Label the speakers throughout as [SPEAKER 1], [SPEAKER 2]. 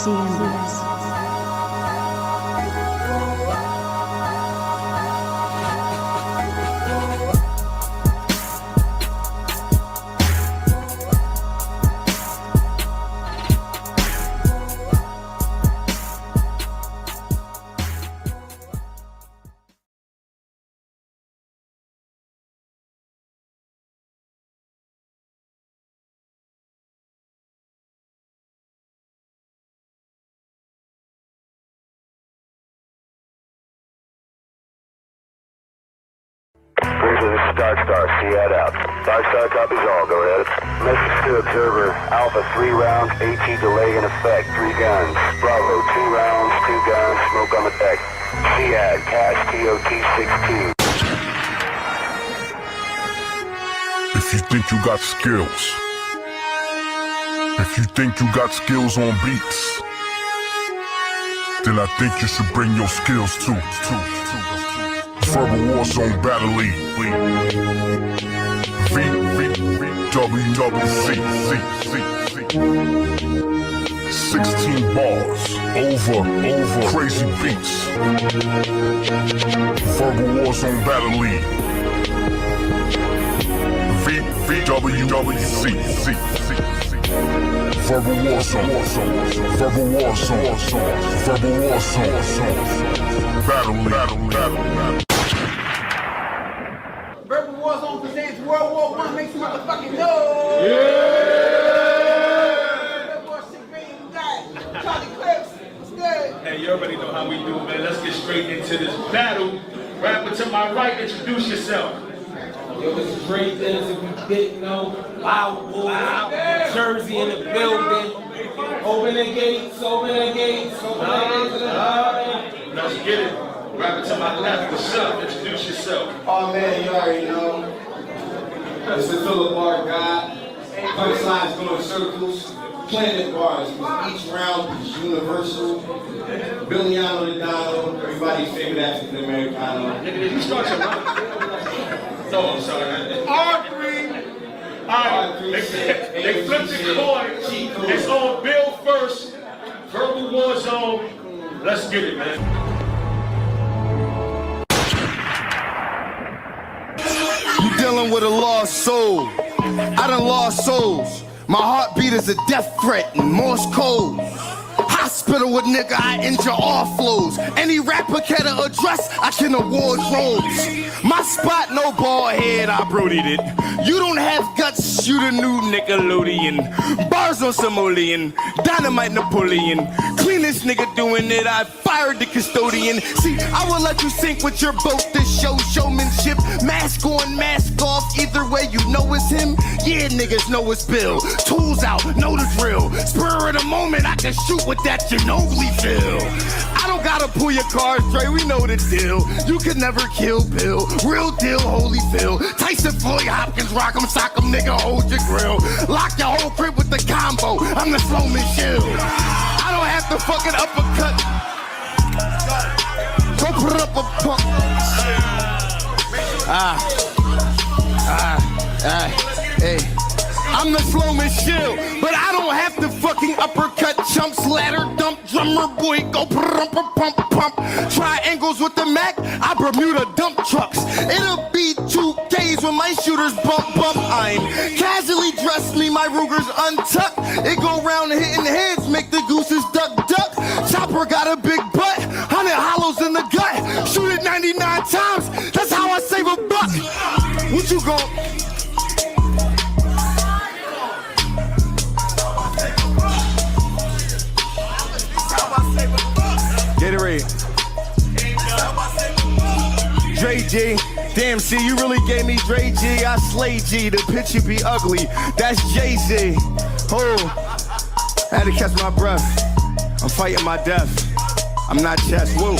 [SPEAKER 1] CMBS.
[SPEAKER 2] Cruiser, this is Darkstar. See that out. Darkstar copies all. Go ahead. Message to Observer. Alpha 3 rounds. AT delay in effect. 3 guns. Bravo 2 rounds. 2 guns. Smoke on the deck. CAD. Cash TOT 62.
[SPEAKER 3] If you think you got skills, if you think you got skills on beats, then I think you should bring your skills too. Verbal War Zone Battle League. VWWC. 16 bars. Over. Crazy beats. Verbal War Zone Battle League. VWWC. Verbal War Zone. Verbal War Zone. Verbal War Zone. Battle League.
[SPEAKER 4] Verbal War Zone presents World War I. Make some motherfucking noise! Yeah! Boy, shit, man, Charlie Clips, what's good?
[SPEAKER 5] Hey, you already know how we do, man. Let's get straight into this battle. Rapper to my right, introduce yourself.
[SPEAKER 6] Yo, this is Ray Dennis, if you didn't know. Wow, Jersey in the building. Open the gates, open the gates, open the gates to the garden.
[SPEAKER 5] Let's get it. Rapper to my left, what's up? Introduce yourself.
[SPEAKER 7] Oh man, you already know. It's the Philip Bar guy. Punchlines go in circles. Planet bars. Each round is universal. Billiano the Dono. Everybody's favorite African Americano.
[SPEAKER 5] Nigga, did you start your rap? No, I'm sorry. R3. Alright, they flipped the coin. It's on Bill first. Verbal War Zone. Let's get it, man.
[SPEAKER 8] You dealing with a lost soul. I done lost souls. My heartbeat is a death threat in Morse code. Hospital with nigga, I injure all flows. Any rapper can address, I can award roles. My spot, no bald head, I brodied it. You don't have guts, shoot a new Nickelodeon. Bars on Simoleon, dynamite Napoleon. Cleanest nigga doing it, I fired the custodian. See, I will let you sink with your boat to show showmanship. Mask on, mask off, either way you know it's him. Yeah, niggas know it's Bill. Tools out, know the drill. Spur of the moment, I can shoot with that Ginobili feel. I don't gotta pull your card straight, we know the deal. You can never kill Bill. Real deal, Holyfield. Tyson, Floyd, Hopkins, rock 'em, sock 'em, nigga, hold your grill. Lock your whole crib with the combo. I'm the Sloman Shield. I don't have to fucking uppercut. Go put up a pump. Hey. I'm the Sloman Shield, but I don't have to fucking uppercut chumps, ladder dump, drummer boy, go pump. Triangles with the Mac, I Bermuda dump trucks. It'll be 2Ks when my shooters bump. I'm casually dressed, me, my Ruger's untucked. It go round hitting heads, make the gooses duck. Chopper got a big butt, 100 hollows in the gut. Shoot it 99 times, that's how I save a buck. What you gon'? Gatorade. Dre G, damn, see, you really gave me Dre G. I slay G, the picture be ugly. That's Jay-Z. Oh, I had to catch my breath. I'm fighting my death. I'm not chess. Whoa.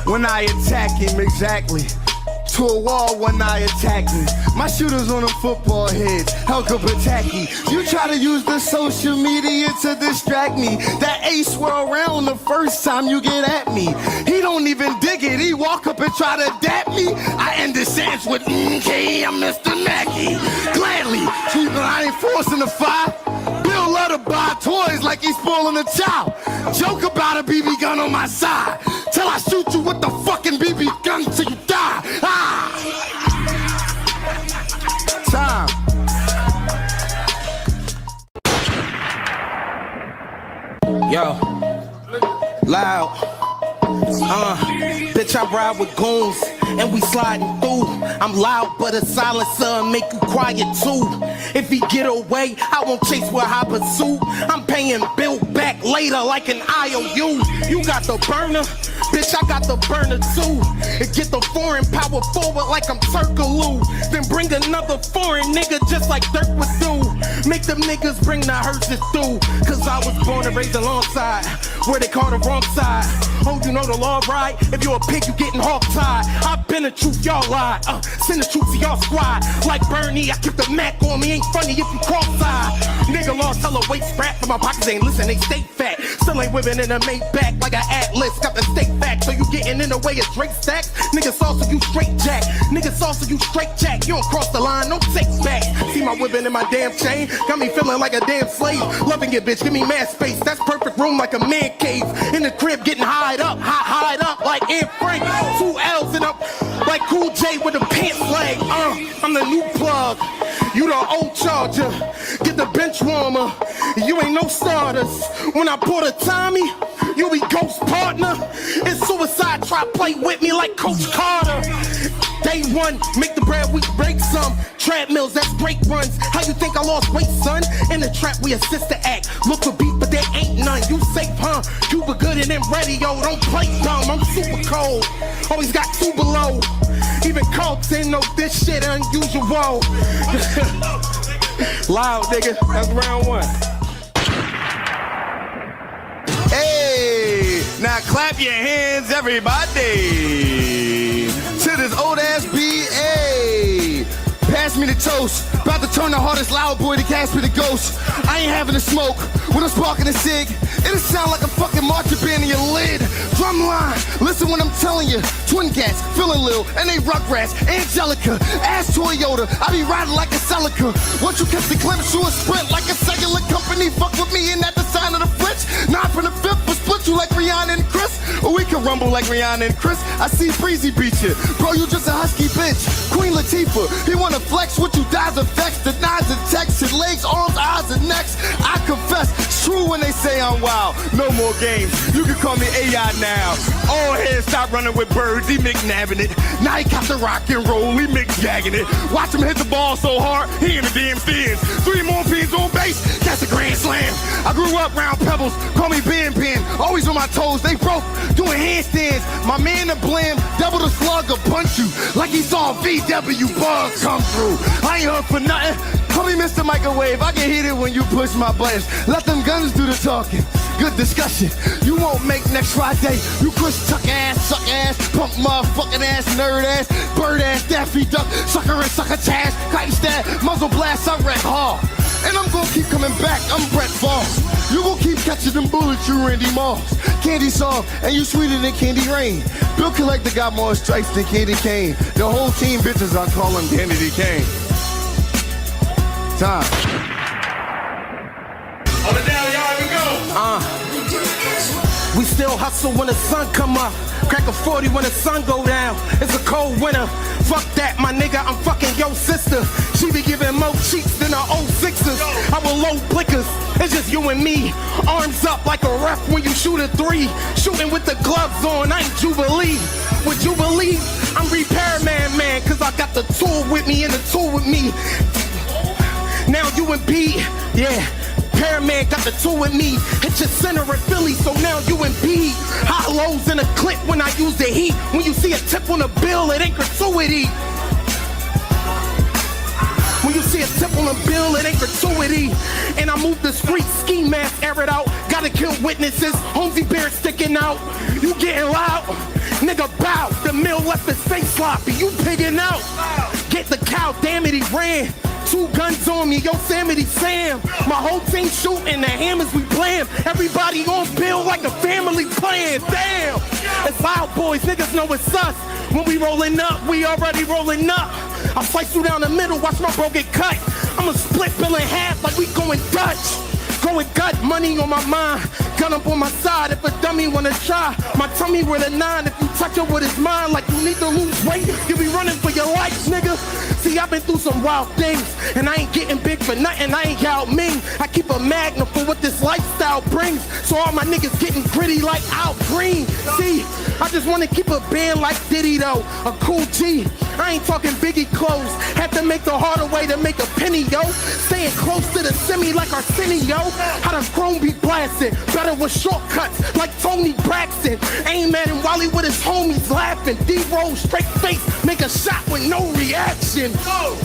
[SPEAKER 8] When I attack him, exactly. to a wall, one eye attacked me. My shooters on them football heads, helicopter tacky. You try to use the social media to distract me. That ace swirl around the first time you get at me. He don't even dig it, he walk up and try to adapt me. I end the sentence with, okay, I'm Mr. Mackey. Gladly, but I ain't forcing the fire. Bill love to buy toys like he's spoiling a child. Joke about a BB gun on my side. Till I shoot you with the fucking BB gun till you die. Ah! Time.
[SPEAKER 6] Yo, loud. Bitch, I ride with goons and we sliding through. I'm loud, but a silencer make you quiet too. If he get away, I won't chase with high pursuit. I'm paying Bill back later like an IOU. You got the burner, bitch, I got the burner too. And get the foreign power forward like I'm Turkaloo. Then bring another foreign nigga just like Dirk would do. Make them niggas bring the hearses through. Cause I was born and raised alongside where they call the wrong side. Oh, you know the law, right? If you're a pig, you getting hog-tied. I've been the truth, y'all lied. Send the troops to y'all squad. Like Bernie, I keep the Mac on me. Ain't funny if you cross-eyed. Nigga lost hella weight scrap, but my pockets ain't listen, they stay fat. Still ain't whipping in a Maybach like an Atlas. Got the steak back, so you getting in the way of Drake stacks. Nigga sauce you straight jack. Nigga sauce you straight jack. You don't cross the line, no take back. See my whipping in my damn chain. Got me feeling like a damn slave. Loving it, bitch, give me mad space. That's perfect room like a man cave. In the crib getting hied up, hied up like Anne Frank. 2 L's and up like Cool J with a pants leg. I'm the new plug. You the old charger. Get the bench warmer. You ain't no starters. When I pull the Tommy, you be ghost partner. It's suicide, try play with me like Coach Carter. Day one, make the bread, we break some. Treadmills, that's great runs. How you think I lost weight, son? In the trap, we assist the act. Look for beat, but there ain't none. You safe, huh? Cuba good and then ready, yo. Don't play dumb, I'm super cold. Always got 2 below. Even Carlton know this shit unusual. Loud, nigga. That's round 1.
[SPEAKER 8] Hey, now clap your hands, everybody. To this old ass B.A. Pass me the toast. About to turn the hardest loud boy to cast me the ghost. I ain't having a smoke when I'm sparking a cig. It'll sound like a fucking marching band in your lid. Drumline, listen when I'm telling you. Twin cats, feeling Lil, and they Rugrats. Angelica, ass Toyota. I be riding like a Celica. Once you catch the glimpse, you a sprint like a cellular company. Fuck with me and at the sign of the French. 9 from the 5th, but split you like Rihanna and Chris. Or we can rumble like Rihanna and Chris. I see Breezy beat you. Bro, you just a husky bitch. Queen Latifah, he wanna flex with you, dies and vex. Denies and texts, his legs, arms, eyes, and necks. I confess, it's true when they say I'm wild. No more games, you can call me AI now. All heads stop running with birds, he McNabbing it. Now he got the rock and roll, he McJagging it. Watch him hit the ball so hard, he in the damn stands. 3 more pins on base, that's a grand slam. I grew up round pebbles, call me Ben Ben. Always on my toes, they broke, doing handstands. My man the blam, double the slug or punch you. Like he saw a VW bug come through. I ain't heard for nothing. Call me Mr. Microwave, I get heated when you push my buttons. Let them guns do the talking. Good discussion. You won't make next Friday. You push tuck ass, suck ass, punk motherfucking ass, nerd ass, bird ass, Daffy Duck, sucker and sucker tash, kite stab, muzzle blast, I wreck hard. And I'm gonna keep coming back, I'm Brett Voss. You gon' keep catching them bullets, you Randy Moss. Candy soft, and you sweeter than Candy Rain. Bill Collector got more stripes than Candy Cane. The whole team bitches, I call him Kennedy Kane. Time.
[SPEAKER 5] Hold it down, y'all, here we go.
[SPEAKER 6] We still hustle when the sun come up. Crack a 40 when the sun go down. It's a cold winter. Fuck that, my nigga, I'm fucking your sister. She be giving more cheeks than her old sixers. I will load blickers, it's just you and me. Arms up like a ref when you shoot a 3. Shooting with the gloves on, I ain't Jubilee. With Jubilee, I'm repairman, man. Cause I got the tool with me and the tool with me. Now you and Pete, yeah. Repairman got the tool with me. Hit your center at Philly, so now you and Pete. Hot lows in a clip when I use the heat. When you see a tip on a bill, it ain't gratuity. When you see a tip on a bill, it ain't gratuity. And I move the street, ski mask, air it out. Gotta kill witnesses, Holmesy beard sticking out. You getting loud, nigga bow. The mill left his face sloppy, you pigging out. Get the cow, damn it, he ran. 2 guns on me, Yosemite Sam. My whole team shooting, the hammers we blam. Everybody on bill like a family plan, damn. It's loud boys, niggas know it's us. When we rolling up, we already rolling up. I slice you down the middle, watch my bro get cut. I'ma split bill in half like we going Dutch. Going gut, money on my mind. Gun up on my side if a dummy wanna try. My tummy with a 9, if you touch it with his mind like you need to lose weight, you be running for your life, nigga. See, I've been through some wild things, and I ain't getting big for nothing, I ain't Yao Ming. I keep a magnet for what this lifestyle brings, so all my niggas getting gritty like Al Green. See, I just wanna keep a band like Diddy though, a cool G. I ain't talking Biggie clothes, had to make the harder way to make a penny, yo. Staying close to the semi like Arsenio. How the chrome be blasting, better with shortcuts like Tony Braxton. Aim at him while he with his homies laughing. D-roll, straight face, make a shot with no reaction. Go!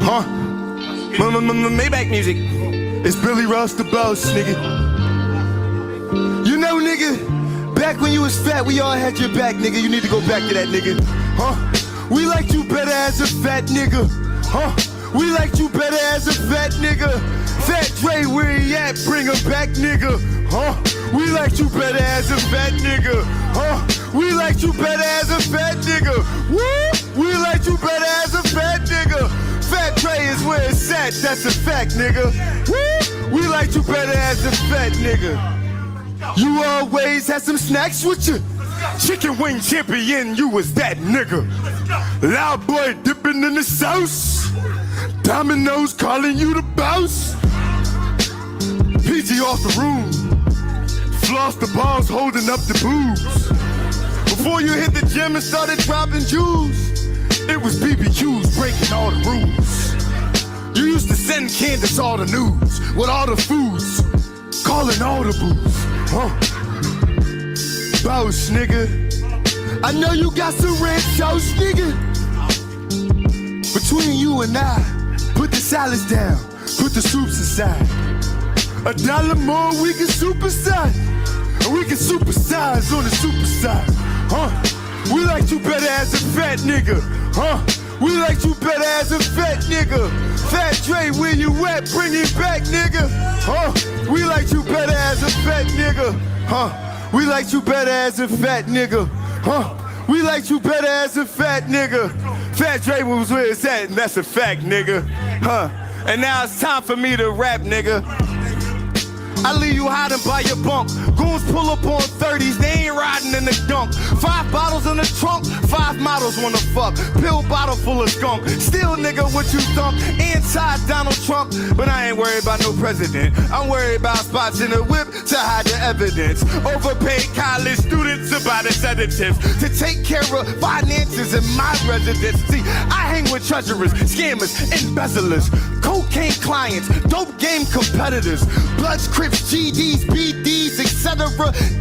[SPEAKER 8] Huh? Maybach music. It's Billy Ross the boss, nigga. You know, nigga, back when you was fat, we all had your back, nigga. You need to go back to that, nigga. Huh? We liked you better as a fat nigga. Huh? We liked you better as a fat nigga. Fat Dre, where he at? Bring him back, nigga. Huh? We liked you better as a fat nigga. Huh? We liked you better as a fat nigga. Woo! We liked you better as a fat nigga. Fat Dre is where it's at, that's a fact, nigga. Woo! We liked you better as a fat nigga. You always had some snacks with you. Chicken wing champion, you was that nigga. Loud boy dipping in the sauce. Dominoes calling you the boss. PG off the room. Floss the balls holding up the boobs. Before you hit the gym and started dropping jewels, it was BBQs breaking all the rules. You used to send Candace all the news with all the foods, calling all the booze. Huh? Boss, nigga. I know you got some red sauce, nigga. Between you and I, put the salads down, put the soups aside. $1 more, we can supersize. And we can supersize on the super side. Huh? We liked you better as a fat nigga. Huh? We liked you better as a fat nigga. Fat Dre, where you at? Bring it back, nigga. Huh? We liked you better as a fat nigga. Huh? We liked you better as a fat nigga. Huh? We liked you better as a fat nigga. Fat Dre was where it's at, and that's a fact, nigga. Huh? And now it's time for me to rap, nigga. I leave you hiding by your bunk. Goons pull up on 30s, they ain't riding in the dunk. 5 bottles in the trunk, 5 models wanna fuck. Pill bottle full of skunk. Still, nigga, what you thunk? Anti-Donald Trump, but I ain't worried about no president. I'm worried about spots in the whip to hide the evidence. Overpaid college students about the sedatives to take care of finances in my residence. See, I hang with treasurers, scammers, embezzlers, cocaine clients, dope game competitors, Bloods, Crips, GDs, BDs, etc.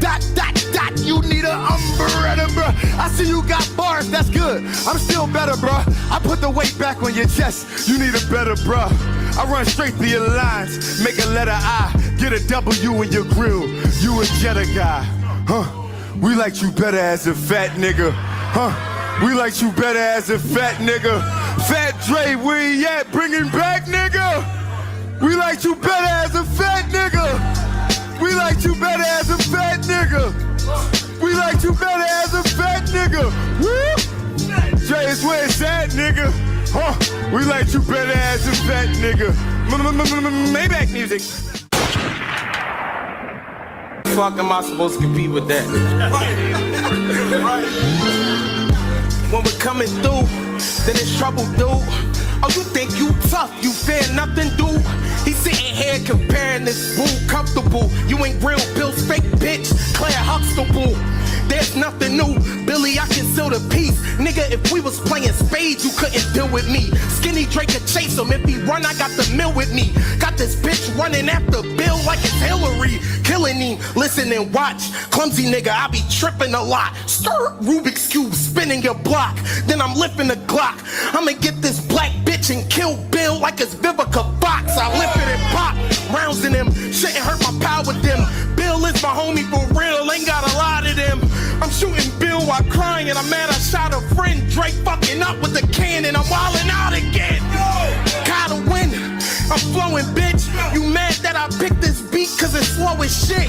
[SPEAKER 8] Dot, dot, dot, you need an umbrella, bruh. I see you got bars, that's good. I'm still better, bruh. I put the weight back on your chest, you need a better, bruh. I run straight through your lines, make a letter I, get a W in your grill, you a Jetta guy. Huh? We liked you better as a fat nigga. Huh? We liked you better as a fat nigga. Fat Dre, where he at? Bring him back, nigga. We liked you better as a fat nigga. We liked you better as a fat nigga. We liked you better as a fat nigga. Woo! Dre is where it's at, nigga. Huh? We liked you better as a fat nigga. Maybach music.
[SPEAKER 6] Fuck am I supposed to compete with that? When we're coming through, then it's trouble, dude. Oh, you think you tough, you fear nothing, dude. He's sitting here comparing this boo comfortable. You ain't real, Bill's fake bitch, Claire Huxtable. There's nothing new. Billy, I conceal the peace. Nigga, if we was playing spades, you couldn't deal with me. Skinny Drake could chase him. If he run, I got the mill with me. Got this bitch running after Bill like it's Hillary. Killing him, listen and watch. Clumsy nigga, I be tripping a lot. Stir Rubik's Cube, spinning your block. Then I'm lifting the Glock. I'ma get this black bitch and kill Bill like it's Vivica Fox. I lift it and pop. Rounds in him, shouldn't hurt my power with them. Bill is my homie for real, ain't got a lot of them. I'm shooting Bill while crying. I'm mad I shot a friend. Drake fucking up with the cannon. I'm wildin' out again. Gotta win. I'm flowing, bitch. You mad that I picked this beat cause it's slow as shit?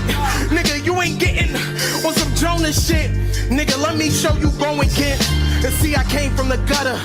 [SPEAKER 6] Nigga, you ain't getting on some Jonas shit. Nigga, let me show you go again. And see, I came from the gutter,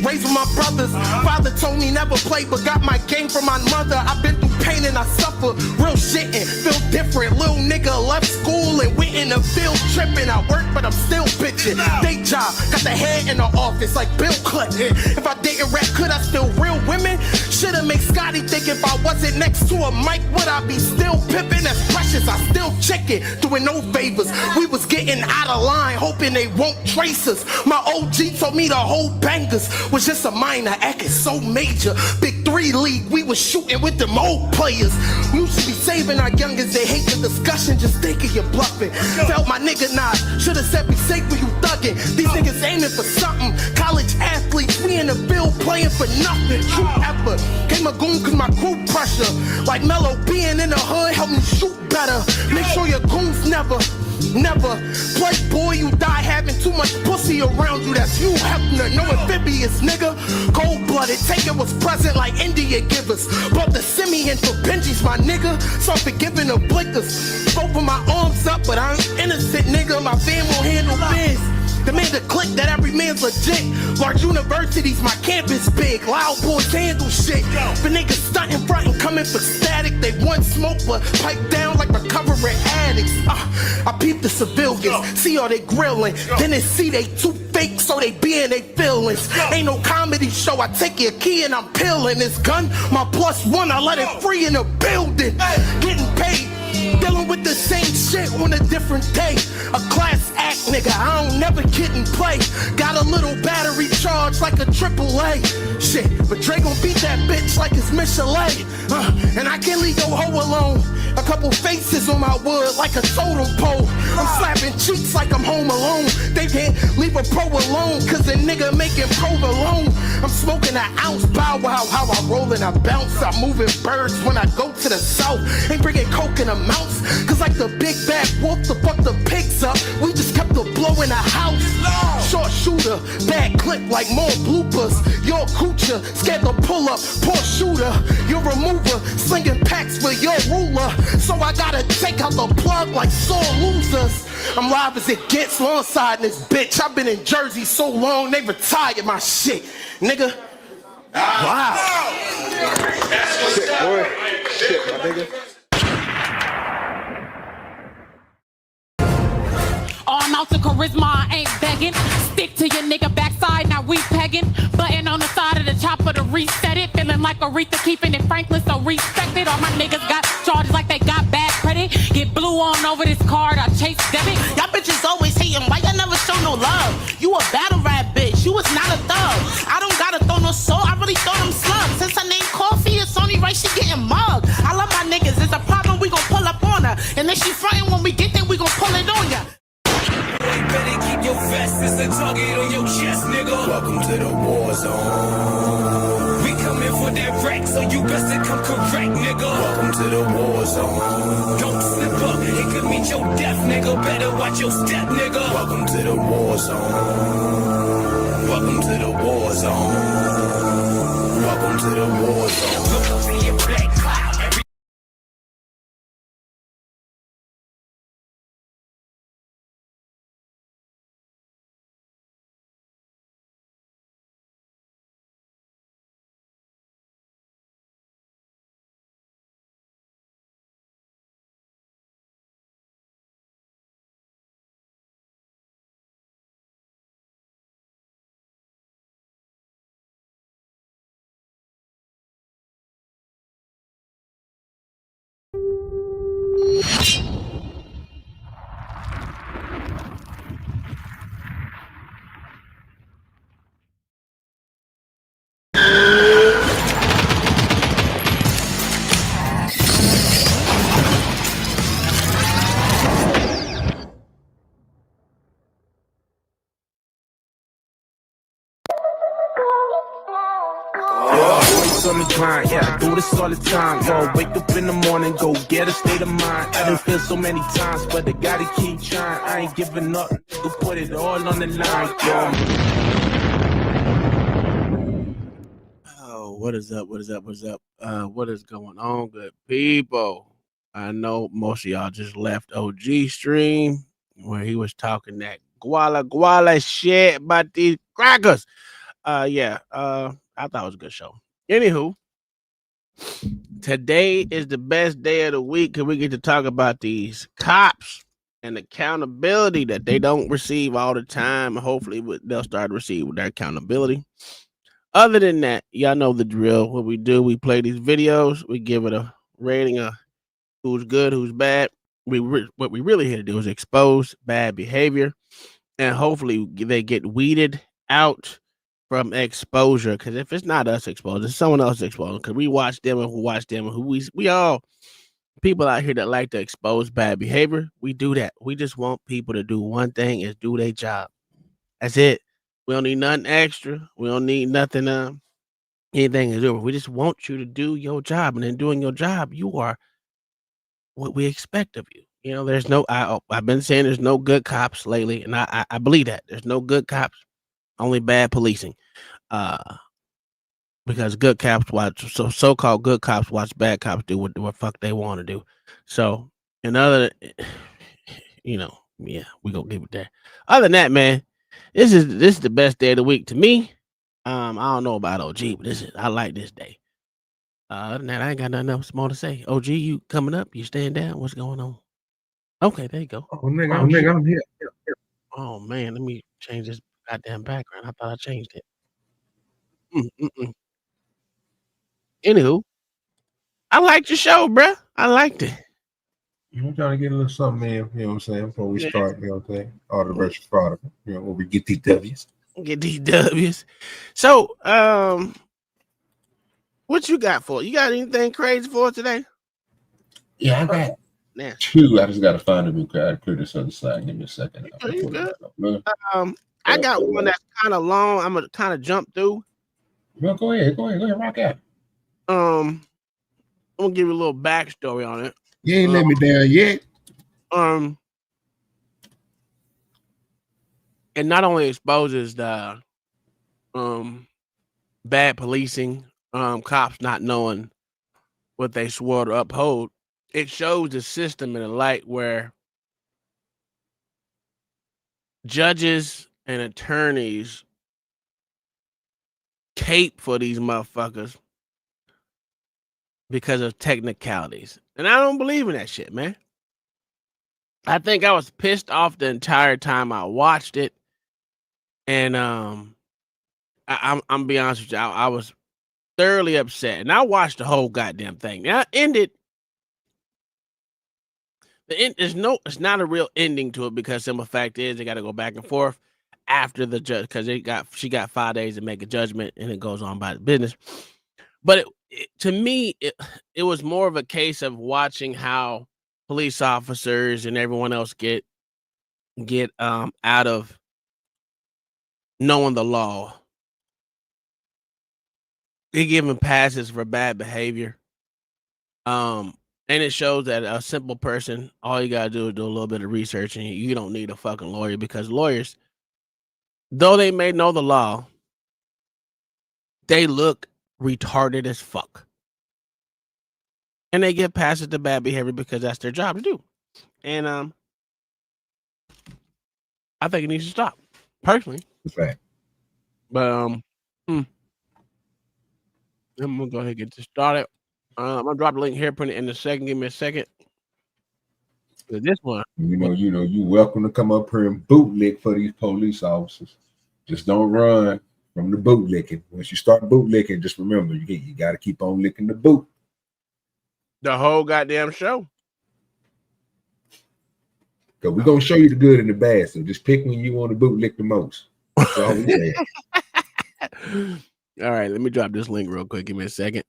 [SPEAKER 6] raised with my brothers. Father told me never play, but got my game from my mother. I've been through pain and I suffer real shit and feel different. Little nigga left school and went in the field tripping. I work, but I'm still bitching. Day job, got the head in the office like Bill Clinton. If I didn't rap, could I still real women? Shoulda make Scotty think if I wasn't next to a mic, would I be still pippin'? That's precious, I still check it, doing no favors. We was getting out of line, hoping they won't trace us. My OG told me the whole bangers was just a minor, acting so major. Big 3 league, we was shooting with them old players. We used to be saving our youngers, they hate the discussion, just thinking you're bluffing. Felt my nigga nod, shoulda said be safe when you thuggin'. These niggas aiming for something, college athletes, we in the field playing for nothing. True effort, came a goon cause my crew pressure. Like Mellow being in the hood help me shoot better. Make sure your goons never play, boy, you die having too much pussy around you. That's you, Hefner, no amphibious nigga. Cold-blooded, taking what's present like India givers. Brought the Simeon for Benji's, my nigga. So I'm forgiving the blinkers. Open my arms up, but I'm innocent, nigga. My fam will handle biz. Demand a click that every man's legit. Large universities, my campus big. Loud boys handle shit. The niggas stunting front and coming for static. They want smoke but pipe down like recovering addicts. I peep the civilians, see all they grilling. Then they see they too fake, so they be in they feelings. Ain't no comedy show, I take your key and I'm peeling this gun. My +1, I let it free in the building. Getting paid. Dealing with the same shit on a different day. A class act, nigga, I don't never kid and play. Got a little battery charge like a AAA. Shit, but Dre gon' beat that bitch like it's Michelet. And I can't leave your hoe alone. A couple faces on my wood like a totem pole. I'm slapping cheeks like I'm home alone. They can't leave a pro alone cause a nigga making provolone. I'm smoking an ounce, bow wow, how I roll and I bounce. I'm moving birds when I go to the south. Ain't bringing coke in amounts. Cause like the big bad wolf to fuck the pigs up, we just kept the blow in the house. Short shooter, bad clip like more bloopers. Your coocher, scared to pull up, poor shooter. Your remover, slinging packs for your ruler. So I gotta take out the plug like sore losers. I'm live as it gets, long side in this bitch. I've been in Jersey so long, they retired my shit, nigga. Wow.
[SPEAKER 5] That's what's
[SPEAKER 1] Shit,
[SPEAKER 5] up.
[SPEAKER 1] boy. Shit, my nigga.
[SPEAKER 9] Oh, I'm out to charisma, I ain't begging. Stick to your nigga backside, now we pegging. Button on the side of the chopper to reset it. Feeling like Aretha, keeping it Franklin, so respected. All my niggas got charges like they got bad credit. Get blue on over this card, I chase debit.
[SPEAKER 10] Y'all bitches always hating, why y'all never show no love? You a battle rap bitch, you was not a thug. I don't gotta throw no soul, I really throw them slugs. Since her name Coffee, it's only right she getting mugged. I love my niggas, it's a problem, we gon' pull up on her. And then she frontin' when we get there, we gon' pull it on ya.
[SPEAKER 11] Better keep your vest, it's a target on your chest, nigga. Welcome to the war zone. We coming for that wreck, so you best to come correct, nigga. Welcome to the war zone. Don't slip up, it could meet your death, nigga. Better watch your step, nigga. Welcome to the war zone. Welcome to the war zone. Welcome to the war zone. Look up in your black cloud.
[SPEAKER 6] on the grind, yeah, I do this all the time. Yo, wake up in the morning, go get a state of mind. I done feel so many times, but I gotta keep trying. I ain't giving up, nigga, put it all on the line, yo. Oh, what is up? What is up? What is up? What is going on, good people? I know most of y'all just left OG stream where he was talking that guala shit about these crackers. I thought it was a good show. Anywho, today is the best day of the week because we get to talk about these cops and accountability that they don't receive all the time. Hopefully, they'll start to receive their accountability. Other than that, y'all know the drill. What we do, we play these videos, we give it a rating of who's good, who's bad. What we really here to do is expose bad behavior, and hopefully they get weeded out from exposure. Because if it's not us exposed, it's someone else exposed. Because we watch them and who watch them and who we all people out here that like to expose bad behavior. We do that. We just want people to do one thing: is do their job. That's it. We don't need nothing extra. We don't need nothing anything to do. We just want you to do your job, and in doing your job, you are what we expect of you. You know, there's no. I've been saying there's no good cops lately, and I believe that there's no good cops, only bad policing. Because good cops watch so-called good cops watch bad cops do what the fuck they want to do. So, yeah, we gonna leave it there. Other than that, man, this is the best day of the week to me. I don't know about OG, but I like this day. Other than that, I ain't got nothing else more to say. OG, you coming up? You staying down? What's going on? Okay, there you go.
[SPEAKER 1] Oh, nigga, I'm here.
[SPEAKER 6] Oh man, let me change this goddamn background. I thought I changed it. Anywho, I liked your show, bruh. I liked it.
[SPEAKER 1] I'm trying to get a little something in, you know what I'm saying, before we start, you know what I'm saying? Auditor versus Frauditor, you know, where we get these W's.
[SPEAKER 6] So, what you got for? You got anything crazy for today?
[SPEAKER 1] Yeah, I got two. I just got to find a new guy to clear this other side. Give me a second.
[SPEAKER 6] You good? I got one that's kind of long. I'm gonna kind of jump through.
[SPEAKER 1] Well, go ahead, rock out.
[SPEAKER 6] I'm gonna give you a little backstory on it.
[SPEAKER 1] You ain't let me down yet.
[SPEAKER 6] It not only exposes the bad policing, cops not knowing what they swore to uphold. It shows the system in a light where judges and attorneys cape for these motherfuckers because of technicalities. And I don't believe in that shit, man. I think I was pissed off the entire time I watched it. And I'm be honest with you, I was thoroughly upset. And I watched the whole goddamn thing. Now it ended. It's not a real ending to it because simple fact is they got to go back and forth after the judge because she got 5 days to make a judgment and it goes on by the business. But to me, it was more of a case of watching how police officers and everyone else get out of knowing the law. They give them passes for bad behavior. And it shows that a simple person, all you gotta do is do a little bit of research, and you don't need a fucking lawyer because lawyers, though they may know the law, they look retarded as fuck. And they give passes to bad behavior because that's their job to do. And I think it needs to stop, personally.
[SPEAKER 1] Right.
[SPEAKER 6] But I'm gonna go ahead and get this started. I'm gonna drop the link here, put it in a second. Give me a second. This one.
[SPEAKER 1] You welcome to come up here and bootlick for these police officers. Just don't run from the bootlicking. Once you start bootlicking, just remember you got to keep on licking the boot.
[SPEAKER 6] The whole goddamn show.
[SPEAKER 1] Because we're gonna show you the good and the bad. So just pick when you want to bootlick the most. That's all we say.
[SPEAKER 6] All right, let me drop this link real quick. Give me a second.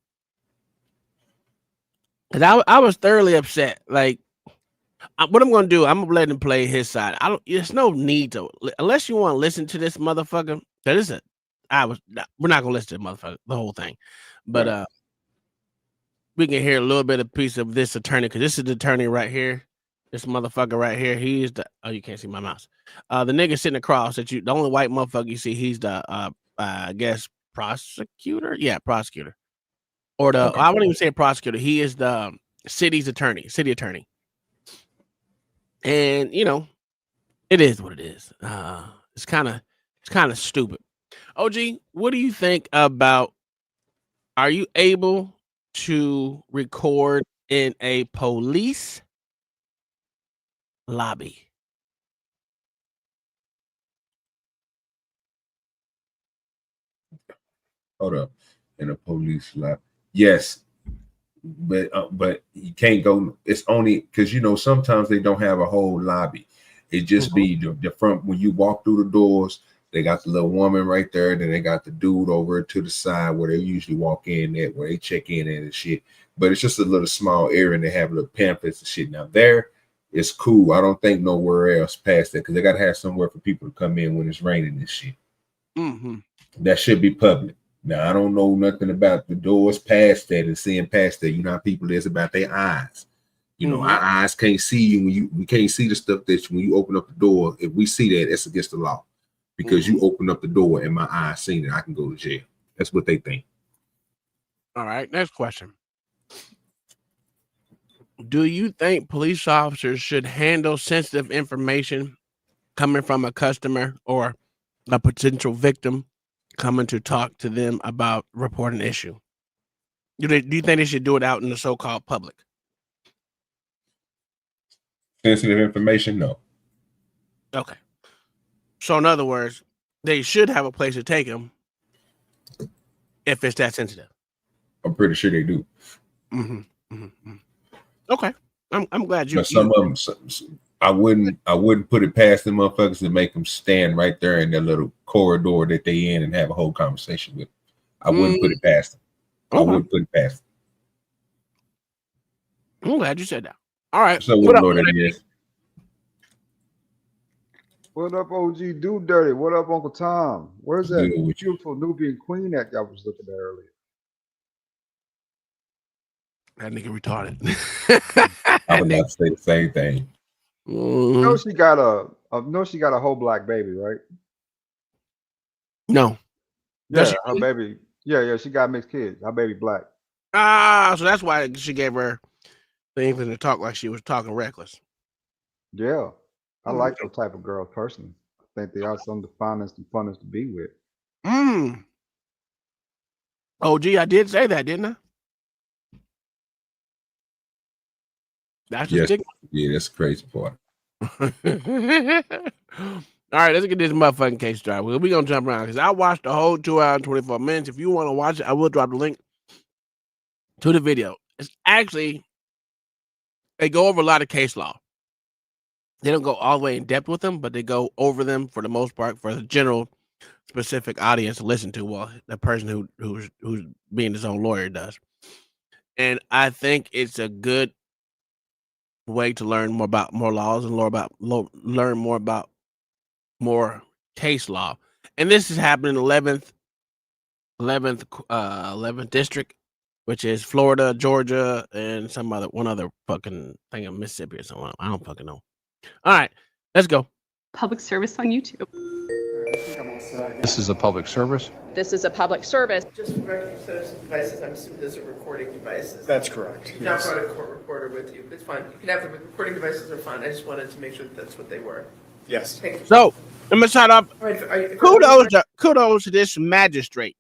[SPEAKER 6] Cause I was thoroughly upset. Like, what I'm gonna do, I'm gonna let him play his side. There's no need to, unless you want to listen to this motherfucker. That is
[SPEAKER 12] we're not gonna listen to the whole thing, but
[SPEAKER 1] Right.
[SPEAKER 12] we can hear a little bit of piece of this attorney because this is the attorney right here. This motherfucker right here. He is the you can't see my mouse. The nigga sitting across that the only white motherfucker you see. He's the I guess prosecutor. Yeah, prosecutor. Or the I wouldn't even say prosecutor. He is the city attorney. And it is what it is. It's kind of stupid. OG, what do you think about? Are you able to record in a police lobby?
[SPEAKER 1] Hold up. In a police lobby. Yes. But you can't go. It's only because sometimes they don't have a whole lobby. It just be the front when you walk through the doors. They got the little woman right there. Then they got the dude over to the side where they usually walk in at where they check in and shit. But it's just a little small area and they have little pamphlets and shit. Now there, it's cool. I don't think nowhere else past that because they got to have somewhere for people to come in when it's raining and shit. That should be public. Now I don't know nothing about the doors past that and seeing past that. You know how people is about their eyes. Our eyes can't see you we can't see the stuff that when you open up the door. If we see that, it's against the law because you open up the door and my eyes seen it. I can go to jail. That's what they think.
[SPEAKER 12] All right. Next question. Do you think police officers should handle sensitive information coming from a customer or a potential victim coming to talk to them about reporting an issue? Do you think they should do it out in the so-called public?
[SPEAKER 1] Sensitive information? No.
[SPEAKER 12] Okay. So in other words, they should have a place to take them if it's that sensitive.
[SPEAKER 1] I'm pretty sure they do.
[SPEAKER 12] Okay. I'm glad you.
[SPEAKER 1] But some of them, I wouldn't put it past them motherfuckers to make them stand right there in their little corridor that they in and have a whole conversation with. I wouldn't put it past them. I wouldn't put it past them.
[SPEAKER 12] I'm glad you said that. All right.
[SPEAKER 1] So what up, Lord?
[SPEAKER 13] What up, OG Do Dirty? What up, Uncle Tom? Where's that beautiful Nubian queen that y'all was looking at earlier?
[SPEAKER 12] That nigga retarded.
[SPEAKER 1] I would not say the same thing.
[SPEAKER 13] No, she got a whole black baby, right?
[SPEAKER 12] No.
[SPEAKER 13] Yeah, her baby. Yeah, she got mixed kids. Her baby black.
[SPEAKER 12] So that's why she gave her the inkling to talk like she was talking reckless.
[SPEAKER 13] Yeah. I like those type of girls personally. I think they are some of the finest and funnest to be with.
[SPEAKER 12] Oh, gee, I did say that, didn't I? That's just
[SPEAKER 1] yeah, that's the crazy part.
[SPEAKER 12] All right, let's get this motherfucking case started. We're gonna jump around because I watched the whole 2 hours and 24 minutes. If you want to watch it, I will drop the link to the video. It's actually they go over a lot of case law. They don't go all the way in depth with them, but they go over them for the most part for the general specific audience to listen to. Well, the person who's being his own lawyer does, and I think it's a good way to learn more about more laws and learn more about more case law. And this is happening in 11th district, which is Florida, Georgia, and one other fucking thing in Mississippi or something. I don't fucking know. All right, let's go.
[SPEAKER 14] Public service on YouTube.
[SPEAKER 15] This is a public service.
[SPEAKER 14] This is a public service.
[SPEAKER 16] Just for record devices, I'm assuming those are recording devices.
[SPEAKER 15] That's correct.
[SPEAKER 16] You've not brought a court reporter with you. It's fine. You can have the recording devices are fine. I just wanted to make sure that's what they were.
[SPEAKER 15] Yes.
[SPEAKER 16] Thank you.
[SPEAKER 12] So let me start off. Kudos to this magistrate.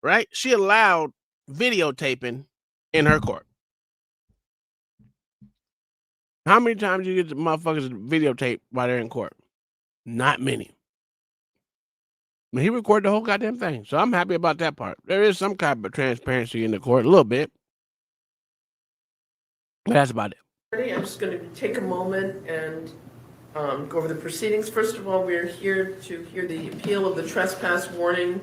[SPEAKER 12] Right? She allowed videotaping in her court. How many times do you get the motherfuckers videotape while they're in court? Not many. I mean, he recorded the whole goddamn thing. So I'm happy about that part. There is some kind of transparency in the court, a little bit. But that's about it.
[SPEAKER 16] I'm just going to take a moment and go over the proceedings. First of all, we're here to hear the appeal of the trespass warning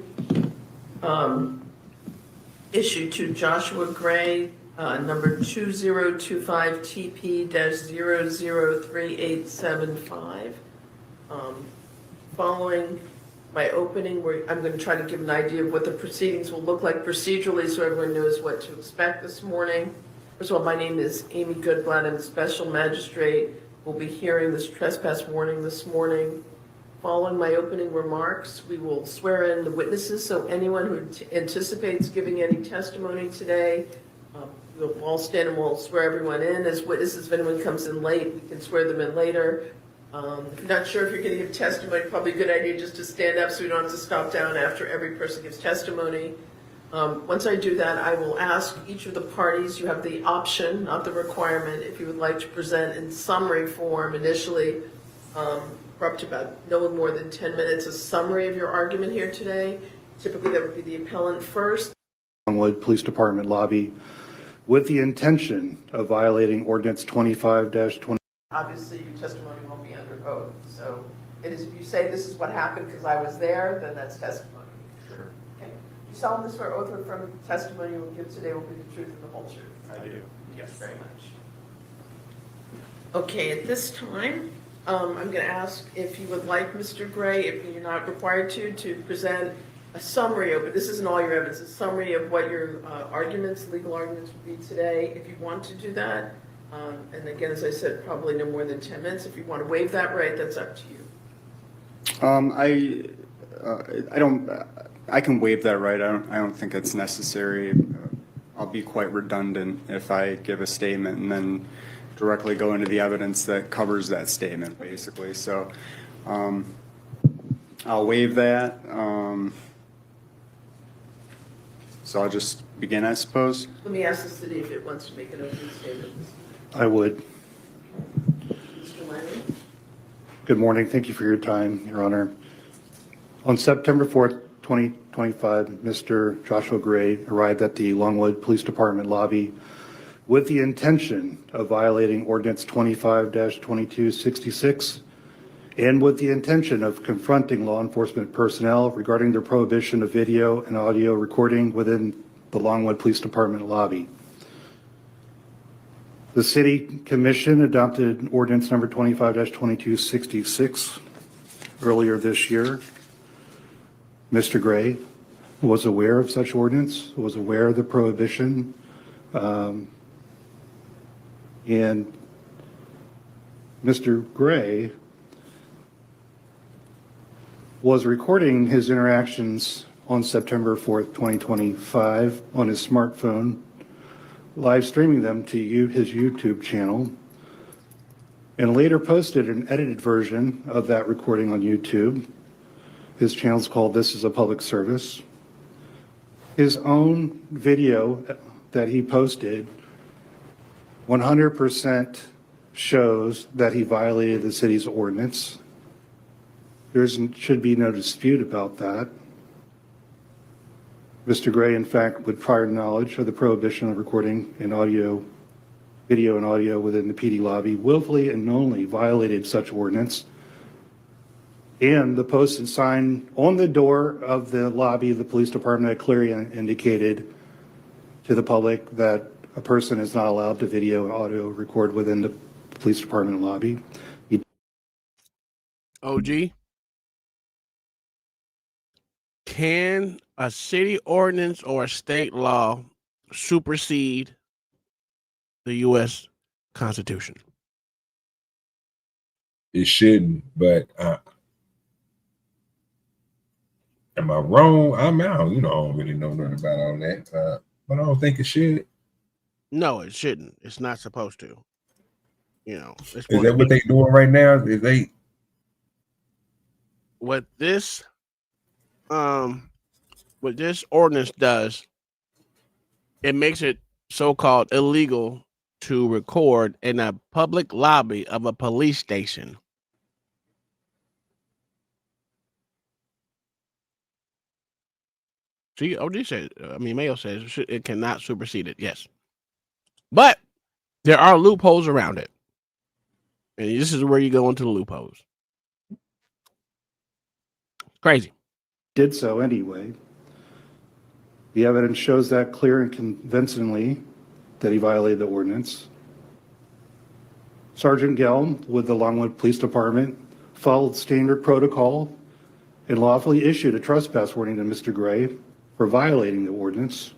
[SPEAKER 16] issued to Joshua Gray, number 2025 TP-003875. Following my opening where I'm going to try to give an idea of what the proceedings will look like procedurally so everyone knows what to expect this morning. First of all, my name is Amy Goodblatt. I'm a special magistrate. We'll be hearing this trespass warning this morning. Following my opening remarks, we will swear in the witnesses, so anyone who anticipates giving any testimony today, we'll all stand and we'll swear everyone in as witnesses. If anyone comes in late, we can swear them in later. If you're not sure if you're going to give testimony, probably a good idea just to stand up so we don't have to stop down after every person gives testimony. Once I do that, I will ask each of the parties, you have the option, not the requirement, if you would like to present in summary form initially, for up to about no more than 10 minutes, a summary of your argument here today. Typically that would be the appellant first.
[SPEAKER 17] Longwood Police Department lobby with the intention of violating Ordinance 25-20.
[SPEAKER 16] Obviously, your testimony won't be under oath. So it is, if you say this is what happened because I was there, then that's testimony. Sure. Okay. You solemnly swear oath or affirm the testimony you will give today will be the truth and the whole truth.
[SPEAKER 17] I do.
[SPEAKER 16] Yes, very much. Okay, at this time, I'm going to ask if you would like, Mr. Gray, if you're not required to present a summary of it. This isn't all your evidence, a summary of what your arguments, legal arguments would be today. If you want to do that, and again, as I said, probably no more than 10 minutes. If you want to waive that right, that's up to you.
[SPEAKER 18] I can waive that right. I don't think it's necessary. I'll be quite redundant if I give a statement and then directly go into the evidence that covers that statement, basically. So I'll waive that. So I'll just begin, I suppose.
[SPEAKER 16] Let me ask the city if it wants to make an opening statement.
[SPEAKER 17] I would.
[SPEAKER 16] Mr. Lanning?
[SPEAKER 17] Good morning. Thank you for your time, Your Honor. On September 4th, 2025, Mr. Joshua Gray arrived at the Longwood Police Department lobby with the intention of violating Ordinance 25-2266 and with the intention of confronting law enforcement personnel regarding the prohibition of video and audio recording within the Longwood Police Department lobby. The City Commission adopted Ordinance number 25-2266 earlier this year. Mr. Gray was aware of such ordinance, was aware of the prohibition, and Mr. Gray was recording his interactions on September 4th, 2025 on his smartphone, live streaming them to his YouTube channel, and later posted an edited version of that recording on YouTube. His channel's called This Is a Public Service. His own video that he posted 100% shows that he violated the city's ordinance. There should be no dispute about that. Mr. Gray, in fact, with prior knowledge of the prohibition of recording and video and audio within the PD lobby, willfully and knowingly violated such ordinance. And the posted sign on the door of the lobby of the police department clearly indicated to the public that a person is not allowed to video and audio record within the police department lobby.
[SPEAKER 12] OG, can a city ordinance or a state law supersede the U.S. Constitution?
[SPEAKER 1] It shouldn't, but am I wrong? I'm out. I don't really know nothing about all that, but I don't think it should.
[SPEAKER 12] No, it shouldn't. It's not supposed to. Is
[SPEAKER 1] that what they doing right now? Is they
[SPEAKER 12] what this ordinance does? It makes it so-called illegal to record in a public lobby of a police station. See, OG says, Mayo says it cannot supersede it. Yes. But there are loopholes around it. And this is where you go into the loopholes. Crazy.
[SPEAKER 17] Did so anyway. The evidence shows that clear and convincingly that he violated the ordinance. Sergeant Gelm with the Longwood Police Department followed standard protocol and lawfully issued a trespass warning to Mr. Gray for violating the ordinance.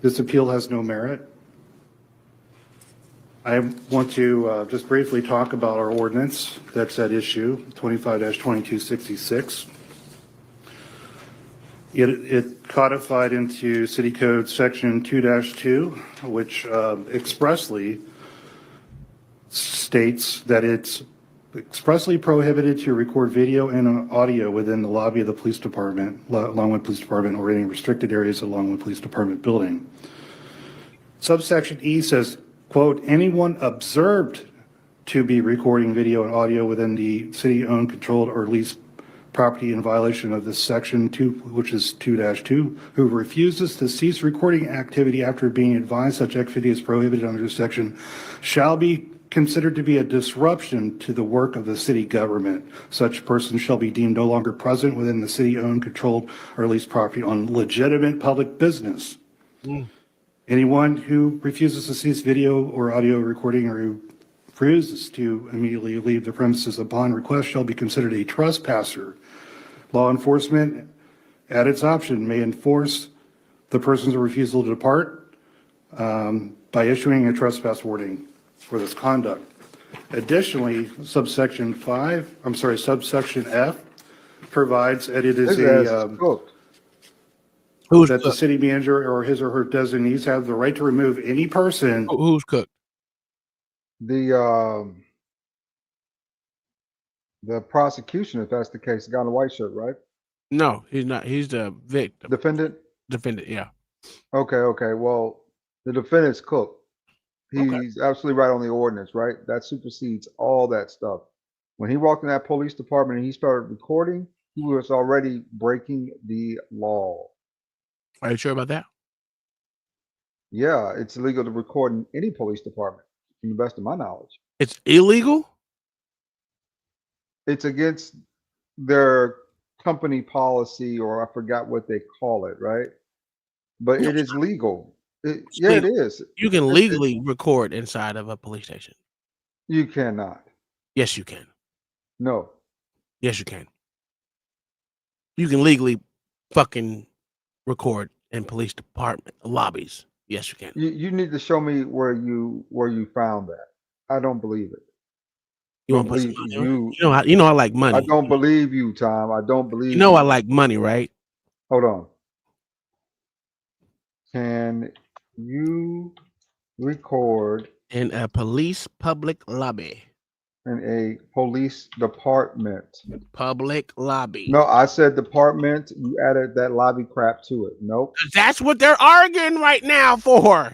[SPEAKER 17] This appeal has no merit. I want to just briefly talk about our ordinance that's at issue, 25-2266. It codified into City Code Section 2-2, which expressly states that it's expressly prohibited to record video and audio within the lobby of the police department, Longwood Police Department, or any restricted areas of Longwood Police Department building. Subsection E says, quote, anyone observed to be recording video and audio within the city-owned, controlled, or leased property in violation of this section 2, which is 2-2, who refuses to cease recording activity after being advised such activity is prohibited under this section, shall be considered to be a disruption to the work of the city government. Such person shall be deemed no longer present within the city-owned, controlled, or leased property on legitimate public business. Anyone who refuses to cease video or audio recording or who refuses to immediately leave the premises upon request shall be considered a trespasser. Law enforcement, at its option, may enforce the person's refusal to depart by issuing a trespass warning for this conduct. Additionally, subsection F provides that it is that the city manager or his or her designees have the right to remove any person.
[SPEAKER 12] Who's cooked?
[SPEAKER 13] The prosecution, if that's the case, the guy in the white shirt, right?
[SPEAKER 12] No, he's not. He's the victim.
[SPEAKER 13] Defendant?
[SPEAKER 12] Defendant, yeah.
[SPEAKER 13] Okay. Well, the defendant's cooked. He's absolutely right on the ordinance, right? That supersedes all that stuff. When he walked in that police department and he started recording, he was already breaking the law.
[SPEAKER 12] Are you sure about that?
[SPEAKER 13] Yeah, it's illegal to record in any police department, to the best of my knowledge.
[SPEAKER 12] It's illegal?
[SPEAKER 13] It's against their company policy, or I forgot what they call it, right? But it is legal. It is.
[SPEAKER 12] You can legally record inside of a police station.
[SPEAKER 13] You cannot.
[SPEAKER 12] Yes, you can.
[SPEAKER 13] No.
[SPEAKER 12] Yes, you can. You can legally fucking record in police department lobbies. Yes, you can.
[SPEAKER 13] You need to show me where you found that. I don't believe it.
[SPEAKER 12] You want to put some money on it? You know I like money.
[SPEAKER 13] I don't believe you, Tom. I don't believe
[SPEAKER 12] you. I like money, right?
[SPEAKER 13] Hold on. Can you record
[SPEAKER 12] in a police public lobby?
[SPEAKER 13] In a police department.
[SPEAKER 12] Public lobby.
[SPEAKER 13] No, I said department. You added that lobby crap to it. Nope.
[SPEAKER 12] That's what they're arguing right now for.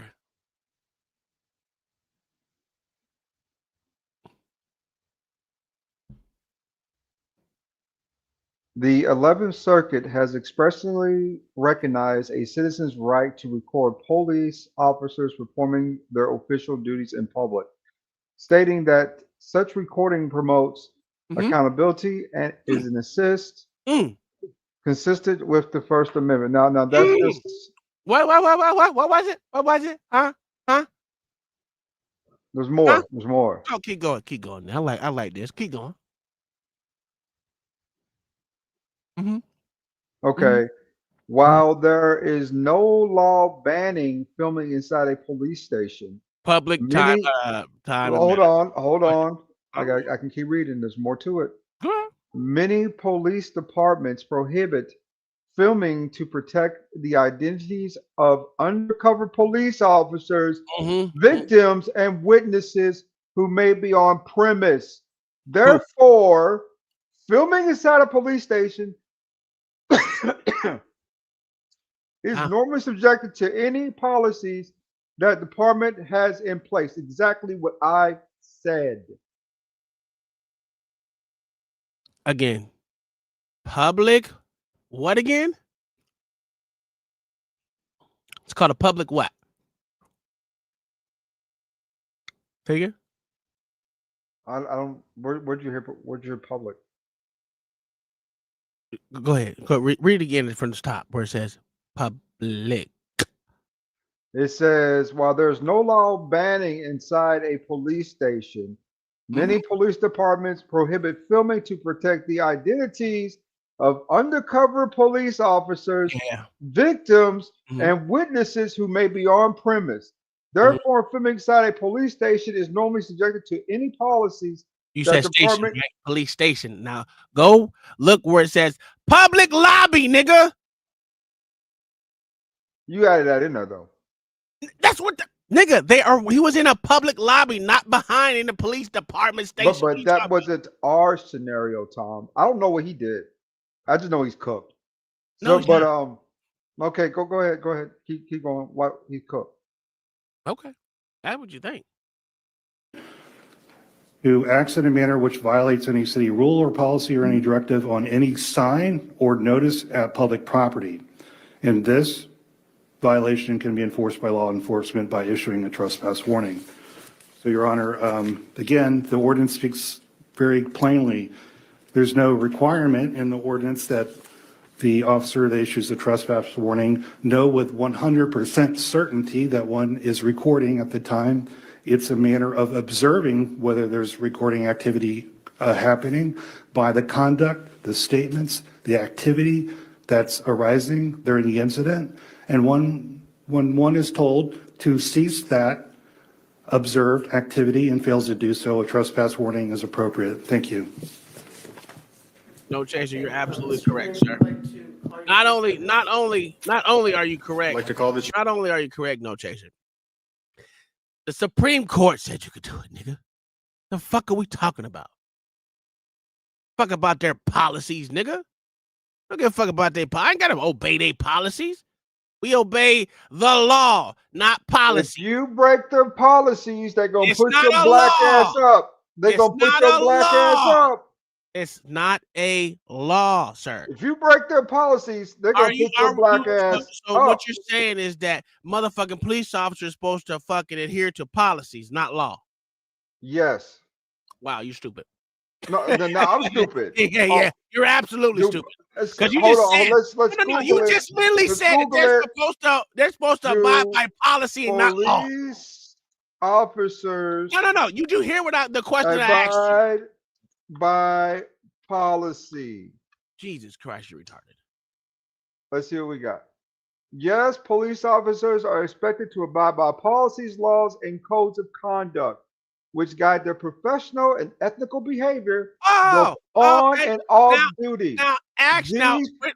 [SPEAKER 13] The 11th Circuit has expressly recognized a citizen's right to record police officers performing their official duties in public, stating that such recording promotes accountability and is an assist consistent with the First Amendment. Now that's just
[SPEAKER 12] what was it? What was it? Huh?
[SPEAKER 13] There's more. Huh? There's more.
[SPEAKER 12] Oh, keep going. I like this. Keep going.
[SPEAKER 13] Okay. While there is no law banning filming inside a police station,
[SPEAKER 12] public time.
[SPEAKER 13] Hold on. I can keep reading. There's more to it. Many police departments prohibit filming to protect the identities of undercover police officers, victims, and witnesses who may be on premise. Therefore, filming inside a police station is normally subjected to any policies that department has in place. Exactly what I said.
[SPEAKER 12] Again, public, what again? It's called a public what? Say again?
[SPEAKER 13] I don't. Where'd you hear public?
[SPEAKER 12] Go ahead. Read again from the top where it says public.
[SPEAKER 13] It says, while there's no law banning inside a police station, many police departments prohibit filming to protect the identities of undercover police officers, victims, and witnesses who may be on premise. Therefore, filming inside a police station is normally subjected to any policies.
[SPEAKER 12] You said station, right? Police station. Now go look where it says public lobby, nigga.
[SPEAKER 13] You added that in there though.
[SPEAKER 12] That's what the nigga. They are. He was in a public lobby, not behind in the police department station.
[SPEAKER 13] But that wasn't our scenario, Tom. I don't know what he did. I just know he's cooked. So,
[SPEAKER 12] No,
[SPEAKER 13] but okay, go ahead. Keep going. What he's cooked.
[SPEAKER 12] Okay, that's what you think.
[SPEAKER 17] Who acts in a manner which violates any city rule or policy or any directive on any sign or notice at public property. And this violation can be enforced by law enforcement by issuing a trespass warning. So, Your Honor, again, the ordinance speaks very plainly. There's no requirement in the ordinance that the officer that issues the trespass warning know with 100% certainty that one is recording at the time. It's a matter of observing whether there's recording activity happening by the conduct, the statements, the activity that's arising during the incident. And when one is told to cease that observed activity and fails to do so, a trespass warning is appropriate. Thank you.
[SPEAKER 12] No, Chaser, you're absolutely correct, sir. Not only are you correct.
[SPEAKER 18] Like to call this.
[SPEAKER 12] Not only are you correct, no, Chaser. The Supreme Court said you could do it, nigga. The fuck are we talking about? Fuck about their policies, nigga. Don't give a fuck about their I ain't gotta obey their policies. We obey the law, not policy.
[SPEAKER 13] If you break their policies, they're gonna put your black
[SPEAKER 12] law.
[SPEAKER 13] ass up. They're gonna put your black ass up.
[SPEAKER 12] It's not a law, sir.
[SPEAKER 13] If you break their policies, they're gonna put your black ass
[SPEAKER 12] So
[SPEAKER 13] up.
[SPEAKER 12] what you're saying is that motherfucking police officers supposed to fucking adhere to policies, not law.
[SPEAKER 13] Yes.
[SPEAKER 12] Wow, you stupid.
[SPEAKER 13] No, I'm stupid.
[SPEAKER 12] Yeah. You're absolutely stupid. Because you
[SPEAKER 13] hold
[SPEAKER 12] just
[SPEAKER 13] on,
[SPEAKER 12] said,
[SPEAKER 13] let's
[SPEAKER 12] you
[SPEAKER 13] Google
[SPEAKER 12] just literally said that they're supposed to abide by policy and not law.
[SPEAKER 13] Police officers.
[SPEAKER 12] No. You do hear what the question I asked you.
[SPEAKER 13] Abide by policy.
[SPEAKER 12] Jesus Christ, you're retarded.
[SPEAKER 13] Let's see what we got. Yes, police officers are expected to abide by policies, laws, and codes of conduct, which guide their professional and ethical behavior both on and off duty.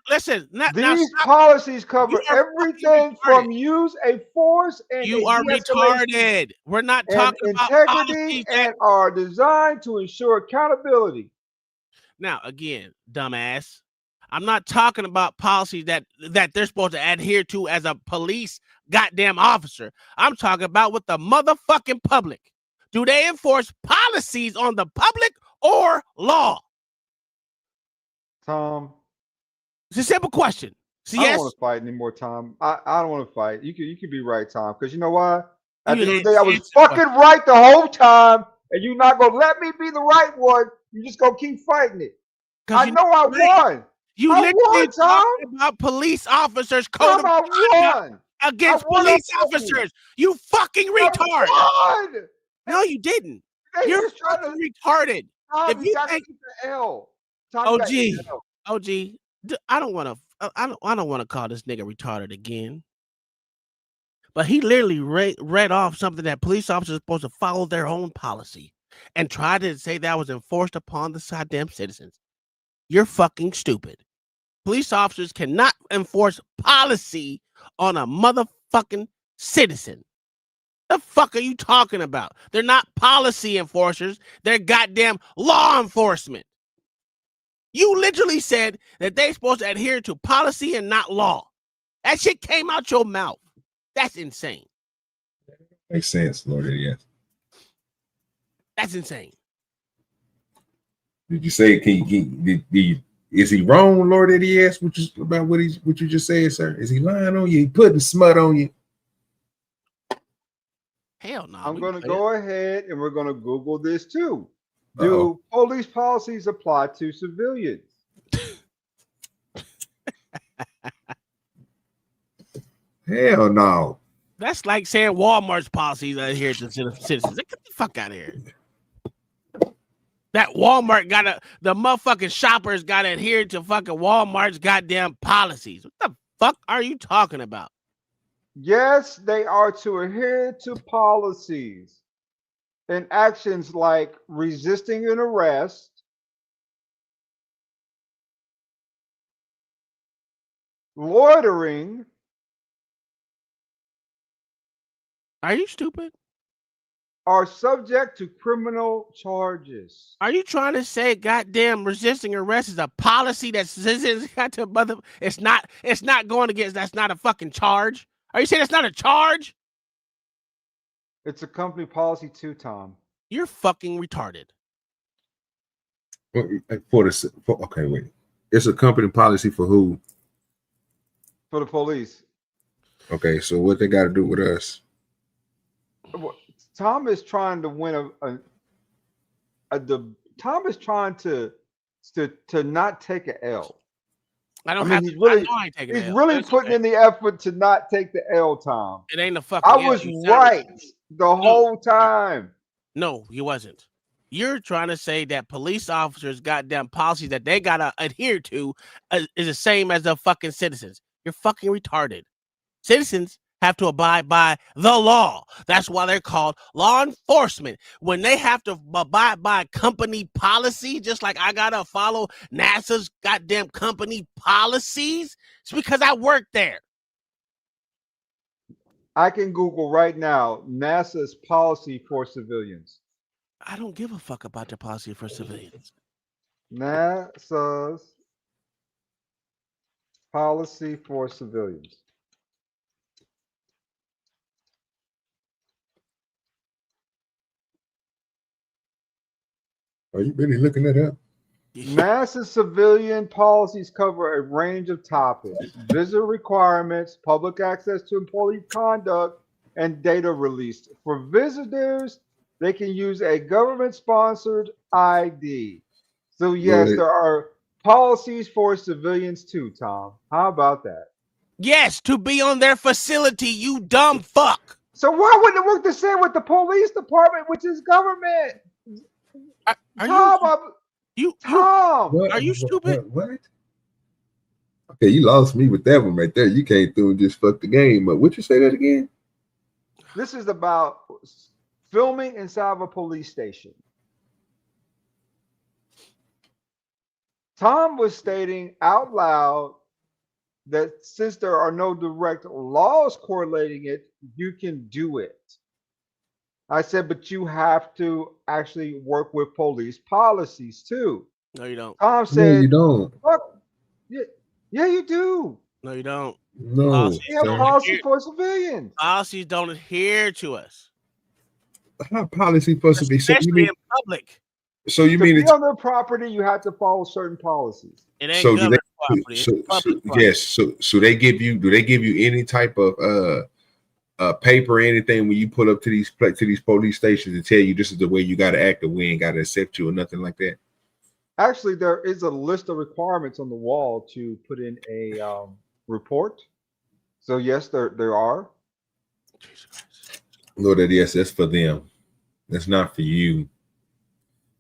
[SPEAKER 12] Listen.
[SPEAKER 13] These policies cover everything from use a force and
[SPEAKER 12] you are retarded. We're not talking about
[SPEAKER 13] integrity and are designed to ensure accountability.
[SPEAKER 12] Now, again, dumbass, I'm not talking about policies that they're supposed to adhere to as a police goddamn officer. I'm talking about with the motherfucking public. Do they enforce policies on the public or law?
[SPEAKER 13] Tom,
[SPEAKER 12] it's a simple question.
[SPEAKER 13] I don't want to fight anymore, Tom. I don't want to fight. You can be right, Tom, because you know why? At the end of the day, I was fucking right the whole time, and you're not gonna let me be the right one. You're just gonna keep fighting it. I know I won.
[SPEAKER 12] You literally talking about police officers code of conduct against police officers. You fucking retard. No, you didn't. You're fucking retarded. If you think OG, I don't want to call this nigga retarded again. But he literally read off something that police officers are supposed to follow their own policy and try to say that was enforced upon the goddamn citizens. You're fucking stupid. Police officers cannot enforce policy on a motherfucking citizen. The fuck are you talking about? They're not policy enforcers. They're goddamn law enforcement. You literally said that they're supposed to adhere to policy and not law. That shit came out your mouth. That's insane.
[SPEAKER 1] Makes sense, Lord. Yes.
[SPEAKER 12] That's insane.
[SPEAKER 1] Did you say? Is he wrong, Lord? Did he ask what you just said, sir? Is he lying on you? He putting smut on you?
[SPEAKER 12] Hell no.
[SPEAKER 13] I'm going to go ahead and we're going to Google this too. Do police policies apply to civilians?
[SPEAKER 1] Hell no.
[SPEAKER 12] That's like saying Walmart's policies adhere to citizens. Get the fuck out of here. That Walmart the motherfucking shoppers got to adhere to fucking Walmart's goddamn policies. What the fuck are you talking about?
[SPEAKER 13] Yes, they are to adhere to policies and actions like resisting an arrest, loitering.
[SPEAKER 12] Are you stupid?
[SPEAKER 13] Are subject to criminal charges.
[SPEAKER 12] Are you trying to say goddamn resisting arrest is a policy that citizens got to mother? It's not going against. That's not a fucking charge. Are you saying it's not a charge?
[SPEAKER 13] It's a company policy too, Tom.
[SPEAKER 12] You're fucking retarded.
[SPEAKER 1] Okay, wait. It's a company policy for who?
[SPEAKER 13] For the police.
[SPEAKER 1] Okay, so what they got to do with us?
[SPEAKER 13] Tom is trying to win Tom is trying to not take an L. He's really putting in the effort to not take the L, Tom.
[SPEAKER 12] It ain't a fucking
[SPEAKER 13] I was right the whole time.
[SPEAKER 12] No, you wasn't. You're trying to say that police officers' goddamn policies that they gotta adhere to is the same as the fucking citizens. You're fucking retarded. Citizens have to abide by the law. That's why they're called law enforcement. When they have to abide by company policy, just like I gotta follow NASA's goddamn company policies, it's because I work there.
[SPEAKER 13] I can Google right now NASA's policy for civilians.
[SPEAKER 12] I don't give a fuck about the policy for civilians.
[SPEAKER 13] NASA's policy for civilians.
[SPEAKER 1] Are you really looking that up?
[SPEAKER 13] NASA's civilian policies cover a range of topics: visitor requirements, public access to employee conduct, and data release. For visitors, they can use a government-sponsored ID. So yes, there are policies for civilians too, Tom. How about that?
[SPEAKER 12] Yes, to be on their facility, you dumb fuck.
[SPEAKER 13] So why wouldn't it work the same with the police department, which is government?
[SPEAKER 12] Tom,
[SPEAKER 13] Tom,
[SPEAKER 12] are you stupid?
[SPEAKER 1] What? Okay, you lost me with that one right there. You came through and just fucked the game up. Would you say that again?
[SPEAKER 13] This is about filming inside of a police station. Tom was stating out loud that since there are no direct laws correlating it, you can do it. I said, but you have to actually work with police policies too.
[SPEAKER 12] No, you don't.
[SPEAKER 13] Tom said,
[SPEAKER 1] no, you don't.
[SPEAKER 13] Yeah, you do.
[SPEAKER 12] No, you don't.
[SPEAKER 1] No.
[SPEAKER 13] We have policy for civilians.
[SPEAKER 12] Policies don't adhere to us.
[SPEAKER 1] How policy supposed to be?
[SPEAKER 12] Especially in public.
[SPEAKER 1] So you
[SPEAKER 13] to
[SPEAKER 1] mean
[SPEAKER 13] be
[SPEAKER 1] it's
[SPEAKER 13] on their property, you have to follow certain policies.
[SPEAKER 12] It ain't
[SPEAKER 1] so
[SPEAKER 12] government property.
[SPEAKER 1] so,
[SPEAKER 12] It's public property.
[SPEAKER 1] yes. So they give you. Do they give you any type of paper or anything when you pull up to these police stations and tell you this is the way you got to act, or we ain't got to accept you or nothing like that?
[SPEAKER 13] Actually, there is a list of requirements on the wall to put in a report. So yes, there are.
[SPEAKER 1] Lord, yes, that's for them. That's not for you.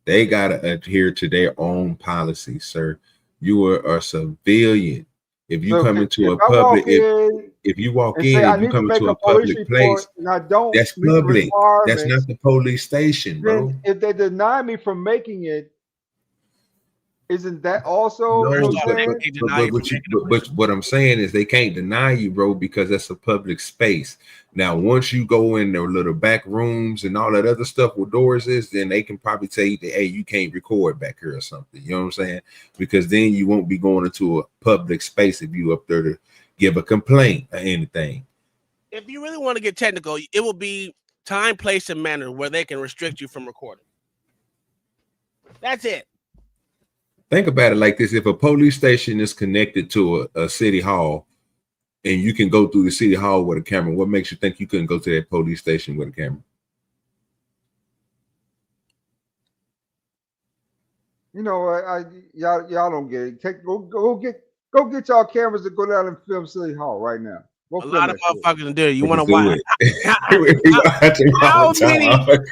[SPEAKER 1] They gotta adhere to their own policy, sir. You are a civilian. If you come into a public, if you walk in and you come into a public place, that's public. That's not the police station, bro.
[SPEAKER 13] If they deny me from making it, isn't that also?
[SPEAKER 1] But what I'm saying is they can't deny you, bro, because that's a public space. Now, once you go in their little back rooms and all that other stuff where doors is, then they can probably tell you that, hey, you can't record back here or something. You know what I'm saying? Because then you won't be going into a public space if you up there to give a complaint or anything.
[SPEAKER 12] If you really want to get technical, it will be time, place, and manner where they can restrict you from recording. That's it.
[SPEAKER 1] Think about it like this. If a police station is connected to a city hall and you can go through the city hall with a camera, what makes you think you couldn't go to that police station with a camera?
[SPEAKER 13] You know, y'all don't get it. Go get y'all cameras to go down and film City Hall right now.
[SPEAKER 12] A lot of motherfuckers do it. You want to
[SPEAKER 1] do
[SPEAKER 12] watch?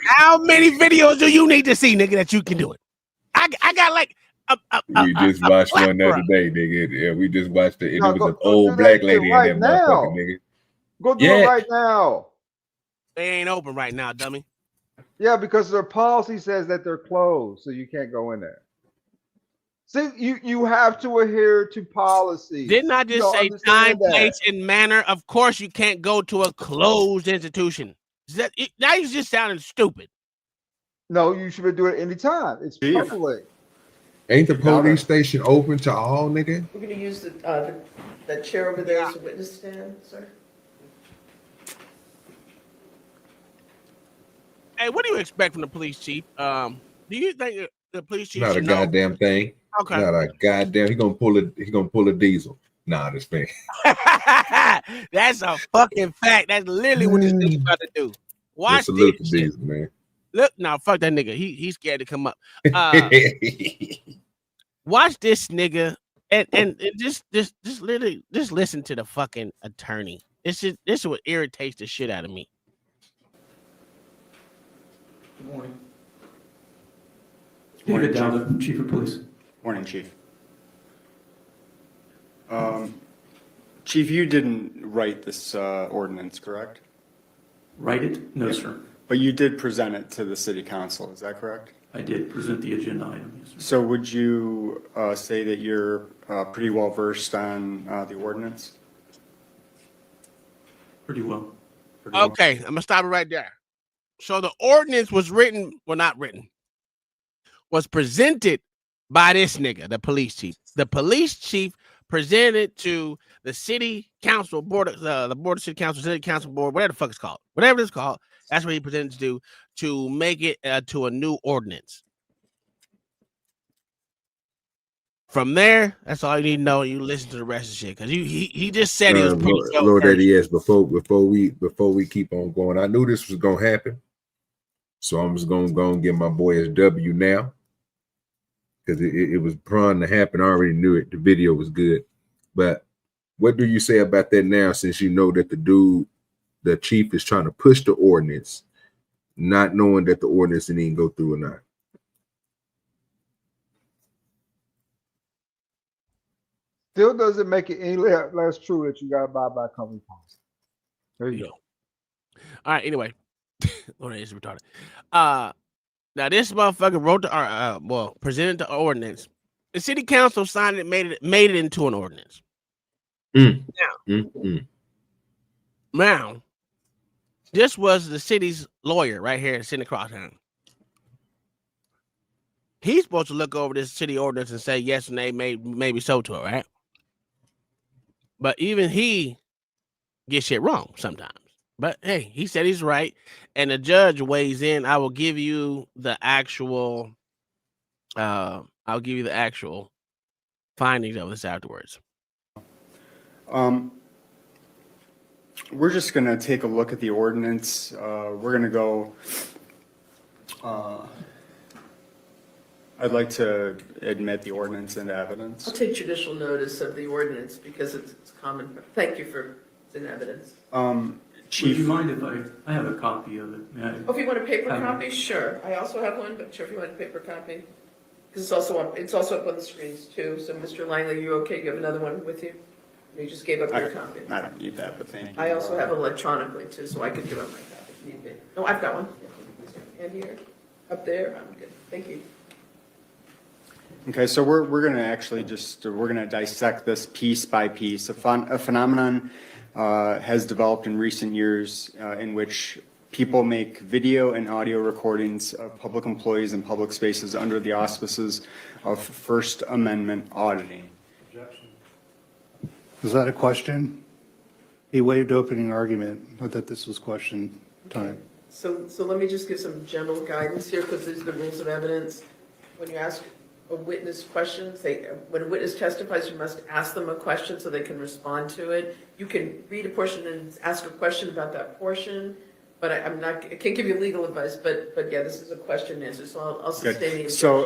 [SPEAKER 12] How many videos do you need to see, nigga, that you can do it? I got like
[SPEAKER 1] we just watched one the other
[SPEAKER 12] plethora.
[SPEAKER 1] day, nigga. Yeah, we just watched it, and
[SPEAKER 13] No,
[SPEAKER 1] it was
[SPEAKER 13] go
[SPEAKER 1] an
[SPEAKER 13] do
[SPEAKER 1] old
[SPEAKER 13] that
[SPEAKER 1] black
[SPEAKER 13] shit
[SPEAKER 1] lady in
[SPEAKER 13] right
[SPEAKER 1] that
[SPEAKER 13] now.
[SPEAKER 1] motherfucker, nigga.
[SPEAKER 13] Go do it right now.
[SPEAKER 12] They ain't open right now, dummy.
[SPEAKER 13] Yeah, because their policy says that they're closed, so you can't go in there. See, you have to adhere to policies.
[SPEAKER 12] Didn't I
[SPEAKER 13] You
[SPEAKER 12] just
[SPEAKER 13] don't
[SPEAKER 12] say time,
[SPEAKER 13] understand that.
[SPEAKER 12] place, and manner? Of course, you can't go to a closed institution. Now you just sounding stupid.
[SPEAKER 13] No, you should do it anytime. It's public.
[SPEAKER 1] Ain't the police station open to all, nigga?
[SPEAKER 16] We're gonna use that chair over there as a witness stand, sir.
[SPEAKER 12] Hey, what do you expect from the police chief? Do you think the police chief
[SPEAKER 1] Not a
[SPEAKER 12] should know?
[SPEAKER 1] goddamn thing.
[SPEAKER 12] Okay.
[SPEAKER 1] Not a goddamn. He gonna pull a diesel. Nah, this thing.
[SPEAKER 12] That's a fucking fact. That's literally what this nigga about to do. Watch
[SPEAKER 1] Salute
[SPEAKER 12] this
[SPEAKER 1] the
[SPEAKER 12] shit.
[SPEAKER 1] diesel, man.
[SPEAKER 12] Look, now fuck that nigga. He's scared to come up. Watch this nigga and just literally just listen to the fucking attorney. This is what irritates the shit out of me.
[SPEAKER 19] Good morning.
[SPEAKER 18] Morning,
[SPEAKER 19] David Dowd, Chief of Police.
[SPEAKER 18] Morning, Chief. Chief, you didn't write this ordinance, correct?
[SPEAKER 19] Write it? No, sir.
[SPEAKER 18] But you did present it to the city council, is that correct?
[SPEAKER 19] I did present the agenda item, yes, sir.
[SPEAKER 18] So would you say that you're pretty well versed on the ordinance?
[SPEAKER 19] Pretty well.
[SPEAKER 12] Okay, I'm gonna stop it right there. So the ordinance was written, well, not written, was presented by this nigga, the police chief. The police chief presented to the city council board, the board of city council, city council board, whatever the fuck it's called, whatever it's called. That's what he presented to make it to a new ordinance. From there, that's all you need to know. You listen to the rest of the shit because he just said he was pretty
[SPEAKER 1] Lord that he is. Before we keep on going, I knew this was gonna happen, so I'm just gonna go and give my boy his W now because it was prone to happen. I already knew it. The video was good, but what do you say about that now? Since you know that the chief is trying to push the ordinance, not knowing that the ordinance didn't even go through or not.
[SPEAKER 13] Still doesn't make it any less true that you got to abide by company policy. There you go.
[SPEAKER 12] All right. Anyway, Lord, it's retarded. Now this motherfucker wrote presented the ordinance. The city council signed it, made it into an ordinance. Now, this was the city's lawyer right here sitting across him. He's supposed to look over this city ordinance and say yes and nay, maybe so to it, right? But even he gets shit wrong sometimes. But hey, he said he's right, and the judge weighs in. I will give you the actual. I'll give you the actual findings of this afterwards.
[SPEAKER 18] We're just gonna take a look at the ordinance. We're gonna go. I'd like to admit the ordinance into evidence.
[SPEAKER 16] I'll take judicial notice of the ordinance because it's common. Thank you for it's in evidence.
[SPEAKER 19] Chief, would you mind if I have a copy of it? May I?
[SPEAKER 16] Oh, if you want a paper copy, sure. I also have one, but sure, if you want a paper copy. Because it's also up on the screens too. So Mr. Langley, you okay? You have another one with you? You just gave up your copy.
[SPEAKER 18] I don't need that, but thank you.
[SPEAKER 16] I also have it electronically too, so I could give up my copy if need be. No, I've got one. And here, up there, I'm good. Thank you.
[SPEAKER 18] Okay, so we're going to actually we're going to dissect this piece by piece. A phenomenon has developed in recent years in which people make video and audio recordings of public employees in public spaces under the auspices of First Amendment auditing.
[SPEAKER 17] Is that a question? He waived opening argument. I thought this was question time.
[SPEAKER 16] So let me just give some general guidance here because these are the rules of evidence. When you ask a witness questions, when a witness testifies, you must ask them a question so they can respond to it. You can read a portion and ask a question about that portion, but I can't give you legal advice, but yeah, this is a question and answer, so I'll sustain the objection.
[SPEAKER 18] So,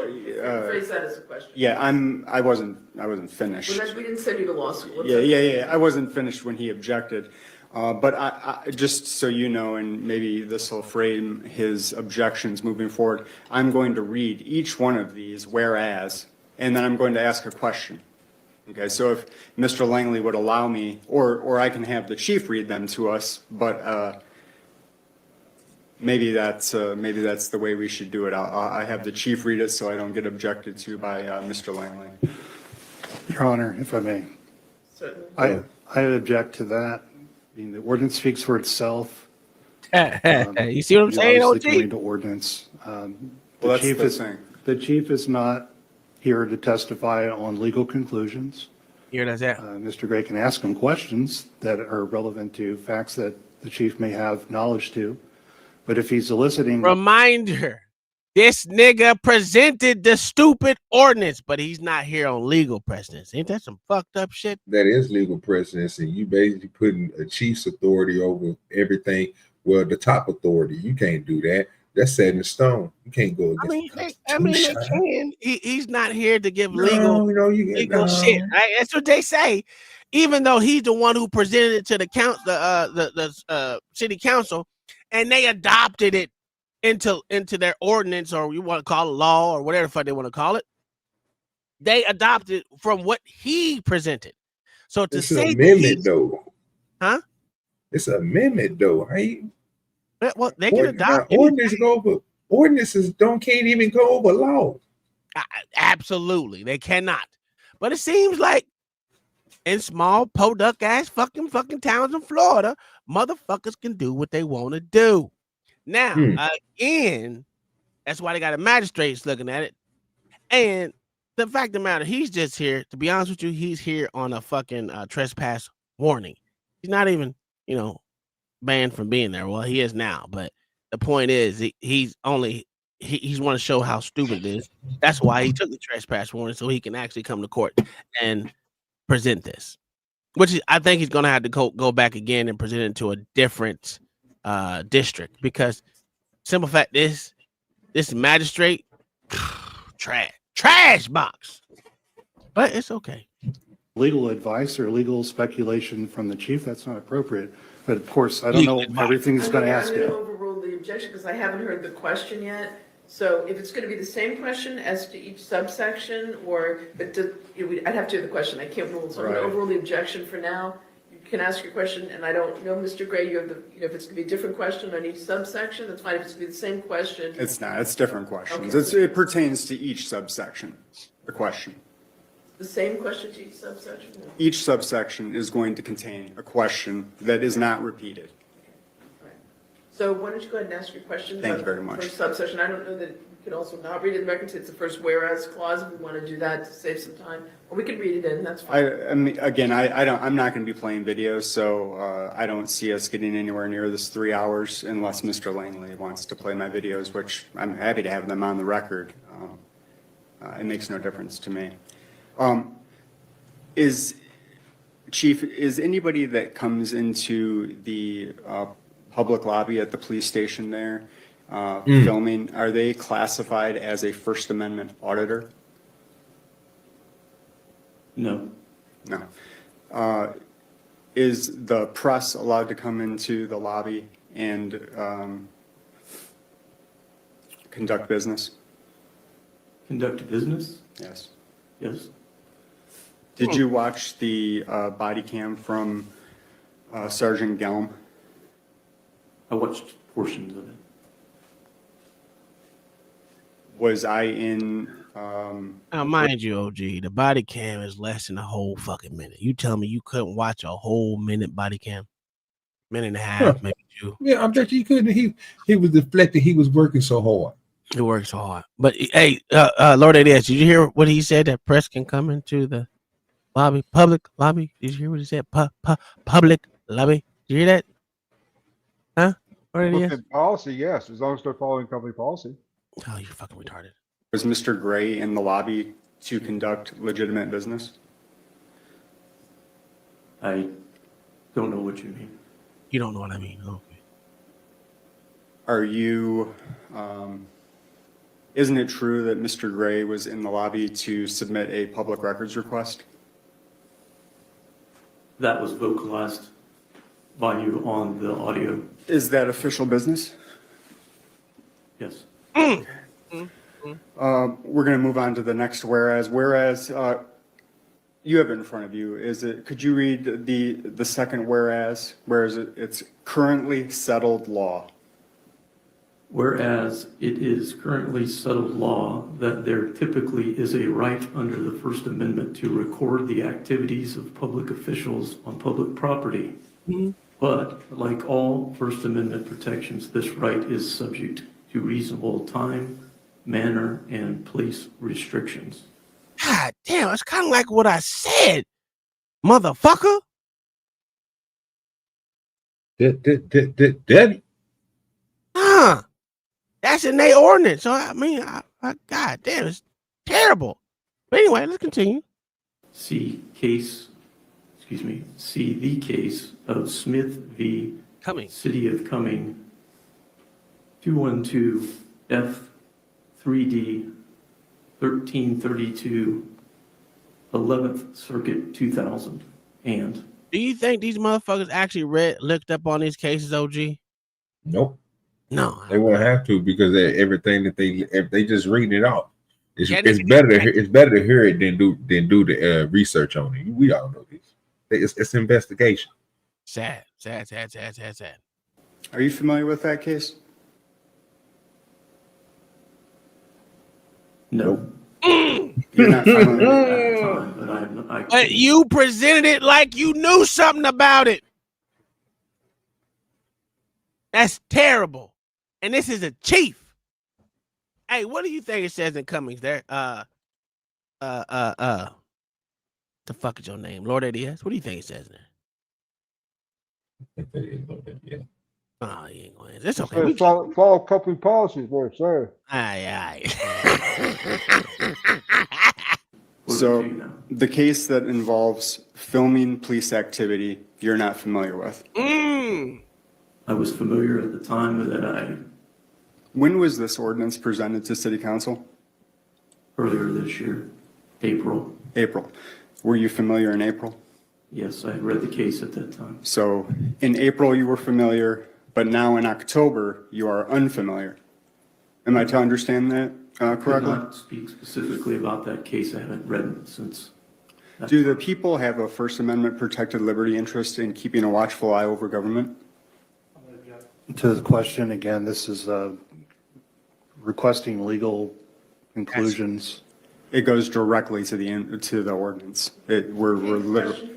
[SPEAKER 16] phrase that as a question.
[SPEAKER 18] Yeah, I wasn't finished.
[SPEAKER 16] We didn't send you to law school.
[SPEAKER 18] Yeah. I wasn't finished when he objected. But I just so you know, and maybe this will frame his objections moving forward, I'm going to read each one of these whereas, and then I'm going to ask a question. Okay, so if Mr. Langley would allow me, or I can have the chief read them to us, but maybe that's the way we should do it. I have the chief read it so I don't get objected to by Mr. Langley.
[SPEAKER 17] Your Honor, if I may. I object to that. I mean, the ordinance speaks for itself.
[SPEAKER 12] You see what I'm saying,
[SPEAKER 17] obviously
[SPEAKER 12] OG?
[SPEAKER 17] can read the ordinance.
[SPEAKER 18] Well, that's the thing.
[SPEAKER 17] The chief is not here to testify on legal conclusions.
[SPEAKER 12] Here, that's that.
[SPEAKER 17] Mr. Gray can ask him questions that are relevant to facts that the chief may have knowledge to. But if he's eliciting...
[SPEAKER 12] Reminder, this nigga presented the stupid ordinance, but he's not here on legal precedence. Ain't that some fucked up shit?
[SPEAKER 1] That is legal precedence, and you basically putting a chief's authority over everything. Well, the top authority, you can't do that. That's set in stone. You can't go against
[SPEAKER 12] They can. He's not here to give legal shit. Right? That's what they say. Even though he's the one who presented it to the city council, and they adopted it into their ordinance, or you want to call it law, or whatever the fuck they want to call it. They adopted from what he presented. So to
[SPEAKER 1] it's
[SPEAKER 12] say
[SPEAKER 1] an amendment, though,
[SPEAKER 12] huh?
[SPEAKER 1] It's an amendment, though. Right?
[SPEAKER 12] Well, they can adopt
[SPEAKER 1] ordinances can't even go over law.
[SPEAKER 12] Absolutely, they cannot. But it seems like in small podunk ass fucking towns in Florida, motherfuckers can do what they want to do. Now, again, that's why they got a magistrate looking at it. And the fact of the matter, he's just here. To be honest with you, he's here on a fucking trespass warning. He's not even, banned from being there. Well, he is now, but the point is he's want to show how stupid it is. That's why he took the trespass warning, so he can actually come to court and present this, which I think he's going to have to go back again and present it to a different district, because simple fact is this magistrate trash box, but it's okay.
[SPEAKER 17] Legal advice or legal speculation from the chief, that's not appropriate. But of course, I don't know everything he's going to ask
[SPEAKER 16] I'm
[SPEAKER 17] you.
[SPEAKER 16] going to overrule the objection because I haven't heard the question yet. So if it's going to be the same question as to each subsection, I'd have to hear the question. I can't rule. So I'm going to overrule the objection for now. You can ask your question, and I don't know, Mr. Gray, if it's going to be a different question on each subsection, that's fine. If it's going to be the same question.
[SPEAKER 18] It's not. It's different questions.
[SPEAKER 16] Okay.
[SPEAKER 18] It pertains to each subsection, the question.
[SPEAKER 16] The same question to each subsection?
[SPEAKER 18] Each subsection is going to contain a question that is not repeated.
[SPEAKER 16] So why don't you go ahead and ask your question?
[SPEAKER 18] Thank you very much.
[SPEAKER 16] First subsection. I don't know that you can also not read it in the record. It's the first whereas clause. If we want to do that to save some time, or we can read it in. That's fine.
[SPEAKER 18] I'm not going to be playing videos, so I don't see us getting anywhere near this 3 hours unless Mr. Langley wants to play my videos, which I'm happy to have them on the record. It makes no difference to me. Chief, is anybody that comes into the public lobby at the police station there filming, are they classified as a First Amendment auditor?
[SPEAKER 19] No.
[SPEAKER 18] No. Is the press allowed to come into the lobby and conduct business?
[SPEAKER 19] Conduct business?
[SPEAKER 18] Yes.
[SPEAKER 19] Yes.
[SPEAKER 18] Did you watch the body cam from Sergeant Gelm?
[SPEAKER 19] I watched portions of it.
[SPEAKER 18] Was I in...
[SPEAKER 12] Now, mind you, OG, the body cam is less than a whole fucking minute. You tell me you couldn't watch a whole minute body cam? Minute and a half, maybe two.
[SPEAKER 1] Yeah, I bet you couldn't. He was deflected. He was working so hard.
[SPEAKER 12] He works so hard. But hey, Lord ADS, did you hear what he said, that press can come into the lobby, public lobby? Did you hear what he said? Public lobby. Did you hear that? Huh? Lord ADS?
[SPEAKER 13] Policy, yes, as long as they're following company policy.
[SPEAKER 12] Oh, you're fucking retarded.
[SPEAKER 18] Was Mr. Gray in the lobby to conduct legitimate business?
[SPEAKER 19] I don't know what you mean.
[SPEAKER 12] You don't know what I mean. Okay.
[SPEAKER 18] Are you... isn't it true that Mr. Gray was in the lobby to submit a public records request?
[SPEAKER 19] That was vocalized value on the audio.
[SPEAKER 18] Is that official business?
[SPEAKER 19] Yes.
[SPEAKER 18] We're going to move on to the next whereas. Whereas you have it in front of you. Could you read the second whereas? Whereas it's currently settled law.
[SPEAKER 19] Whereas it is currently settled law that there typically is a right under the First Amendment to record the activities of public officials on public property. But like all First Amendment protections, this right is subject to reasonable time, manner, and place restrictions.
[SPEAKER 12] God damn, it's kind of like what I said, motherfucker.
[SPEAKER 1] That
[SPEAKER 12] That's in their ordinance. So I mean, God damn, it's terrible. But anyway, let's continue.
[SPEAKER 19] See the case of Smith v.
[SPEAKER 12] Cumming.
[SPEAKER 19] City of Cumming, 212 F3D 1332, 11th Circuit 2000. And
[SPEAKER 12] do you think these motherfuckers actually looked up on these cases, OG?
[SPEAKER 1] Nope.
[SPEAKER 12] No,
[SPEAKER 1] they won't have to because everything that they just reading it off. It's better to hear it than do the research on it. We all know this. It's investigation.
[SPEAKER 12] Sad.
[SPEAKER 18] Are you familiar with that case?
[SPEAKER 19] No.
[SPEAKER 18] You're not familiar with
[SPEAKER 19] that.
[SPEAKER 12] But you presented it like you knew something about it. That's terrible. And this is a chief. Hey, what do you think it says in Cummings there? The fuck is your name? Lord ADS? What do you think it says there? Oh, you ain't going to. It's okay.
[SPEAKER 13] Follow company policies there, sir.
[SPEAKER 12] Aye.
[SPEAKER 18] So the case that involves filming police activity, you're not familiar with?
[SPEAKER 19] I was familiar at the time that
[SPEAKER 18] When was this ordinance presented to City Council?
[SPEAKER 19] Earlier this year, April.
[SPEAKER 18] Were you familiar in April?
[SPEAKER 19] Yes, I had read the case at that time.
[SPEAKER 18] So in April you were familiar, but now in October you are unfamiliar. Am I to understand that correctly?
[SPEAKER 19] I cannot speak specifically about that case. I haven't read it since.
[SPEAKER 18] Do the people have a First Amendment protected liberty interest in keeping a watchful eye over government?
[SPEAKER 17] To the question, again, this is requesting legal conclusions.
[SPEAKER 18] It goes directly to the ordinance. We're literally.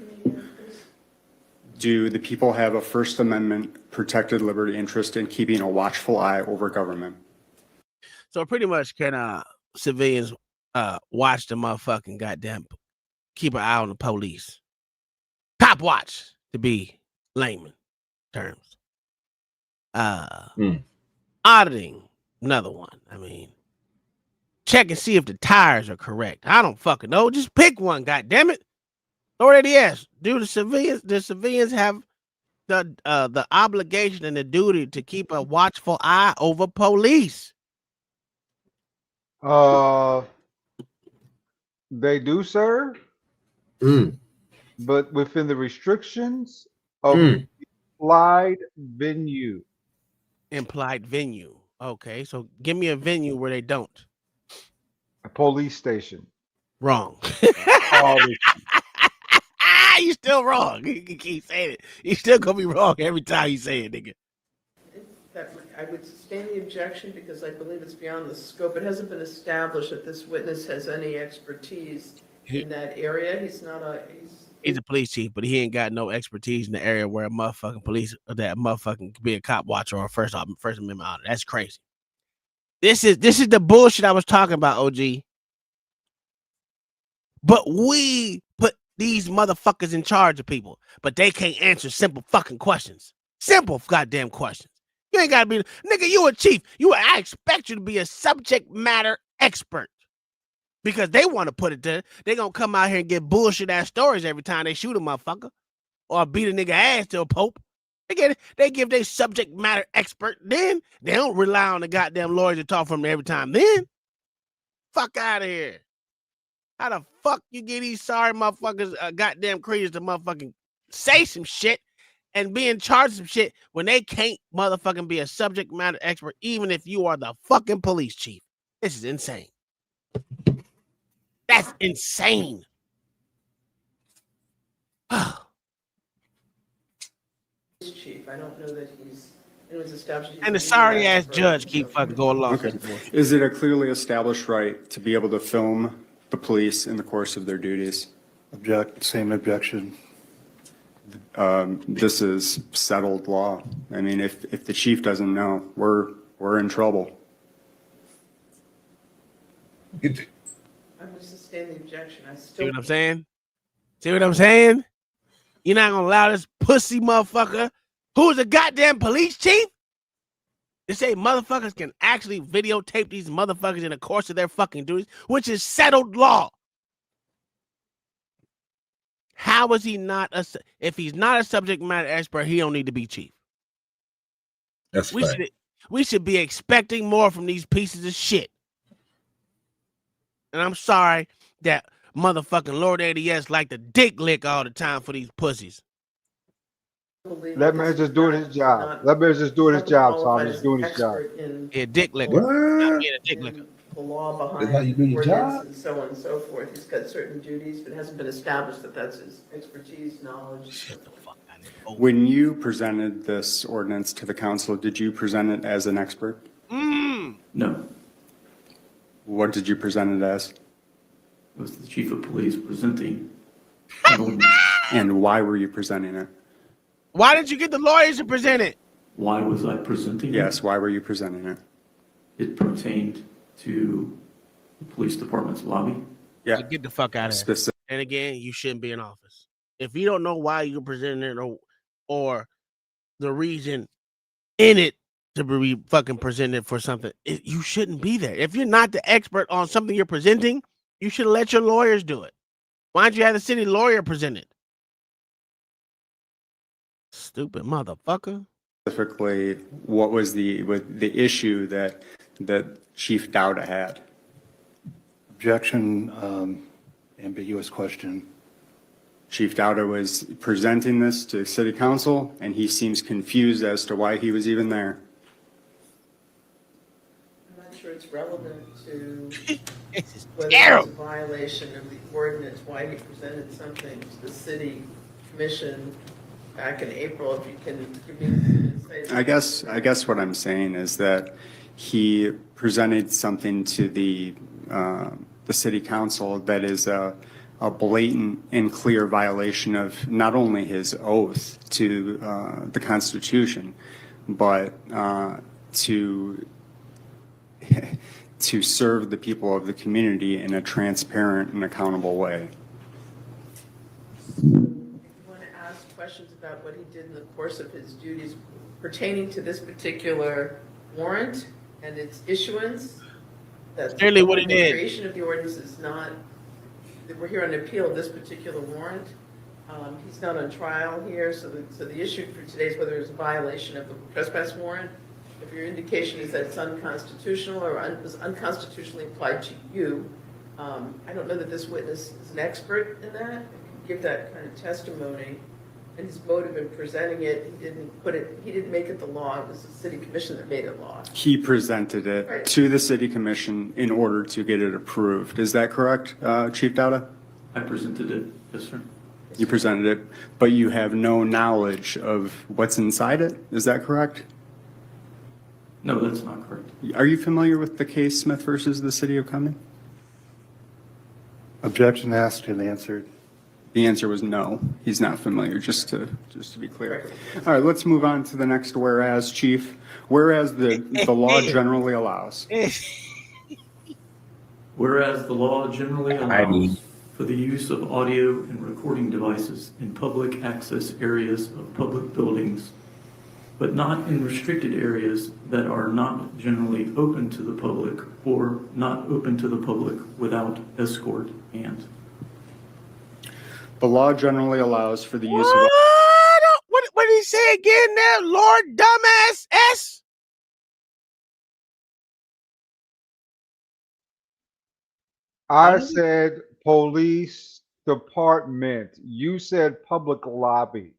[SPEAKER 18] Do the people have a First Amendment protected liberty interest in keeping a watchful eye over government?
[SPEAKER 12] So pretty much can civilians watch the motherfucking goddamn, keep an eye on the police? Cop watch, to be layman terms. Auditing, another one. I mean, check and see if the tires are correct. I don't fucking know. Just pick one, goddammit. Lord ADS, do the civilians have the obligation and the duty to keep a watchful eye over police?
[SPEAKER 13] They do, sir. But within the restrictions of implied venue.
[SPEAKER 12] Implied venue. Okay, so give me a venue where they don't.
[SPEAKER 13] A police station.
[SPEAKER 12] Wrong. You still wrong. You can keep saying it. You still gonna be wrong every time you say it, nigga.
[SPEAKER 16] I would sustain the objection because I believe it's beyond the scope. It hasn't been established that this witness has any expertise in that area. He's
[SPEAKER 12] a police chief, but he ain't got no expertise in the area where a motherfucking police or that motherfucking could be a cop watcher or a First Amendment auditor. That's crazy. This is the bullshit I was talking about, OG. But we put these motherfuckers in charge of people, but they can't answer simple fucking questions. Simple goddamn questions. You ain't gotta be, nigga, you a chief. I expect you to be a subject matter expert. Because they want to put it there. They gonna come out here and get bullshit ass stories every time they shoot a motherfucker or beat a nigga ass to a pope. They give their subject matter expert. Then they don't rely on the goddamn lawyers to talk from them every time. Then fuck out of here. How the fuck you get these sorry motherfuckers goddamn creatures to motherfucking say some shit and being charged some shit when they can't motherfucking be a subject matter expert, even if you are the fucking police chief. This is insane. That's insane.
[SPEAKER 16] Chief, I don't know that it was established.
[SPEAKER 12] And the sorry ass judge keep fucking going along.
[SPEAKER 18] Okay. Is it a clearly established right to be able to film the police in the course of their duties?
[SPEAKER 17] Same objection.
[SPEAKER 18] This is settled law. I mean, if the chief doesn't know, we're in trouble.
[SPEAKER 16] I'm going to sustain the objection.
[SPEAKER 12] See what I'm saying? See what I'm saying? You're not gonna allow this pussy motherfucker who's a goddamn police chief to say motherfuckers can actually videotape these motherfuckers in the course of their fucking duties, which is settled law. How is he not if he's not a subject matter expert, he don't need to be chief.
[SPEAKER 1] That's right.
[SPEAKER 12] We should be expecting more from these pieces of shit. And I'm sorry that motherfucking Lord ADS like to dick lick all the time for these pussies.
[SPEAKER 13] That man's just doing his job. That man's just doing his job, Tom. He's doing his job.
[SPEAKER 12] Yeah, dick licker. Not being a dick licker.
[SPEAKER 16] The law behind
[SPEAKER 1] That's how you do your
[SPEAKER 16] ordinance
[SPEAKER 1] job?
[SPEAKER 16] and so on and so forth. He's got certain duties, but it hasn't been established that that's his expertise, knowledge.
[SPEAKER 18] When you presented this ordinance to the council, did you present it as an expert?
[SPEAKER 19] No,
[SPEAKER 18] What did you present it as?
[SPEAKER 19] it was the chief of police presenting.
[SPEAKER 18] And why were you presenting it?
[SPEAKER 12] Why didn't you get the lawyers to present it?
[SPEAKER 19] Why was I presenting it?
[SPEAKER 18] Yes, why were you presenting it?
[SPEAKER 19] It pertained to the police department's lobby.
[SPEAKER 18] Yeah.
[SPEAKER 12] Get the fuck out of here.
[SPEAKER 18] Specific.
[SPEAKER 12] And again, you shouldn't be in office. If you don't know why you're presenting it or the reason in it to be fucking presented for something, you shouldn't be there. If you're not the expert on something you're presenting, you should let your lawyers do it. Why don't you have the city lawyer present it? Stupid motherfucker.
[SPEAKER 18] Specifically, what was the issue that Chief Dowda had?
[SPEAKER 17] Objection, ambiguous question.
[SPEAKER 18] Chief Dowda was presenting this to city council, and he seems confused as to why he was even there.
[SPEAKER 16] I'm not sure it's relevant to
[SPEAKER 12] It's
[SPEAKER 16] whether
[SPEAKER 12] terrible.
[SPEAKER 16] it's a violation of the ordinance, why he presented something to the city commission back in April. If you can give me
[SPEAKER 18] I guess what I'm saying is that he presented something to the city council that is a blatant and clear violation of not only his oath to the Constitution, but to serve the people of the community in a transparent and accountable way.
[SPEAKER 16] want to ask questions about what he did in the course of his duties pertaining to this particular warrant and its issuance. That's
[SPEAKER 12] clearly what he
[SPEAKER 16] the
[SPEAKER 12] did.
[SPEAKER 16] creation of the ordinance is not, we're here on appeal of this particular warrant. He's not on trial here, so the issue for today is whether it's a violation of the trespass warrant. If your indication is that it's unconstitutional or was unconstitutionally applied to you, I don't know that this witness is an expert in that, give that kind of testimony. And his motive in presenting it, he didn't make it the law, it was the city commission that made it law.
[SPEAKER 18] He presented it to the city commission in order to get it approved. Is that correct, Chief Dowda?
[SPEAKER 19] I presented it, yes, sir.
[SPEAKER 18] You presented it, but you have no knowledge of what's inside it. Is that correct?
[SPEAKER 19] No, that's not correct.
[SPEAKER 18] Are you familiar with the case Smith versus the city of Cumming?
[SPEAKER 17] Objection asked and answered.
[SPEAKER 18] The answer was no. He's not familiar, just to be clear. All right, let's move on to the next whereas, Chief. Whereas the law generally allows.
[SPEAKER 19] Whereas the law generally allows for the use of audio and recording devices in public access areas of public buildings, but not in restricted areas that are not generally open to the public or not open to the public without escort and.
[SPEAKER 18] The law generally allows for the use of.
[SPEAKER 12] What did he say again there, Lord Dumbass S?
[SPEAKER 13] I said police department. You said public lobby.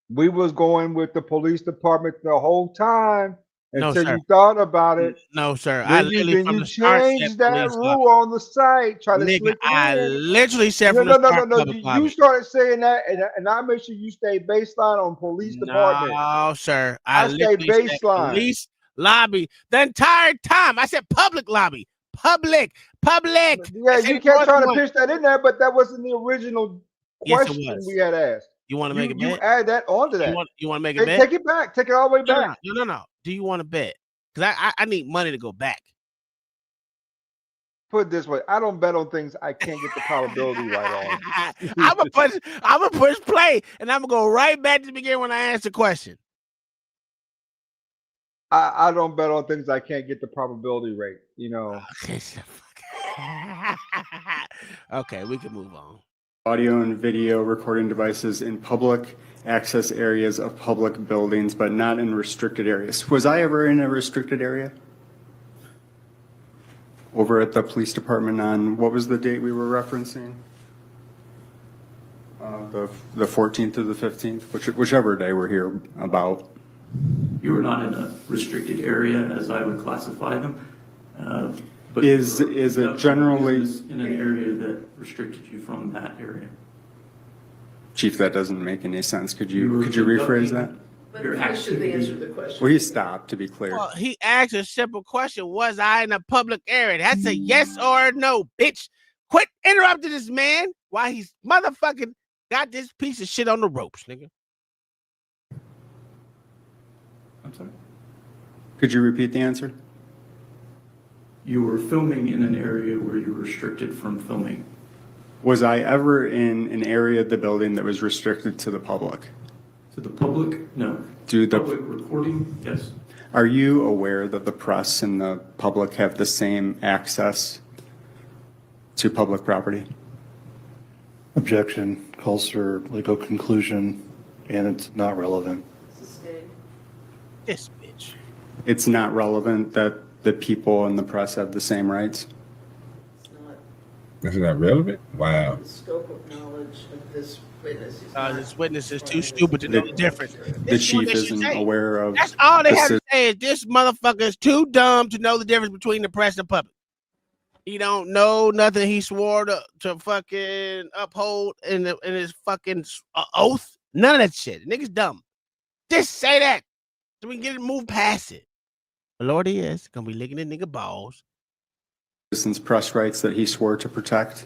[SPEAKER 13] We was going with the police department the whole time
[SPEAKER 12] No,
[SPEAKER 13] until
[SPEAKER 12] sir.
[SPEAKER 13] you thought about it.
[SPEAKER 12] No, sir. I
[SPEAKER 13] Then
[SPEAKER 12] literally from
[SPEAKER 13] you
[SPEAKER 12] the start said
[SPEAKER 13] changed that
[SPEAKER 12] police lobby.
[SPEAKER 13] rule on the site, try to
[SPEAKER 12] Nigga,
[SPEAKER 13] slip it
[SPEAKER 12] I
[SPEAKER 13] in.
[SPEAKER 12] literally said
[SPEAKER 13] No,
[SPEAKER 12] from
[SPEAKER 13] no,
[SPEAKER 12] the
[SPEAKER 13] no,
[SPEAKER 12] start
[SPEAKER 13] no, no.
[SPEAKER 12] public
[SPEAKER 13] You
[SPEAKER 12] lobby.
[SPEAKER 13] started saying that, and I make sure you stay baseline on police department.
[SPEAKER 12] No, sir.
[SPEAKER 13] I stay
[SPEAKER 12] literally said
[SPEAKER 13] baseline.
[SPEAKER 12] police lobby the entire time. I said public lobby. Public.
[SPEAKER 13] Yeah, you kept trying to pitch that in there, but that wasn't the original
[SPEAKER 12] Yes, it
[SPEAKER 13] question
[SPEAKER 12] was.
[SPEAKER 13] we had asked.
[SPEAKER 12] You want to make a bet?
[SPEAKER 13] You add that onto that.
[SPEAKER 12] You want to make a bet?
[SPEAKER 13] Take it back. Take it all the way back.
[SPEAKER 12] No. Do you want to bet? Because I need money to go back.
[SPEAKER 13] Put it this way, I don't bet on things I can't get the probability right on.
[SPEAKER 12] I'm gonna push play, and I'm gonna go right back to the beginning when I ask the question.
[SPEAKER 13] I don't bet on things I can't get the probability rate. You know.
[SPEAKER 12] Okay, we can move on.
[SPEAKER 18] Audio and video recording devices in public access areas of public buildings, but not in restricted areas. Was I ever in a restricted area? Over at the police department on, what was the date we were referencing? The 14th to the 15th, whichever day we're here about.
[SPEAKER 19] You were not in a restricted area, as I would classify them. But
[SPEAKER 18] Is it generally
[SPEAKER 19] in an area that restricted you from that area?
[SPEAKER 18] Chief, that doesn't make any sense. Could you rephrase that?
[SPEAKER 16] But I should answer the question.
[SPEAKER 18] Well, he stopped, to be clear.
[SPEAKER 12] Well, he asked a simple question: was I in a public area? That's a yes or no, bitch. Quit interrupting this man while he's motherfucking got this piece of shit on the ropes, nigga.
[SPEAKER 19] I'm sorry?
[SPEAKER 18] Could you repeat the answer?
[SPEAKER 19] You were filming in an area where you were restricted from filming.
[SPEAKER 18] Was I ever in an area of the building that was restricted to the public?
[SPEAKER 19] To the public? No. Public recording? Yes.
[SPEAKER 18] Are you aware that the press and the public have the same access to public property?
[SPEAKER 17] Objection, calls for legal conclusion, and it's not relevant.
[SPEAKER 12] This bitch.
[SPEAKER 18] It's not relevant that the people and the press have the same rights?
[SPEAKER 1] That's not relevant? Wow.
[SPEAKER 16] The scope of knowledge of this witness is
[SPEAKER 12] This witness is too stupid to know the difference.
[SPEAKER 18] The chief isn't aware of.
[SPEAKER 12] That's all they have to say is this motherfucker is too dumb to know the difference between the press and public. He don't know nothing he swore to fucking uphold in his fucking oath. None of that shit. Nigga's dumb. Just say that so we can get it moved past it. The Lord is gonna be licking the nigga balls.
[SPEAKER 18] Citizens' press rights that he swore to protect.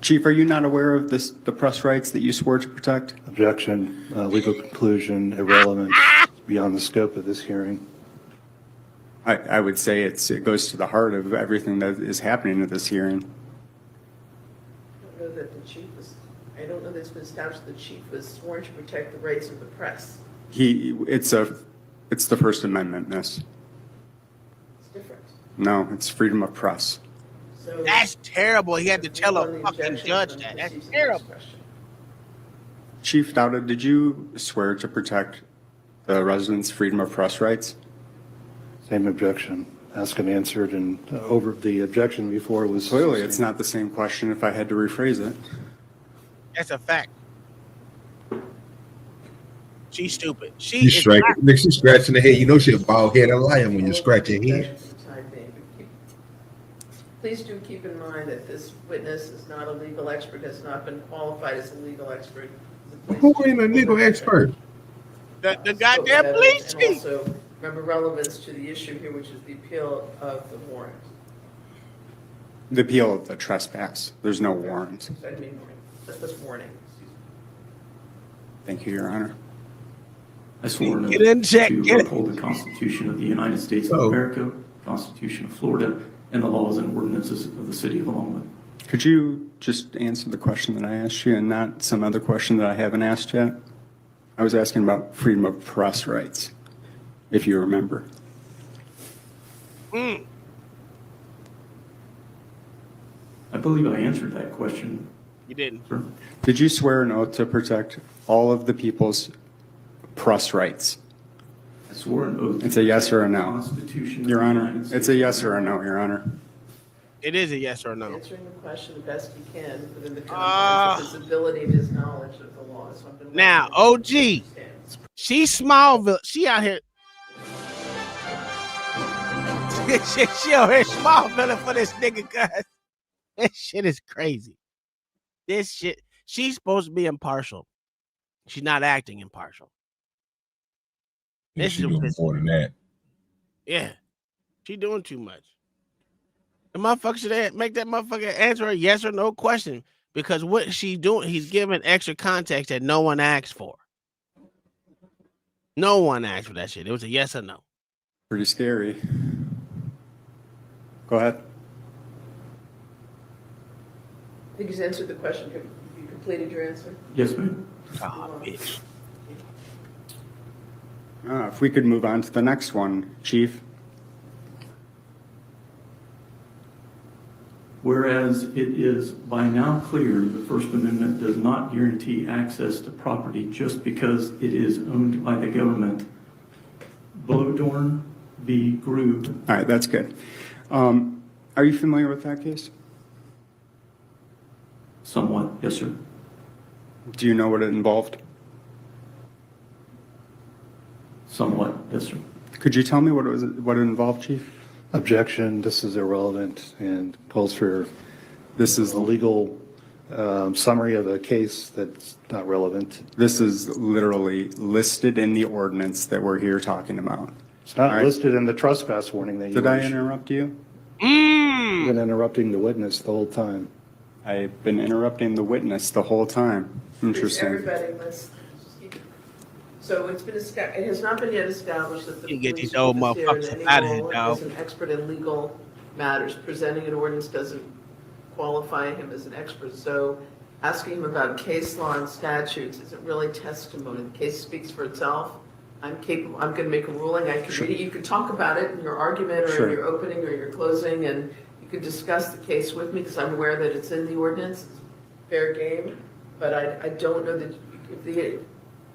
[SPEAKER 18] Chief, are you not aware of the press rights that you swore to protect?
[SPEAKER 17] Objection, legal conclusion, irrelevant, beyond the scope of this hearing.
[SPEAKER 18] I would say it goes to the heart of everything that is happening at this hearing.
[SPEAKER 16] I don't know that the chief was, I don't know that it's been established the chief was sworn to protect the rights of the press.
[SPEAKER 18] It's the First Amendment, miss.
[SPEAKER 16] It's different.
[SPEAKER 18] No, it's freedom of press.
[SPEAKER 16] So
[SPEAKER 12] that's terrible. He had to tell a fucking judge that. That's terrible.
[SPEAKER 18] Chief Dowda, did you swear to protect the residents' freedom of press rights?
[SPEAKER 17] Same objection, asked and answered, and over the objection before was...
[SPEAKER 18] Clearly, it's not the same question if I had to rephrase it.
[SPEAKER 12] That's a fact. She's stupid.
[SPEAKER 1] She's scratching the head. You know she's a bald headed liar when you scratch your head.
[SPEAKER 16] Please do keep in mind that this witness is not a legal expert, has not been qualified as a legal expert.
[SPEAKER 1] Who ain't a legal expert?
[SPEAKER 12] The goddamn police
[SPEAKER 16] chief. Also, remember relevance to the issue here, which is the appeal of the warrant.
[SPEAKER 18] The appeal of the trespass. There's no warrant.
[SPEAKER 16] I mean, this warning.
[SPEAKER 18] Thank you, Your Honor.
[SPEAKER 19] I swore
[SPEAKER 12] to
[SPEAKER 19] uphold the Constitution of the United States of America, Constitution of Florida, and the laws and ordinances of the city of Longwood.
[SPEAKER 18] Could you just answer the question that I asked you and not some other question that I haven't asked yet? I was asking about freedom of press rights, if you remember.
[SPEAKER 19] I believe I answered that question.
[SPEAKER 12] You didn't.
[SPEAKER 19] Sir.
[SPEAKER 18] Did you swear an oath to protect all of the people's press rights?
[SPEAKER 19] I swore an oath.
[SPEAKER 18] It's a yes or a no.
[SPEAKER 19] Constitution
[SPEAKER 18] Your Honor, it's a yes or a no, Your Honor.
[SPEAKER 12] It is a yes or no.
[SPEAKER 16] Answering the question the best you can within the confines of his ability and his knowledge of the law. So
[SPEAKER 12] now, OG, She Smallville. She out here. she out here Smallville for this nigga, guys. This shit is crazy. This shit. She's supposed to be impartial. She's not acting impartial.
[SPEAKER 1] Yeah, she's doing more than that.
[SPEAKER 12] Yeah. She doing too much. The motherfucker should make that motherfucker answer a yes or no question. Because what she's doing, he's giving extra context that no one asked for. No one asked for that shit. It was a yes or no.
[SPEAKER 18] Pretty scary. Go ahead.
[SPEAKER 16] I think he's answered the question. Have you completed your answer?
[SPEAKER 19] Yes, ma'am.
[SPEAKER 12] Oh, bitch.
[SPEAKER 18] If we could move on to the next one, Chief.
[SPEAKER 19] Whereas it is by now clear the First Amendment does not guarantee access to property just because it is owned by the government. Blowdorn v. Grube.
[SPEAKER 18] All right, that's good. Are you familiar with that case?
[SPEAKER 19] Somewhat, yes, sir.
[SPEAKER 18] Do you know what it involved?
[SPEAKER 19] Somewhat, yes, sir.
[SPEAKER 18] Could you tell me what it involved, Chief?
[SPEAKER 17] Objection, this is irrelevant and calls for, this is a legal summary of a case that's not relevant.
[SPEAKER 18] This is literally listed in the ordinance that we're here talking about.
[SPEAKER 17] It's not listed in the trespass warning that you
[SPEAKER 18] Did I
[SPEAKER 17] issued.
[SPEAKER 18] interrupt you?
[SPEAKER 17] You've been interrupting the witness the whole time.
[SPEAKER 18] I've been interrupting the witness the whole time. Interesting.
[SPEAKER 16] Everybody, let's keep. So it has not been yet established that the
[SPEAKER 12] You get
[SPEAKER 16] police
[SPEAKER 12] these old
[SPEAKER 16] officer
[SPEAKER 12] motherfuckers
[SPEAKER 16] in
[SPEAKER 12] out
[SPEAKER 16] any
[SPEAKER 12] of here,
[SPEAKER 16] role
[SPEAKER 12] dog.
[SPEAKER 16] is an expert in legal matters. Presenting an ordinance doesn't qualify him as an expert. So asking him about case law and statutes isn't really testimony. The case speaks for itself. I'm going to make a ruling. I can read it. You can talk about it in your argument or in your opening or your closing, and you can discuss the case with me because I'm aware that it's in the ordinance. It's fair game, but I don't know that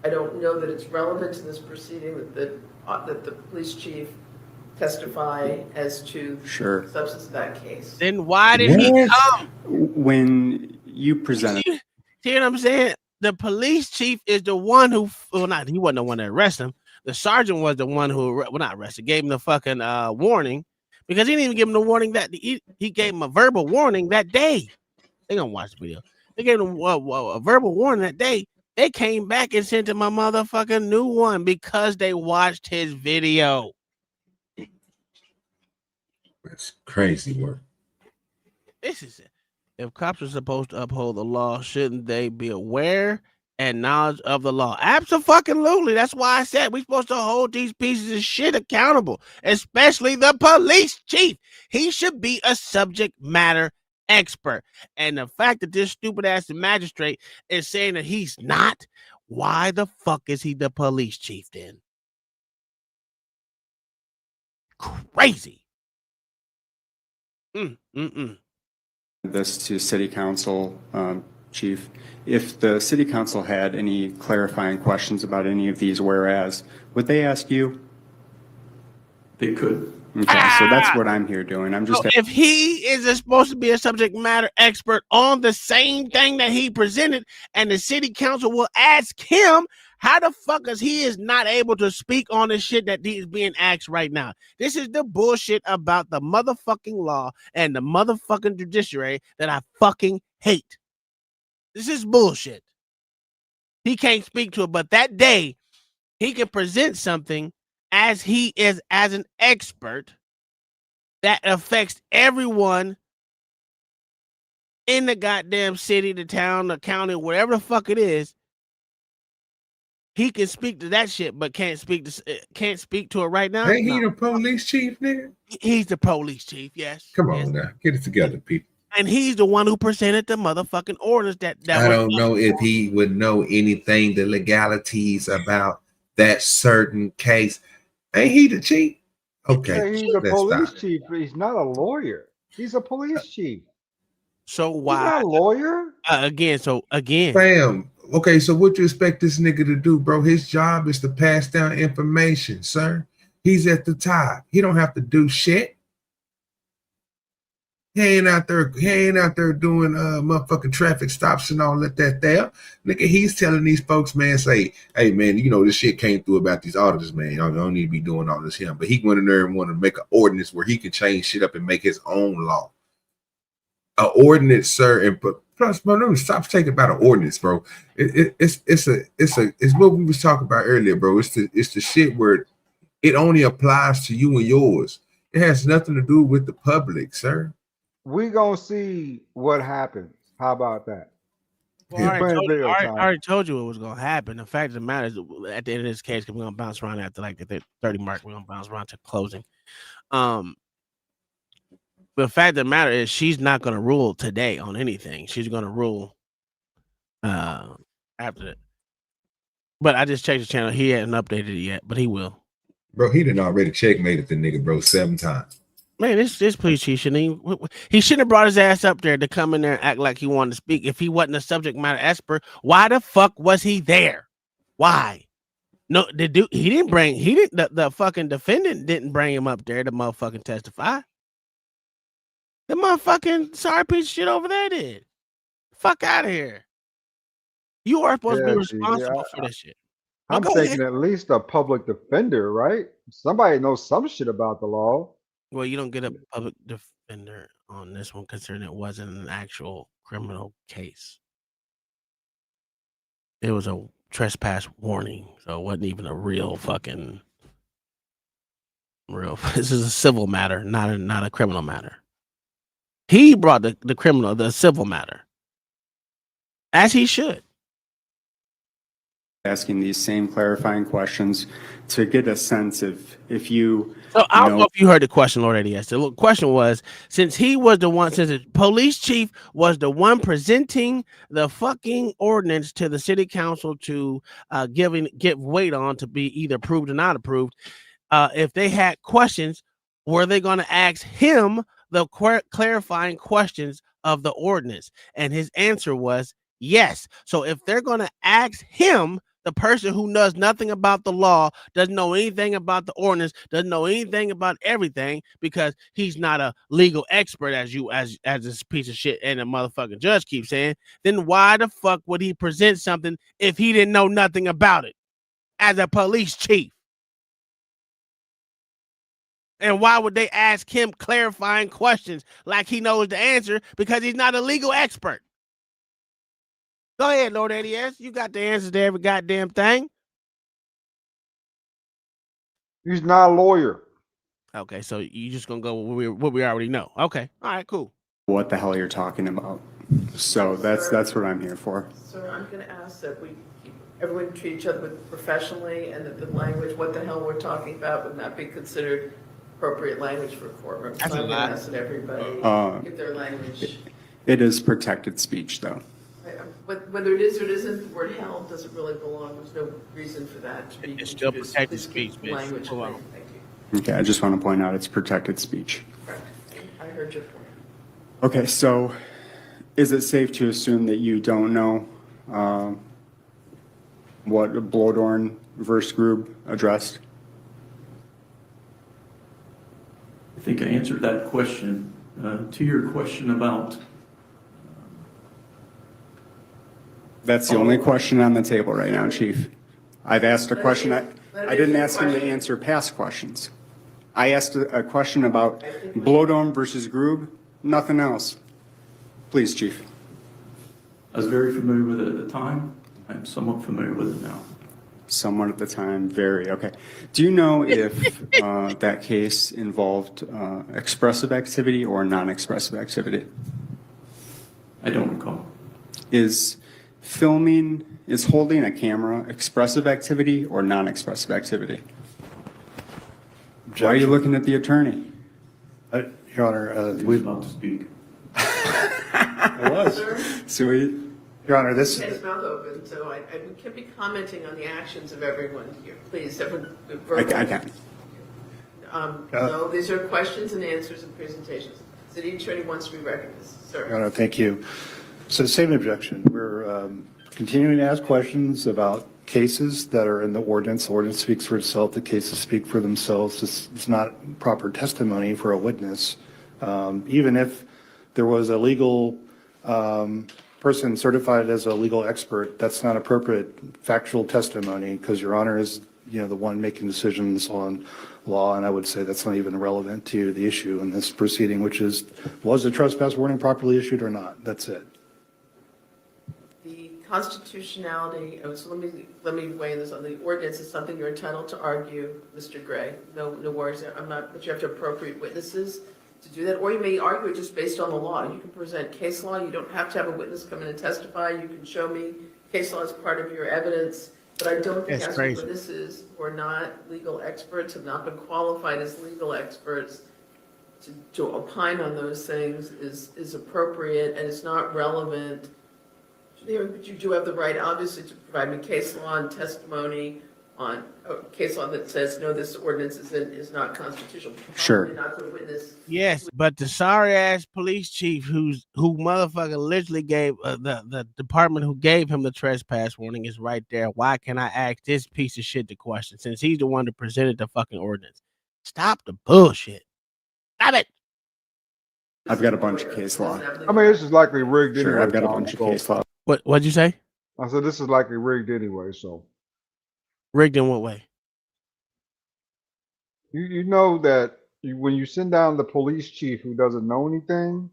[SPEAKER 16] I don't know that it's relevant to this proceeding that the police chief testify as to the substance of that case.
[SPEAKER 12] Then why did he come?
[SPEAKER 18] When you presented,
[SPEAKER 12] See what I'm saying? The police chief is the one who, he wasn't the one that arrested him. The sergeant was the one who, not arrested, gave him the fucking warning because he didn't even give him the warning that he gave him a verbal warning that day. They gonna watch the video. They gave him a verbal warning that day. They came back and sent him a motherfucking new one because they watched his video.
[SPEAKER 1] That's crazy work.
[SPEAKER 12] This is it. If cops are supposed to uphold the law, shouldn't they be aware and knowledge of the law? Absolutely. That's why I said we're supposed to hold these pieces of shit accountable, especially the police chief. He should be a subject matter expert. And the fact that this stupid ass magistrate is saying that he's not, why the fuck is he the police chief then? Crazy.
[SPEAKER 18] this to City Council, Chief. If the City Council had any clarifying questions about any of these whereas, would they ask you?
[SPEAKER 19] They could.
[SPEAKER 18] Okay, so that's what I'm here doing. I'm just.
[SPEAKER 12] So if he is supposed to be a subject matter expert on the same thing that he presented, and the City Council will ask him, how the fuck is he not able to speak on the shit that is being asked right now? This is the bullshit about the motherfucking law and the motherfucking judiciary that I fucking hate. This is bullshit. He can't speak to it, but that day he can present something as he is as an expert that affects everyone in the goddamn city, the town, the county, wherever the fuck it is. He can speak to that shit, but can't speak to it right now.
[SPEAKER 1] Ain't he the police chief, nigga?
[SPEAKER 12] He's the police chief, yes.
[SPEAKER 1] Come on now, get it together, people.
[SPEAKER 12] And he's the one who presented the motherfucking orders that
[SPEAKER 1] I don't know if he would know anything, the legalities about that certain case. Ain't he the chief? Okay,
[SPEAKER 13] He's a police chief, but he's not a lawyer. He's a police chief.
[SPEAKER 12] So why?
[SPEAKER 13] He's not a lawyer.
[SPEAKER 12] Again.
[SPEAKER 1] Bam. Okay, so what you expect this nigga to do, bro? His job is to pass down information, sir. He's at the top. He don't have to do shit. He ain't out there doing motherfucking traffic stops and all that there. Nigga, he's telling these folks, man, say, hey man, you know, this shit came through about these auditors, man. Y'all don't need to be doing all this here. But he went in there and wanted to make an ordinance where he can change shit up and make his own law. An ordinance, sir, and plus, bro, stop taking about an ordinance, bro. It's what we was talking about earlier, bro. It's the shit where it only applies to you and yours. It has nothing to do with the public, sir.
[SPEAKER 13] We gonna see what happens. How about that?
[SPEAKER 12] Well, I already told you it was gonna happen. The fact of the matter is, at the end of this case, because we're gonna bounce around after like the 30 mark, we're gonna bounce around to closing. The fact of the matter is, she's not gonna rule today on anything. She's gonna rule after that. But I just checked the channel. He hasn't updated it yet, but he will.
[SPEAKER 1] Bro, he done already checkmated the nigga, bro, 7 times.
[SPEAKER 12] Man, this police chief shouldn't he shouldn't have brought his ass up there to come in there and act like he wanted to speak. If he wasn't a subject matter expert, why the fuck was he there? Why? No, the fucking defendant didn't bring him up there to motherfucking testify. The motherfucking sorry piece of shit over there did. Fuck out of here. You are supposed to be responsible for this shit.
[SPEAKER 13] I'm thinking at least a public defender, right? Somebody knows some shit about the law.
[SPEAKER 12] Well, you don't get a public defender on this one, considering it wasn't an actual criminal case. It was a trespass warning, so it wasn't even a real fucking This is a civil matter, not a criminal matter. He brought the civil matter, as he should.
[SPEAKER 18] Asking these same clarifying questions to get a sense of if you.
[SPEAKER 12] So I don't know if you heard the question, Lord ADS. The question was, since the police chief was the one presenting the fucking ordinance to the city council to give weight on to be either approved or not approved, if they had questions, were they going to ask him the clarifying questions of the ordinance? And his answer was yes. So if they're going to ask him, the person who knows nothing about the law, doesn't know anything about the ordinance, doesn't know anything about everything, because he's not a legal expert as this piece of shit and a motherfucking judge keeps saying, then why the fuck would he present something if he didn't know nothing about it as a police chief? And why would they ask him clarifying questions like he knows the answer, because he's not a legal expert? Go ahead, Lord ADS. You got the answers to every goddamn thing.
[SPEAKER 13] He's not a lawyer.
[SPEAKER 12] Okay, so you just gonna go with what we already know. Okay, all right, cool.
[SPEAKER 18] What the hell you're talking about? So that's what I'm here for.
[SPEAKER 16] So I'm going to ask that everyone treat each other professionally, and that the language, what the hell we're talking about, would not be considered appropriate language for courtroom. So I'm going to ask that everybody give their language.
[SPEAKER 18] It is protected speech, though.
[SPEAKER 16] Whether it is or it isn't, the word hell doesn't really belong. There's no reason for that to be.
[SPEAKER 12] It's still protected speech, bitch.
[SPEAKER 16] Language. Thank you.
[SPEAKER 18] Okay, I just want to point out it's protected speech.
[SPEAKER 16] Correct. I heard your point.
[SPEAKER 18] Okay, so is it safe to assume that you don't know what Blodorn versus Grube addressed?
[SPEAKER 19] I think I answered that question. To your question about.
[SPEAKER 18] That's the only question on the table right now, Chief. I've asked a question. I didn't ask him to answer past questions. I asked a question about Blodorn versus Grube, nothing else. Please, Chief.
[SPEAKER 19] I was very familiar with it at the time. I'm somewhat familiar with it now.
[SPEAKER 18] Somewhat at the time, very, okay. Do you know if that case involved expressive activity or non-expressive activity?
[SPEAKER 19] I don't recall.
[SPEAKER 18] Is holding a camera expressive activity or non-expressive activity? Why are you looking at the attorney?
[SPEAKER 17] Your Honor,
[SPEAKER 19] we're about to speak.
[SPEAKER 18] I was. Sweet.
[SPEAKER 17] Your Honor, this.
[SPEAKER 16] His mouth open, so I can't be commenting on the actions of everyone here. Please, everyone.
[SPEAKER 18] I can't.
[SPEAKER 16] No, these are questions and answers and presentations. City Attorney wants to be recognized. Sir.
[SPEAKER 17] Your Honor, thank you. So same objection. We're continuing to ask questions about cases that are in the ordinance. The ordinance speaks for itself. The cases speak for themselves. It's not proper testimony for a witness. Even if there was a legal person certified as a legal expert, that's not appropriate factual testimony because Your Honor is, you know, the one making decisions on law, and I would say that's not even relevant to the issue in this proceeding, which is, was the trespass warning properly issued or not? That's it.
[SPEAKER 16] The constitutionality, so let me weigh this on. The ordinance is something you're entitled to argue, Mr. Gray. No worries there. I'm not, but you have to appropriate witnesses to do that, or you may argue it just based on the law. You can present case law. You don't have to have a witness come in and testify. You can show me case law as part of your evidence, but I don't think as witnesses who are not legal experts, have not been qualified as legal experts to opine on those things is appropriate, and it's not relevant. But you do have the right, obviously, to provide me case law and testimony on case law that says, no, this ordinance is not constitutional.
[SPEAKER 18] Sure.
[SPEAKER 16] Not to witness.
[SPEAKER 12] Yes, but the sorry ass police chief who motherfucker literally gave the department who gave him the trespass warning is right there. Why can I ask this piece of shit the question since he's the one that presented the fucking ordinance? Stop the bullshit. Stop it.
[SPEAKER 18] I've got a bunch of case law.
[SPEAKER 13] I mean, this is likely rigged
[SPEAKER 18] Sure,
[SPEAKER 13] anyway.
[SPEAKER 18] I've got a bunch of case law.
[SPEAKER 12] What'd you say?
[SPEAKER 13] I said this is likely rigged anyway, so.
[SPEAKER 12] Rigged in what way?
[SPEAKER 13] You know that when you send down the police chief who doesn't know anything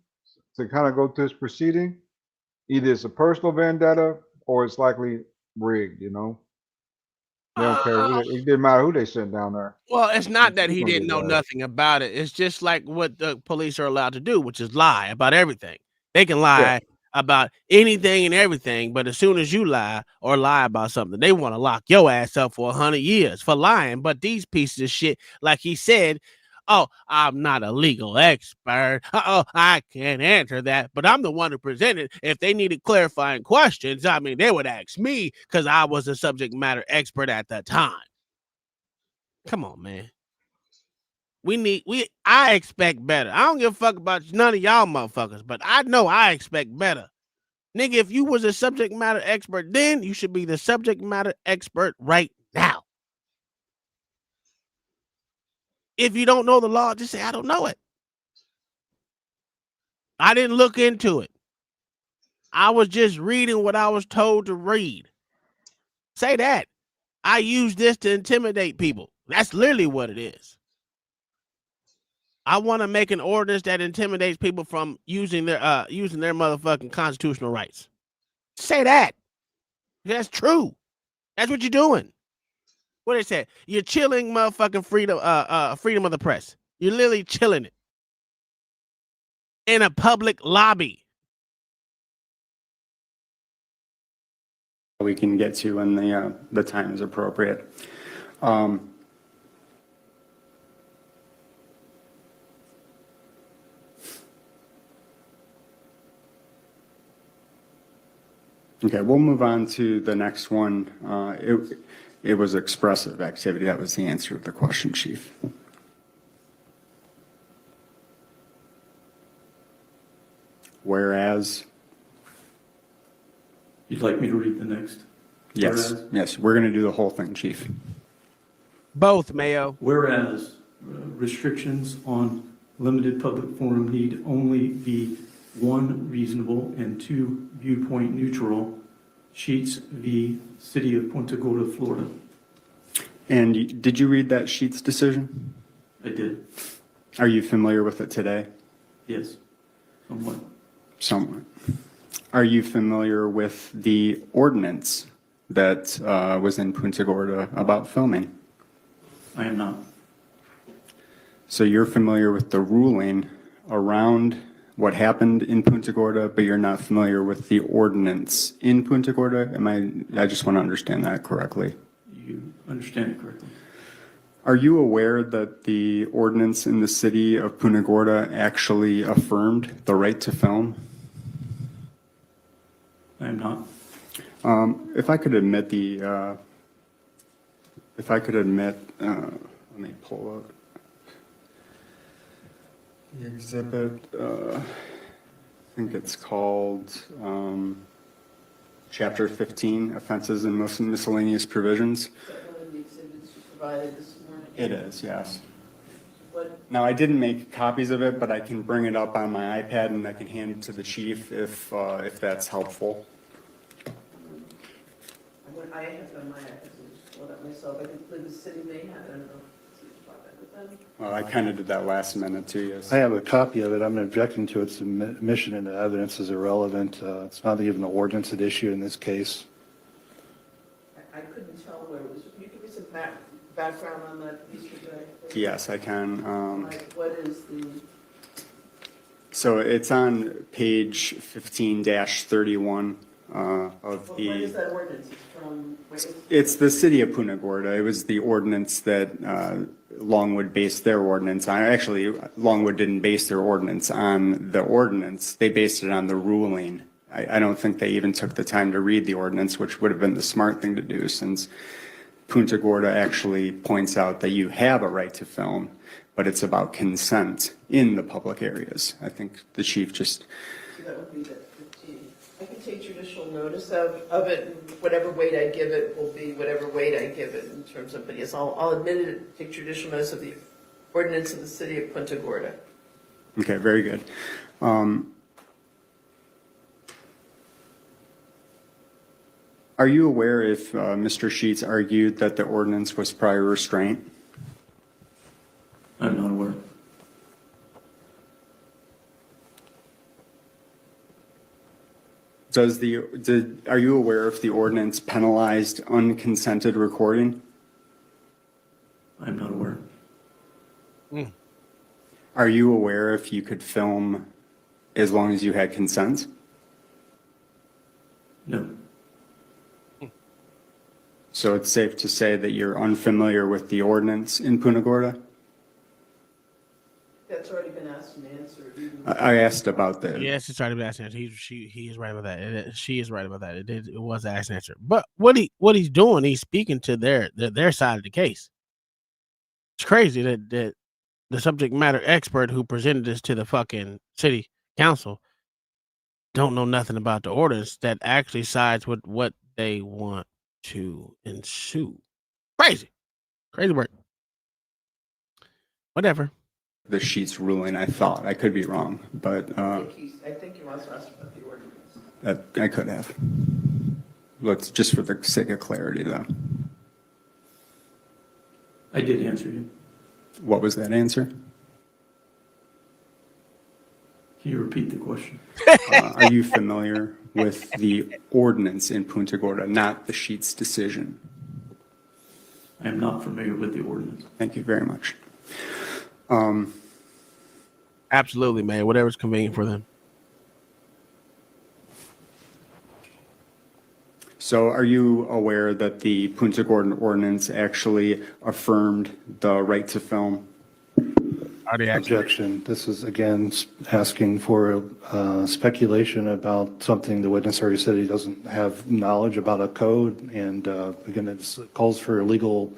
[SPEAKER 13] to kind of go through this proceeding, either it's a personal vendetta or it's likely rigged, you know? They don't care. It didn't matter who they sent down there.
[SPEAKER 12] Well, it's not that he didn't know nothing about it. It's just like what the police are allowed to do, which is lie about everything. They can lie about anything and everything, but as soon as you lie or lie about something, they want to lock your ass up for 100 years for lying. But these pieces of shit, like he said, oh, I'm not a legal expert. I can't answer that, but I'm the one who presented. If they needed clarifying questions, I mean, they would ask me because I was a subject matter expert at the time. Come on, man. I expect better. I don't give a fuck about none of y'all motherfuckers, but I know I expect better. Nigga, if you was a subject matter expert then, you should be the subject matter expert right now. If you don't know the law, just say, I don't know it. I didn't look into it. I was just reading what I was told to read. Say that. I use this to intimidate people. That's literally what it is. I want to make an ordinance that intimidates people from using their motherfucking constitutional rights. Say that. That's true. That's what you're doing. What they say? You're chilling motherfucking freedom of the press. You're literally chilling it in a public lobby.
[SPEAKER 18] We can get to when the time is appropriate. Okay, we'll move on to the next one. It was expressive activity. That was the answer to the question, Chief. Whereas.
[SPEAKER 19] You'd like me to read the next?
[SPEAKER 18] Yes,
[SPEAKER 19] Whereas,
[SPEAKER 18] yes, we're going to do the whole thing, Chief.
[SPEAKER 12] Both, Mayo.
[SPEAKER 19] Whereas restrictions on limited public forum need only be 1, reasonable, and 2, viewpoint neutral. Sheets v. City of Punta Gorda, Florida.
[SPEAKER 18] And did you read that Sheets decision?
[SPEAKER 19] I did.
[SPEAKER 18] Are you familiar with it today?
[SPEAKER 19] Yes, somewhat.
[SPEAKER 18] Somewhat. Are you familiar with the ordinance that was in Punta Gorda about filming?
[SPEAKER 19] I am not.
[SPEAKER 18] So you're familiar with the ruling around what happened in Punta Gorda, but you're not familiar with the ordinance in Punta Gorda? I just want to understand that correctly.
[SPEAKER 19] You understand it correctly.
[SPEAKER 18] Are you aware that the ordinance in the city of Punta Gorda actually affirmed the right to film?
[SPEAKER 19] I am not.
[SPEAKER 18] If I could admit let me pull up the exhibit. I think it's called Chapter 15, Offenses and Miscellaneous Provisions.
[SPEAKER 16] Is that one of the exhibits you provided this morning?
[SPEAKER 18] It is, yes. Now, I didn't make copies of it, but I can bring it up on my iPad and I can hand it to the chief if that's helpful.
[SPEAKER 16] I have it on my iPad, so pull it up myself. I think the city may have it, I don't know.
[SPEAKER 18] Well, I kind of did that last minute too, yes.
[SPEAKER 17] I have a copy of it. I'm objecting to its admission into evidence as irrelevant. It's not even the ordinance at issue in this case.
[SPEAKER 16] I couldn't tell where it was. Can you give me some background on that piece of that?
[SPEAKER 18] Yes, I can.
[SPEAKER 16] Like, what is the,
[SPEAKER 18] So it's on page 15-31 of
[SPEAKER 16] what
[SPEAKER 18] the.
[SPEAKER 16] is that ordinance? It's from,
[SPEAKER 18] It's the city of Punta Gorda. It was the ordinance that Longwood based their ordinance on. Actually, Longwood didn't base their ordinance on the ordinance. They based it on the ruling. I don't think they even took the time to read the ordinance, which would have been the smart thing to do, since Punta Gorda actually points out that you have a right to film, but it's about consent in the public areas. I think the chief just.
[SPEAKER 16] so that would be the 15. I can take judicial notice of it, and whatever weight I give it will be whatever weight I give it in terms of, but yes, I'll admit it, take judicial notice of the ordinance of the city of Punta Gorda.
[SPEAKER 18] Okay, very good. Are you aware if Mr. Sheets argued that the ordinance was prior restraint?
[SPEAKER 19] I'm not aware.
[SPEAKER 18] Are you aware if the ordinance penalized unconsented recording?
[SPEAKER 19] I'm not aware.
[SPEAKER 18] Are you aware if you could film as long as you had consent?
[SPEAKER 19] No.
[SPEAKER 18] So it's safe to say that you're unfamiliar with the ordinance in Punta Gorda?
[SPEAKER 16] That's already been asked and answered.
[SPEAKER 18] I asked about the.
[SPEAKER 12] Yes, it's already been asked and answered. He is right about that. She is right about that. It was asked and answered. But what he's doing, he's speaking to their side of the case. It's crazy that the subject matter expert who presented this to the fucking city council don't know nothing about the ordinance that actually sides with what they want to ensue. Crazy work. Whatever.
[SPEAKER 18] The Sheets ruling, I thought. I could be wrong, but
[SPEAKER 16] I think you also asked about the ordinance.
[SPEAKER 18] that I could have. Let's just for the sake of clarity, though.
[SPEAKER 19] I did answer you.
[SPEAKER 18] What was that answer?
[SPEAKER 19] Can you repeat the question?
[SPEAKER 18] Are you familiar with the ordinance in Punta Gorda, not the Sheets decision?
[SPEAKER 19] I am not familiar with the ordinance.
[SPEAKER 18] Thank you very much.
[SPEAKER 12] Absolutely, man. Whatever's convenient for them.
[SPEAKER 18] So are you aware that the Punta Gorda ordinance actually affirmed the right to film?
[SPEAKER 17] Objection. This is again asking for speculation about something the witness already said he doesn't have knowledge about a code, and again, it calls for a legal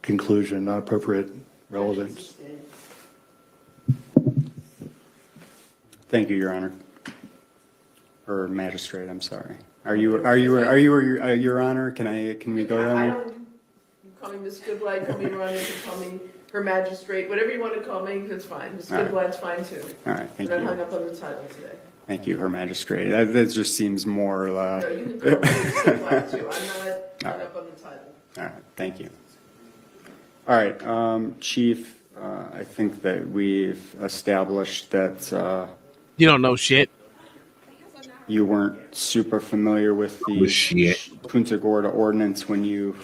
[SPEAKER 17] conclusion, not appropriate relevance.
[SPEAKER 18] Thank you, Your Honor. Or Magistrate, I'm sorry. Are you Your Honor? Can we go
[SPEAKER 16] I
[SPEAKER 18] down?
[SPEAKER 16] don't, you call me Ms. Goodblatt, call me Ron, you can call me her magistrate, whatever you want to call me, that's fine. Ms.
[SPEAKER 18] All right.
[SPEAKER 16] Goodblatt's fine too.
[SPEAKER 18] All right, thank
[SPEAKER 16] I'm
[SPEAKER 18] you.
[SPEAKER 16] not hung up on the title today.
[SPEAKER 18] Thank you, Her Magistrate. That just seems more.
[SPEAKER 16] No, you can call me Ms. Goodblatt too. I'm not hung up on the title.
[SPEAKER 18] All right, thank you. All right, Chief, I think that we've established that
[SPEAKER 12] you don't know shit.
[SPEAKER 18] You weren't super familiar with the Punta Gorda ordinance when you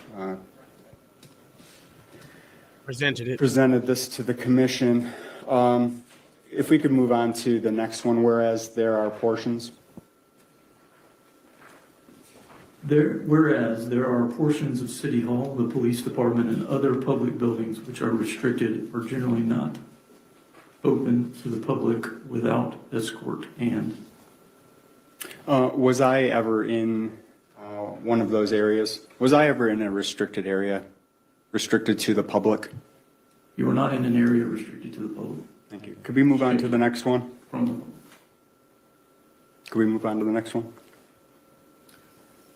[SPEAKER 18] presented this to the commission. If we could move on to the next one, whereas there are portions.
[SPEAKER 19] Whereas there are portions of City Hall, the police department, and other public buildings which are restricted or generally not open to the public without escort and.
[SPEAKER 18] Was I ever in one of those areas? Was I ever in a restricted area, restricted to the public?
[SPEAKER 19] You are not in an area restricted to the public.
[SPEAKER 18] Thank you. Could we move on to the next one?
[SPEAKER 19] From
[SPEAKER 18] Could we move on to the next one?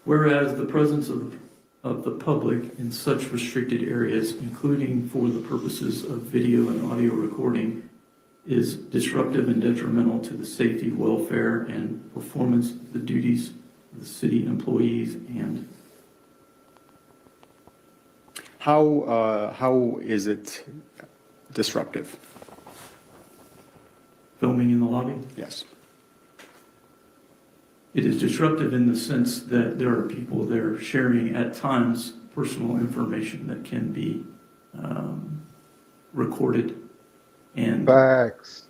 [SPEAKER 19] Whereas the presence of of the public in such restricted areas, including for the purposes of video and audio recording, is disruptive and detrimental to the safety, welfare, and performance of the duties of the city employees. And
[SPEAKER 18] how is it disruptive?
[SPEAKER 19] Filming in the lobby?
[SPEAKER 18] Yes.
[SPEAKER 19] It is disruptive in the sense that there are people there sharing at times personal information that can be recorded and
[SPEAKER 13] facts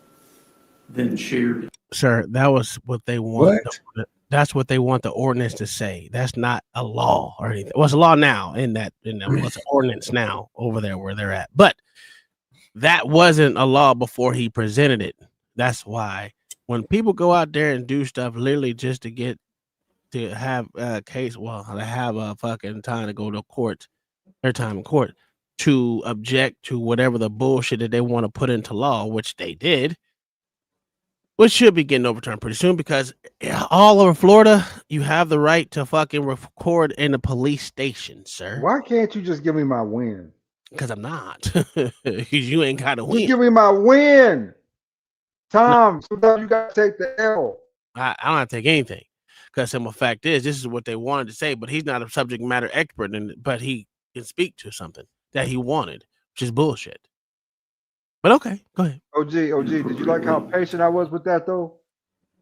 [SPEAKER 19] then shared.
[SPEAKER 12] Sir, that was what they want.
[SPEAKER 1] What?
[SPEAKER 12] That's what they want the ordinance to say. That's not a law or anything. Well, it's a law now in that what's an ordinance now over there where they're at. But that wasn't a law before he presented it. That's why when people go out there and do stuff literally just to get to have a case, well, to have a fucking time to go to court, their time in court, to object to whatever the bullshit that they want to put into law, which they did, which should be getting overturned pretty soon, because all over Florida, you have the right to fucking record in a police station, sir.
[SPEAKER 13] Why can't you just give me my win?
[SPEAKER 12] Because I'm not. You ain't got to win.
[SPEAKER 13] Just give me my win. Tom, sometimes you got to take the L.
[SPEAKER 12] I don't have to take anything, because the fact is, this is what they wanted to say, but he's not a subject matter expert in it, but he can speak to something that he wanted, which is bullshit. But okay, go ahead.
[SPEAKER 13] OG, did you like how patient I was with that though?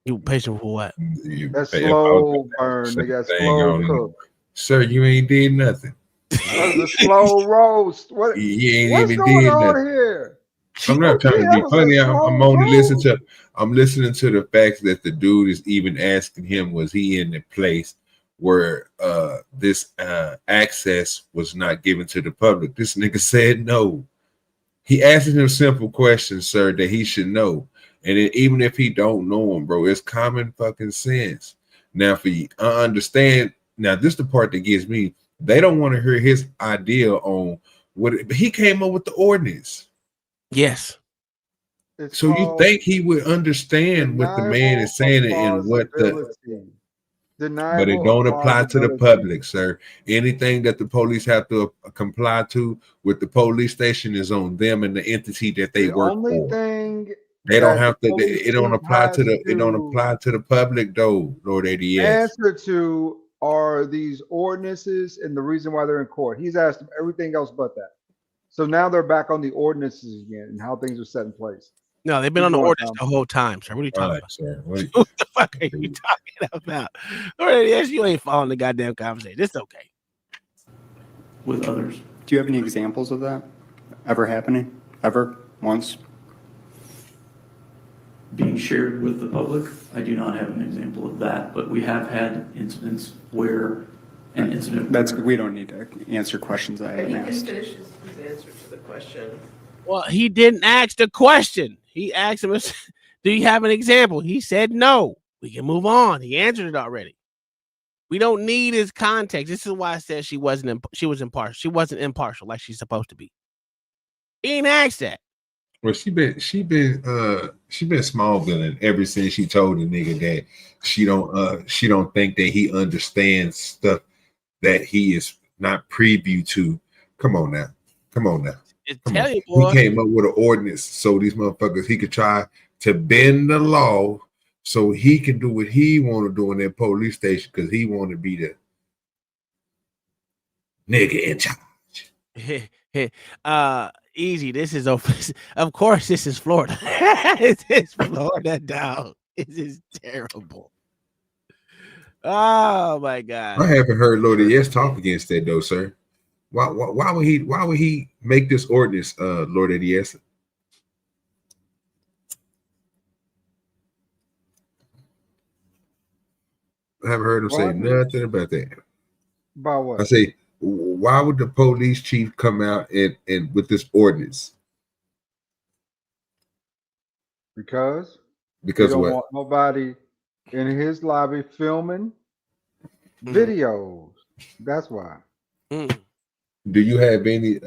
[SPEAKER 12] You patient for what?
[SPEAKER 13] That slow burn, they got slow cook.
[SPEAKER 1] Sir, you ain't did nothing.
[SPEAKER 13] The slow roast. What?
[SPEAKER 1] You ain't
[SPEAKER 13] What's
[SPEAKER 1] even
[SPEAKER 13] going
[SPEAKER 1] did
[SPEAKER 13] on
[SPEAKER 1] nothing.
[SPEAKER 13] here?
[SPEAKER 1] I'm not trying to be funny. I'm only listening to. I'm listening to the facts that the dude is even asking him, was he in the place where this access was not given to the public? This nigga said no. He asking him simple questions, sir, that he should know. And even if he don't know them, bro, it's common fucking sense. Now, for you, I understand. Now, this is the part that gets me. They don't want to hear his idea on what he came up with the ordinance.
[SPEAKER 12] Yes.
[SPEAKER 1] So you think he would understand what the man is saying and what the, but it don't apply to the public, sir. Anything that the police have to comply to with the police station is on them and the entity that they work for. They don't have to. It don't apply to the. It don't apply to the public, though, Lord ADS.
[SPEAKER 13] Answer to are these ordinances and the reason why they're in court. He's asked them everything else but that. So now they're back on the ordinances again and how things are set in place.
[SPEAKER 12] No, they've been on the ordinance the whole time, sir. What are you talking about?
[SPEAKER 1] Sir?
[SPEAKER 12] What the fuck are you talking about? Lord ADS, you ain't following the goddamn conversation. It's okay.
[SPEAKER 19] With others.
[SPEAKER 18] Do you have any examples of that ever happening? Ever? Once?
[SPEAKER 19] Being shared with the public, I do not have an example of that, but we have had incidents where an incident.
[SPEAKER 18] We don't need to answer questions I haven't asked.
[SPEAKER 16] He can finish his answer to the question.
[SPEAKER 12] Well, he didn't ask the question. He asked him, do you have an example? He said no. We can move on. He answered it already. We don't need his context. This is why I said she was impartial. She wasn't impartial like she's supposed to be. He ain't asked that.
[SPEAKER 1] Well, she been small villain ever since she told the nigga that she don't think that he understands stuff that he is not preview to. Come on now.
[SPEAKER 12] You, boy.
[SPEAKER 1] He came up with an ordinance so these motherfuckers, he could try to bend the law so he can do what he want to do in that police station because he want to be the nigga in charge.
[SPEAKER 12] Easy. This is of course this is Florida. This is Florida, dog. This is terrible. Oh my god.
[SPEAKER 1] I haven't heard Lord ADS talk against that though, sir. Why would he make this ordinance, Lord ADS? I haven't heard him say nothing about that.
[SPEAKER 13] About what?
[SPEAKER 1] I say, why would the police chief come out and with this ordinance?
[SPEAKER 13] Because
[SPEAKER 1] he
[SPEAKER 13] don't
[SPEAKER 1] what?
[SPEAKER 13] Want nobody in his lobby filming videos. That's why.
[SPEAKER 1] Do you have any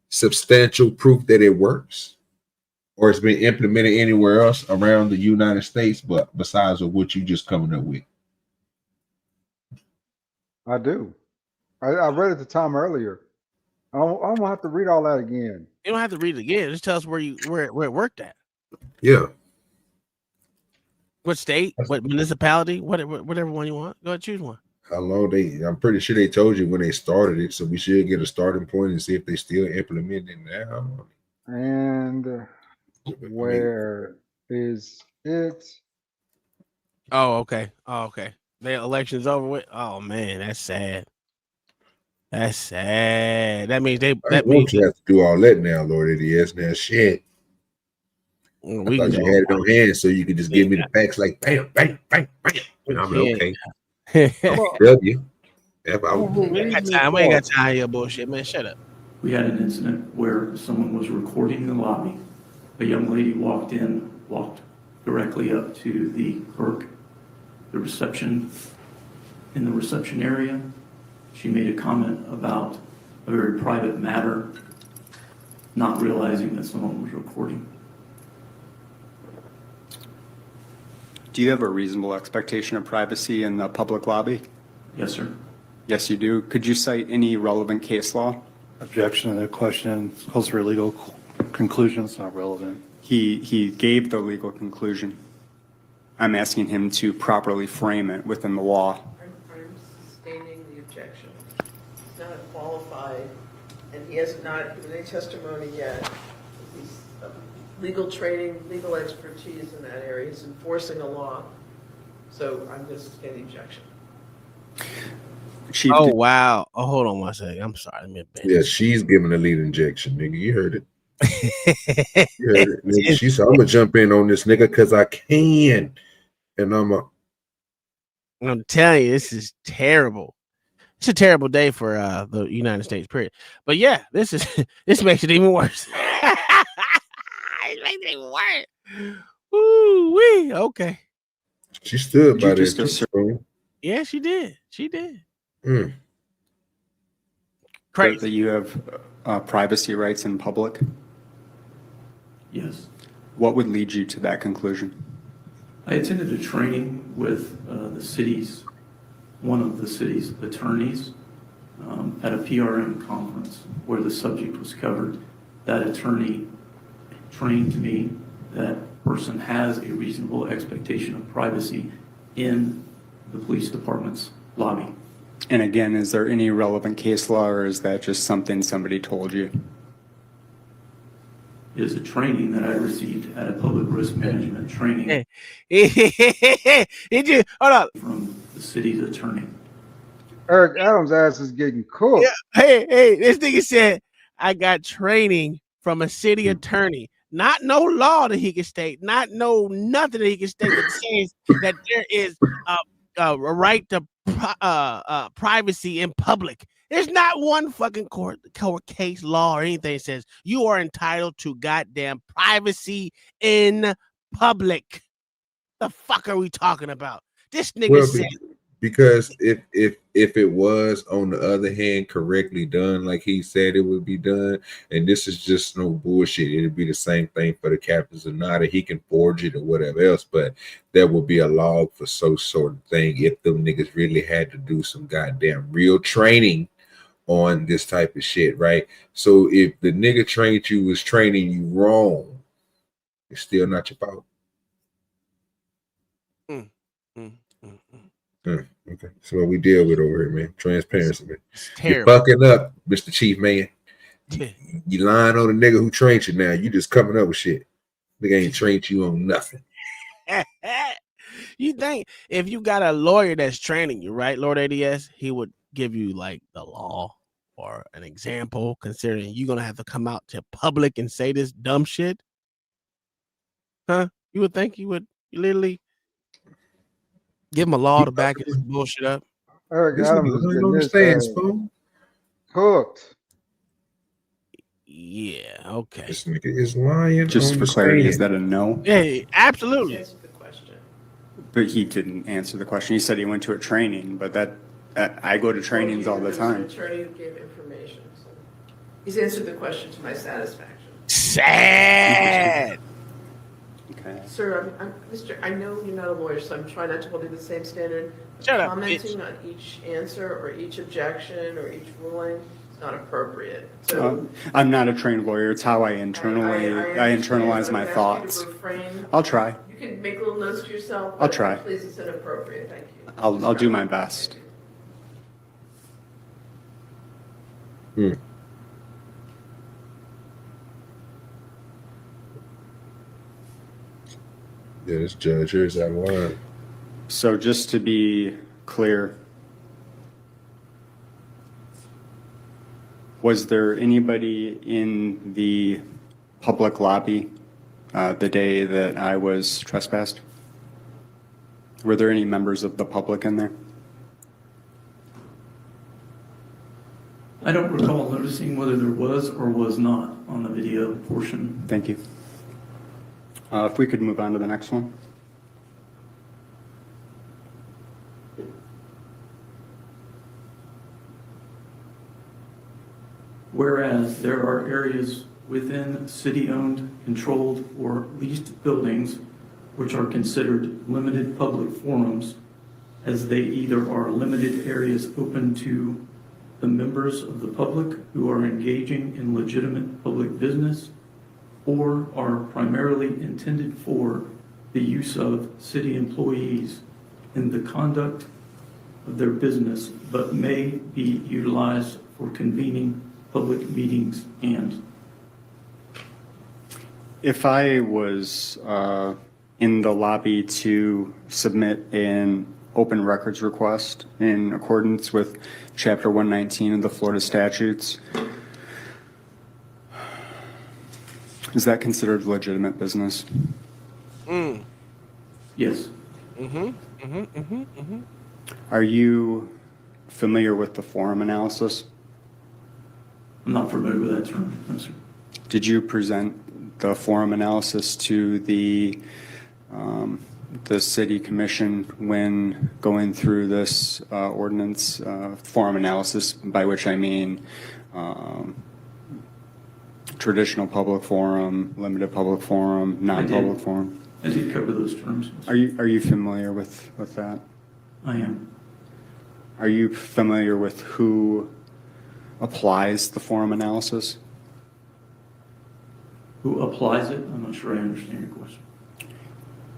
[SPEAKER 1] substantial proof that it works, or it's been implemented anywhere else around the United States, but besides of what you just coming up with?
[SPEAKER 13] I do. I read it the time earlier. I don't have to read all that again.
[SPEAKER 12] You don't have to read it again. Just tell us where it worked at.
[SPEAKER 1] Yeah.
[SPEAKER 12] What state? What municipality? Whatever one you want. Go ahead, choose one.
[SPEAKER 1] How long I'm pretty sure they told you when they started it, so we should get a starting point and see if they still implement it now.
[SPEAKER 13] And where is it?
[SPEAKER 12] Oh, okay. The election's over with. Oh man, that's sad. That's sad. That means
[SPEAKER 1] You have to do all that now, Lord ADS. Now shit. I thought you had it on hand so you could just give me the facts like bam, bam, bam, bam. And I'm like, okay. W.
[SPEAKER 12] We ain't got time for your bullshit, man. Shut up.
[SPEAKER 19] We had an incident where someone was recording the lobby. A young lady walked directly up to the clerk, in the reception area. She made a comment about a very private matter, not realizing that someone was recording.
[SPEAKER 18] Do you have a reasonable expectation of privacy in the public lobby?
[SPEAKER 19] Yes, sir.
[SPEAKER 18] Yes, you do. Could you cite any relevant case law?
[SPEAKER 17] Objection to the question. Calls for a legal conclusion. It's not relevant.
[SPEAKER 18] He gave the legal conclusion. I'm asking him to properly frame it within the law.
[SPEAKER 16] I'm sustaining the objection. He's not qualified, and he has not given any testimony yet. He's legal training, legal expertise in that area. He's enforcing a law. So I'm just sustaining the objection.
[SPEAKER 12] Wow. Oh, hold on one second. I'm sorry.
[SPEAKER 1] Yeah, she's giving a lead injection, nigga. You heard it. You heard it, nigga. She said, I'm gonna jump in on this nigga because I can. And
[SPEAKER 12] I'm telling you, this is terrible. It's a terrible day for the United States, period. But yeah, this makes it even worse. It makes it even worse. Ooh-wee. Okay.
[SPEAKER 1] She stood by this.
[SPEAKER 12] Yeah, she did. She did.
[SPEAKER 18] Crazy. That you have privacy rights in public?
[SPEAKER 19] Yes.
[SPEAKER 18] What would lead you to that conclusion?
[SPEAKER 19] I attended a training with one of the city's attorneys at a PRM conference where the subject was covered. That attorney trained me that person has a reasonable expectation of privacy in the police department's lobby.
[SPEAKER 18] And again, is there any relevant case law, or is that just something somebody told you?
[SPEAKER 19] It is a training that I received at a public risk management training.
[SPEAKER 12] Hold on.
[SPEAKER 19] From the city's attorney.
[SPEAKER 13] Eric Adams' ass is getting cooked.
[SPEAKER 12] Yeah. Hey, this nigga said, I got training from a city attorney. Not no law that he can state, not no nothing that he can state that says that there is a right to privacy in public. There's not one fucking court case law or anything that says you are entitled to goddamn privacy in public. The fuck are we talking about? This nigga said.
[SPEAKER 1] Because if it was, on the other hand, correctly done like he said it would be done, and this is just no bullshit, it'd be the same thing for the captains or not, or he can forge it or whatever else, but there would be a log for so sort of thing if them niggas really had to do some goddamn real training on this type of shit, right? So if the nigga trained you was training you wrong, it's still not your fault. Okay, so what we deal with over here, man. Transparency, man. You're fucking up, Mr. Chief Man. You lying on the nigga who trained you now. You just coming up with shit. Nigga ain't trained you on nothing.
[SPEAKER 12] You think if you got a lawyer that's training you, right, Lord ADS, he would give you like the law or an example, considering you're gonna have to come out to public and say this dumb shit? Huh? You would think you would literally give him a law to back his bullshit up.
[SPEAKER 13] Eric Adams is getting his ass cooked.
[SPEAKER 12] Yeah, okay.
[SPEAKER 1] This nigga is lying.
[SPEAKER 18] Just for clarity, is that a no?
[SPEAKER 12] Yeah, absolutely.
[SPEAKER 16] Answer the question.
[SPEAKER 18] But he didn't answer the question. He said he went to a training, but that I go to trainings all the time.
[SPEAKER 16] An attorney who gave information. So he's answered the question to my satisfaction.
[SPEAKER 12] Sad.
[SPEAKER 18] Okay.
[SPEAKER 16] Sir, Mr. I know you're not a lawyer, so I'm trying not to hold you to the same standard.
[SPEAKER 12] Shut up,
[SPEAKER 16] Commenting on each answer or each objection or each ruling is not appropriate. So
[SPEAKER 18] I'm not a trained lawyer. It's how I internalize my thoughts. I'll try.
[SPEAKER 16] You can make little notes to yourself.
[SPEAKER 18] I'll try.
[SPEAKER 16] Please, it's inappropriate. Thank you.
[SPEAKER 18] I'll do my best.
[SPEAKER 1] Yeah, this judge here is out of line.
[SPEAKER 18] So just to be clear, was there anybody in the public lobby the day that I was trespassed? Were there any members of the public in there?
[SPEAKER 19] I don't recall noticing whether there was or was not on the video portion.
[SPEAKER 18] Thank you. If we could move on to the next one.
[SPEAKER 19] Whereas there are areas within city-owned, controlled, or leased buildings which are considered limited public forums, as they either are limited areas open to the members of the public who are engaging in legitimate public business, or are primarily intended for the use of city employees in the conduct of their business, but may be utilized for convening public meetings and.
[SPEAKER 18] If I was in the lobby to submit an open records request in accordance with Chapter 119 of the Florida statutes, is that considered legitimate business?
[SPEAKER 19] Yes.
[SPEAKER 18] Are you familiar with the forum analysis?
[SPEAKER 19] I'm not familiar with that term, no, sir.
[SPEAKER 18] Did you present the forum analysis to the city commission when going through this ordinance forum analysis, by which I mean traditional public forum, limited public forum, non-public forum?
[SPEAKER 19] I did cover those terms.
[SPEAKER 18] Are you familiar with that?
[SPEAKER 19] I am.
[SPEAKER 18] Are you familiar with who applies the forum analysis?
[SPEAKER 19] Who applies it? I'm not sure I understand your question.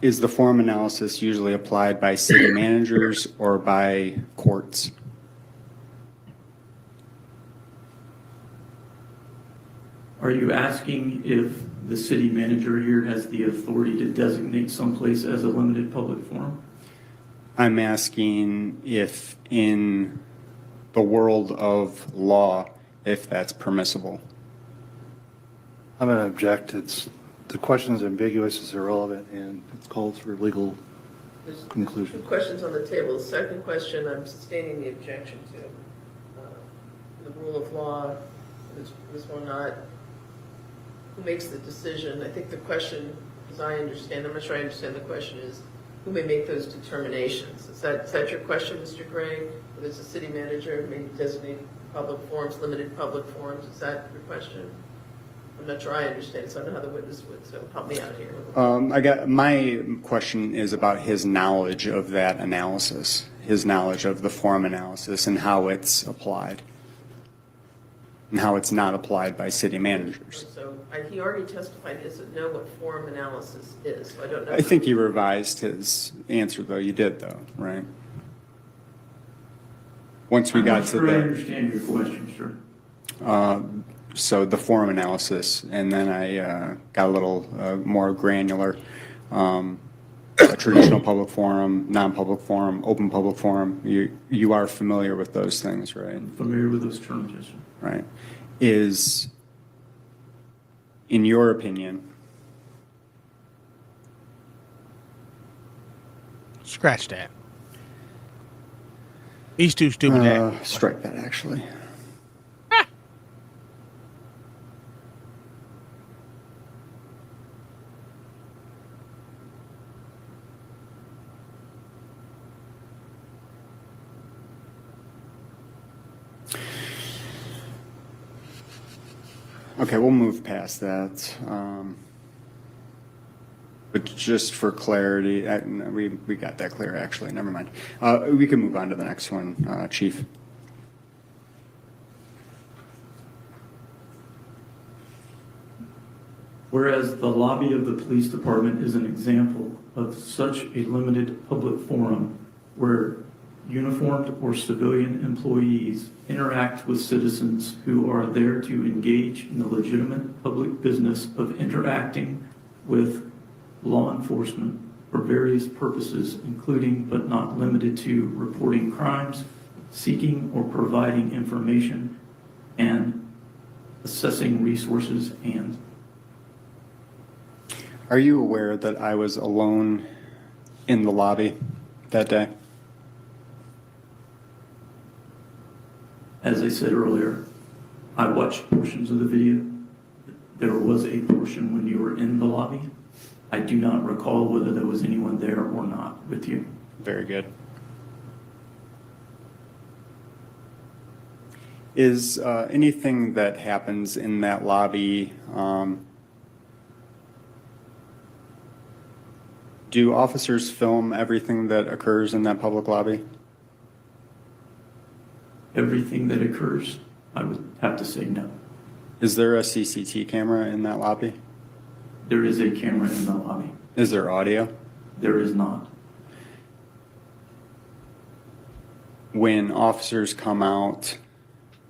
[SPEAKER 18] Is the forum analysis usually applied by city managers or by courts?
[SPEAKER 19] Are you asking if the city manager here has the authority to designate someplace as a limited public forum?
[SPEAKER 18] I'm asking if in the world of law, if that's permissible.
[SPEAKER 17] I'm going to object. The question is ambiguous, it's irrelevant, and it's called for legal conclusion.
[SPEAKER 16] Two questions on the table. The second question, I'm sustaining the objection to. The rule of law, this one not. Who makes the decision? I think the question, as I understand, I'm not sure I understand the question, is who may make those determinations? Is that your question, Mr. Gray? Whether it's a city manager who may designate public forums, limited public forums? Is that your question? I'm not sure I understand, so I don't know how the witness would, so help me out here.
[SPEAKER 18] My question is about his knowledge of that analysis, his knowledge of the forum analysis and how it's applied, and how it's not applied by city managers.
[SPEAKER 16] So he already testified he doesn't know what forum analysis is, so I don't know.
[SPEAKER 18] I think he revised his answer, though. You did, though, right? Once we got to
[SPEAKER 19] I understand your question, sir.
[SPEAKER 18] So the forum analysis, and then I got a little more granular. A traditional public forum, non-public forum, open public forum. You are familiar with those things, right?
[SPEAKER 19] I'm familiar with those terms, yes, sir.
[SPEAKER 18] Right. Is, in your opinion,
[SPEAKER 12] scratch that. He's too stupid.
[SPEAKER 18] Strike that, actually. Okay, we'll move past that. But just for clarity, we got that clear, actually. Never mind. We can move on to the next one, Chief.
[SPEAKER 19] Whereas the lobby of the police department is an example of such a limited public forum where uniformed or civilian employees interact with citizens who are there to engage in the legitimate public business of interacting with law enforcement for various purposes, including but not limited to reporting crimes, seeking or providing information, and assessing resources and.
[SPEAKER 18] Are you aware that I was alone in the lobby that day?
[SPEAKER 19] As I said earlier, I watched portions of the video. There was a portion when you were in the lobby. I do not recall whether there was anyone there or not with you.
[SPEAKER 18] Very good. Is anything that happens in that lobby, do officers film everything that occurs in that public lobby?
[SPEAKER 19] Everything that occurs, I would have to say no.
[SPEAKER 18] Is there a CCTV camera in that lobby?
[SPEAKER 19] There is a camera in the lobby.
[SPEAKER 18] Is there audio?
[SPEAKER 19] There is not.
[SPEAKER 18] When officers come out,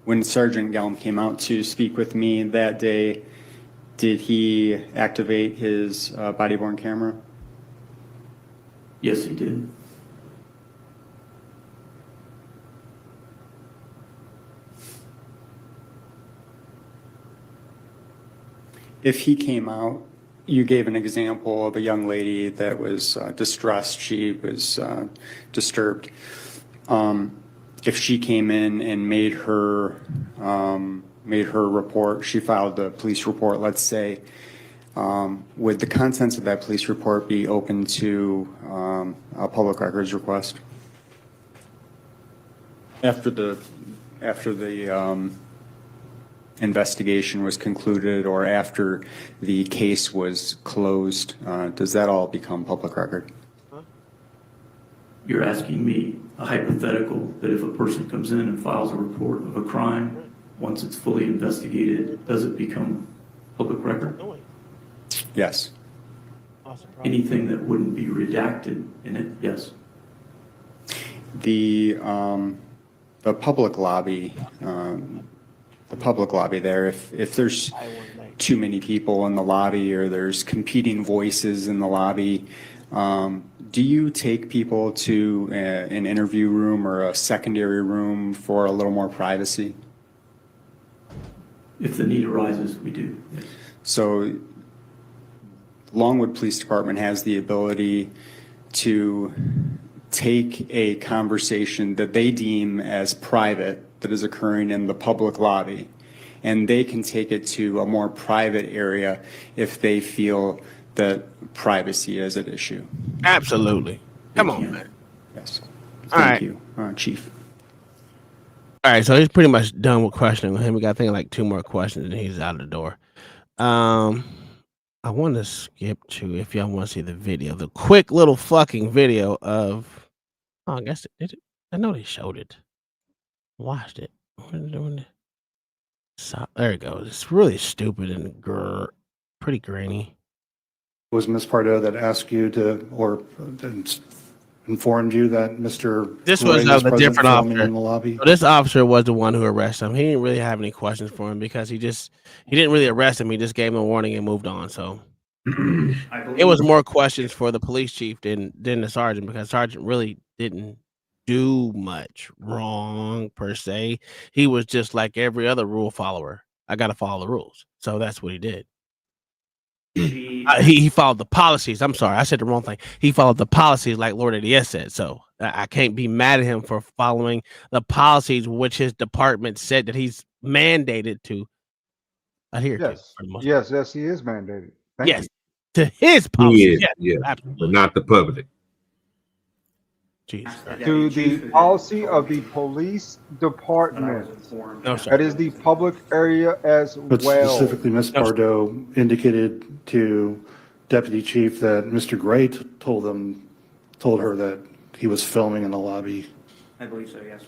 [SPEAKER 18] when Sergeant Gelm came out to speak with me that day, did he activate his body-worn camera?
[SPEAKER 19] Yes, he did.
[SPEAKER 18] If he came out, you gave an example of a young lady that was distressed. She was disturbed. If she came in and made her report, she filed a police report, let's say, would the contents of that police report be open to a public records request? After the investigation was concluded or after the case was closed, does that all become public record?
[SPEAKER 19] You're asking me a hypothetical that if a person comes in and files a report of a crime, once it's fully investigated, does it become public record?
[SPEAKER 18] Yes.
[SPEAKER 19] Anything that wouldn't be redacted in it, yes.
[SPEAKER 18] The public lobby, there, if there's too many people in the lobby or there's competing voices in the lobby, do you take people to an interview room or a secondary room for a little more privacy?
[SPEAKER 19] If the need arises, we do, yes.
[SPEAKER 18] So Longwood Police Department has the ability to take a conversation that they deem as private that is occurring in the public lobby, and they can take it to a more private area if they feel that privacy is at issue.
[SPEAKER 12] Absolutely. Come on, man.
[SPEAKER 18] Yes.
[SPEAKER 12] Thank
[SPEAKER 18] you, Chief.
[SPEAKER 12] All right, so he's pretty much done with questioning him. We got, I think, like 2 more questions, and he's out of the door. I want to skip to, if y'all want to see the video, the quick little fucking video of. Oh, I guess it. I know they showed it. Watched it. So, there it goes. It's really stupid and pretty grainy.
[SPEAKER 17] Was Ms. Pardo that asked you to, or informed you that Mr.
[SPEAKER 12] This
[SPEAKER 17] Gray
[SPEAKER 12] was a different
[SPEAKER 17] filming
[SPEAKER 12] officer
[SPEAKER 17] in the lobby?
[SPEAKER 12] So this officer was the one who arrested him. He didn't really have any questions for him because he didn't really arrest him. He just gave him a warning and moved on. So it was more questions for the police chief than the sergeant, because sergeant really didn't do much wrong per se. He was just like every other rule follower. I got to follow the rules. So that's what he did. He followed the policies. I'm sorry, I said the wrong thing. He followed the policies like Lord ADS said. So I can't be mad at him for following the policies which his department said that he's mandated to adhere to.
[SPEAKER 13] Yes, he is mandated. Thank you.
[SPEAKER 12] To his policies.
[SPEAKER 1] But not the public.
[SPEAKER 12] Jeez.
[SPEAKER 13] To the policy of the police department.
[SPEAKER 12] No, sir.
[SPEAKER 13] That is the public area as
[SPEAKER 17] But
[SPEAKER 13] well.
[SPEAKER 17] specifically, Ms. Pardo indicated to deputy chief that Mr. Gray told her that he was filming in the lobby.
[SPEAKER 20] I believe so, yes.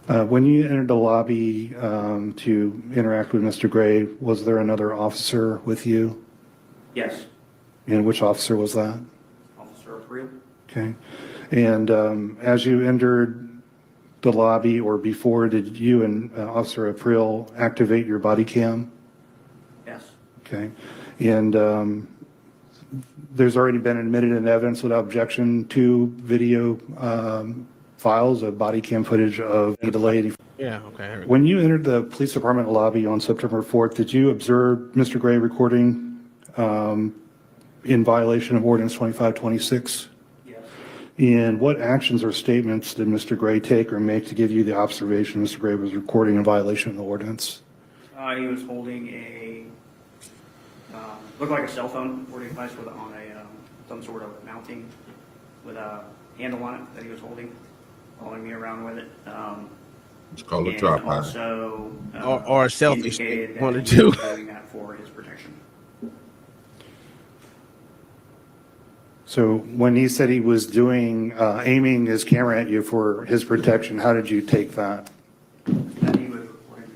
[SPEAKER 17] When you entered the lobby to interact with Mr. Gray, was there another officer with you?
[SPEAKER 20] Yes.
[SPEAKER 17] And which officer was that?
[SPEAKER 20] Officer April.
[SPEAKER 17] Okay. And as you entered the lobby or before, did you and Officer April activate your body cam?
[SPEAKER 20] Yes.
[SPEAKER 17] Okay. And there's already been admitted in evidence without objection to video files of body cam footage of a delayed.
[SPEAKER 12] Yeah, okay.
[SPEAKER 17] When you entered the police department lobby on September 4th, did you observe Mr. Gray recording in violation of Ordinance 2526?
[SPEAKER 20] Yes.
[SPEAKER 17] And what actions or statements did Mr. Gray take or make to give you the observation Mr. Gray was recording in violation of the ordinance?
[SPEAKER 20] He was holding a, looked like a cell phone recording device on a, some sort of mounting with a handle on it that he was holding, following me around with it.
[SPEAKER 1] It's called a tripod.
[SPEAKER 20] Also,
[SPEAKER 12] or a selfie
[SPEAKER 20] indicated
[SPEAKER 12] stick,
[SPEAKER 20] that
[SPEAKER 12] one or
[SPEAKER 20] he
[SPEAKER 12] two.
[SPEAKER 20] was doing that for his protection.
[SPEAKER 17] So when he said he was doing, aiming his camera at you for his protection, how did you take that?
[SPEAKER 20] That he was recording.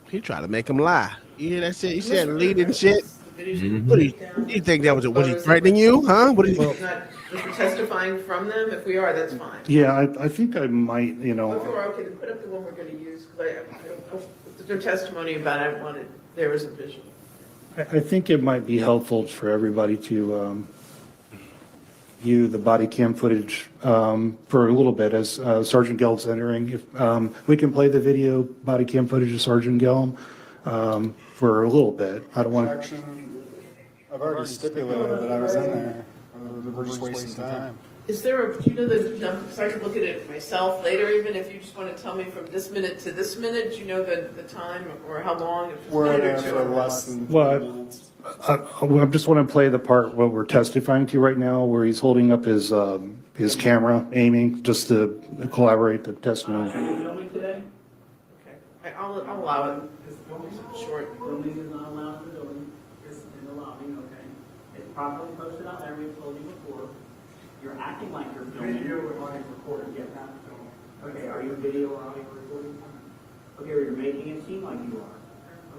[SPEAKER 12] He tried to make him lie. You hear that shit? He said leading shit. What do you think that was? Was he threatening you? Huh? What do you?
[SPEAKER 16] If we're testifying from them, if we are, that's fine.
[SPEAKER 17] Yeah, I think I might, you
[SPEAKER 16] Well, if
[SPEAKER 17] know,
[SPEAKER 16] we're okay, then put up the one we're going to use, because if there's no testimony about it, I wanted, there was a visual.
[SPEAKER 17] I think it might be helpful for everybody to view the body cam footage for a little bit as Sergeant Gelb's entering. If we can play the video body cam footage of Sergeant Gelb for a little bit. I don't want to.
[SPEAKER 18] I've already stipulated that I was in there. We're just wasting time.
[SPEAKER 16] Is there a, do you know so I can look at it myself later, even if you just want to tell me from this minute to this minute, do you know the time or how long? If it's a
[SPEAKER 18] We're in
[SPEAKER 16] minute
[SPEAKER 18] there
[SPEAKER 16] or
[SPEAKER 18] for
[SPEAKER 16] two?
[SPEAKER 18] less than
[SPEAKER 17] Well,
[SPEAKER 18] 3 minutes.
[SPEAKER 17] I just want to play the part what we're testifying to right now, where he's holding up his camera, aiming, just to collaborate the testimony.
[SPEAKER 16] Are you filming today? Okay, I'll allow it, because the filming's short.
[SPEAKER 21] Filming is not allowed in the building, it's in the lobby, okay? It's properly posted out there, we've told you before. You're acting like you're filming.
[SPEAKER 22] Video or audio recording.
[SPEAKER 21] Yeah, not filming. Okay, are you video or audio recording? Okay, or you're making it seem like you are.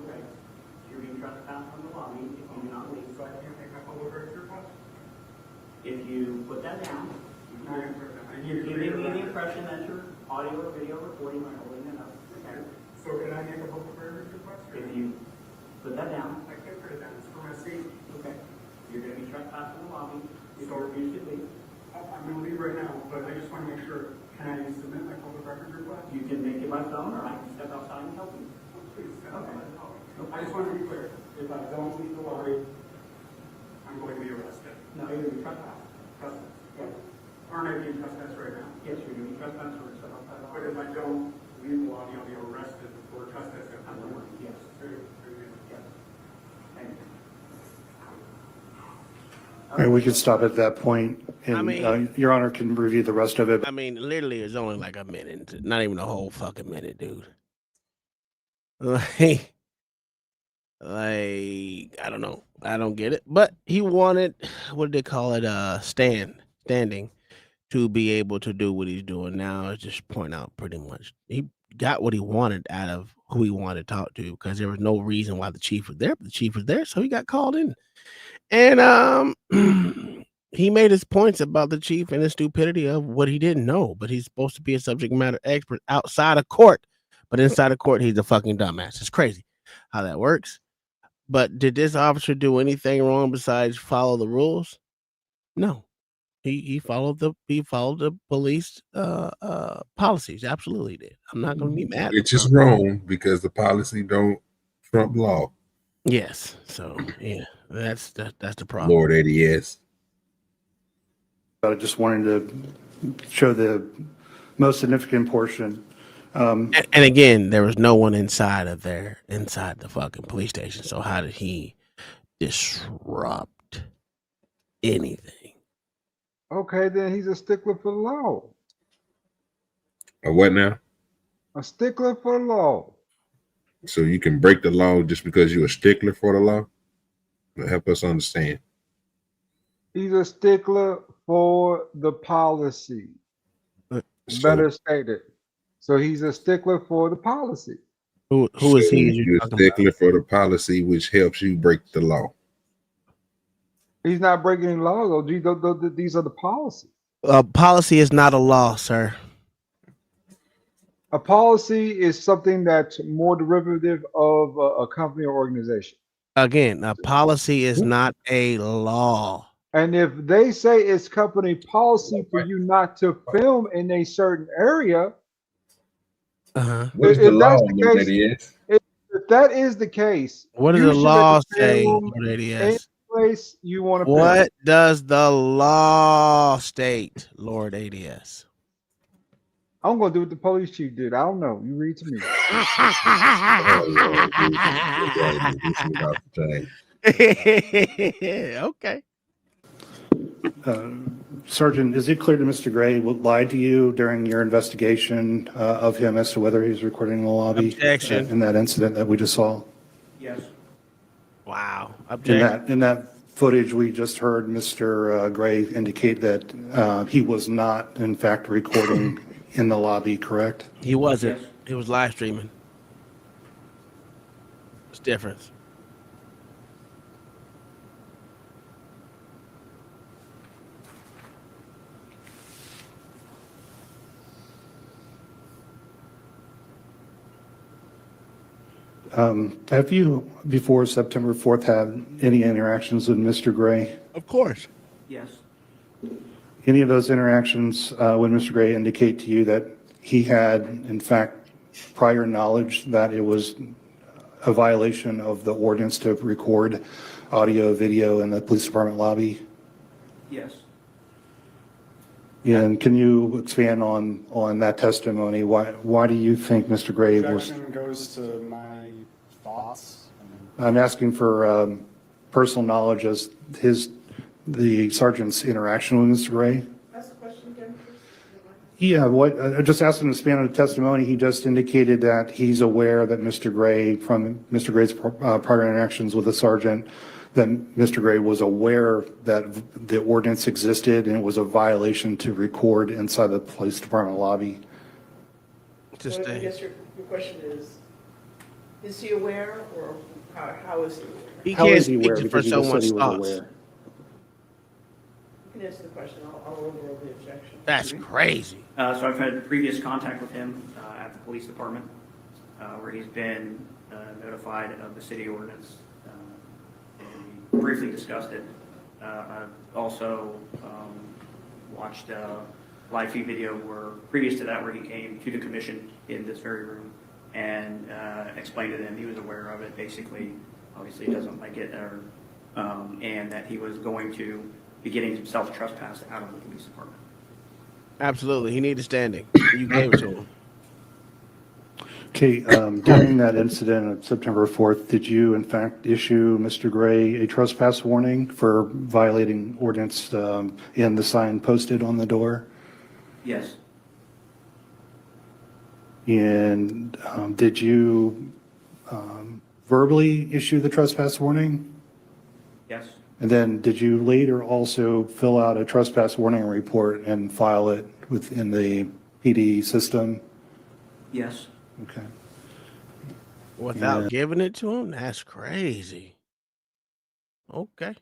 [SPEAKER 21] Okay. You're being trespassed from the lobby if you do not leave.
[SPEAKER 22] So I can't make my public records request?
[SPEAKER 21] If you put that down, you're giving me the impression that you're audio or video recording by holding it up. Okay.
[SPEAKER 22] So can I make a public records request?
[SPEAKER 21] If you put that down.
[SPEAKER 22] I can't put it down, it's for my safety.
[SPEAKER 21] Okay. You're going to be trespassed from the lobby. If
[SPEAKER 22] So-
[SPEAKER 21] you refuse to leave.
[SPEAKER 22] I'm going to leave right now, but I just want to make sure, can I submit my public records request?
[SPEAKER 21] You can make it by phone, or I can step outside and help you.
[SPEAKER 22] Please,
[SPEAKER 21] Okay.
[SPEAKER 22] I just want to be clear, if I don't leave the lobby, I'm going to be arrested.
[SPEAKER 21] No, you're going to be trespassed.
[SPEAKER 22] Trespass.
[SPEAKER 21] Yes.
[SPEAKER 22] Aren't I being trespassed right now?
[SPEAKER 21] Yes, you're going to be trespassed or step outside the
[SPEAKER 22] But
[SPEAKER 21] lobby.
[SPEAKER 22] if I don't leave the lobby, I'll be arrested for trespassing.
[SPEAKER 21] Yes.
[SPEAKER 22] Very good.
[SPEAKER 21] Yes. Thank you.
[SPEAKER 17] All right, we could stop at that point, and
[SPEAKER 12] I mean-
[SPEAKER 17] Your Honor can review the rest of it.
[SPEAKER 12] I mean, literally, it's only like a minute, not even a whole fucking minute, dude. Like, I don't know, I don't get it. But he wanted, what did they call it? Standing to be able to do what he's doing now. Is just point out pretty much he got what he wanted out of who he wanted to talk to, because there was no reason why the chief was there. But the chief was there, so he got called in. And he made his points about the chief and the stupidity of what he didn't know, but he's supposed to be a subject matter expert outside of court. But inside of court, he's a fucking dumbass. It's crazy how that works. But did this officer do anything wrong besides follow the rules? No. He followed the police policies. Absolutely did. I'm not going to be mad.
[SPEAKER 1] It's just wrong because the policy don't trump law.
[SPEAKER 12] Yes. So yeah, that's the problem.
[SPEAKER 1] Lord ADS.
[SPEAKER 17] I just wanted to show the most significant portion.
[SPEAKER 12] And again, there was no one inside the fucking police station. So how did he disrupt anything?
[SPEAKER 13] Okay, then he's a stickler for the law.
[SPEAKER 1] Or what now?
[SPEAKER 13] A stickler for the law.
[SPEAKER 1] So you can break the law just because you're a stickler for the law? Help us understand.
[SPEAKER 13] He's a stickler for the policy. Better stated. So he's a stickler for the policy.
[SPEAKER 12] Who is he?
[SPEAKER 1] You're a stickler for the policy, which helps you break the law.
[SPEAKER 13] He's not breaking any laws, though. These are the policies.
[SPEAKER 12] Policy is not a law, sir.
[SPEAKER 13] A policy is something that's more derivative of a company or organization.
[SPEAKER 12] Again, a policy is not a law.
[SPEAKER 13] And if they say it's company policy for you not to film in a certain area,
[SPEAKER 1] What is the law, Lord ADS?
[SPEAKER 13] if that is the case,
[SPEAKER 12] What does
[SPEAKER 13] you
[SPEAKER 12] the
[SPEAKER 13] should
[SPEAKER 12] law say,
[SPEAKER 13] film
[SPEAKER 12] Lord
[SPEAKER 13] any
[SPEAKER 12] ADS?
[SPEAKER 13] place you want to
[SPEAKER 12] What
[SPEAKER 13] film.
[SPEAKER 12] does the law state, Lord ADS?
[SPEAKER 13] I'm going to do what the police chief did. I don't know. You read to me.
[SPEAKER 12] Okay.
[SPEAKER 17] Sergeant, is it clear to Mr. Gray lied to you during your investigation of him as to whether he's recording in the lobby in that incident that we just saw?
[SPEAKER 20] Yes.
[SPEAKER 12] Wow. Objection.
[SPEAKER 17] In that footage, we just heard Mr. Gray indicate that he was not, in fact, recording in the lobby, correct?
[SPEAKER 12] He wasn't. He was live streaming. It's different.
[SPEAKER 17] Have you, before September 4th, had any interactions with Mr. Gray?
[SPEAKER 12] Of course.
[SPEAKER 20] Yes.
[SPEAKER 17] Any of those interactions, when Mr. Gray indicate to you that he had, in fact, prior knowledge that it was a violation of the ordinance to record audio, video in the police department lobby?
[SPEAKER 20] Yes.
[SPEAKER 17] And can you expand on that testimony? Why do you think Mr. Gray was?
[SPEAKER 18] Objection goes to my thoughts.
[SPEAKER 17] I'm asking for personal knowledge as the sergeant's interaction with Mr. Gray.
[SPEAKER 16] Ask the question again, please.
[SPEAKER 17] Yeah, I just asked him to expand on the testimony. He just indicated that he's aware that Mr. Gray, from Mr. Gray's prior interactions with the sergeant, that Mr. Gray was aware that the ordinance existed and it was a violation to record inside the police department lobby.
[SPEAKER 16] So I guess your question is he aware, or how is he aware?
[SPEAKER 12] He
[SPEAKER 17] How
[SPEAKER 12] can't
[SPEAKER 17] is he aware?
[SPEAKER 12] speak
[SPEAKER 17] Because
[SPEAKER 12] for
[SPEAKER 17] he just said
[SPEAKER 12] someone's
[SPEAKER 17] he was
[SPEAKER 12] thoughts.
[SPEAKER 17] aware.
[SPEAKER 16] You can answer the question. I'll overrule the objection.
[SPEAKER 12] That's crazy.
[SPEAKER 20] So I've had previous contact with him at the police department, where he's been notified of the city ordinance, and we briefly discussed it. I've also watched a live feed video where, previous to that, where he came to the commission in this very room and explained to them he was aware of it. Basically, obviously he doesn't like it, and that he was going to be getting himself trespassed out of the police department.
[SPEAKER 12] Absolutely. He needed standing. You gave it to him.
[SPEAKER 17] Okay, during that incident of September 4th, did you in fact issue Mr. Gray a trespass warning for violating ordinance in the sign posted on the door?
[SPEAKER 20] Yes.
[SPEAKER 17] And did you verbally issue the trespass warning?
[SPEAKER 20] Yes.
[SPEAKER 17] And then did you later also fill out a trespass warning report and file it within the PD system?
[SPEAKER 20] Yes.
[SPEAKER 17] Okay.
[SPEAKER 12] Without giving it to him? That's crazy. Okay.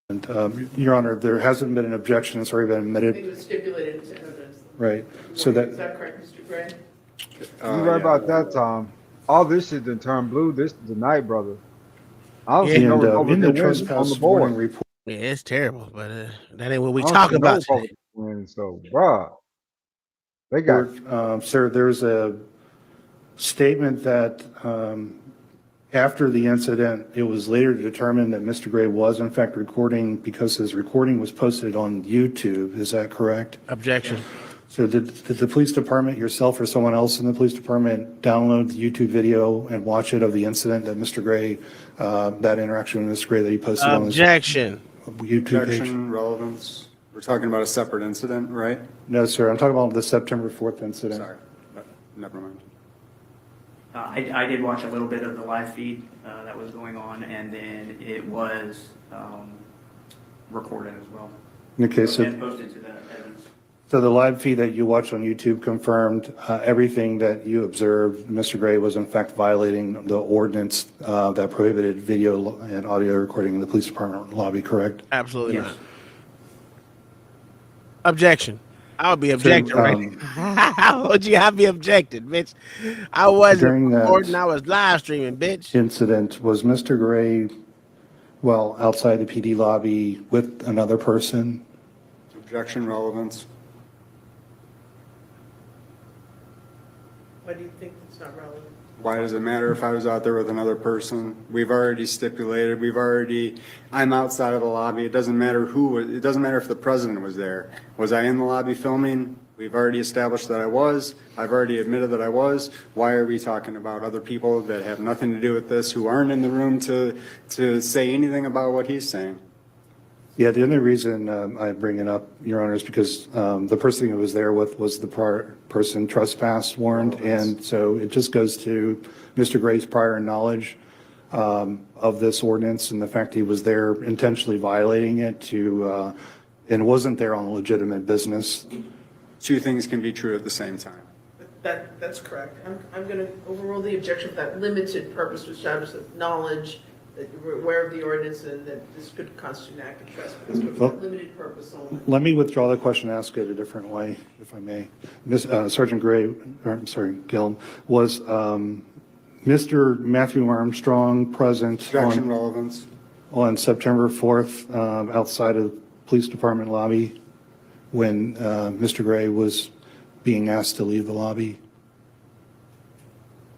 [SPEAKER 17] And Your Honor, there hasn't been an objection. It's already been
[SPEAKER 16] I think
[SPEAKER 17] admitted.
[SPEAKER 16] it was stipulated into evidence.
[SPEAKER 17] Right. So that.
[SPEAKER 16] Is that correct, Mr. Gray?
[SPEAKER 13] You're right about that, Tom. All this shit done turned blue. This is the night, brother. I don't see no Republican
[SPEAKER 17] in the
[SPEAKER 13] wins on
[SPEAKER 17] trespass
[SPEAKER 13] the board.
[SPEAKER 17] warning report.
[SPEAKER 12] Yeah, it's terrible, but that ain't what we
[SPEAKER 13] I don't
[SPEAKER 12] talk
[SPEAKER 13] see no
[SPEAKER 12] about today.
[SPEAKER 13] Republican wins, so, bruh. They got
[SPEAKER 17] Sir, there's a statement that after the incident, it was later determined that Mr. Gray was in fact recording because his recording was posted on YouTube. Is that correct?
[SPEAKER 12] Objection.
[SPEAKER 17] So did the police department, yourself or someone else in the police department, download the YouTube video and watch it of the incident that Mr. Gray, that interaction with Mr. Gray that he posted on his
[SPEAKER 12] Objection.
[SPEAKER 17] YouTube page?
[SPEAKER 18] Objection, relevance. We're talking about a separate incident, right?
[SPEAKER 17] No, sir. I'm talking about the September 4th incident.
[SPEAKER 18] Sorry. Never mind.
[SPEAKER 20] I did watch a little bit of the live feed that was going on, and then it was recorded as well.
[SPEAKER 17] Okay, so
[SPEAKER 20] And posted to the evidence.
[SPEAKER 17] So the live feed that you watched on YouTube confirmed everything that you observed. Mr. Gray was in fact violating the ordinance that prohibited video and audio recording in the police department lobby, correct?
[SPEAKER 12] Absolutely not. Objection. I would be objecting, right? How would you have me objected, bitch? I wasn't
[SPEAKER 17] During that
[SPEAKER 12] recording, I was live streaming, bitch.
[SPEAKER 17] incident, was Mr. Gray, well, outside the PD lobby with another person?
[SPEAKER 18] Objection, relevance.
[SPEAKER 16] Why do you think it's not relevant?
[SPEAKER 18] Why does it matter if I was out there with another person? We've already stipulated, I'm outside of the lobby. It doesn't matter it doesn't matter if the president was there. Was I in the lobby filming? We've already established that I was. I've already admitted that I was. Why are we talking about other people that have nothing to do with this, who aren't in the room to say anything about what he's saying?
[SPEAKER 17] Yeah, the only reason I bring it up, Your Honor, is because the person who was there with was the person trespass warned, and so it just goes to Mr. Gray's prior knowledge of this ordinance and the fact he was there intentionally violating it and wasn't there on legitimate business.
[SPEAKER 18] Two things can be true at the same time.
[SPEAKER 16] That's correct. I'm going to overrule the objection for that limited purpose to establish the knowledge that you were aware of the ordinance and that this could constitute an act of trespass. But for that limited purpose only.
[SPEAKER 17] Let me withdraw the question and ask it a different way, if I may. Sergeant Gray, Gillum, was Mr. Matthew Armstrong present
[SPEAKER 18] Objection, relevance.
[SPEAKER 17] on September 4th outside of the police department lobby when Mr. Gray was being asked to leave the lobby?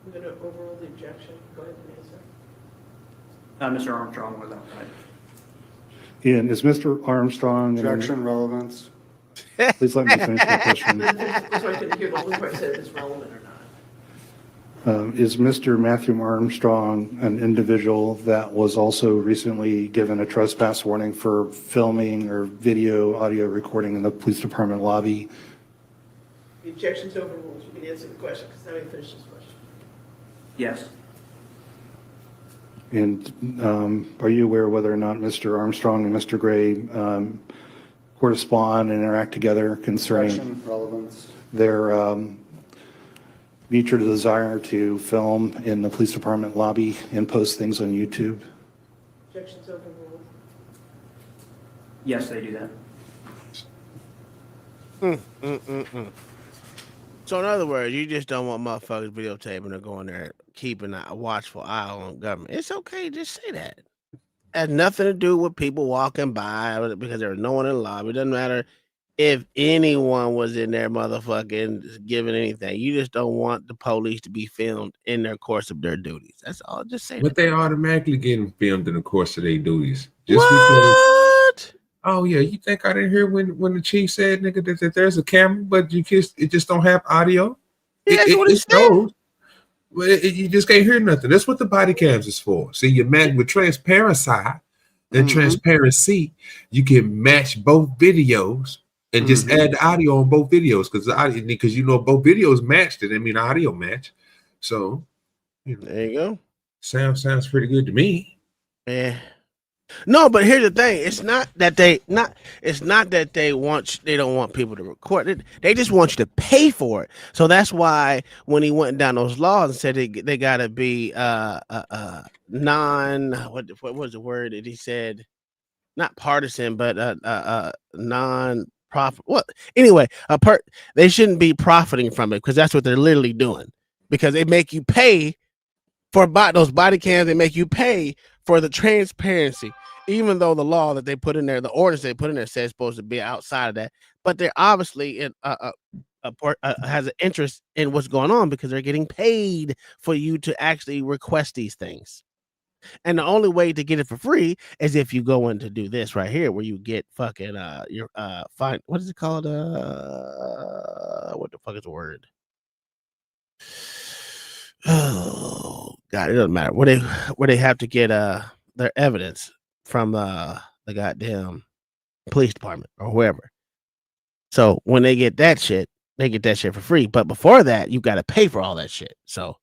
[SPEAKER 16] I'm going to overrule the objection. Go ahead and answer.
[SPEAKER 20] Mr. Armstrong was outside.
[SPEAKER 17] Ian, is Mr. Armstrong?
[SPEAKER 18] Objection, relevance.
[SPEAKER 17] Please let me finish the question.
[SPEAKER 16] That's why I couldn't hear the whole part said if it's relevant or not.
[SPEAKER 17] Is Mr. Matthew Armstrong an individual that was also recently given a trespass warning for filming or audio recording in the police department lobby?
[SPEAKER 16] The objection's overruled. You can answer the question because now we finish this question.
[SPEAKER 20] Yes.
[SPEAKER 17] And are you aware whether or not Mr. Armstrong and Mr. Gray correspond and interact together concerning
[SPEAKER 18] Objection, relevance.
[SPEAKER 17] their mutual desire to film in the police department lobby and post things on YouTube?
[SPEAKER 16] Objection's overruled.
[SPEAKER 20] Yes, they do that.
[SPEAKER 12] So in other words, you just don't want motherfuckers videotaping or going there keeping a watchful eye on government. It's okay, just say that. It has nothing to do with people walking by because there's no one in the lobby. It doesn't matter if anyone was in there motherfucking giving anything. You just don't want the police to be filmed in their course of their duties. That's all. Just say
[SPEAKER 1] But
[SPEAKER 12] that.
[SPEAKER 1] they automatically getting filmed in the course of their duties. Just
[SPEAKER 12] What?
[SPEAKER 1] because. Oh yeah, you think I didn't hear when the chief said, nigga, that there's a camera, but it just don't have audio?
[SPEAKER 12] Yeah, that's what it said.
[SPEAKER 1] shows. Well, you just can't hear nothing. That's what the body cams is for. See, you match with transparency and transparency. You can match both videos and just add the audio on both videos because both videos matched it. I mean, audio match. So
[SPEAKER 12] there you go.
[SPEAKER 1] Sounds pretty good to me.
[SPEAKER 12] Yeah. No, but here's the thing. It's not that they don't want people to record it. They just want you to pay for it. So that's why when he went down those laws and said they gotta be non what was the word that he said? Not partisan, but non-profit. Well, anyway, they shouldn't be profiting from it because that's what they're literally doing. Because they make you pay for those body cams, they make you pay for the transparency, even though the law that they put in there, the orders they put in there says it's supposed to be outside of that. But they're obviously has an interest in what's going on because they're getting paid for you to actually request these things. And the only way to get it for free is if you go in to do this right here, where you get fucking your fine. What is it called? What the fuck is the word? Oh God, it doesn't matter. Where they have to get their evidence from the goddamn police department or whoever. So when they get that shit, they get that shit for free. But before that, you got to pay for all that shit. So,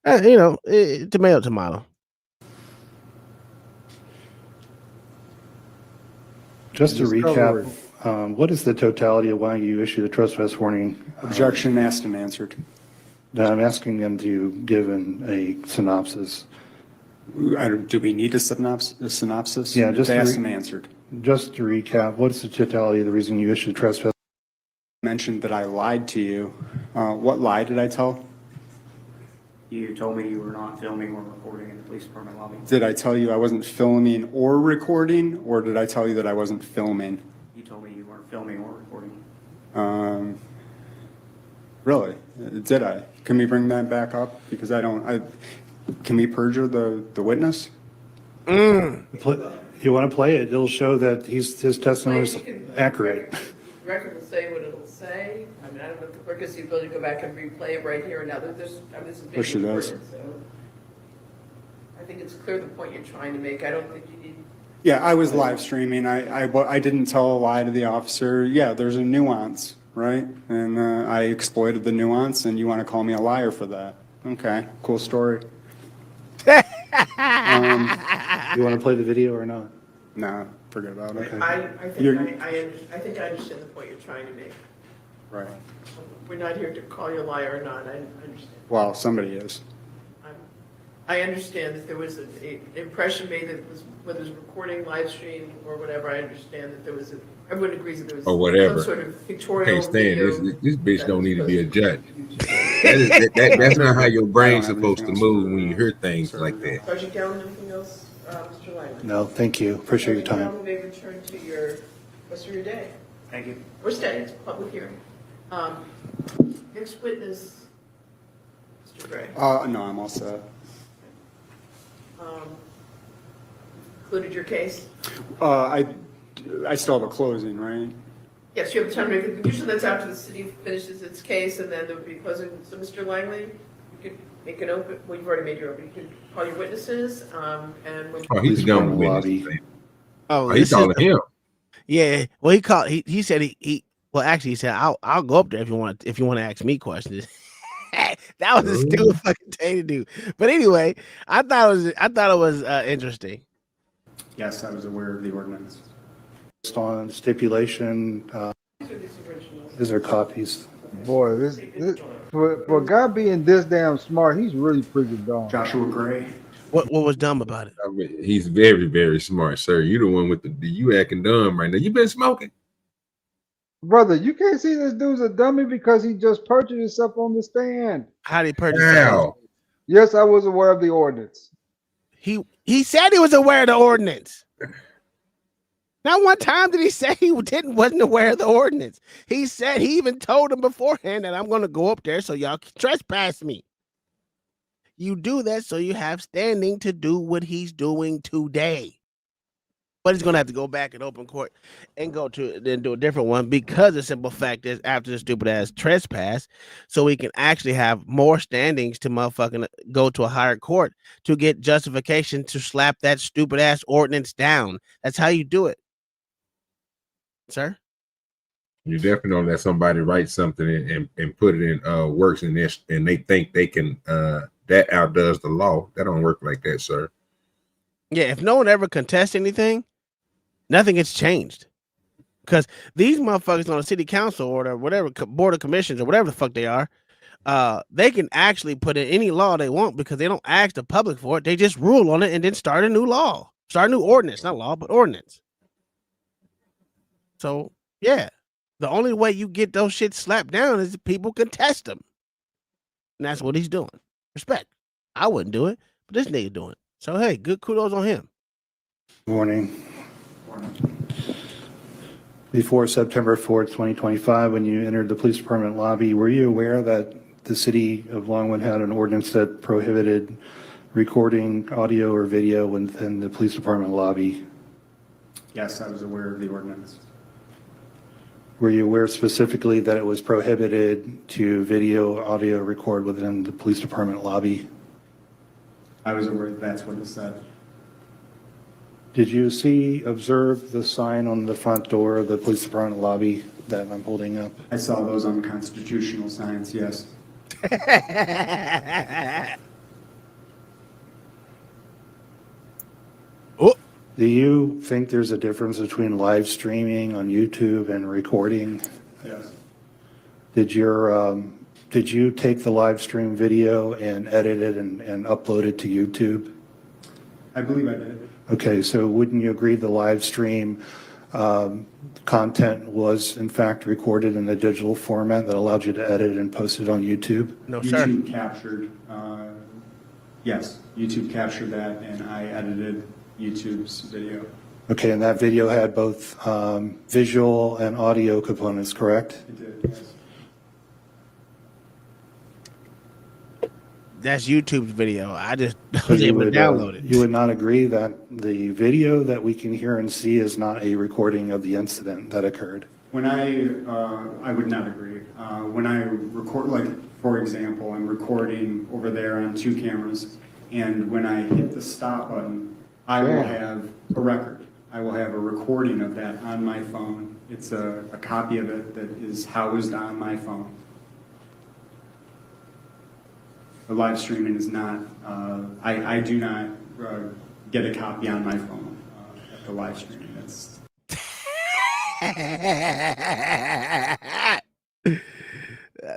[SPEAKER 12] tomato, tomato.
[SPEAKER 17] Just to recap, what is the totality of why you issued a trespass warning?
[SPEAKER 18] Objection asked and answered.
[SPEAKER 17] Now I'm asking them to give a synopsis.
[SPEAKER 18] Do we need a synopsis?
[SPEAKER 17] Yeah, just
[SPEAKER 18] asked and answered.
[SPEAKER 17] Just to recap, what's the totality of the reason you issued trespass?
[SPEAKER 18] Mentioned that I lied to you. What lie did I tell?
[SPEAKER 20] You told me you were not filming or recording in the police department lobby.
[SPEAKER 18] Did I tell you I wasn't filming or recording, or did I tell you that I wasn't filming?
[SPEAKER 20] You told me you weren't filming or recording.
[SPEAKER 18] Really? Did I? Can we bring that back up? Because can we perjure the witness?
[SPEAKER 17] You want to play it? It'll show that his testimony is accurate.
[SPEAKER 16] The record will say what it'll say. I mean, I don't know if the clerk has the ability to go back and replay it right here and now. This is being
[SPEAKER 18] Yes, she does.
[SPEAKER 16] recorded, so I think it's clear the point you're trying to make. I don't think you need.
[SPEAKER 18] Yeah, I was live streaming. I didn't tell a lie to the officer. Yeah, there's a nuance, right? And I exploited the nuance, and you want to call me a liar for that? Okay, cool story.
[SPEAKER 17] You want to play the video or not?
[SPEAKER 18] No, forget about it.
[SPEAKER 16] I think I understand the point you're trying to make.
[SPEAKER 18] Right.
[SPEAKER 16] We're not here to call you a liar or not. I understand.
[SPEAKER 18] Well, somebody is.
[SPEAKER 16] I understand that there was an impression made that it was, whether it was recording, live stream, or whatever. I understand that there was everyone agrees that there was
[SPEAKER 1] or whatever.
[SPEAKER 16] some sort of pictorial
[SPEAKER 1] Can't stand
[SPEAKER 16] video.
[SPEAKER 1] this bitch don't need to be a judge. That's not how your brain's supposed to move when you hear things like that.
[SPEAKER 16] Sergeant Gallen, anything else, Mr. Lyman?
[SPEAKER 17] No, thank you. Appreciate your
[SPEAKER 16] Sergeant
[SPEAKER 17] time.
[SPEAKER 16] Gallen, may return to your rest of your day.
[SPEAKER 20] Thank you.
[SPEAKER 16] Or stay, it's a public hearing. Next witness, Mr. Gray.
[SPEAKER 18] No, I'm all set.
[SPEAKER 16] Concluded your case?
[SPEAKER 18] I still have a closing, right?
[SPEAKER 16] Yes, you have time to make a conclusion. That's after the city finishes its case, and then there would be closing. So, Mr. Langley, you could make an open. Well, you've already made your open. You can call your witnesses, and when
[SPEAKER 1] He's done with witnesses.
[SPEAKER 12] Oh,
[SPEAKER 1] He's calling him.
[SPEAKER 12] Yeah. Well, he called. He said he. Well, actually, he said I'll go up there if you want to ask me questions. That was a stupid fucking thing to do. But anyway, I thought it was interesting.
[SPEAKER 18] Yes, I was aware of the ordinance.
[SPEAKER 17] Based on stipulation, these are copies.
[SPEAKER 13] Boy, this for a guy being this damn smart, he's really freaking dumb.
[SPEAKER 18] Joshua Gray.
[SPEAKER 12] What was dumb about it?
[SPEAKER 1] I mean, he's very, very smart, sir. You the one with you acting dumb right now. You been smoking.
[SPEAKER 13] Brother, you can't see this dude's a dummy because he just perjured himself on the stand.
[SPEAKER 12] How did he perjure himself?
[SPEAKER 13] Yes, I was aware of the ordinance.
[SPEAKER 12] He said he was aware of the ordinance. Not one time did he say he wasn't aware of the ordinance. He said he even told him beforehand that I'm going to go up there so y'all can trespass me. You do that so you have standing to do what he's doing today. But he's going to have to go back in open court and then do a different one, because the simple fact is, after the stupid ass trespass, so we can actually have more standings to motherfucking go to a higher court to get justification to slap that stupid ass ordinance down. That's how you do it, sir.
[SPEAKER 1] You definitely don't let somebody write something and put it in works and they think they can that outdoes the law. That don't work like that, sir.
[SPEAKER 12] Yeah, if no one ever contests anything, nothing gets changed. Because these motherfuckers on the city council or whatever board of commissions or whatever the fuck they are, they can actually put in any law they want because they don't ask the public for it. They just rule on it and then start a new law, start a new ordinance, not law, but ordinance. So yeah, the only way you get those shit slapped down is if people contest them. And that's what he's doing. Respect. I wouldn't do it, but this nigga doing it. So hey, good kudos on him.
[SPEAKER 17] Morning. Before September 4th, 2025, when you entered the police department lobby, were you aware that the city of Longwood had an ordinance that prohibited recording audio or video within the police department lobby?
[SPEAKER 18] Yes, I was aware of the ordinance.
[SPEAKER 17] Were you aware specifically that it was prohibited to video, audio record within the police department lobby?
[SPEAKER 18] I was aware that's what it said.
[SPEAKER 17] Did you observe the sign on the front door of the police department lobby that I'm holding up?
[SPEAKER 18] I saw those unconstitutional signs, yes.
[SPEAKER 17] Do you think there's a difference between live streaming on YouTube and recording?
[SPEAKER 18] Yes.
[SPEAKER 17] Did you take the live stream video and edit it and upload it to YouTube?
[SPEAKER 18] I believe I did.
[SPEAKER 17] Okay, so wouldn't you agree the live stream content was in fact recorded in a digital format that allowed you to edit and post it on YouTube?
[SPEAKER 12] No, sir.
[SPEAKER 18] YouTube captured, yes, YouTube captured that and I edited YouTube's video.
[SPEAKER 17] Okay, and that video had both visual and audio components, correct?
[SPEAKER 18] It did, yes.
[SPEAKER 12] That's YouTube's video. I just was able to download it.
[SPEAKER 17] You would not agree that the video that we can hear and see is not a recording of the incident that occurred?
[SPEAKER 18] When I would not agree. When I record, like, for example, I'm recording over there on 2 cameras, and when I hit the stop button, I will have a record. I will have a recording of that on my phone. It's a copy of it that is housed on my phone. The live streaming is not, I do not get a copy on my phone at the live streaming. That's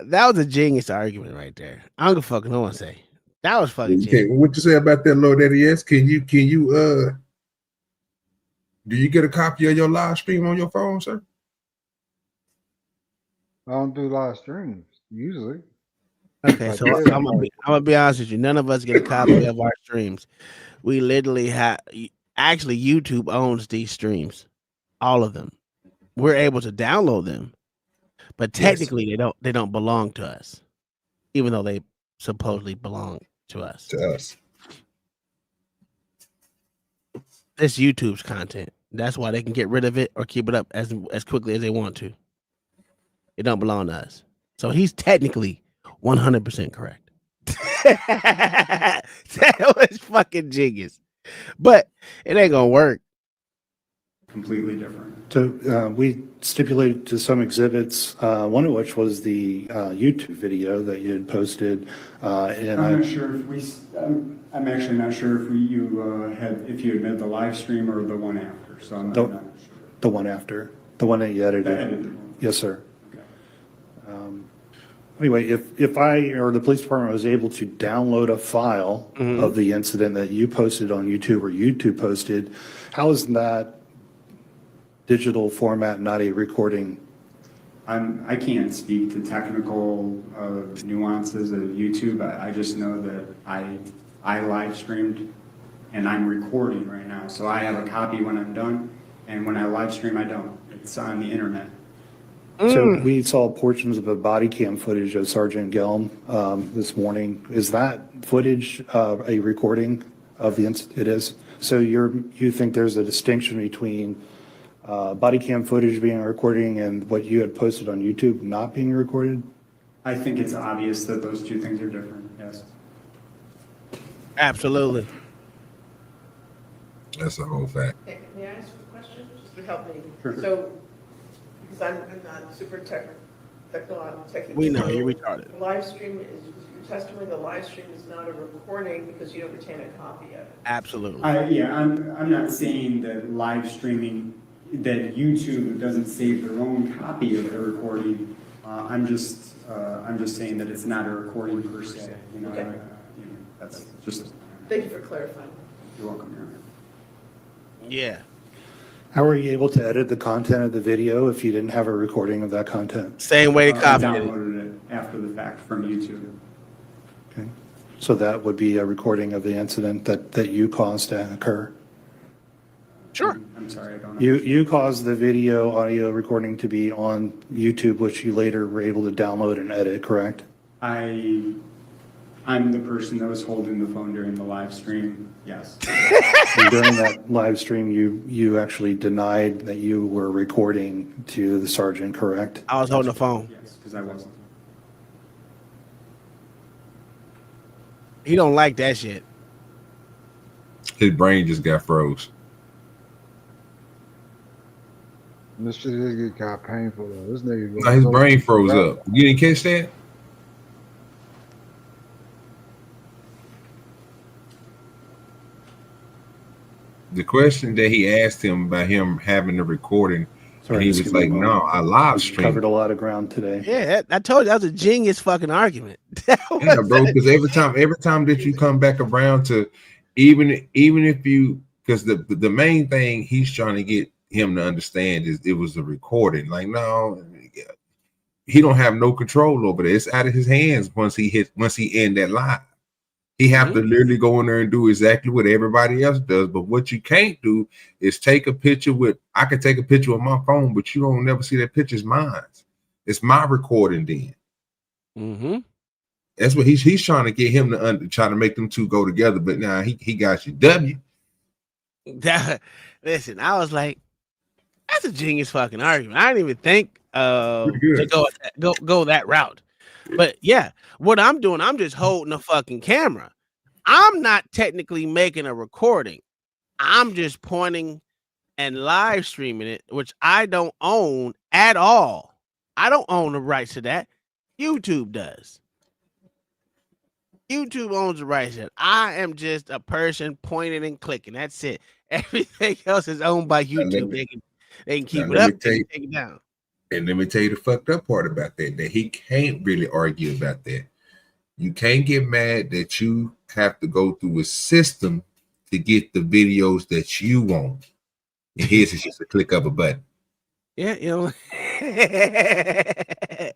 [SPEAKER 12] that was a genius argument right there. I don't give a fuck what no one say. That was fucking
[SPEAKER 1] Okay,
[SPEAKER 12] genius.
[SPEAKER 1] what you say about that, Lord Eddie S? Can you do you get a copy of your live stream on your phone, sir?
[SPEAKER 13] I don't do live streams usually.
[SPEAKER 12] Okay, so I'm gonna be honest with you. None of us get a copy of our streams. We literally have. Actually, YouTube owns these streams, all of them. We're able to download them, but technically they don't belong to us, even though they supposedly belong to us.
[SPEAKER 1] To us.
[SPEAKER 12] It's YouTube's content. That's why they can get rid of it or keep it up as quickly as they want to. It don't belong to us. So he's technically 100% correct. That was fucking genius, but it ain't gonna work.
[SPEAKER 18] completely different.
[SPEAKER 17] So we stipulated to some exhibits, one of which was the YouTube video that you had posted. And
[SPEAKER 18] I'm not sure if I'm actually not sure if you had made the live stream or the one after. So I'm not sure.
[SPEAKER 17] The one after, the one that you edited. Yes, sir. Anyway, if I or the police department was able to download a file of the incident that you posted on YouTube or YouTube posted, how is that digital format not a recording?
[SPEAKER 18] I can't speak to technical nuances of YouTube. I just know that I live streamed and I'm recording right now. So I have a copy when I'm done, and when I live stream, I don't. It's on the internet.
[SPEAKER 17] So we saw portions of a body cam footage of Sergeant Gelm this morning. Is that footage a recording of the incident? It is. So you think there's a distinction between body cam footage being a recording and what you had posted on YouTube not being recorded?
[SPEAKER 18] I think it's obvious that those two things are different, yes.
[SPEAKER 12] Absolutely.
[SPEAKER 1] That's a whole fact.
[SPEAKER 16] May I ask a question? Just to help me.
[SPEAKER 18] Sure.
[SPEAKER 16] So, because I'm not super technical.
[SPEAKER 12] We know, you're retarded.
[SPEAKER 16] The live stream is, your testimony, the live stream is not a recording because you don't retain a copy of it.
[SPEAKER 12] Absolutely.
[SPEAKER 18] I'm not saying that live streaming, that YouTube doesn't save their own copy of the recording. I'm just saying that it's not a recording per se. You know,
[SPEAKER 16] Okay.
[SPEAKER 18] That's just.
[SPEAKER 16] Thank you for clarifying.
[SPEAKER 18] You're welcome, Your Honor.
[SPEAKER 12] Yeah.
[SPEAKER 17] How were you able to edit the content of the video if you didn't have a recording of that content?
[SPEAKER 12] Same way to
[SPEAKER 18] I
[SPEAKER 12] copy it.
[SPEAKER 18] downloaded it after the fact from YouTube.
[SPEAKER 17] Okay. So that would be a recording of the incident that you caused to occur?
[SPEAKER 12] Sure.
[SPEAKER 18] I'm sorry, I don't know.
[SPEAKER 17] You caused the video audio recording to be on YouTube, which you later were able to download and edit, correct?
[SPEAKER 18] I'm the person that was holding the phone during the live stream, yes.
[SPEAKER 17] And during that live stream, you actually denied that you were recording to the sergeant, correct?
[SPEAKER 12] I was holding the phone.
[SPEAKER 18] Yes, because I wasn't.
[SPEAKER 12] He don't like that shit.
[SPEAKER 1] His brain just got froze.
[SPEAKER 13] This shit is get kind of painful though. This nigga
[SPEAKER 1] Now
[SPEAKER 13] going
[SPEAKER 1] his
[SPEAKER 13] so
[SPEAKER 1] brain froze
[SPEAKER 13] right.
[SPEAKER 1] up. You didn't catch that? The question that he asked him about him having the recording, and he was like, "No, I live stream."
[SPEAKER 17] Covered a lot of ground today.
[SPEAKER 12] Yeah, I told you that was a genius fucking argument.
[SPEAKER 1] Yeah, bro. Because every time that you come back around to, even if you, because the main thing he's trying to get him to understand is it was a recording. Like, no, he don't have no control over it. It's out of his hands once he end that live. He have to literally go in there and do exactly what everybody else does. But what you can't do is take a picture with. I can take a picture with my phone, but you don't never see that picture's mine. It's my recording then.
[SPEAKER 12] Mm-hmm.
[SPEAKER 1] That's what he's trying to get him to try to make them two go together. But now he got you. W.
[SPEAKER 12] Listen, I was like, that's a genius fucking argument. I didn't even think to go that route. But yeah, what I'm doing, I'm just holding a fucking camera. I'm not technically making a recording. I'm just pointing and live streaming it, which I don't own at all. I don't own the rights to that. YouTube does. YouTube owns the rights to it. I am just a person pointing and clicking. That's it. Everything else is owned by YouTube. They can keep it up, they can take it down.
[SPEAKER 1] And let me tell you the fucked up part about that he can't really argue about that. You can't get mad that you have to go through a system to get the videos that you want. And his is just a click of a button.
[SPEAKER 12] Yeah, you know.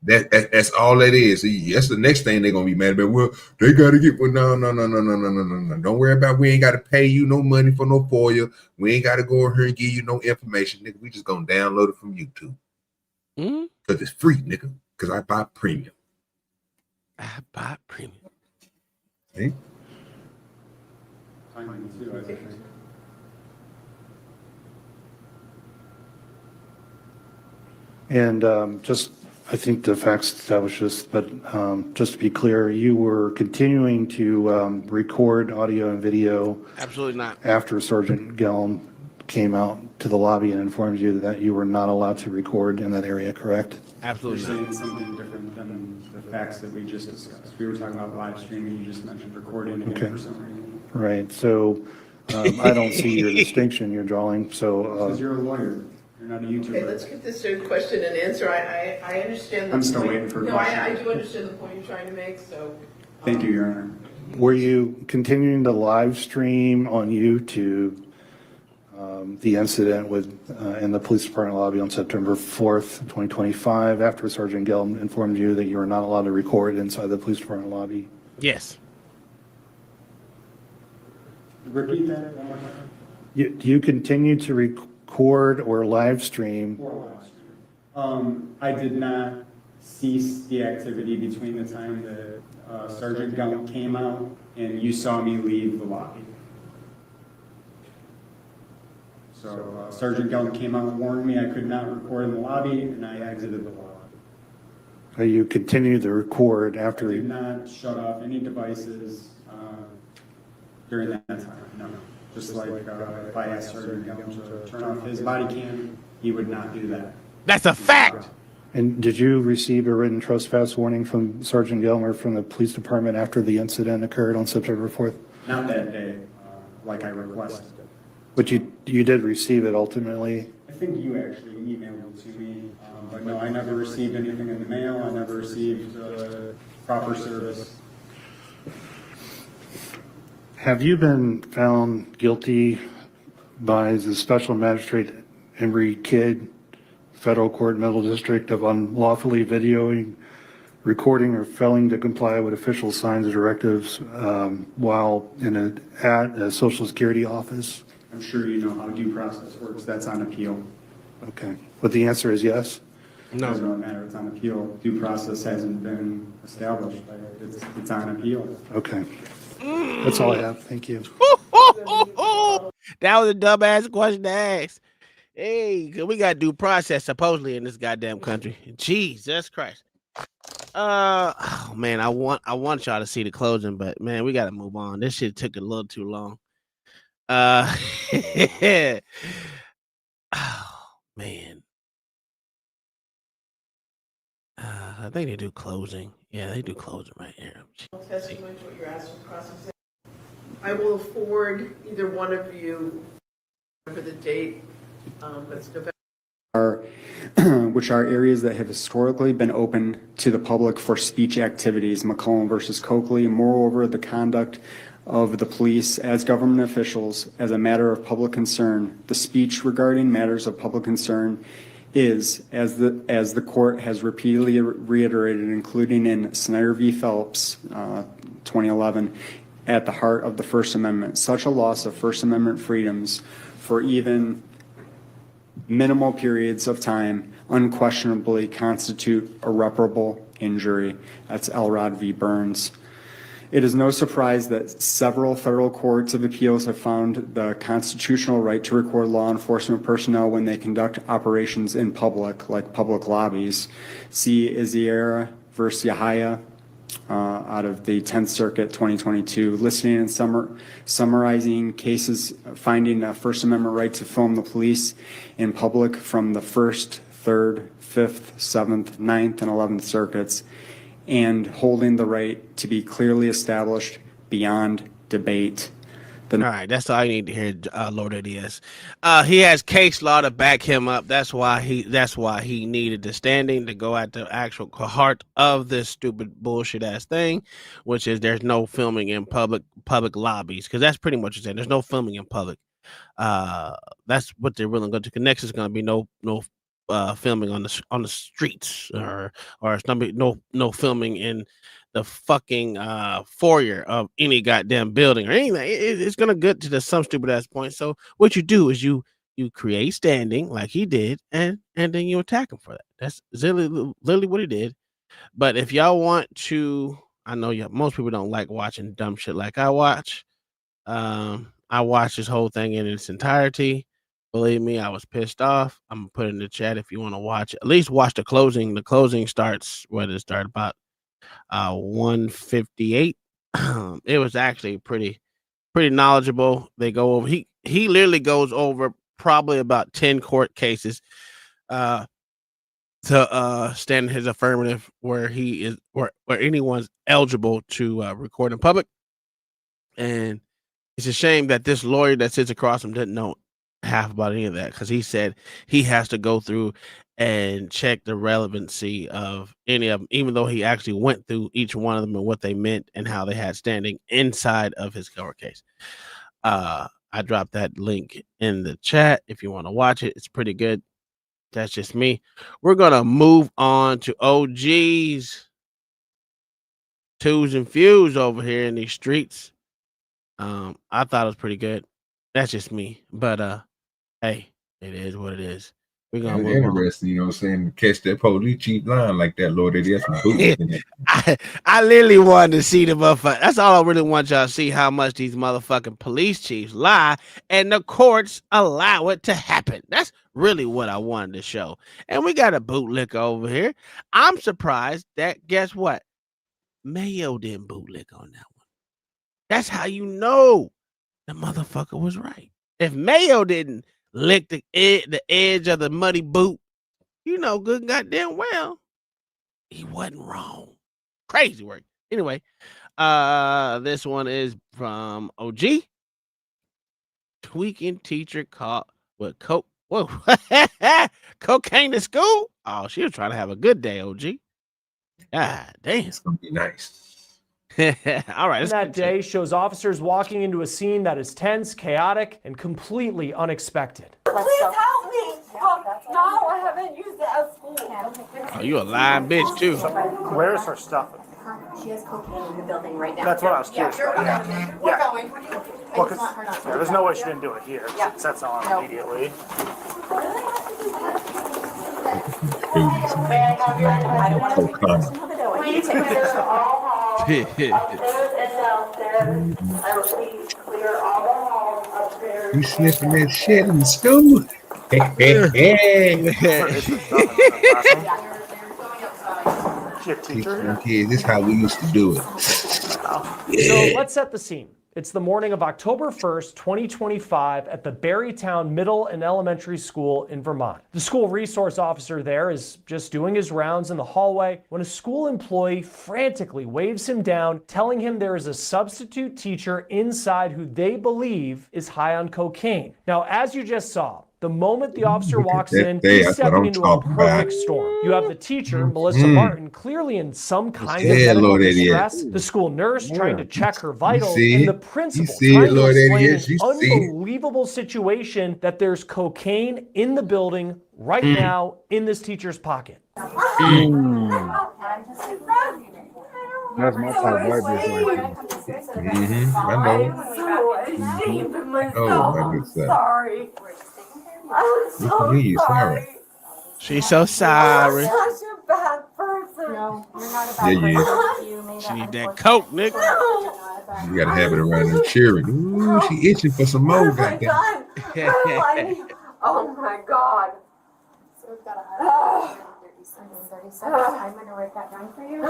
[SPEAKER 1] That's all that is. That's the next thing they're gonna be mad about. Well, they gotta get no. Don't worry about. We ain't gotta pay you no money for no FOIA. We ain't gotta go in here and give you no information, nigga. We just gonna download it from YouTube. Because it's free, nigga. Because I buy premium. See?
[SPEAKER 17] And I think the facts establish this, but just to be clear, you were continuing to record audio and video.
[SPEAKER 12] Absolutely not.
[SPEAKER 17] After Sergeant Gelm came out to the lobby and informed you that you were not allowed to record in that area, correct?
[SPEAKER 12] Absolutely
[SPEAKER 18] You're saying something different than the facts that we just discussed. We were talking about live streaming. You just mentioned recording again for some reason.
[SPEAKER 17] Right. So I don't see your distinction you're drawing. So
[SPEAKER 18] because you're a lawyer. You're not a YouTuber.
[SPEAKER 16] Okay, let's get this to question and answer. I understand the point.
[SPEAKER 18] I'm still waiting for a question.
[SPEAKER 16] I do understand the point you're trying to make, so.
[SPEAKER 18] Thank you, Your Honor.
[SPEAKER 17] were you continuing to live stream on YouTube the incident with in the police department lobby on September 4th, 2025, after Sergeant Gelm informed you that you were not allowed to record inside the police department lobby?
[SPEAKER 12] Yes.
[SPEAKER 18] Repeat that one more time.
[SPEAKER 17] You continue to record or live stream?
[SPEAKER 18] I did not cease the activity between the time that Sergeant Gelm came out and you saw me leave the lobby. So Sergeant Gelm came out and warned me I could not record in the lobby, and I exited the lobby.
[SPEAKER 17] You continued to record after?
[SPEAKER 18] I did not shut off any devices during that time, no. Just like if I asked Sergeant Gelm to turn off his body cam, he would not do that.
[SPEAKER 12] That's a fact.
[SPEAKER 17] And did you receive a written trespass warning from Sergeant Gelm or from the police department after the incident occurred on September 4th?
[SPEAKER 18] Not that day, like I requested.
[SPEAKER 17] But you did receive it ultimately?
[SPEAKER 18] I think you actually emailed it to me, but no, I never received anything in the mail. I never received proper service.
[SPEAKER 17] Have you been found guilty by the Special Magistrate Emory Kidd, Federal Court, Middle District, of unlawfully videoing, recording, or failing to comply with official signs or directives while at a Social Security office?
[SPEAKER 18] I'm sure you know how due process works. That's on appeal.
[SPEAKER 17] Okay. But the answer is yes?
[SPEAKER 18] No. It does not matter. It's on appeal. Due process hasn't been established. It's on appeal.
[SPEAKER 17] Okay. That's all I have. Thank you.
[SPEAKER 12] That was a dumbass question to ask. Hey, we got due process supposedly in this goddamn country. Jesus Christ. Oh man, I want y'all to see the closing, but man, we got to move on. This shit took a little too long. Oh man. I think they do closing. Yeah, they do closing right here.
[SPEAKER 16] Testimony to what you're asking cross-examination. I will afford either one of you for the date, but it's November.
[SPEAKER 18] Which are areas that have historically been open to the public for speech activities, McCollum versus Coakley. Moreover, the conduct of the police as government officials as a matter of public concern. The speech regarding matters of public concern is, as the court has repeatedly reiterated, including in Snyder v. Phelps, 2011, at the heart of the First Amendment. Such a loss of First Amendment freedoms for even minimal periods of time unquestionably constitute irreparable injury. That's Elrod v. Burns. It is no surprise that several federal courts of appeals have found the constitutional right to record law enforcement personnel when they conduct operations in public, like public lobbies. See Iziera versus Yahaya out of the 10th Circuit 2022, listing and summarizing cases finding a First Amendment right to film the police in public from the 1st, 3rd, 5th, 7th, 9th, and 11th Circuits, and holding the right to be clearly established beyond debate.
[SPEAKER 12] All right, that's all I need to hear, Lord ADS. He has case law to back him up. That's why he needed the standing to go at the actual heart of this stupid bullshit ass thing, which is there's no filming in public lobbies, because that's pretty much what you're saying. There's no filming in public. That's what they're really going to connect. Is going to be no filming on the streets or it's gonna be no filming in the fucking foyer of any goddamn building or anything. It's gonna get to some stupid ass point. So what you do is you create standing like he did, and then you attack him for that. That's literally what he did. But if y'all want to, I know most people don't like watching dumb shit like I watch. I watched this whole thing in its entirety. Believe me, I was pissed off. I'm gonna put it in the chat if you want to watch it. At least watch the closing. The closing starts about 1:58. It was actually pretty knowledgeable. They go over. He literally goes over probably about 10 court cases to stand his affirmative where he is where anyone's eligible to record in public. And it's a shame that this lawyer that sits across him didn't know half about any of that, because he said he has to go through and check the relevancy of any of them, even though he actually went through each one of them and what they meant and how they had standing inside of his court case. I dropped that link in the chat if you want to watch it. It's pretty good. That's just me. We're gonna move on to OGs, twos and fews over here in these streets. I thought it was pretty good. That's just me, but hey, it is what it is. We're gonna move
[SPEAKER 1] interesting, you know what I'm saying? Catch that police cheap line like that, Lord. That's some boots in it.
[SPEAKER 12] I literally wanted to see the motherfucker. That's all I really want y'all to see, how much these motherfucking police chiefs lie and the courts allow it to happen. That's really what I wanted to show. And we got a bootlicker over here. I'm surprised that, guess what? Mayo didn't bootlick on that one. That's how you know the motherfucker was right. If Mayo didn't lick the edge of the muddy boot, you know good goddamn well he wasn't wrong. Crazy work. Anyway, this one is from OG. Tweaking teacher caught with coke. Whoa, cocaine to school? Oh, she was trying to have a good day, OG. God damn.
[SPEAKER 1] It's gonna be nice.
[SPEAKER 12] All right.
[SPEAKER 2] That day shows officers walking into a scene that is tense, chaotic, and completely unexpected.
[SPEAKER 4] Please help me. No, I haven't used it at school.
[SPEAKER 12] Oh, you a lying bitch too.
[SPEAKER 2] Where's her stuff?
[SPEAKER 4] She has cocaine in the building right now.
[SPEAKER 2] That's what I was curious about.
[SPEAKER 4] Yeah, we're going.
[SPEAKER 2] Well, 'cause there's no way she didn't do it here.
[SPEAKER 4] Yeah.
[SPEAKER 2] That's on immediately.
[SPEAKER 4] I don't want to take this another day. We take this all upstairs and downstairs. I will please clear all the halls upstairs.
[SPEAKER 1] You sniffing that shit in school? Teach them kids, this is how we used to do it.
[SPEAKER 2] So let's set the scene. It's the morning of October 1st, 2025 at the Barrytown Middle and Elementary School in Vermont. The school resource officer there is just doing his rounds in the hallway when a school employee frantically waves him down, telling him there is a substitute teacher inside who they believe is high on cocaine. Now, as you just saw, the moment the officer walks in, he's stepping into a perfect storm. You have the teacher, Melissa Martin, clearly in some kind of medical distress, the school nurse trying to check her vitals, and the principal trying to explain an unbelievable situation that there's cocaine in the building right now in this teacher's pocket.
[SPEAKER 13] That's my type of white bitch right there.
[SPEAKER 1] I know. Oh, my good son.
[SPEAKER 4] Sorry. I'm so sorry.
[SPEAKER 12] She's so sorry.
[SPEAKER 4] I'm such a bad person. No, you're not a
[SPEAKER 1] bad person.
[SPEAKER 12] She need that coke, nigga.
[SPEAKER 1] You gotta have it around her cheering. Ooh, she itching for some more, goddamn.
[SPEAKER 4] Oh my God. So we've got 137. I'm gonna write that down for you.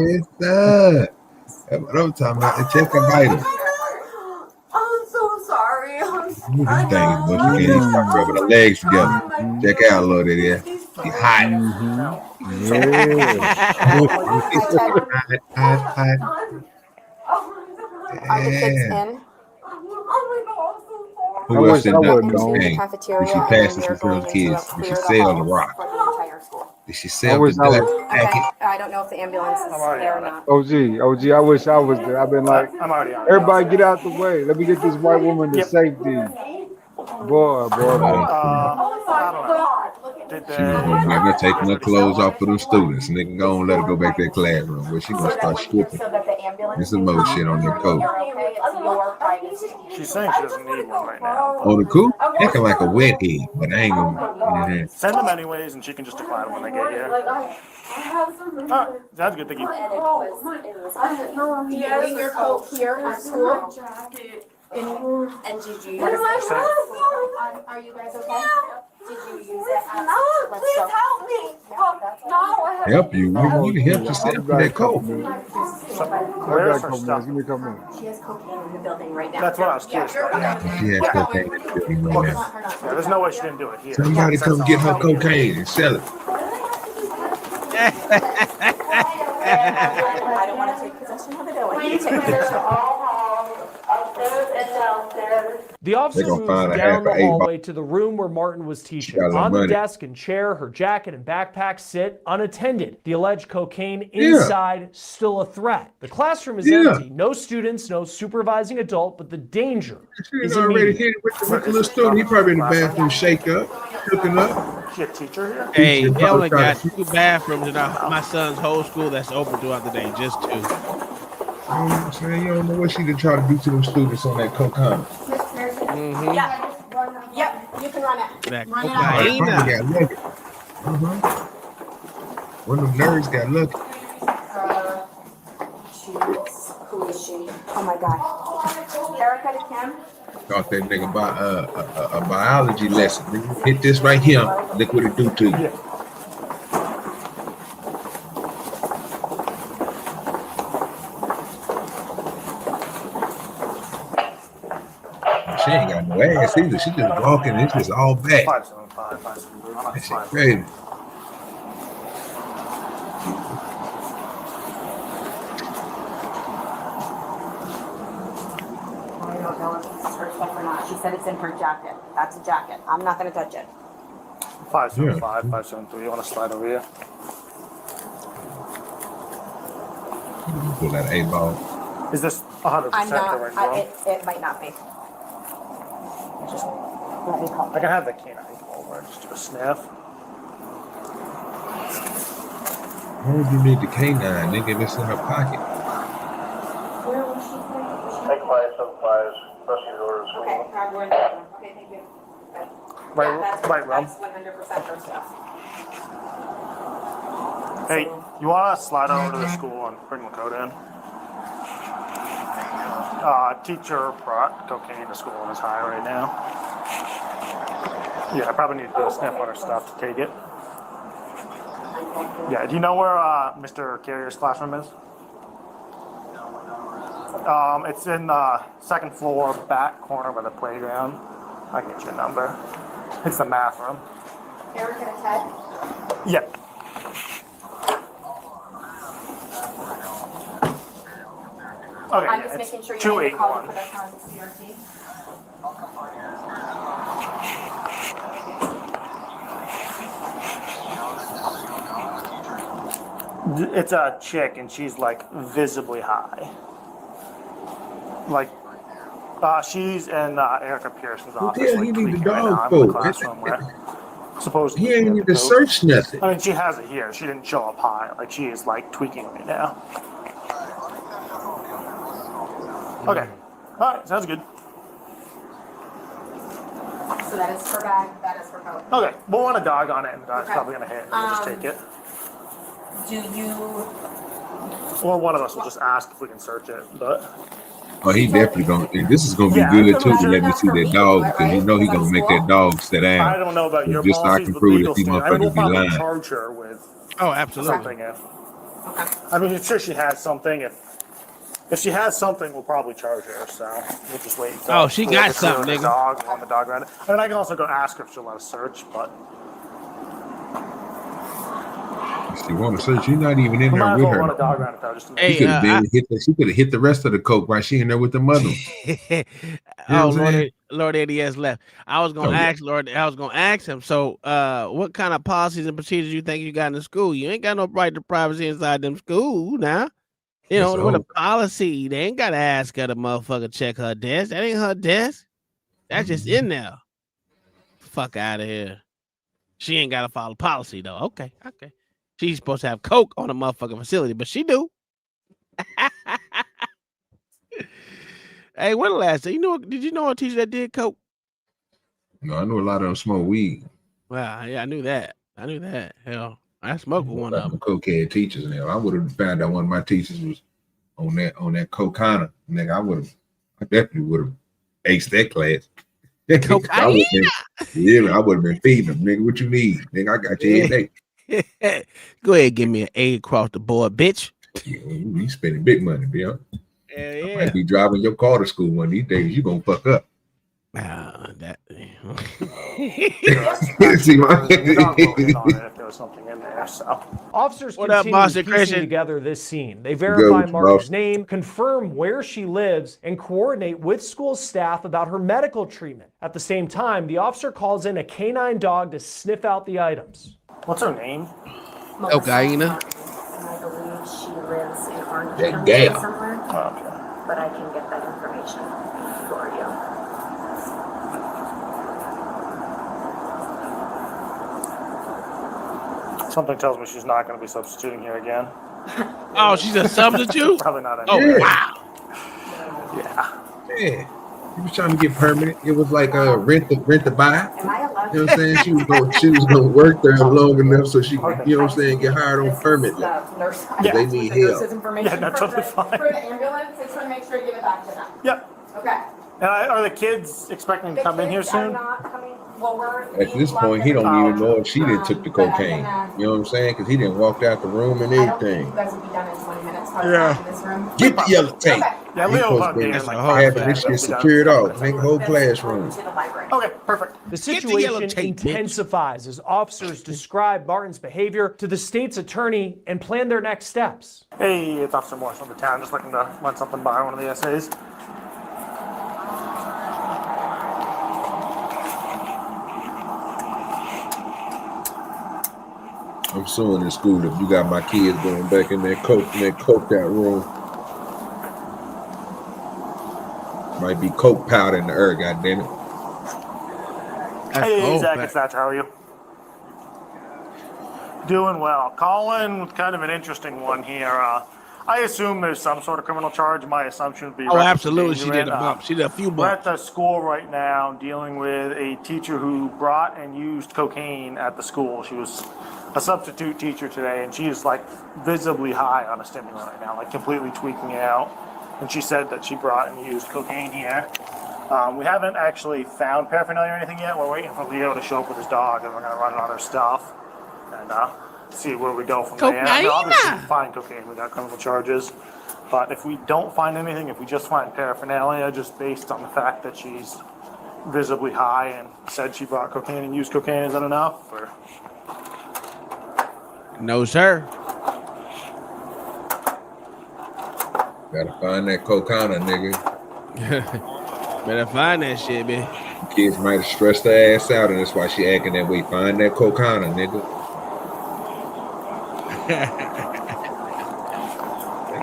[SPEAKER 1] Yes, sir. That's what I'm talking about. Check her vitals.
[SPEAKER 4] I'm so sorry.
[SPEAKER 1] These things, but you can't start rubbing her legs together. Check out, Lord, it is. She's hot. Hot.
[SPEAKER 4] Are the kids in?
[SPEAKER 1] Who else did not understand? Did she pass it to those kids? Did she sell the rock? Did she sell the packet?
[SPEAKER 4] I don't know if the ambulance is there or not.
[SPEAKER 13] OG, I wish I was there. I've been like, everybody get out the way. Let me get this white woman to safety. Boy.
[SPEAKER 1] She was like, they're taking her clothes off for them students. And they can go and let her go back to that classroom where she gonna start stripping. There's some more shit on their coat.
[SPEAKER 20] She's saying she doesn't need one right now.
[SPEAKER 1] Oh, the coop? Acting like a wet egg, but I ain't gonna.
[SPEAKER 20] Send them anyways, and she can just decline them when they get here. That's good. Thank you.
[SPEAKER 4] Leaving your coat here at school. And did you use it? Are you guys okay? Did you use it? No, please help me.
[SPEAKER 1] Help you? You need to help yourself with that coat.
[SPEAKER 20] Where's her stuff?
[SPEAKER 4] She has cocaine in the building right now.
[SPEAKER 20] That's what I was curious about.
[SPEAKER 1] She has cocaine in the building right now.
[SPEAKER 20] Yeah, there's no way she didn't do it here.
[SPEAKER 1] Somebody come get her cocaine and sell it.
[SPEAKER 4] I don't want to take possession of it. I want you to take possession of it.
[SPEAKER 2] The officer moves down the hallway to the room where Martin was teaching. On the desk and chair, her jacket and backpack sit unattended. The alleged cocaine inside still a threat. The classroom is empty. No students, no supervising adult, but the danger is
[SPEAKER 1] already hit with the little student. He probably in the bathroom, shake up, cooking up.
[SPEAKER 20] Is she a teacher here?
[SPEAKER 12] Hey, they only got 2 bathrooms in my son's whole school that's open throughout the day, just 2.
[SPEAKER 1] You know what I'm saying? You don't know what she did try to do to them students on that cocaine.
[SPEAKER 4] Yep, you can run it.
[SPEAKER 12] That
[SPEAKER 4] Run it
[SPEAKER 1] Got lucky. One of them nerds got lucky.
[SPEAKER 4] Who is she? Oh my God. Erica to Kim.
[SPEAKER 1] Thought that nigga about a biology lesson. Nigga, hit this right here. Look what it do to you. She ain't got no ass either. She just walking. It's just all back.
[SPEAKER 20] 575.
[SPEAKER 1] That shit crazy.
[SPEAKER 4] I don't know if it's her stuff or not. She said it's in her jacket. That's a jacket. I'm not going to touch it.
[SPEAKER 20] 575, 573. You want to slide over here?
[SPEAKER 1] Pull that 8-ball.
[SPEAKER 20] Is this 100%
[SPEAKER 4] I'm
[SPEAKER 20] the right
[SPEAKER 4] not.
[SPEAKER 20] room?
[SPEAKER 4] It might not be. Just let me call.
[SPEAKER 20] I can have the canine come over and just do a sniff.
[SPEAKER 1] Why would you need the canine, nigga? That's in her pocket.
[SPEAKER 4] Where was she?
[SPEAKER 20] Take 575. Rest of your orders.
[SPEAKER 4] Okay, we're in the room. Okay, thank you.
[SPEAKER 20] Right room.
[SPEAKER 4] That's 100% her stuff.
[SPEAKER 20] Hey, you want to slide over to the school and bring the code in? Teacher brought cocaine to school and is high right now. Yeah, I probably need to do a sniff on her stuff to take it.
[SPEAKER 21] Yeah, do you know where Mr. Carrier's classroom is? It's in the second floor, back corner by the playground. I can get your number. It's the math room.
[SPEAKER 4] Erica Ted?
[SPEAKER 21] Yeah. Okay,
[SPEAKER 4] I'm
[SPEAKER 21] yeah,
[SPEAKER 4] just
[SPEAKER 21] it's
[SPEAKER 4] making sure you need to call to
[SPEAKER 21] 281.
[SPEAKER 4] put us on CRT.
[SPEAKER 21] It's a chick, and she's like visibly high. Like, she's in Erica Pearson's office,
[SPEAKER 1] hell
[SPEAKER 21] like
[SPEAKER 1] he need the
[SPEAKER 21] tweaking right now.
[SPEAKER 1] dog
[SPEAKER 21] I'm in the
[SPEAKER 1] for?
[SPEAKER 21] classroom where supposedly
[SPEAKER 1] He ain't
[SPEAKER 21] she
[SPEAKER 1] need
[SPEAKER 21] had
[SPEAKER 1] to
[SPEAKER 21] the coke.
[SPEAKER 1] search nothing.
[SPEAKER 21] I mean, she has it here. She didn't show up high. Like, she is like tweaking right now. Okay. All right, sounds good.
[SPEAKER 4] So that is for bag, that is for coat.
[SPEAKER 21] Okay, we'll want a dog on it, and the dog's
[SPEAKER 4] Okay.
[SPEAKER 21] probably gonna hit. We'll just take it.
[SPEAKER 4] Do you,
[SPEAKER 21] Or one of us will just ask if we can search it, but.
[SPEAKER 1] Oh, he definitely gonna. This is gonna be
[SPEAKER 21] Yeah,
[SPEAKER 1] good
[SPEAKER 21] I'm
[SPEAKER 1] too to
[SPEAKER 21] sure
[SPEAKER 1] let me
[SPEAKER 21] that's
[SPEAKER 1] see
[SPEAKER 21] for
[SPEAKER 1] that
[SPEAKER 21] me,
[SPEAKER 1] dog
[SPEAKER 21] right?
[SPEAKER 1] because you know he gonna make that dog sit down.
[SPEAKER 21] I don't know about your
[SPEAKER 1] Just so I
[SPEAKER 21] policies,
[SPEAKER 1] can
[SPEAKER 21] but
[SPEAKER 1] prove
[SPEAKER 21] legal
[SPEAKER 1] that these
[SPEAKER 21] standard. I mean, we'll
[SPEAKER 1] motherfuckers be
[SPEAKER 21] probably
[SPEAKER 1] lying.
[SPEAKER 21] charge her with
[SPEAKER 12] Oh, absolutely.
[SPEAKER 21] something if. I mean, I'm sure she has something. If she has something, we'll probably charge her. So we'll just wait. Until
[SPEAKER 12] Oh, she got something,
[SPEAKER 21] the
[SPEAKER 12] nigga.
[SPEAKER 21] dog, run the dog around it. And I can also go ask her if she'll let us search, but.
[SPEAKER 1] If she want to search, you're not even in
[SPEAKER 21] We
[SPEAKER 1] there
[SPEAKER 21] might as
[SPEAKER 1] with
[SPEAKER 21] well
[SPEAKER 1] her.
[SPEAKER 21] run a dog around it though, just to make
[SPEAKER 1] She
[SPEAKER 21] sure.
[SPEAKER 1] could have been hit. She could have hit the rest of the coke while she in there with the mother.
[SPEAKER 12] Oh,
[SPEAKER 1] what I'm saying?
[SPEAKER 12] Lord Eddie has left. I was gonna ask him. So, what kind of policies and procedures you think you got in the school? You ain't got no right to privacy inside them school now. You know, with a policy, they ain't gotta ask her to motherfucker check her desk. That ain't her desk. That's just in there. Fuck out of here. She ain't gotta follow policy though. Okay. She's supposed to have coke on a motherfucking facility, but she do. Hey, when the last day? Did you know a teacher that did coke?
[SPEAKER 1] No, I know a lot of them smoke weed.
[SPEAKER 12] Well, yeah, I knew that. Hell, I smoked with one of them.
[SPEAKER 1] Cokehead teachers now. I would have found out one of my teachers was on that cocaine. Nigga, I definitely would have aced that class. I would have been feeding them. Nigga, what you need? Nigga, I got you every day.
[SPEAKER 12] Go ahead, give me an A across the board, bitch.
[SPEAKER 1] Yeah, you spending big money, Bill.
[SPEAKER 12] Yeah.
[SPEAKER 1] I might be driving your car to school one of these days. You gonna fuck up.
[SPEAKER 21] That.
[SPEAKER 1] See my
[SPEAKER 21] if there was something in there. So.
[SPEAKER 2] Officers
[SPEAKER 12] What up,
[SPEAKER 2] continue
[SPEAKER 12] Boston
[SPEAKER 2] piecing
[SPEAKER 12] Christian?
[SPEAKER 2] together this scene. They verify
[SPEAKER 1] Go,
[SPEAKER 2] Martin's
[SPEAKER 1] boss.
[SPEAKER 2] name, confirm where she lives, and coordinate with school staff about her medical treatment. At the same time, the officer calls in a canine dog to sniff out the items.
[SPEAKER 21] What's her name?
[SPEAKER 12] Cocaina.
[SPEAKER 4] And I believe she lives in Orange
[SPEAKER 1] That
[SPEAKER 4] County
[SPEAKER 1] gal.
[SPEAKER 4] somewhere,
[SPEAKER 21] Okay.
[SPEAKER 4] but I can get that information for you.
[SPEAKER 21] Something tells me she's not going to be substituting here again.
[SPEAKER 12] Oh, she's a substitute?
[SPEAKER 21] Probably not.
[SPEAKER 12] Oh,
[SPEAKER 21] anymore.
[SPEAKER 12] wow.
[SPEAKER 21] Yeah.
[SPEAKER 1] He was trying to get permanent. It was like rent to buy.
[SPEAKER 4] Am I allowed
[SPEAKER 1] You know what I'm saying? She was gonna work there long enough so she could, you know what I'm saying, get hired on permit.
[SPEAKER 4] nurse?
[SPEAKER 1] They need help.
[SPEAKER 4] Nurse's information
[SPEAKER 21] that's
[SPEAKER 4] for
[SPEAKER 21] totally fine.
[SPEAKER 4] For the ambulance, I just want to make sure to give it back to them.
[SPEAKER 21] Yep.
[SPEAKER 4] Okay.
[SPEAKER 21] And are the kids expecting to come in here
[SPEAKER 4] kids are
[SPEAKER 21] soon?
[SPEAKER 4] not coming, well, we're.
[SPEAKER 1] At this point, he don't even know if she didn't took the cocaine. You know what I'm saying? Because he didn't walk out the room and
[SPEAKER 4] I don't think
[SPEAKER 1] everything.
[SPEAKER 4] you guys will be done in 20 minutes. Probably
[SPEAKER 1] Yeah.
[SPEAKER 4] not in this room.
[SPEAKER 1] Get the yellow tape.
[SPEAKER 21] Yeah,
[SPEAKER 1] He
[SPEAKER 21] Leo
[SPEAKER 1] supposed
[SPEAKER 21] probably
[SPEAKER 1] to
[SPEAKER 21] in
[SPEAKER 1] be
[SPEAKER 21] like
[SPEAKER 1] having this shit secured off. Nigga, whole classroom.
[SPEAKER 21] Okay, perfect.
[SPEAKER 2] The
[SPEAKER 12] Get the yellow
[SPEAKER 2] situation
[SPEAKER 12] tape, bitch.
[SPEAKER 2] intensifies as officers describe Martin's behavior to the state's attorney and plan their next steps.
[SPEAKER 21] Hey, it's Officer Morris from the town, just looking to run something by one of the essays.
[SPEAKER 1] I'm suing in school if you got my kids going back in that coked out room. Might be coke powder in the air, goddammit.
[SPEAKER 21] Hey, Zach, it's Thatcher. How are you? Doing well. Colin, kind of an interesting one here. I assume there's some sort of criminal charge. My assumption would be.
[SPEAKER 12] Oh, absolutely. She
[SPEAKER 21] endangerment.
[SPEAKER 12] did a bump. She did a few
[SPEAKER 21] We're
[SPEAKER 12] bumps.
[SPEAKER 21] at the school right now dealing with a teacher who brought and used cocaine at the school. She was a substitute teacher today, and she is like visibly high on a stimulant right now, like completely tweaking out. And she said that she brought and used cocaine here. We haven't actually found paraphernalia or anything yet. We're waiting for Leo to show up with his dog, and we're going to run other stuff. And see where we go from there. I mean, obviously, we can find cocaine without criminal charges. But if we don't find anything, if we just find paraphernalia, just based on the fact that she's visibly high and said she brought cocaine and used cocaine, is that enough? Or?
[SPEAKER 12] No, sir.
[SPEAKER 1] Gotta find that cocaine, nigga.
[SPEAKER 12] Better find that shit, man.
[SPEAKER 1] Kids might have stressed her ass out, and that's why she acting that way. Find that cocaine, nigga.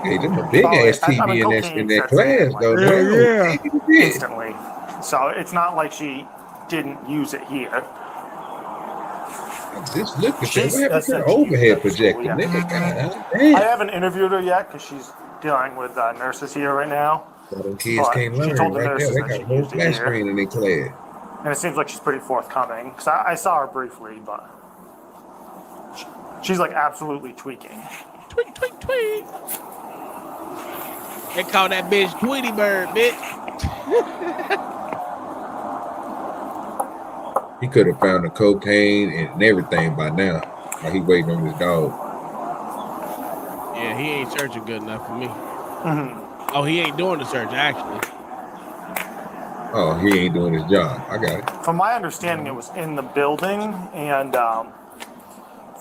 [SPEAKER 1] Hey, them a big ass TV in that class, though.
[SPEAKER 21] Yeah. Instantly. So it's not like she didn't use it here.
[SPEAKER 1] Just look at that. What happened to the overhead projector, nigga? God damn.
[SPEAKER 21] I haven't interviewed her yet because she's dealing with nurses here right now.
[SPEAKER 1] So them kids can't learn right there. They got a whole flat screen in their class.
[SPEAKER 21] And it seems like she's pretty forthcoming. Because I saw her briefly, but she's like absolutely tweaking.
[SPEAKER 12] Tweak, tweak, tweak. They call that bitch Tweety Bird, bitch.
[SPEAKER 1] He could have found the cocaine and everything by now. While he waiting on his dog.
[SPEAKER 12] Yeah, he ain't searching good enough for me.
[SPEAKER 21] Mm-hmm.
[SPEAKER 12] Oh, he ain't doing the search, actually.
[SPEAKER 1] Oh, he ain't doing his job. I got it.
[SPEAKER 21] From my understanding, it was in the building, and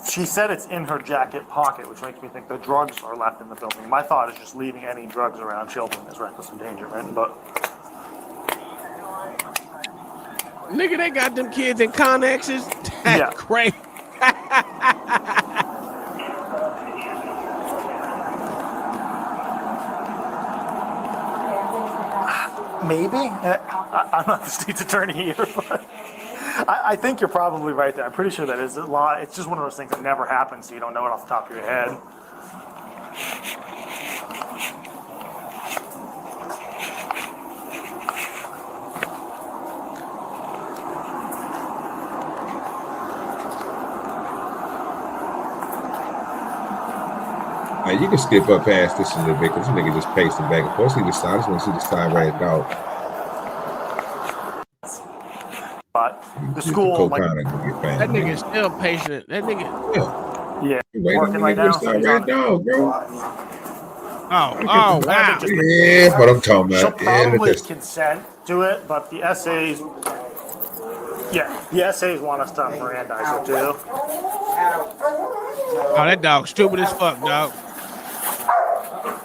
[SPEAKER 21] she said it's in her jacket pocket, which makes me think the drugs are left in the building. My thought is just leaving any drugs around children is reckless endangerment, but...
[SPEAKER 12] Nigga, they got them kids in Connexes. That's crazy.
[SPEAKER 21] Maybe. I'm not the state's attorney here, but I think you're probably right there. I'm pretty sure that is a law. It's just one of those things that never happens, so you don't know it off the top of your head.
[SPEAKER 1] You can skip up past this a little bit because this nigga just pacing back and forth. I just want to see the side right dog.
[SPEAKER 21] But the school,
[SPEAKER 1] like,
[SPEAKER 12] that nigga's still patient. That nigga,
[SPEAKER 21] yeah,
[SPEAKER 1] working right now. Red dog, bro.
[SPEAKER 12] Oh, wow.
[SPEAKER 1] Yeah, what I'm talking
[SPEAKER 21] She'll
[SPEAKER 1] about. Yeah,
[SPEAKER 21] probably consent to it, but the essays, the essays want us to Mirandize it too.
[SPEAKER 12] Oh, that dog's stupid as fuck, dog.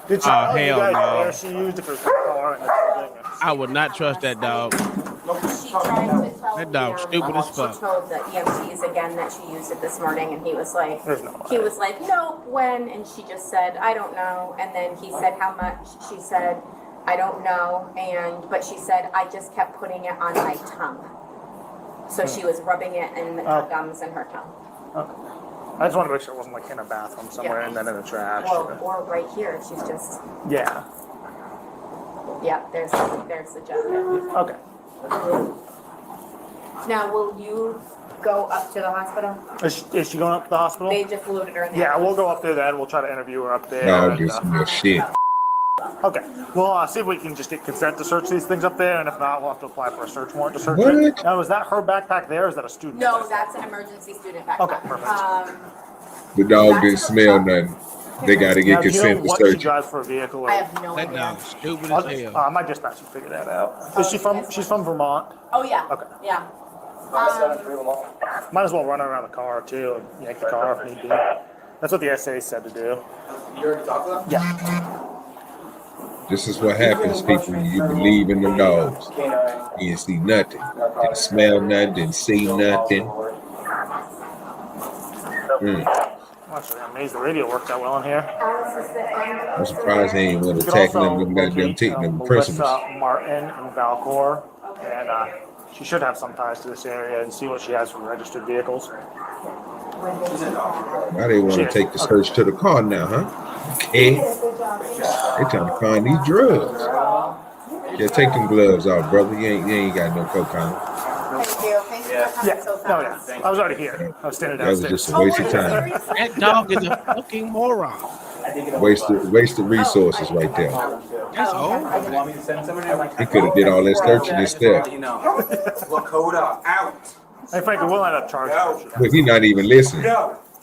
[SPEAKER 21] Did she
[SPEAKER 12] hell no.
[SPEAKER 21] where she used it for the car and everything?
[SPEAKER 12] I would not trust that dog.
[SPEAKER 3] She tried to tell
[SPEAKER 12] That dog's stupid as fuck.
[SPEAKER 3] She told the EMTs again that she used it this morning, and he was like,
[SPEAKER 21] There's no way.
[SPEAKER 3] no, when? And she just said, I don't know. And then he said, how much? She said, I don't know. But she said, I just kept putting it on my tongue. So she was rubbing it in her gums and her tongue.
[SPEAKER 21] Okay. I just want to make sure it wasn't like in a bathroom somewhere and then in the trash.
[SPEAKER 3] Or right here. She's just,
[SPEAKER 21] Yeah.
[SPEAKER 3] there's the jacket.
[SPEAKER 21] Okay.
[SPEAKER 3] Now, will you go up to the hospital?
[SPEAKER 21] Is she going up to the hospital?
[SPEAKER 3] They just loaded her in the
[SPEAKER 21] Yeah, we'll go up there then. We'll try to interview her up there.
[SPEAKER 1] No,
[SPEAKER 21] and,
[SPEAKER 1] just some shit.
[SPEAKER 21] Okay. We'll see if we can just get consent to search these things up there, and if not, we'll have to apply for a search warrant to search
[SPEAKER 1] What?
[SPEAKER 21] it. Now, is that her backpack there, or is that a student?
[SPEAKER 3] No, that's an emergency student backpack.
[SPEAKER 21] Okay, perfect.
[SPEAKER 1] The dog didn't smell nothing. They got to get
[SPEAKER 21] Now, do you know
[SPEAKER 1] consent to
[SPEAKER 21] what she
[SPEAKER 1] search it.
[SPEAKER 21] drives for a vehicle?
[SPEAKER 3] I have no
[SPEAKER 12] That
[SPEAKER 3] idea.
[SPEAKER 12] dog's stupid as hell.
[SPEAKER 21] My dispatcher can figure that out. Is she from? She's from Vermont.
[SPEAKER 3] Oh, yeah.
[SPEAKER 21] Okay.
[SPEAKER 3] Yeah.
[SPEAKER 21] Might as well run her around the car too and yank the car if need be. That's what the SA said to do.
[SPEAKER 20] You already talked to them?
[SPEAKER 21] Yeah.
[SPEAKER 1] This is what happens, people, when you believe in the dogs. You didn't see nothing. Didn't smell nothing. Didn't see nothing.
[SPEAKER 21] Actually, I'm amazed the radio worked that well in here.
[SPEAKER 1] I'm surprised he ain't want to attack them goddamn taking them principals.
[SPEAKER 21] Melissa Martin in Valcor, and she should have some ties to this area and see what she has for registered vehicles.
[SPEAKER 1] Why they want to take the search to the car now, huh? Okay. They trying to find these drugs. Yeah, take them gloves off, brother. You ain't got no cocaine.
[SPEAKER 3] Thank you. Thank you for coming so fast.
[SPEAKER 21] I was already here. I was standing
[SPEAKER 1] That was
[SPEAKER 21] downstairs.
[SPEAKER 1] just a waste of time.
[SPEAKER 12] That dog is a fucking moron.
[SPEAKER 1] Wasted resources right there.
[SPEAKER 12] That's old.
[SPEAKER 1] He could have did all that searching himself.
[SPEAKER 20] Lakota, out.
[SPEAKER 21] Hey, Frankie, we'll end up charging her.
[SPEAKER 1] But he not even listening.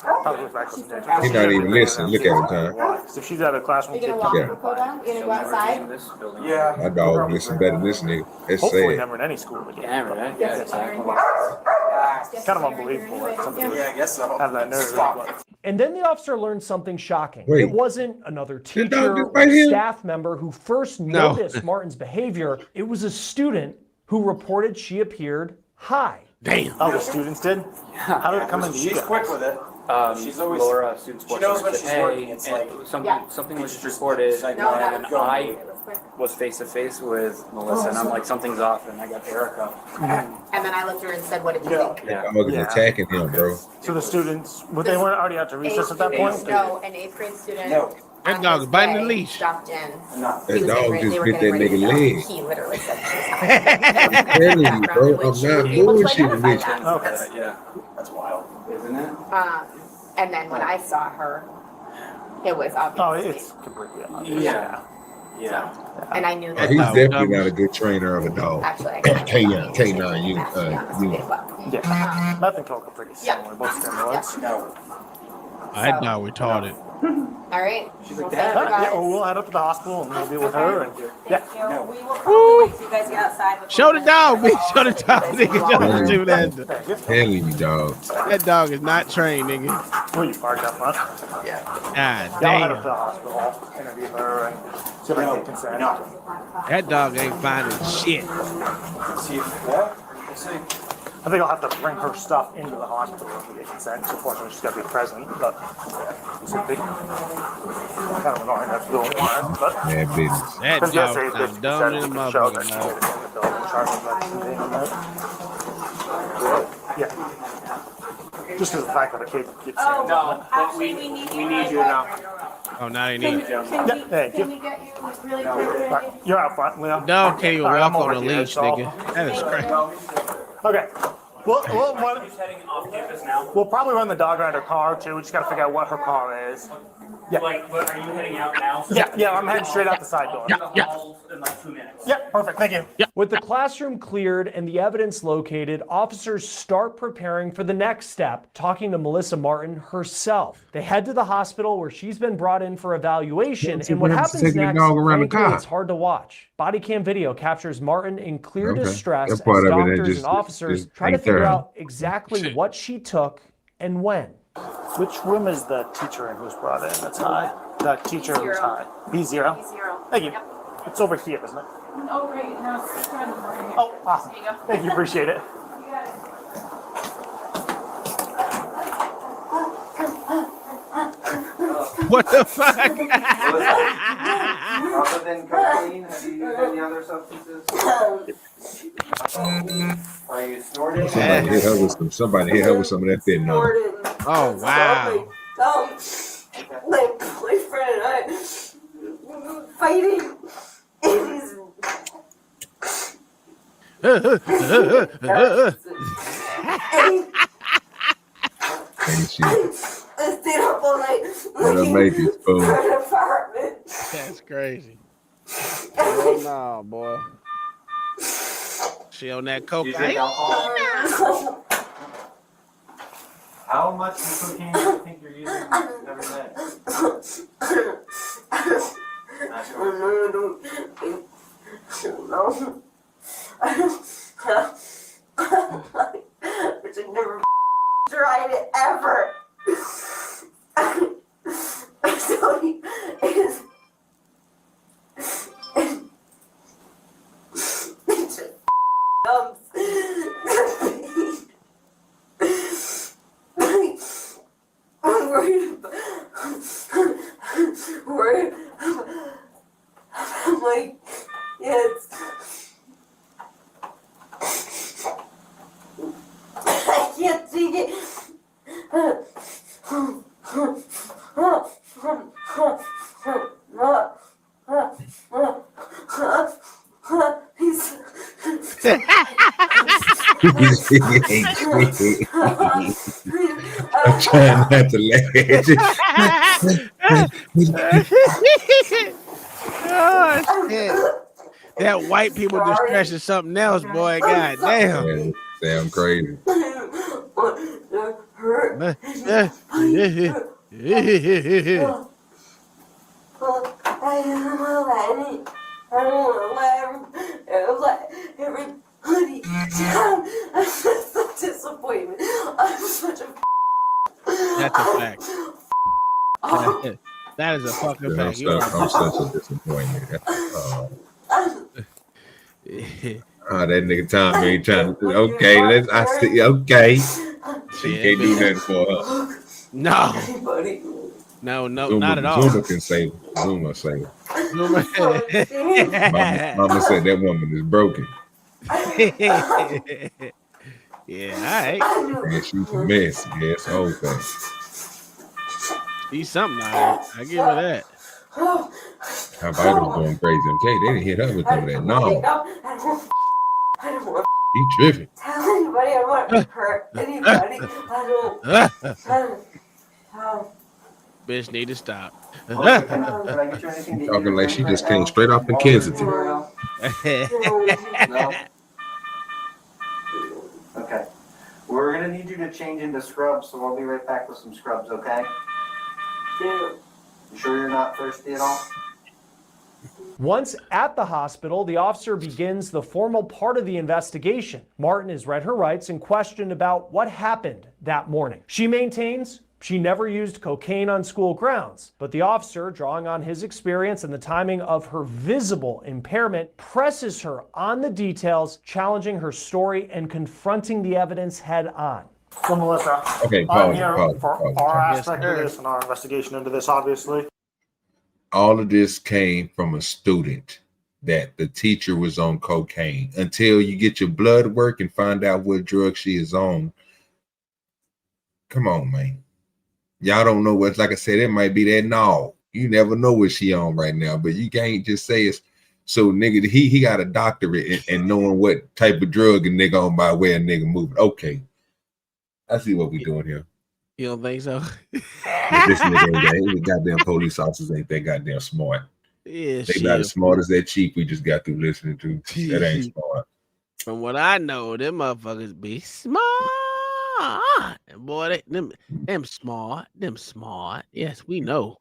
[SPEAKER 21] Probably goes back to the
[SPEAKER 1] He's not even listening. Look at him, Tom.
[SPEAKER 21] If she's at a classroom,
[SPEAKER 3] Are you gonna walk the code down? You gonna go outside?
[SPEAKER 21] Yeah.
[SPEAKER 1] My dog listen better than this nigga. It's
[SPEAKER 21] Hopefully
[SPEAKER 1] sad.
[SPEAKER 21] never in any school again.
[SPEAKER 20] Yeah, right.
[SPEAKER 3] Yes,
[SPEAKER 21] Kind of unbelievable that somebody would
[SPEAKER 20] I guess so.
[SPEAKER 21] have that nerve. But
[SPEAKER 2] And then the officer learned something shocking.
[SPEAKER 1] Wait.
[SPEAKER 2] It wasn't another
[SPEAKER 1] dog
[SPEAKER 2] teacher
[SPEAKER 1] is
[SPEAKER 2] or
[SPEAKER 1] right here.
[SPEAKER 2] staff member who first noticed Martin's behavior. It was a student who reported she appeared high.
[SPEAKER 12] Damn.
[SPEAKER 21] oh, the students did? How did it come into you
[SPEAKER 20] She's
[SPEAKER 21] guys?
[SPEAKER 20] quick with it. She's always
[SPEAKER 7] Laura, student
[SPEAKER 20] she
[SPEAKER 7] sports
[SPEAKER 20] knows when
[SPEAKER 7] director.
[SPEAKER 20] she's working. It's
[SPEAKER 7] And
[SPEAKER 20] like
[SPEAKER 7] something was reported, and
[SPEAKER 3] No, that was
[SPEAKER 7] I
[SPEAKER 3] it was quick.
[SPEAKER 7] was face to face with Melissa, and I'm like, something's off, and I got Erica.
[SPEAKER 3] And then I looked at her and said, what did you think?
[SPEAKER 1] That motherfucker's
[SPEAKER 21] Yeah.
[SPEAKER 1] attacking him, bro.
[SPEAKER 21] So the students, but they weren't already out to recess at that point?
[SPEAKER 3] No, an 8th grade student.
[SPEAKER 20] No.
[SPEAKER 12] That dog is biting the leash.
[SPEAKER 3] Stopped in.
[SPEAKER 20] No.
[SPEAKER 1] That dog
[SPEAKER 3] They
[SPEAKER 1] just
[SPEAKER 3] were
[SPEAKER 1] bit that
[SPEAKER 3] getting ready to
[SPEAKER 1] nigga
[SPEAKER 3] go.
[SPEAKER 1] leg.
[SPEAKER 3] He literally said she's
[SPEAKER 1] I'm telling you, bro. I'm not bullshitting with you.
[SPEAKER 21] Okay.
[SPEAKER 7] Yeah.
[SPEAKER 20] That's wild, isn't it?
[SPEAKER 3] And then when I saw her, it was
[SPEAKER 21] Oh,
[SPEAKER 3] obvious.
[SPEAKER 21] it's completely obvious.
[SPEAKER 20] Yeah. Yeah.
[SPEAKER 3] And I knew
[SPEAKER 1] Oh,
[SPEAKER 3] that.
[SPEAKER 1] he's definitely not a good trainer of a dog.
[SPEAKER 3] Actually, I can't.
[SPEAKER 1] K9 unit.
[SPEAKER 21] Yeah. Nothing can look pretty similar. Both steroids.
[SPEAKER 20] No.
[SPEAKER 12] That dog retarded.
[SPEAKER 3] All right.
[SPEAKER 20] She's like,
[SPEAKER 3] Well,
[SPEAKER 20] Dad.
[SPEAKER 3] thank you
[SPEAKER 21] Yeah,
[SPEAKER 3] guys.
[SPEAKER 21] well, we'll head up to the hospital and we'll deal with her. And, yeah.
[SPEAKER 20] No.
[SPEAKER 4] We will probably wait till you guys get outside. before
[SPEAKER 12] Show the
[SPEAKER 4] we-
[SPEAKER 12] dog, bitch. Show the dog, nigga. Show the that.
[SPEAKER 1] Telling you, dog.
[SPEAKER 12] That dog is not trained, nigga.
[SPEAKER 21] Where you parked up front?
[SPEAKER 20] Yeah.
[SPEAKER 12] God
[SPEAKER 21] Yeah, I'll head up to
[SPEAKER 12] damn.
[SPEAKER 21] the hospital, interview her, and see if I can get consent.
[SPEAKER 20] No.
[SPEAKER 12] That dog ain't finding shit.
[SPEAKER 20] See if what? We'll see.
[SPEAKER 21] I think I'll have to bring her stuff into the hospital if we get consent. So fortunately, she's got to be present, but it's a big, kind of annoying to have to do a warrant, but.
[SPEAKER 1] Bad business.
[SPEAKER 12] That
[SPEAKER 21] Because
[SPEAKER 12] dog
[SPEAKER 21] yes,
[SPEAKER 12] is dumb in the motherfucker, dog.
[SPEAKER 21] Yeah. Just because the fact that a kid gets
[SPEAKER 4] Oh,
[SPEAKER 7] No, but
[SPEAKER 4] actually, we need you.
[SPEAKER 7] now.
[SPEAKER 12] Oh, now they
[SPEAKER 4] Can
[SPEAKER 12] need
[SPEAKER 4] we,
[SPEAKER 12] you.
[SPEAKER 21] thank you.
[SPEAKER 4] can we get you really quick?
[SPEAKER 21] Right, you're out front, Leo.
[SPEAKER 12] Dog can't even
[SPEAKER 21] All right,
[SPEAKER 12] walk
[SPEAKER 21] I'm
[SPEAKER 12] on
[SPEAKER 21] over
[SPEAKER 12] a
[SPEAKER 21] here,
[SPEAKER 12] leash,
[SPEAKER 21] so-
[SPEAKER 12] nigga. That is crazy.
[SPEAKER 21] Okay. Well,
[SPEAKER 7] She's heading off campus now.
[SPEAKER 21] we'll probably run the dog around her car too. We just got to figure out what her car is. Yeah.
[SPEAKER 7] Like, what, are you heading out now?
[SPEAKER 21] Yeah, I'm heading straight out the side door.
[SPEAKER 7] In like 2 minutes.
[SPEAKER 21] Yeah, perfect. Thank you.
[SPEAKER 2] With the classroom cleared and the evidence located, officers start preparing for the next step, talking to Melissa Martin herself. They head to the hospital where she's been brought in for evaluation,
[SPEAKER 1] Yeah,
[SPEAKER 2] and what
[SPEAKER 1] perhaps
[SPEAKER 2] happens
[SPEAKER 1] taking the
[SPEAKER 2] next,
[SPEAKER 1] dog around the
[SPEAKER 2] frankly,
[SPEAKER 1] car.
[SPEAKER 2] it's hard to watch. Body cam video captures Martin in clear
[SPEAKER 1] Okay.
[SPEAKER 2] distress
[SPEAKER 1] That
[SPEAKER 2] as
[SPEAKER 1] part of it, that
[SPEAKER 2] doctors
[SPEAKER 1] just-
[SPEAKER 2] and officers
[SPEAKER 1] just
[SPEAKER 2] try to
[SPEAKER 1] ain't
[SPEAKER 2] figure
[SPEAKER 1] thorough.
[SPEAKER 2] out exactly what she took and when.
[SPEAKER 21] Which room is the teacher in who's brought in that's high? The teacher who's high. B0?
[SPEAKER 4] B0.
[SPEAKER 21] Thank you. It's over here, isn't it?
[SPEAKER 4] Oh, great. No, it's right in front of you.
[SPEAKER 21] Oh, awesome.
[SPEAKER 4] There you go.
[SPEAKER 21] Thank you. Appreciate it.
[SPEAKER 4] You got it.
[SPEAKER 12] What the fuck?
[SPEAKER 20] Other than cocaine, have you used any other substances? Are you snorting?
[SPEAKER 1] Somebody hit her with some of that fentanyl.
[SPEAKER 12] Oh, wow.
[SPEAKER 4] My boyfriend and I were fighting. And he's
[SPEAKER 1] Ain't shit.
[SPEAKER 4] I stayed up all night
[SPEAKER 1] That'll make it, fool.
[SPEAKER 4] for an apartment.
[SPEAKER 12] That's crazy. Oh, no, boy. She on that
[SPEAKER 20] Do you drink
[SPEAKER 12] cocaine.
[SPEAKER 20] alcohol? How much cocaine do you think you're using every day? Not sure.
[SPEAKER 4] No. Which I've never tried it ever. So he is. It just comes. I'm worried about. I'm like, yes. I can't take it.
[SPEAKER 1] I'm trying not to laugh.
[SPEAKER 12] Oh, shit. That white people distress is something else, boy. God damn.
[SPEAKER 1] Yeah, sound crazy.
[SPEAKER 4] Everybody down. I'm such a disappointment. I'm such a.
[SPEAKER 12] That's a fact. That is a fucking fact.
[SPEAKER 1] I'm such a disappointment. That nigga Tommy ain't trying to. Okay, I see. Okay, she can't do nothing for her.
[SPEAKER 12] No, not at all.
[SPEAKER 1] Zuma can save. Zuma save. Mama said that woman is broken.
[SPEAKER 12] Yeah, all right.
[SPEAKER 1] And she's a mess. Yes, whole thing.
[SPEAKER 12] She's something out there. I give her that.
[SPEAKER 1] Her vitals going crazy. I'm telling you, they didn't hit her with them that. No.
[SPEAKER 4] I don't want
[SPEAKER 1] He tripping.
[SPEAKER 4] tell anybody. I don't want to hurt anybody. I don't.
[SPEAKER 12] Bitch need to stop.
[SPEAKER 1] Talking like she just came straight off in Kensington.
[SPEAKER 20] No? Okay. We're gonna need you to change into scrubs, so I'll be right back with some scrubs, okay?
[SPEAKER 4] Yeah.
[SPEAKER 20] You sure you're not thirsty at all?
[SPEAKER 2] Once at the hospital, the officer begins the formal part of the investigation. Martin is read her rights and questioned about what happened that morning. She maintains she never used cocaine on school grounds, but the officer, drawing on his experience and the timing of her visible impairment, presses her on the details, challenging her story and confronting the evidence head on.
[SPEAKER 21] So Melissa,
[SPEAKER 1] Okay,
[SPEAKER 21] I'm here
[SPEAKER 1] pause.
[SPEAKER 21] for our aspect of this and our investigation into this, obviously.
[SPEAKER 1] All of this came from a student that the teacher was on cocaine. Until you get your blood work and find out what drug she is on. Come on, man. Y'all don't know what, like I said, it might be that. No, you never know what she on right now, but you can't just say it's so nigga. He got a doctorate and knowing what type of drug a nigga on by where a nigga moving. Okay, I see what we doing here.
[SPEAKER 12] You don't think so?
[SPEAKER 1] This nigga, goddamn police officers ain't that goddamn smart.
[SPEAKER 12] Yeah,
[SPEAKER 1] they not as smart as that chief we just got through listening to. That ain't smart.
[SPEAKER 12] From what I know, them motherfuckers be smart. Boy, them smart. Them smart. Yes, we know.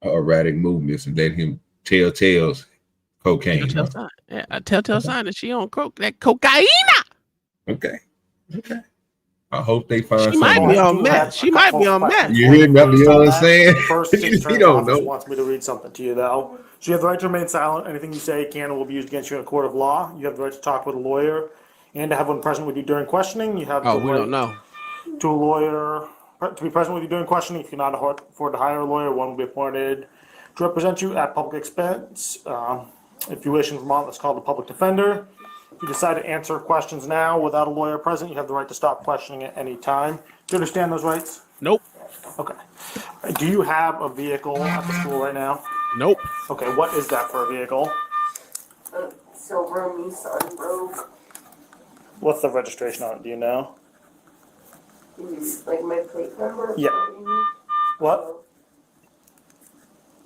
[SPEAKER 1] Erratic movements and let him tell tales. Cocaine.
[SPEAKER 12] A telltale sign that she on that cocaine.
[SPEAKER 1] Okay. I hope they find
[SPEAKER 12] she might be on meth. She might be on meth.
[SPEAKER 1] You hear me? You know what I'm saying?
[SPEAKER 21] First,
[SPEAKER 1] he don't know.
[SPEAKER 21] Wants me to read something to you, though. So you have the right to remain silent. Anything you say can and will be used against you in a court of law. You have the right to talk with a lawyer and to have one present with you during questioning. You have the
[SPEAKER 12] we
[SPEAKER 21] right
[SPEAKER 12] don't know.
[SPEAKER 21] To a lawyer to be present with you during questioning. If you cannot afford to hire a lawyer, one will be appointed to represent you at public expense. If you wish in Vermont, that's called a public defender. If you decide to answer questions now without a lawyer present, you have the right to stop questioning at any time. Do you understand those rights?
[SPEAKER 12] Nope.
[SPEAKER 21] Okay. Do you have a vehicle at the school right now?
[SPEAKER 12] Nope.
[SPEAKER 21] Okay, what is that for a vehicle?
[SPEAKER 4] A silver Nissan Rogue.
[SPEAKER 21] What's the registration on it? Do you know?
[SPEAKER 4] Like my plate number?
[SPEAKER 21] Yeah. What?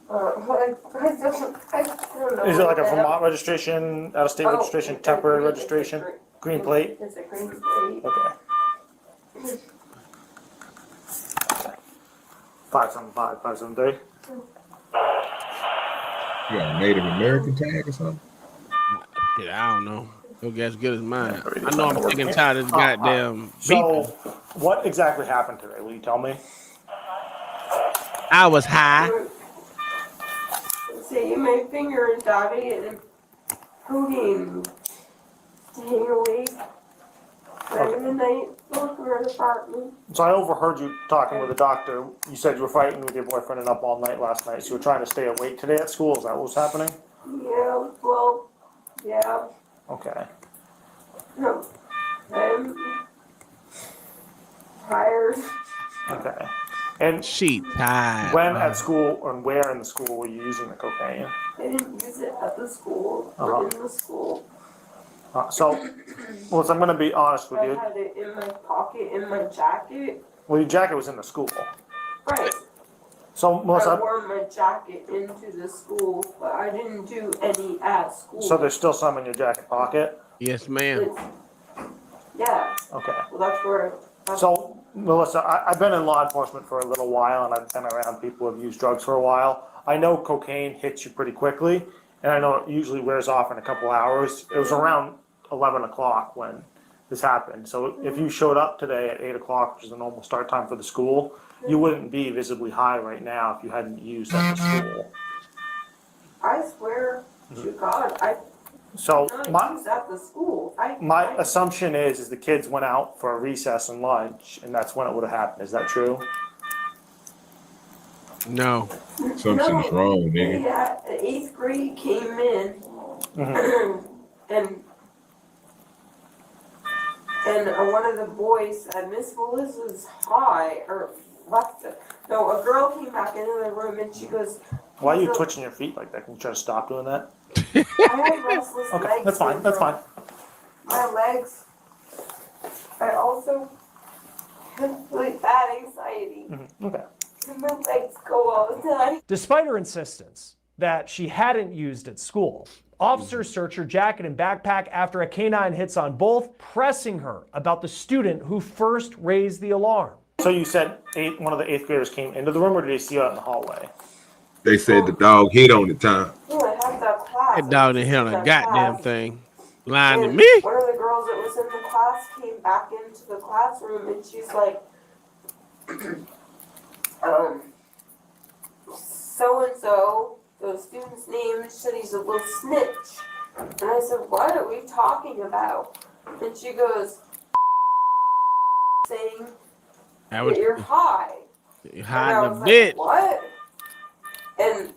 [SPEAKER 4] I don't know.
[SPEAKER 21] Is it like a Vermont registration, out of state registration, temporary registration, green plate?
[SPEAKER 4] It's a green plate.
[SPEAKER 21] Okay. 575, 573.
[SPEAKER 1] You got a Native American tag or something?
[SPEAKER 12] Yeah, I don't know. Your guess as good as mine. I know I'm sick and tired of this goddamn
[SPEAKER 21] So, what exactly happened today? Will you tell me?
[SPEAKER 12] I was high.
[SPEAKER 4] See my finger and Dobby and Hogan to hang awake. Right in the night, look for an apartment.
[SPEAKER 21] So I overheard you talking with a doctor. You said you were fighting with your boyfriend and up all night last night. So you were trying to stay awake today at school. Is that what was happening?
[SPEAKER 4] Yeah, well, yeah.
[SPEAKER 21] Okay.
[SPEAKER 4] No, I'm tired.
[SPEAKER 21] Okay. And
[SPEAKER 12] she tired.
[SPEAKER 21] When at school and where in the school were you using the cocaine?
[SPEAKER 4] I didn't use it at the school,
[SPEAKER 21] Uh-huh.
[SPEAKER 4] or in the school.
[SPEAKER 21] So, Melissa, I'm going to be honest with
[SPEAKER 4] I
[SPEAKER 21] you.
[SPEAKER 4] had it in my pocket, in my jacket.
[SPEAKER 21] Well, your jacket was in the school.
[SPEAKER 4] Right.
[SPEAKER 21] So,
[SPEAKER 4] I
[SPEAKER 21] Melissa,
[SPEAKER 4] wore my jacket into the school, but I didn't do any at school.
[SPEAKER 21] so there's still some in your jacket pocket?
[SPEAKER 12] Yes, ma'am.
[SPEAKER 4] Yeah.
[SPEAKER 21] Okay.
[SPEAKER 4] Well, that's where
[SPEAKER 21] So, Melissa, I've been in law enforcement for a little while, and I've been around people who have used drugs for a while. I know cocaine hits you pretty quickly, and I know it usually wears off in a couple hours. It was around 11 o'clock when this happened. So if you showed up today at 8 o'clock, which is the normal start time for the school, you wouldn't be visibly high right now if you hadn't used at the school.
[SPEAKER 4] I swear to God, I
[SPEAKER 21] So
[SPEAKER 4] used at the school.
[SPEAKER 21] my assumption is the kids went out for a recess and lunch, and that's when it would have happened. Is that true?
[SPEAKER 12] No.
[SPEAKER 1] Something's wrong, nigga.
[SPEAKER 4] Yeah, the 8th grade came in, and one of the boys said, Miss Melissa's high, or left it. No, a girl came back into the room and she goes,
[SPEAKER 21] Why are you twitching your feet like that? Can you try to stop doing that?
[SPEAKER 4] I have restless
[SPEAKER 21] Okay,
[SPEAKER 4] legs.
[SPEAKER 21] that's fine. That's fine.
[SPEAKER 4] My legs. I also have really bad anxiety.
[SPEAKER 21] Okay.
[SPEAKER 4] And my legs go all the time.
[SPEAKER 2] Despite her insistence that she hadn't used at school, officers search her jacket and backpack after a canine hits on both, pressing her about the student who first raised the alarm.
[SPEAKER 21] So you said one of the 8th graders came into the room, or did they see you out in the hallway?
[SPEAKER 1] They said the dog hit on the time.
[SPEAKER 4] Yeah, I have that class.
[SPEAKER 12] That dog didn't hit on a goddamn thing. Lying to
[SPEAKER 4] And
[SPEAKER 12] me.
[SPEAKER 4] one of the girls that was in the class came back into the classroom and she's like, so-and-so, the student's name, she said he's a little snitch. And I said, what are we talking about? And she goes, saying that you're high.
[SPEAKER 12] You're
[SPEAKER 4] And I
[SPEAKER 12] hiding
[SPEAKER 4] was
[SPEAKER 12] a
[SPEAKER 4] like,
[SPEAKER 12] bit.
[SPEAKER 4] what? And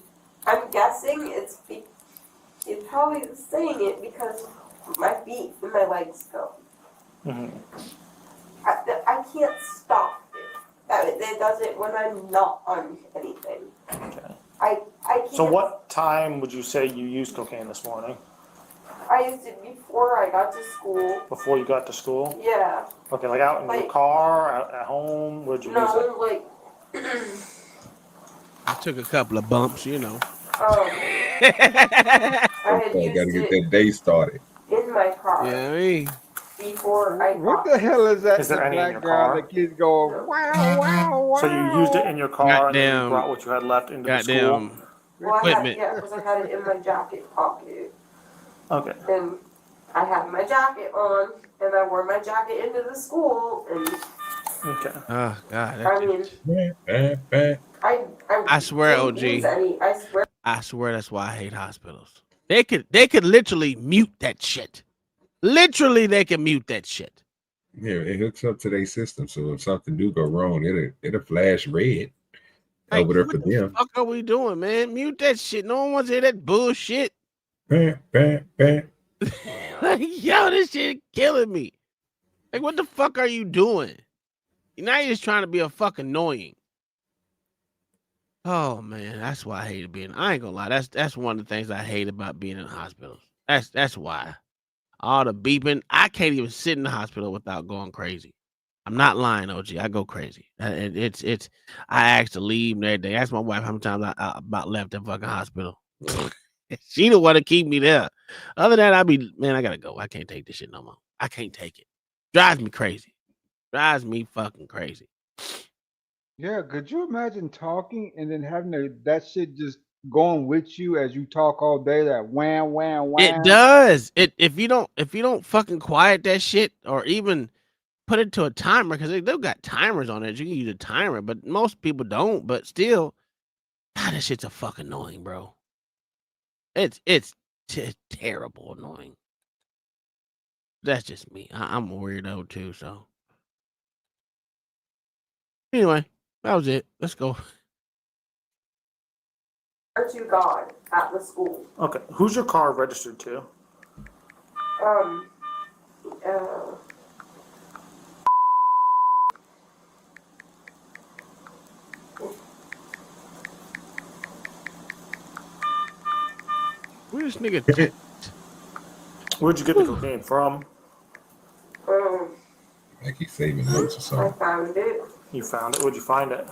[SPEAKER 4] I'm guessing it's probably saying it because my feet and my legs go. I can't stop it. It does it when I'm not on anything.
[SPEAKER 21] Okay.
[SPEAKER 4] I can't.
[SPEAKER 21] So what time would you say you used cocaine this morning?
[SPEAKER 4] I used it before I got to school.
[SPEAKER 21] Before you got to school?
[SPEAKER 4] Yeah.
[SPEAKER 21] Okay, like out in your car, out at home? Where'd you use it?
[SPEAKER 4] No, like.
[SPEAKER 12] I took a couple of bumps, you know.
[SPEAKER 4] I had
[SPEAKER 1] I
[SPEAKER 4] used
[SPEAKER 1] gotta get
[SPEAKER 4] it
[SPEAKER 1] that day started.
[SPEAKER 4] in my car.
[SPEAKER 12] Yeah, I mean.
[SPEAKER 4] Before I
[SPEAKER 13] What the hell is that?
[SPEAKER 21] Is there
[SPEAKER 13] in the
[SPEAKER 21] any in your
[SPEAKER 13] background?
[SPEAKER 21] car?
[SPEAKER 13] The kids go, wow, wow, wow.
[SPEAKER 21] So you used it in your car and then you
[SPEAKER 12] Goddamn.
[SPEAKER 21] brought what you had left into the school?
[SPEAKER 4] Well,
[SPEAKER 12] Equipment.
[SPEAKER 4] because I had it in my jacket pocket.
[SPEAKER 21] Okay.
[SPEAKER 4] And I had my jacket on, and I wore my jacket into the school, and
[SPEAKER 21] Okay.
[SPEAKER 12] Oh God.
[SPEAKER 4] I mean,
[SPEAKER 12] I swear,
[SPEAKER 4] didn't
[SPEAKER 12] OG.
[SPEAKER 4] use any.
[SPEAKER 12] I swear that's why I hate hospitals. They could literally mute that shit. Literally, they can mute that shit.
[SPEAKER 1] Yeah, it hooks up to their system, so if something do go wrong, it'll flash red over there for
[SPEAKER 12] What the
[SPEAKER 1] them.
[SPEAKER 12] fuck are we doing, man? Mute that shit. No one wants to hear that bullshit.
[SPEAKER 1] Bam, bam, bam.
[SPEAKER 12] Like, yo, this shit killing me. Like, what the fuck are you doing? Now you're just trying to be a fucking annoying. Oh man, that's why I hate being. I ain't gonna lie. That's one of the things I hate about being in hospitals. That's why. All the beeping. I can't even sit in the hospital without going crazy. I'm not lying, OG. I go crazy. It's. I asked to leave and everything. Ask my wife how many times I about left the fucking hospital. She don't want to keep me there. Other than that, I gotta go. I can't take this shit no more. I can't take it. Drives me crazy. Drives me fucking crazy.
[SPEAKER 13] Yeah, could you imagine talking and then having that shit just going with you as you talk all day? That wham, wham, wham.
[SPEAKER 12] It does. If you don't fucking quiet that shit or even put it to a timer, because they've got timers on it. You can use a timer, but most people don't. But still, God, that shit's a fucking annoying, bro. It's terrible annoying. That's just me. I'm a weirdo too. So anyway, that was it. Let's go.
[SPEAKER 4] To God at the school.
[SPEAKER 21] Okay. Who's your car registered to?
[SPEAKER 12] Where's this nigga?
[SPEAKER 21] Where'd you get the cocaine from?
[SPEAKER 1] Like he's saving notes or
[SPEAKER 4] I
[SPEAKER 1] something.
[SPEAKER 4] found it.
[SPEAKER 21] You found it. Where'd you find it?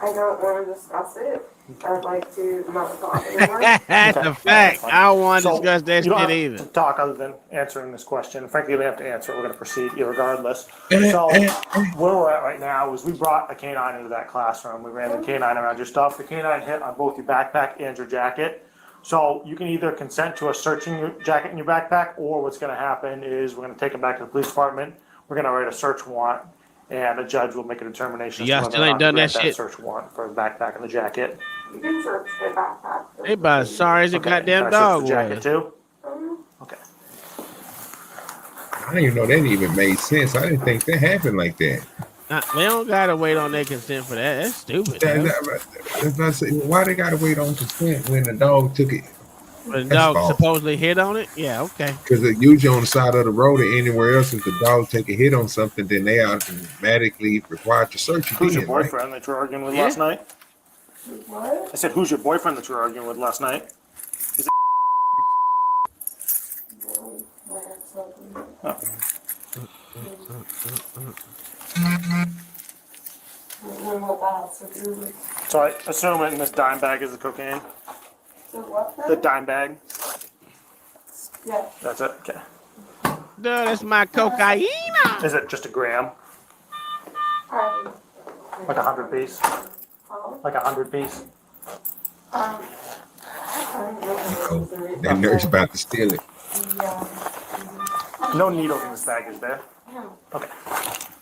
[SPEAKER 4] I don't want to discuss it. I'd like to not talk anymore.
[SPEAKER 12] That's a fact. I don't want to discuss that
[SPEAKER 21] you don't
[SPEAKER 12] shit
[SPEAKER 21] have
[SPEAKER 12] either.
[SPEAKER 21] to talk other than answering this question. Frankly, you don't have to answer it. We're going to proceed regardless. So where we're at right now is we brought a canine into that classroom. We ran the canine around your stuff. The canine hit on both your backpack and your jacket. So you can either consent to us searching your jacket and your backpack, or what's going to happen is we're going to take them back to the police department. We're going to write a search warrant, and the judge will make a determination as to whether
[SPEAKER 12] still
[SPEAKER 21] or
[SPEAKER 12] ain't
[SPEAKER 21] not to
[SPEAKER 12] done
[SPEAKER 21] grant
[SPEAKER 12] that shit.
[SPEAKER 21] search warrant for the backpack and the jacket.
[SPEAKER 4] You can search the backpack.
[SPEAKER 12] They about as sorry as a goddamn
[SPEAKER 21] Can I search
[SPEAKER 12] dog
[SPEAKER 21] the jacket
[SPEAKER 12] was.
[SPEAKER 21] too?
[SPEAKER 1] I didn't even know that even made sense. I didn't think that happened like that.
[SPEAKER 12] They don't gotta wait on their consent for that. That's stupid.
[SPEAKER 1] Why they gotta wait on consent when the dog took it?
[SPEAKER 12] The dog supposedly hit on it? Yeah, okay.
[SPEAKER 1] Because usually on the side of the road or anywhere else, if the dog take a hit on something, then they are automatically required to search
[SPEAKER 21] Who's your
[SPEAKER 1] again, right?
[SPEAKER 21] boyfriend that you were arguing with last night?
[SPEAKER 4] What?
[SPEAKER 21] I said, who's your boyfriend that you were arguing with last night? Is it? Oh. So I assume in this dime bag is the cocaine? The dime bag?
[SPEAKER 4] Yeah.
[SPEAKER 21] That's it? Okay.
[SPEAKER 12] Dude, that's my cocaine.
[SPEAKER 21] Is it just a gram? Like 100 piece? Like 100 piece?
[SPEAKER 1] That nurse about to steal it.
[SPEAKER 21] No needles in this bag, is there?
[SPEAKER 5] No.
[SPEAKER 21] Okay.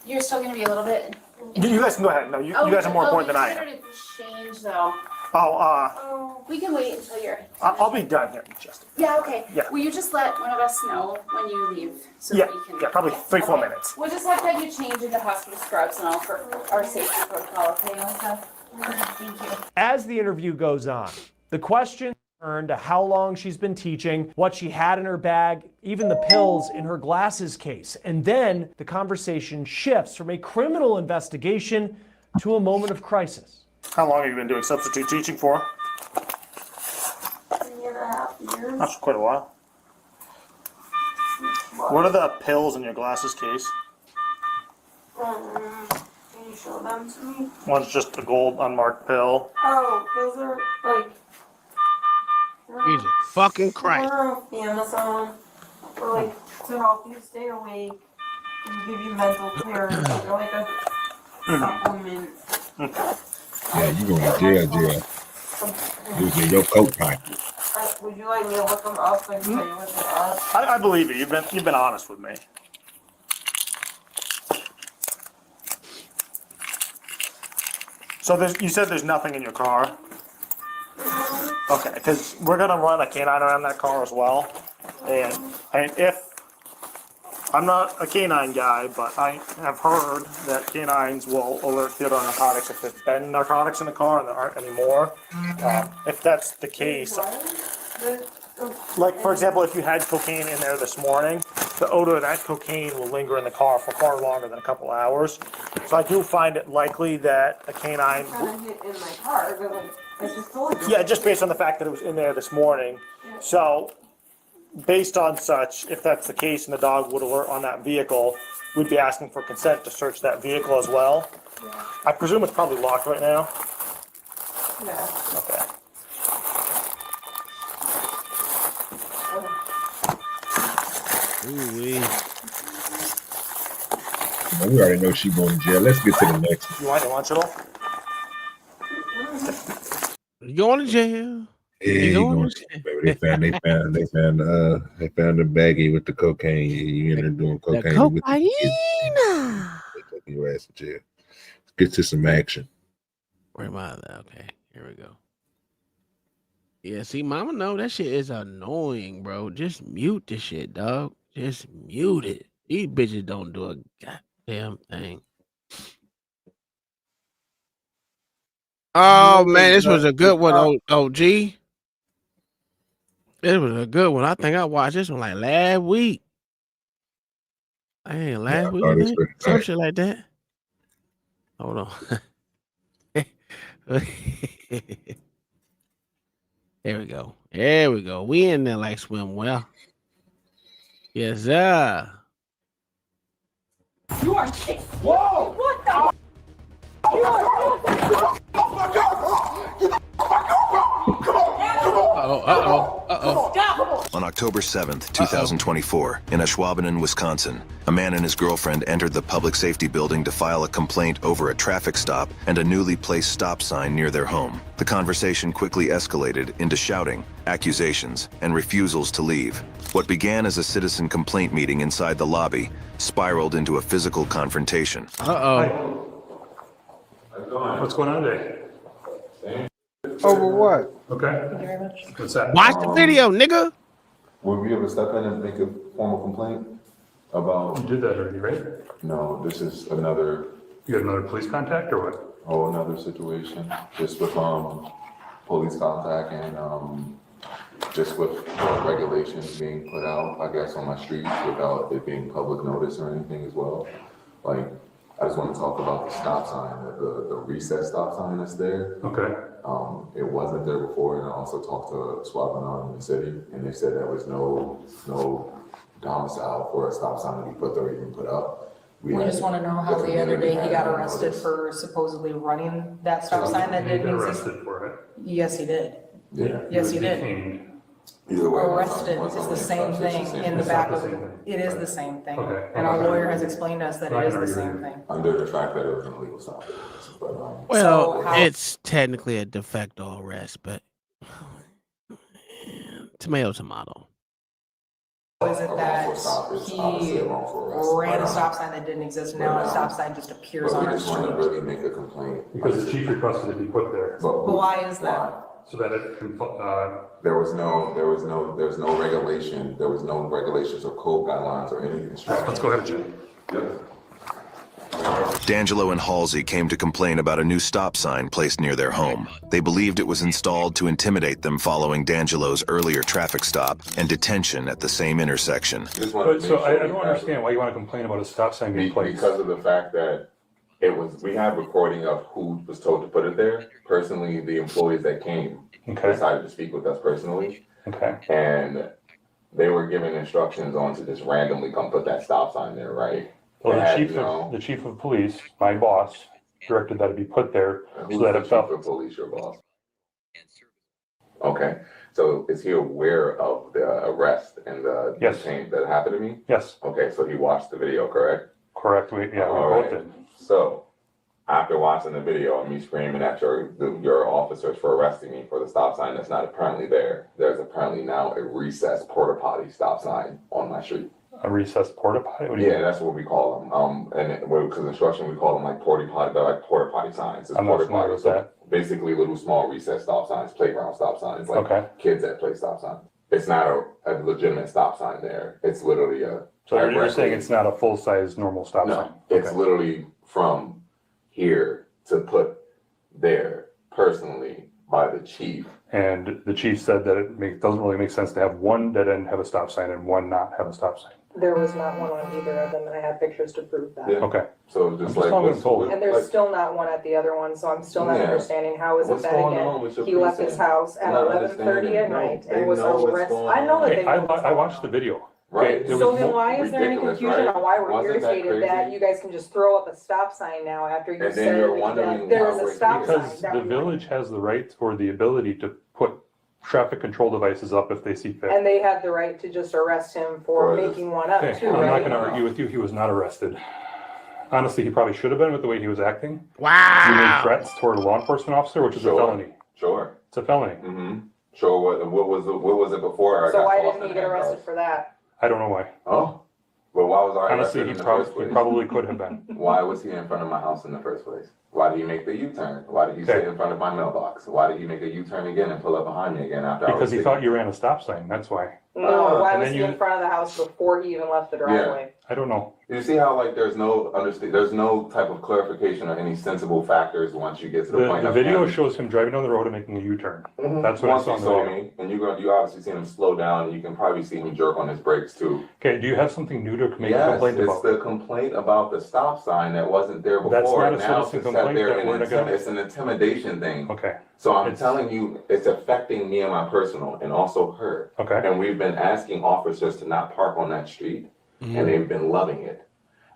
[SPEAKER 5] You're still gonna be a little bit.
[SPEAKER 21] You guys can go ahead. No, you guys are more important than I am.
[SPEAKER 5] am. Change though.
[SPEAKER 21] Oh,
[SPEAKER 5] We can wait until you're.
[SPEAKER 21] I'll be done here, Justin.
[SPEAKER 5] Yeah. Okay.
[SPEAKER 21] Yeah.
[SPEAKER 5] Will you just let one of us know when you leave so
[SPEAKER 21] Yeah,
[SPEAKER 5] that we can?
[SPEAKER 21] yeah, probably 3-4 minutes.
[SPEAKER 5] We'll just have to have you change into hospital scrubs and all for our safety protocol. Okay, Elsa? Thank you.
[SPEAKER 2] As the interview goes on, the question turned to how long she's been teaching, what she had in her bag, even the pills in her glasses case. And then the conversation shifts from a criminal investigation to a moment of crisis.
[SPEAKER 21] How long have you been doing substitute teaching for?
[SPEAKER 4] 3.5 years.
[SPEAKER 21] That's quite a while. What are the pills in your glasses case?
[SPEAKER 4] Can you show them to me?
[SPEAKER 21] One's just a gold unmarked pill.
[SPEAKER 4] Oh, those are like.
[SPEAKER 12] Jesus fucking Christ.
[SPEAKER 4] They're off Amazon for like to help you stay awake and give you mental clarity. They're like a supplement.
[SPEAKER 1] Yeah, you going to jail. Using your coat pocket.
[SPEAKER 4] Would you like me to look them up and tell you what they are?
[SPEAKER 21] I believe you. You've been honest with me. So you said there's nothing in your car? Okay, because we're gonna run a canine around that car as well. And if I'm not a canine guy, but I have heard that canines will alert theater narcotics if there's been narcotics in the car and there aren't any more. If that's the case, like for example, if you had cocaine in there this morning, the odor of that cocaine will linger in the car for far longer than a couple hours. So I do find it likely that a canine.
[SPEAKER 4] Hit in my car, but like I just told you.
[SPEAKER 21] Yeah, just based on the fact that it was in there this morning. So, based on such, if that's the case and the dog would alert on that vehicle, we'd be asking for consent to search that vehicle as well.
[SPEAKER 4] Yeah.
[SPEAKER 21] I presume it's probably locked right now.
[SPEAKER 4] Yeah.
[SPEAKER 21] Okay.
[SPEAKER 12] Ooh-wee.
[SPEAKER 1] Well, we already know she's going to jail. Let's get to the next one.
[SPEAKER 21] You want your lunch at all?
[SPEAKER 12] You going to jail?
[SPEAKER 1] Yeah, you going to jail, baby. They found the baggie with the cocaine. You in there doing cocaine with the kids. They taking your ass to jail. Let's get to some action.
[SPEAKER 12] Where am I? Okay, here we go. Yeah, see, mama know that shit is annoying, bro. Just mute this shit, dog. Just mute it. These bitches don't do a goddamn thing. Oh man, this was a good one, OG. It was a good one. I think I watched this one like last week. Hey, last week, man? Some shit like that. Hold on. There we go. There we go. We in there like swim well. Yes, sir.
[SPEAKER 11] You are sick. Whoa! What the? You are sick. Oh my God!
[SPEAKER 8] On October 7th, 2024, in Ashwaubenon, Wisconsin, a man and his girlfriend entered the public safety building to file a complaint over a traffic stop and a newly placed stop sign near their home. The conversation quickly escalated into shouting, accusations, and refusals to leave. What began as a citizen complaint meeting inside the lobby spiraled into a physical confrontation.
[SPEAKER 9] What's going on today?
[SPEAKER 13] Over what?
[SPEAKER 9] Okay. Thank you very much. What's that?
[SPEAKER 12] Watch the video, nigga.
[SPEAKER 23] Will we ever step in and make a formal complaint about?
[SPEAKER 9] You did that already, right?
[SPEAKER 23] No, this is another.
[SPEAKER 9] You got another police contact or what?
[SPEAKER 23] Oh, another situation, just with police contact and just with regulations being put out, I guess, on my streets without it being public notice or anything as well. Like, I just want to talk about the stop sign, the recessed stop sign that's there.
[SPEAKER 9] Okay.
[SPEAKER 23] It wasn't there before, and I also talked to Swabbanon in the city, and they said there was no domicile for a stop sign to be put there or even put up.
[SPEAKER 24] We just want to know how the other day he got arrested for supposedly running that stop sign that didn't exist.
[SPEAKER 9] Arrested for it.
[SPEAKER 24] Yes, he did.
[SPEAKER 23] Yeah.
[SPEAKER 24] Yes, he did.
[SPEAKER 23] Either way,
[SPEAKER 24] arrested is the same thing in the back of it. It is the same thing. And our lawyer has explained to us that it is the same thing.
[SPEAKER 23] Under the fact that it was an illegal stop.
[SPEAKER 12] Well, it's technically a de facto arrest, but tomato.
[SPEAKER 24] Is it that he ran a stop sign that didn't exist, and now a stop sign just appears on our street?
[SPEAKER 23] Really make a complaint.
[SPEAKER 9] Because the chief requested it be put there.
[SPEAKER 24] But why is that?
[SPEAKER 9] So that it can,
[SPEAKER 23] there was no regulation. There was no regulations or code guidelines or anything.
[SPEAKER 9] Let's go ahead, Jim.
[SPEAKER 23] Yep.
[SPEAKER 8] D'Angelo and Halsey came to complain about a new stop sign placed near their home. They believed it was installed to intimidate them following D'Angelo's earlier traffic stop and detention at the same intersection.
[SPEAKER 9] But, so I don't understand why you want to complain about a stop sign being placed.
[SPEAKER 23] Because of the fact that we have recording of who was told to put it there. Personally, the employees that came decided to speak with us personally.
[SPEAKER 9] Okay.
[SPEAKER 23] And they were given instructions on to just randomly come put that stop sign there, right?
[SPEAKER 9] Well, the chief of police, my boss, directed that it be put there so that it felt.
[SPEAKER 23] Chief of police, your boss. Okay, so is he aware of the arrest and the change that happened to me?
[SPEAKER 9] Yes.
[SPEAKER 23] Okay, so he watched the video, correct?
[SPEAKER 9] Correct. We both did.
[SPEAKER 23] So after watching the video and me screaming at your officers for arresting me for the stop sign that's not apparently there, there's apparently now a recessed porta potty stop sign on my street.
[SPEAKER 9] A recessed porta potty? What do you mean?
[SPEAKER 23] That's what we call them. And because instruction, we call them like porta potty. They're like porta potty signs. It's porta potty. So basically, little small recessed stop signs, playground stop signs, like kids that play stop signs. It's not a legitimate stop sign there. It's literally a.
[SPEAKER 9] So you're saying it's not a full size normal stop sign?
[SPEAKER 23] It's literally from here to put there personally by the chief.
[SPEAKER 9] And the chief said that it doesn't really make sense to have one dead end have a stop sign and one not have a stop sign.
[SPEAKER 24] There was not one on either of them, and I have pictures to prove that.
[SPEAKER 23] Yeah.
[SPEAKER 9] Okay.
[SPEAKER 23] So just like
[SPEAKER 24] and there's still not one at the other one, so I'm still not understanding how is it that again he left his house at 11:30 at night and was arrested. I know that they.
[SPEAKER 9] I watched the video.
[SPEAKER 23] Right.
[SPEAKER 24] So then why is there any confusion on why we're irritated that you guys can just throw up a stop sign now after you said that there is a stop sign?
[SPEAKER 9] Because the village has the right or the ability to put traffic control devices up if they see fit.
[SPEAKER 24] And they had the right to just arrest him for making one up too,
[SPEAKER 9] I'm not
[SPEAKER 24] right?
[SPEAKER 9] going to argue with you. He was not arrested. Honestly, he probably should have been with the way he was acting.
[SPEAKER 12] Wow.
[SPEAKER 9] He made threats toward a law enforcement officer, which is a felony.
[SPEAKER 23] Sure.
[SPEAKER 9] It's a felony.
[SPEAKER 23] Mm-hmm. Sure. What was it before?
[SPEAKER 24] So why didn't he get arrested for that?
[SPEAKER 9] I don't know why.
[SPEAKER 23] Oh. Well, why was I
[SPEAKER 9] honestly
[SPEAKER 23] arrested
[SPEAKER 9] he
[SPEAKER 23] in the first place?
[SPEAKER 9] probably could have been.
[SPEAKER 23] Why was he in front of my house in the first place? Why did he make the U-turn? Why did he sit in front of my mailbox? Why did he make a U-turn again and pull up behind me again after?
[SPEAKER 9] Because he thought you ran a stop sign. That's why.
[SPEAKER 24] No, why was he in front of the house before he even left the driveway?
[SPEAKER 9] I don't know.
[SPEAKER 23] You see how like there's no type of clarification or any sensible factors once you get to the point.
[SPEAKER 9] The video shows him driving down the road and making a U-turn.
[SPEAKER 23] Mm-hmm.
[SPEAKER 9] That's what I saw in the video.
[SPEAKER 23] Me, and you obviously seen him slow down, and you can probably see him jerk on his brakes too.
[SPEAKER 9] Okay, do you have something new to make a complaint about?
[SPEAKER 23] Yes, it's the complaint about the stop sign that wasn't there before.
[SPEAKER 9] That's not a
[SPEAKER 23] now
[SPEAKER 9] citizen complaint.
[SPEAKER 23] It's an intimidation thing.
[SPEAKER 9] Okay.
[SPEAKER 23] So I'm telling you, it's affecting me and my personal, and also her.
[SPEAKER 9] Okay.
[SPEAKER 23] And we've been asking officers to not park on that street, and they've been loving it.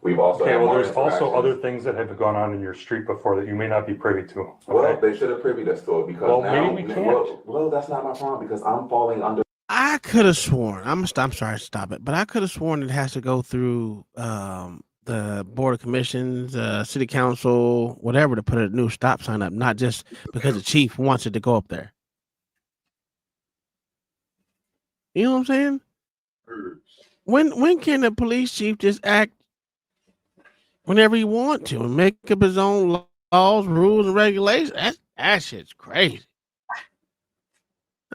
[SPEAKER 23] We've also
[SPEAKER 9] Okay,
[SPEAKER 23] had
[SPEAKER 9] well,
[SPEAKER 23] more
[SPEAKER 9] there's also
[SPEAKER 23] interactions.
[SPEAKER 9] other things that have gone on in your street before that you may not be privy to. Okay?
[SPEAKER 23] Well, they should have privy us to it because
[SPEAKER 9] Well,
[SPEAKER 23] now,
[SPEAKER 9] maybe we can't.
[SPEAKER 23] well, that's not my problem because I'm falling under.
[SPEAKER 12] I could have sworn. I'm sorry to stop it, but I could have sworn it has to go through the board of commissions, city council, whatever, to put a new stop sign up, not just because the chief wants it to go up there. You know what I'm saying? When can the police chief just act whenever he want to and make up his own laws, rules, and regulations? That shit's crazy.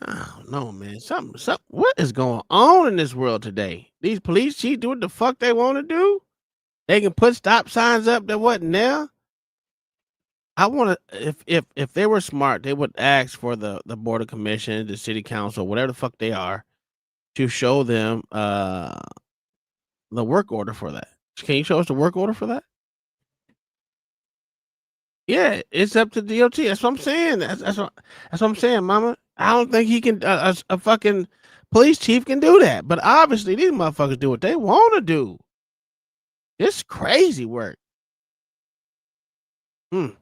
[SPEAKER 12] I don't know, man. Something. What is going on in this world today? These police chiefs do what the fuck they want to do. They can put stop signs up that wasn't there. I want to. If they were smart, they would ask for the board of commissions, the city council, whatever the fuck they are, to show them the work order for that. Can you show us the work order for that? Yeah, it's up to DOT. That's what I'm saying. That's what I'm saying, Mama. I don't think he can. A fucking police chief can do that. But obviously, these motherfuckers do what they want to do. It's crazy work.
[SPEAKER 23] The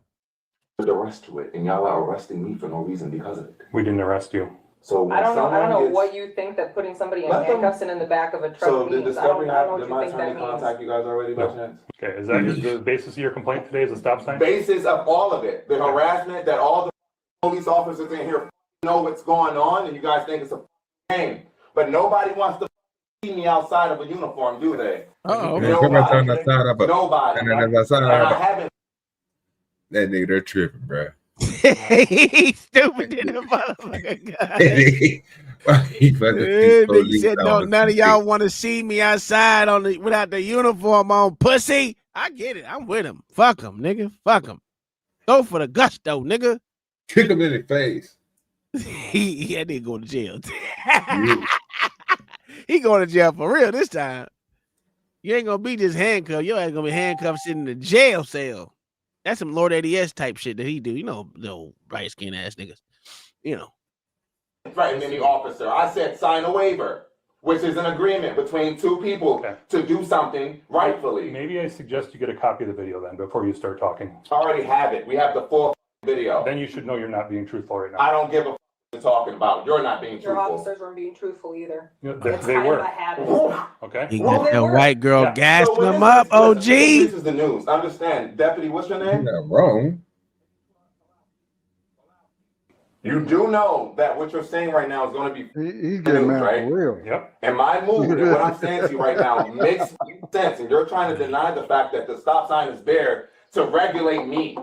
[SPEAKER 23] arrest to it, and y'all are arresting me for no reason because of it.
[SPEAKER 9] We didn't arrest you.
[SPEAKER 23] So
[SPEAKER 24] I don't know what you think that putting somebody in handcuffs and in the back of a truck means.
[SPEAKER 23] Did
[SPEAKER 24] I don't know
[SPEAKER 23] did
[SPEAKER 24] what
[SPEAKER 23] my
[SPEAKER 24] you think that
[SPEAKER 23] attorney
[SPEAKER 24] means.
[SPEAKER 23] contact you guys already by chance?
[SPEAKER 9] Okay, is that the basis of your complaint today? Is a stop sign?
[SPEAKER 23] Basis of all of it, the harassment that all the police officers in here know what's going on, and you guys think it's a game, but nobody wants to see me outside of a uniform, do they? Nobody. And I haven't.
[SPEAKER 1] That nigga, they're tripping, bro.
[SPEAKER 12] He's stupid in the motherfucker. Nigga said, "No, none of y'all want to see me outside without the uniform on, pussy." I get it. I'm with him. Fuck him, nigga. Fuck him. Go for the gusto, nigga.
[SPEAKER 1] Kick him in the face.
[SPEAKER 12] He had to go to jail. He going to jail for real this time. You ain't gonna be just handcuffed. Your ass gonna be handcuffed sitting in the jail cell. That's some Lord ADS type shit that he do. You know, little bright skin ass niggas. You know.
[SPEAKER 23] Threatened any officer. I said sign a waiver, which is an agreement between two people to do something rightfully.
[SPEAKER 9] Maybe I suggest you get a copy of the video then before you start talking.
[SPEAKER 23] I already have it. We have the full video.
[SPEAKER 9] Then you should know you're not being truthful right now.
[SPEAKER 23] I don't give a you're talking about. You're not being
[SPEAKER 24] Your
[SPEAKER 23] truthful.
[SPEAKER 24] officers weren't being truthful either.
[SPEAKER 9] They were. Okay.
[SPEAKER 12] He got that white girl gassing him up, OG.
[SPEAKER 23] This is the news. Understand, Deputy, what's your name?
[SPEAKER 1] You're not wrong.
[SPEAKER 23] You do know that what you're saying right now is going to be
[SPEAKER 13] He's getting mad
[SPEAKER 23] right?
[SPEAKER 13] for real.
[SPEAKER 9] Yep.
[SPEAKER 23] And my mood and what I'm saying to you right now makes sense. And you're trying to deny the fact that the stop sign is there to regulate me.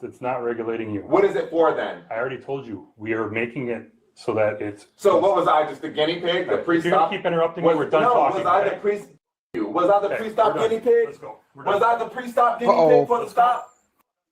[SPEAKER 9] It's not regulating you.
[SPEAKER 23] What is it for then?
[SPEAKER 9] I already told you. We are making it so that it's.
[SPEAKER 23] So what was I, just the guinea pig? The
[SPEAKER 9] If you're
[SPEAKER 23] pre-stop?
[SPEAKER 9] gonna keep interrupting me, we're done
[SPEAKER 23] no,
[SPEAKER 9] talking.
[SPEAKER 23] was I
[SPEAKER 9] okay?
[SPEAKER 23] the Was I the
[SPEAKER 9] Okay,
[SPEAKER 23] pre-stop
[SPEAKER 9] we're done.
[SPEAKER 23] guinea pig?
[SPEAKER 9] Let's go. We're
[SPEAKER 23] Was
[SPEAKER 9] done.
[SPEAKER 23] I the pre-stop guinea pig for the stop?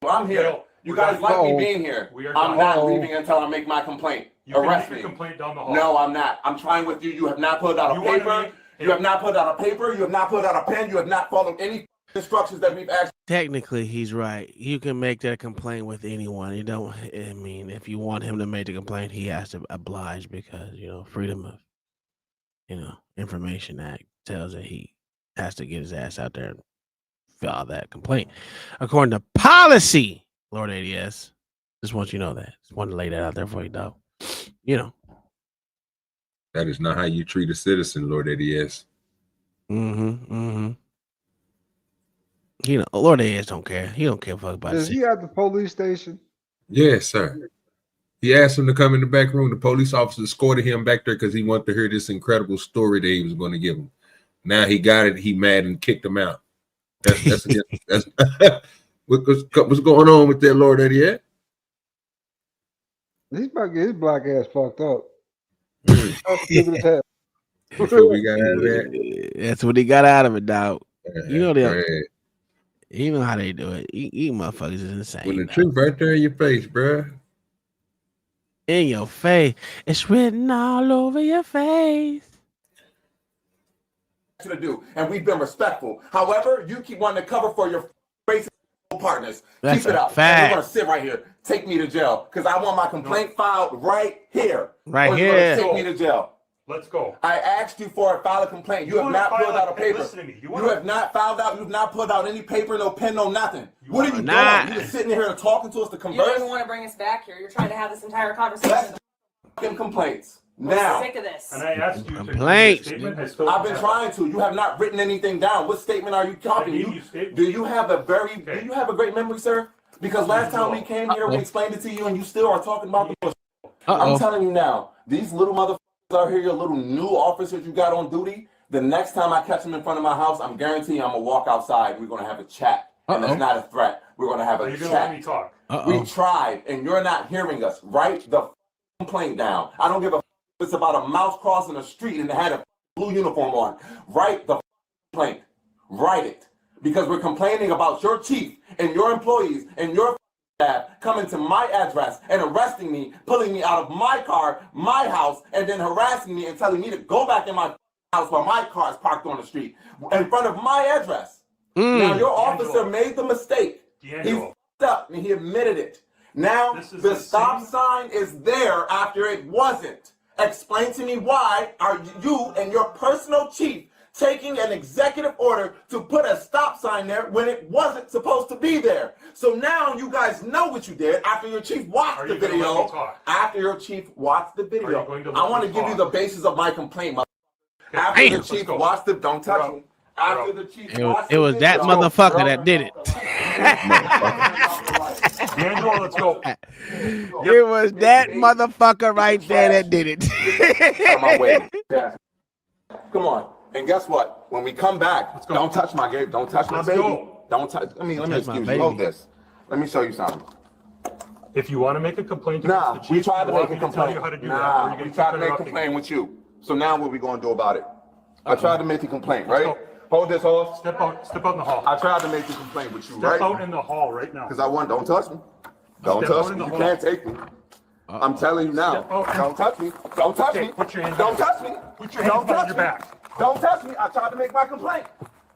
[SPEAKER 23] Well, I'm here. You guys like me being here.
[SPEAKER 9] We are
[SPEAKER 23] I'm
[SPEAKER 9] done.
[SPEAKER 23] not leaving until I make my complaint.
[SPEAKER 9] You can
[SPEAKER 23] Arrest
[SPEAKER 9] make
[SPEAKER 23] me.
[SPEAKER 9] your complaint down the hall.
[SPEAKER 23] No, I'm not. I'm trying with you. You have not put out a
[SPEAKER 9] You wanted
[SPEAKER 23] paper.
[SPEAKER 9] me-
[SPEAKER 23] You have not put out a paper. You have not put out a pen. You have not followed any instructions that we've asked.
[SPEAKER 12] Technically, he's right. You can make that complaint with anyone. You don't. I mean, if you want him to make the complaint, he has to oblige because Freedom of Information Act tells that he has to get his ass out there and file that complaint according to policy. Lord ADS, just want you to know that. Just want to lay that out there for you, dog.
[SPEAKER 1] That is not how you treat a citizen, Lord ADS.
[SPEAKER 12] Lord ADS don't care. He don't care fuck about
[SPEAKER 13] Is
[SPEAKER 12] it.
[SPEAKER 13] he at the police station?
[SPEAKER 1] Yes, sir. He asked him to come in the back room. The police officer escorted him back there because he wanted to hear this incredible story that he was going to give him. Now he got it. He mad and kicked him out. That's what's going on with that, Lord ADS?
[SPEAKER 13] He's about to get his black ass fucked up.
[SPEAKER 1] Stupid as hell. That's what we got out of that.
[SPEAKER 12] That's what he got out of it, dog. You know they.
[SPEAKER 1] Right.
[SPEAKER 12] You know how they do it. You motherfuckers is insane.
[SPEAKER 1] When the truth right there in your face, bro.
[SPEAKER 12] In your face. It's written all over your face.
[SPEAKER 23] To do, and we've been respectful. However, you keep wanting to cover for your racist partners.
[SPEAKER 12] That's
[SPEAKER 23] Keep it
[SPEAKER 12] a
[SPEAKER 23] up.
[SPEAKER 12] fact.
[SPEAKER 23] And you're gonna sit right here. Take me to jail because I want my complaint filed right here.
[SPEAKER 12] Right
[SPEAKER 23] Or you're
[SPEAKER 12] here.
[SPEAKER 23] gonna take me to jail.
[SPEAKER 9] Let's go.
[SPEAKER 6] I asked you for a file a complaint. You have not pulled out a paper.
[SPEAKER 9] Listen to me.
[SPEAKER 6] You have not filed out. You've not pulled out any paper, no pen, no nothing. What are you
[SPEAKER 12] not.
[SPEAKER 6] doing? You just sitting here talking to us to
[SPEAKER 24] You don't
[SPEAKER 6] converse?
[SPEAKER 24] even want to bring us back here. You're trying to have this entire conversation.
[SPEAKER 6] Fucking complaints.
[SPEAKER 24] I'm
[SPEAKER 6] Now.
[SPEAKER 24] sick of this.
[SPEAKER 9] And I asked you
[SPEAKER 12] Complaints.
[SPEAKER 6] I've been trying to. You have not written anything down. What statement are you copying? Do you have a great memory, sir? Because last time we came here, we explained it to you, and you still are talking about the bullshit. I'm telling you now, these little motherfuckers out here, your little new officers you got on duty. The next time I catch them in front of my house, I'm guaranteeing I'm gonna walk outside. We're gonna have a chat, and it's not a threat. We're gonna have a
[SPEAKER 9] You're
[SPEAKER 6] chat.
[SPEAKER 9] gonna let me talk.
[SPEAKER 6] We tried, and you're not hearing us. Write the complaint down. I don't give a. It's about a mouse crossing the street and it had a blue uniform on. Write the complaint. Write it. Because we're complaining about your chief and your employees and your staff coming to my address and arresting me, pulling me out of my car, my house, and then harassing me and telling me to go back in my house while my car is parked on the street in front of my address. Now, your officer made the mistake. He fucked up and he admitted it. Now, the stop sign is there after it wasn't. Explain to me why are you and your personal chief taking an executive order to put a stop sign there when it wasn't supposed to be there? So now you guys know what you did after your chief watched the video. After your chief watched the video, I want to give you the basis of my complaint. After the chief watched the, don't touch me. After the chief watched
[SPEAKER 12] it was that motherfucker that did it.
[SPEAKER 9] D'Angelo, let's go.
[SPEAKER 12] It was that motherfucker right there that did it.
[SPEAKER 6] Come on. And guess what? When we come back, don't touch my game. Don't touch my baby. Don't touch. Let me excuse you. Hold this. Let me show you something.
[SPEAKER 9] If you want to make a complaint,
[SPEAKER 6] nah, we tried to make a complaint.
[SPEAKER 9] Nah,
[SPEAKER 6] we tried to make a complaint with you. So now what are we going to do about it? I tried to make a complaint, right? Hold this off.
[SPEAKER 9] Step out in the hall.
[SPEAKER 6] I tried to make the complaint with you, right?
[SPEAKER 9] Step out in the hall right now.
[SPEAKER 6] Because I want, don't touch me. Don't touch me. You can't take me. I'm telling you now. Don't touch me. Don't touch me.
[SPEAKER 9] Put your hands
[SPEAKER 6] Don't touch me.
[SPEAKER 9] Put your hands behind your back.
[SPEAKER 6] Don't touch me. I tried to make my complaint.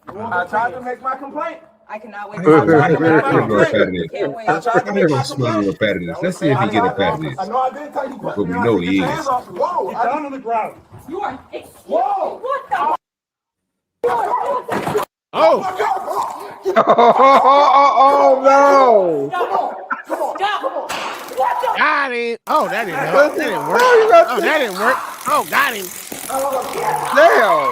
[SPEAKER 6] I tried to make my complaint.
[SPEAKER 24] I cannot wait.
[SPEAKER 1] Let's see if he get up out of this.
[SPEAKER 6] I know I didn't tell you.
[SPEAKER 1] But we know he is.
[SPEAKER 6] Whoa!
[SPEAKER 9] Get down on the ground.
[SPEAKER 24] You are.
[SPEAKER 6] Whoa!
[SPEAKER 24] What the?
[SPEAKER 13] Oh no!
[SPEAKER 12] Got him. Oh, that didn't work. That didn't work. Oh, that didn't work. Oh, got him.
[SPEAKER 13] Damn!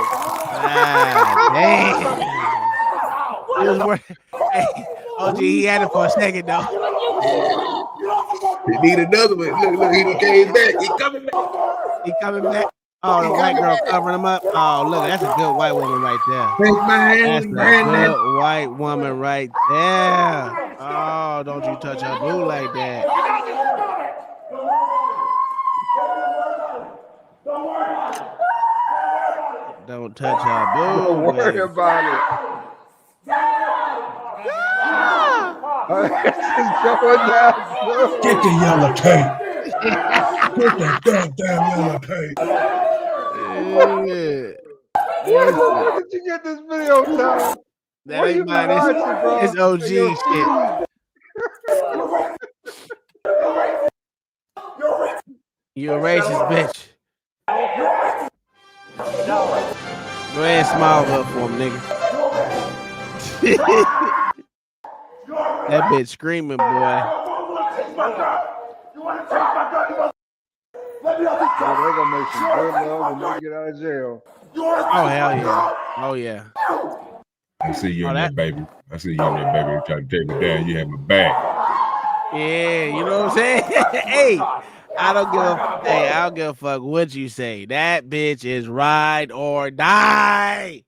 [SPEAKER 12] It was working. Hey, OG, he had it for a second though.
[SPEAKER 1] He need another one. Look, he came back. He coming back.
[SPEAKER 12] He coming back. Oh, the white girl covering him up. Oh, look, that's a good white woman right there. That's a good white woman right there. Oh, don't you touch her boo like that. Don't touch her boo.
[SPEAKER 13] Don't worry about it.
[SPEAKER 1] Get the yellow tape. Get that goddamn yellow tape.
[SPEAKER 13] Where did you get this video, Tom?
[SPEAKER 12] That ain't mine. It's OG shit. You a racist bitch. Go ahead, smile up for him, nigga. That bitch screaming, boy.
[SPEAKER 13] They're gonna make some good love when they get out of jail.
[SPEAKER 12] Oh hell yeah! Oh yeah!
[SPEAKER 1] I see you in that baby. I see you in that baby. Trying to take me down. You have my back.
[SPEAKER 12] Yeah, you know what I'm saying? Hey, I don't give a fuck what you say. That bitch is ride or die.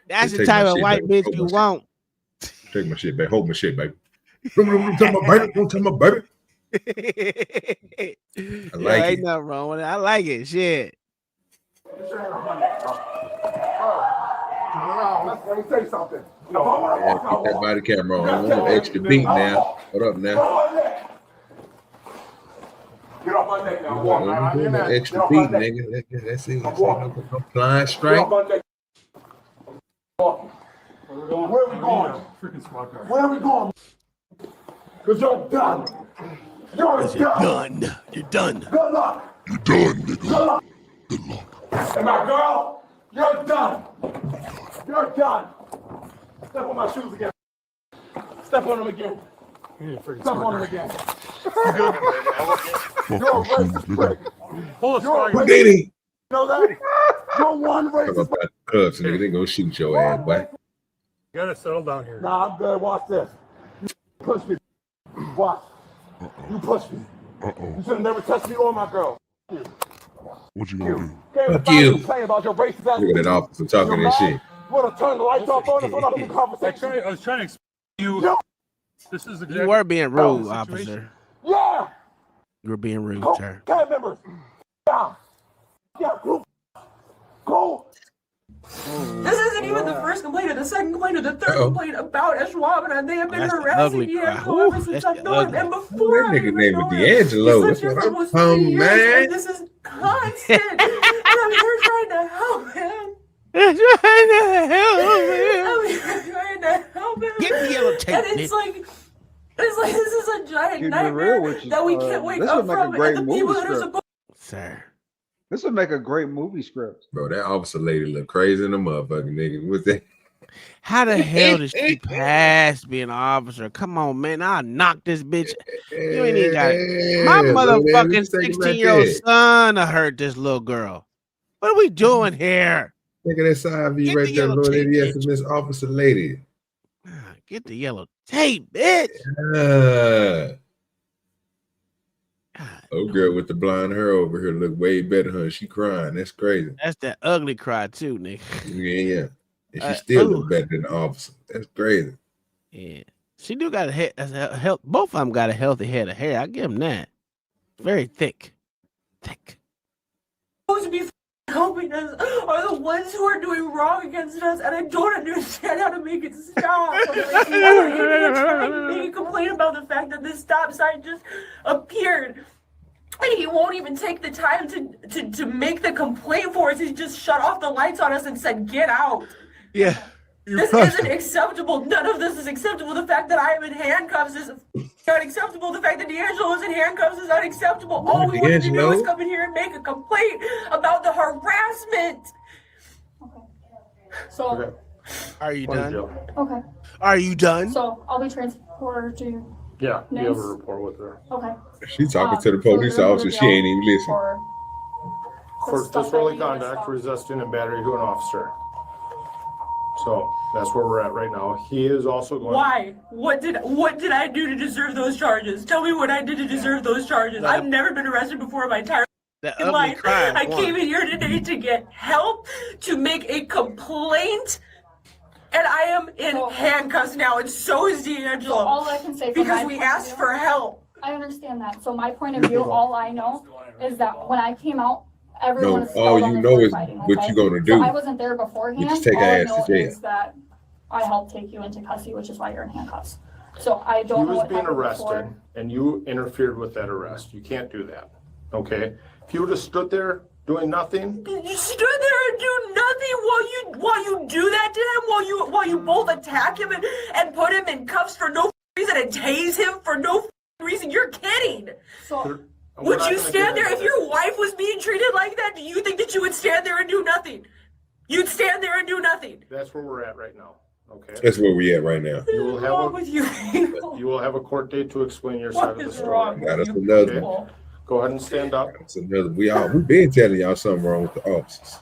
[SPEAKER 12] That's the type of white bitch you want.
[SPEAKER 1] Take my shit back. Hold my shit back. Don't tell my baby. Don't tell my baby. I like
[SPEAKER 12] ain't
[SPEAKER 1] it.
[SPEAKER 12] nothing wrong with it. I like it. Shit.
[SPEAKER 6] Let me say something.
[SPEAKER 1] Yeah, keep that body camera on. I want an extra beat now. What up now?
[SPEAKER 6] Get off my neck now.
[SPEAKER 1] Extra beat, nigga. That's it. No flying strike.
[SPEAKER 6] Where are we going?
[SPEAKER 9] Freaking squad car.
[SPEAKER 6] Where are we going? Because you're done. You're done.
[SPEAKER 12] You're done.
[SPEAKER 6] Good luck.
[SPEAKER 1] You're done, nigga.
[SPEAKER 6] Good luck. And my girl, you're done. You're done. Step on my shoes again. Step on them again. Step on them again. You're a racist prick. You're a racist.
[SPEAKER 1] Diddy.
[SPEAKER 6] You know that? You're one
[SPEAKER 1] Come
[SPEAKER 6] racist.
[SPEAKER 1] about clubs, nigga. They gonna shoot your ass, boy.
[SPEAKER 22] You gotta settle down here.
[SPEAKER 6] Nah, I'm good. Watch this. You push me. Watch. You push me. You should have never touched me or my girl.
[SPEAKER 10] What you gonna do?
[SPEAKER 1] Fuck you.
[SPEAKER 6] Saying about your racist ass.
[SPEAKER 1] Look at that officer talking that shit.
[SPEAKER 6] You wanna turn the lights off on us? We're not in the conversation.
[SPEAKER 22] I was trying to explain to you. This is exactly
[SPEAKER 12] You were being rude, officer.
[SPEAKER 6] Yeah.
[SPEAKER 12] You were being rude, sir.
[SPEAKER 6] Cast members. Yeah. Yeah. Go.
[SPEAKER 24] This isn't even the first complaint or the second complaint or the third complaint about Schwab, and they have been
[SPEAKER 12] That's the
[SPEAKER 24] harassing
[SPEAKER 12] ugly
[SPEAKER 24] me
[SPEAKER 12] cry.
[SPEAKER 24] ever since I've known him. And before
[SPEAKER 1] That nigga named D'Angelo. That's what I'm talking, man.
[SPEAKER 24] this is constant. And I'm here trying to help him.
[SPEAKER 12] Trying to help
[SPEAKER 24] I'm here trying to help him.
[SPEAKER 12] Get the yellow tape,
[SPEAKER 24] And it's like this is a giant
[SPEAKER 13] Keep it
[SPEAKER 24] nightmare
[SPEAKER 13] real with you.
[SPEAKER 24] that we can't wake
[SPEAKER 13] This
[SPEAKER 24] up
[SPEAKER 13] would make a
[SPEAKER 24] from.
[SPEAKER 13] great
[SPEAKER 24] And the people
[SPEAKER 13] movie
[SPEAKER 24] that are
[SPEAKER 13] script.
[SPEAKER 24] supposed
[SPEAKER 12] Sir.
[SPEAKER 13] This would make a great movie script.
[SPEAKER 1] Bro, that officer lady look crazy in the motherfucking nigga. What's that?
[SPEAKER 12] How the hell did she pass being an officer? Come on, man. I'll knock this bitch. You ain't even got it. My motherfucking 16-year-old son hurt this little girl. What are we doing here?
[SPEAKER 1] Look at that side view right there, Lord. Yes, Miss Officer Lady.
[SPEAKER 12] Get the yellow tape, bitch.
[SPEAKER 1] Oh, girl with the blonde hair over here look way better, huh? She crying. That's crazy.
[SPEAKER 12] That's that ugly cry too, nigga.
[SPEAKER 1] Yeah. And she still look better than the officer. That's crazy.
[SPEAKER 12] Yeah. She do got a head. Both of them got a healthy head of hair. I give them that. Very thick.
[SPEAKER 24] to be helping us are the ones who are doing wrong against us, and I don't understand how to make it stop. I'm trying to make a complaint about the fact that this stop sign just appeared. And he won't even take the time to make the complaint for us. He just shut off the lights on us and said, "Get out."
[SPEAKER 12] Yeah.
[SPEAKER 24] This isn't acceptable. None of this is acceptable. The fact that I am in handcuffs is unacceptable. The fact that D'Angelo is in handcuffs is unacceptable. All we wanted to do is come in here and make a complaint about the harassment.
[SPEAKER 14] So,
[SPEAKER 12] Are you done?
[SPEAKER 14] okay.
[SPEAKER 12] Are you done?
[SPEAKER 14] So I'll be transported to.
[SPEAKER 9] Yeah, you have
[SPEAKER 14] Nice.
[SPEAKER 9] a report with her.
[SPEAKER 14] Okay.
[SPEAKER 1] She talking to the police officer. She ain't even listening.
[SPEAKER 9] For disorderly conduct, resisting, and battery to an officer. So that's where we're at right now. He is also going.
[SPEAKER 24] Why? What did I do to deserve those charges? Tell me what I did to deserve those charges. I've never been arrested before in my entire life. I came in here today to get help, to make a complaint, and I am in handcuffs now, and so is D'Angelo.
[SPEAKER 14] So all I can say from
[SPEAKER 24] because
[SPEAKER 14] my
[SPEAKER 24] we
[SPEAKER 14] point of
[SPEAKER 24] asked
[SPEAKER 14] view-
[SPEAKER 24] for help.
[SPEAKER 14] I understand that. So my point of view, all I know is that when I came out, everyone
[SPEAKER 1] No,
[SPEAKER 14] was
[SPEAKER 1] all
[SPEAKER 14] still on
[SPEAKER 1] you
[SPEAKER 14] the
[SPEAKER 1] know
[SPEAKER 14] floor
[SPEAKER 1] is
[SPEAKER 14] fighting,
[SPEAKER 1] what
[SPEAKER 14] okay?
[SPEAKER 1] you gonna do.
[SPEAKER 14] So I wasn't there beforehand.
[SPEAKER 1] You just take
[SPEAKER 14] all
[SPEAKER 1] her
[SPEAKER 14] I
[SPEAKER 1] ass
[SPEAKER 14] know
[SPEAKER 1] to jail.
[SPEAKER 14] is that I helped take you into custody, which is why you're in handcuffs. So I
[SPEAKER 9] He
[SPEAKER 14] don't know
[SPEAKER 9] was
[SPEAKER 14] what
[SPEAKER 9] being
[SPEAKER 14] happened
[SPEAKER 9] arrested,
[SPEAKER 14] before.
[SPEAKER 9] and you interfered with that arrest. You can't do that. Okay? If you would have stood there doing nothing,
[SPEAKER 24] You stood there and do nothing while you do that to him, while you both attack him and put him in cuffs for no reason and tase him for no reason. You're kidding.
[SPEAKER 14] So
[SPEAKER 24] would you stand there if your wife was being treated like that? Do you think that you would stand there and do nothing? You'd stand there and do nothing.
[SPEAKER 9] that's where we're at right now. Okay?
[SPEAKER 1] That's where we at right now.
[SPEAKER 9] You will have
[SPEAKER 24] wrong with you?
[SPEAKER 9] you will have a court date to explain your
[SPEAKER 24] What
[SPEAKER 9] side of the
[SPEAKER 24] is
[SPEAKER 9] story.
[SPEAKER 24] wrong
[SPEAKER 1] Got us another one.
[SPEAKER 9] Go ahead and stand up.
[SPEAKER 1] That's another. We been telling y'all something wrong with the officers.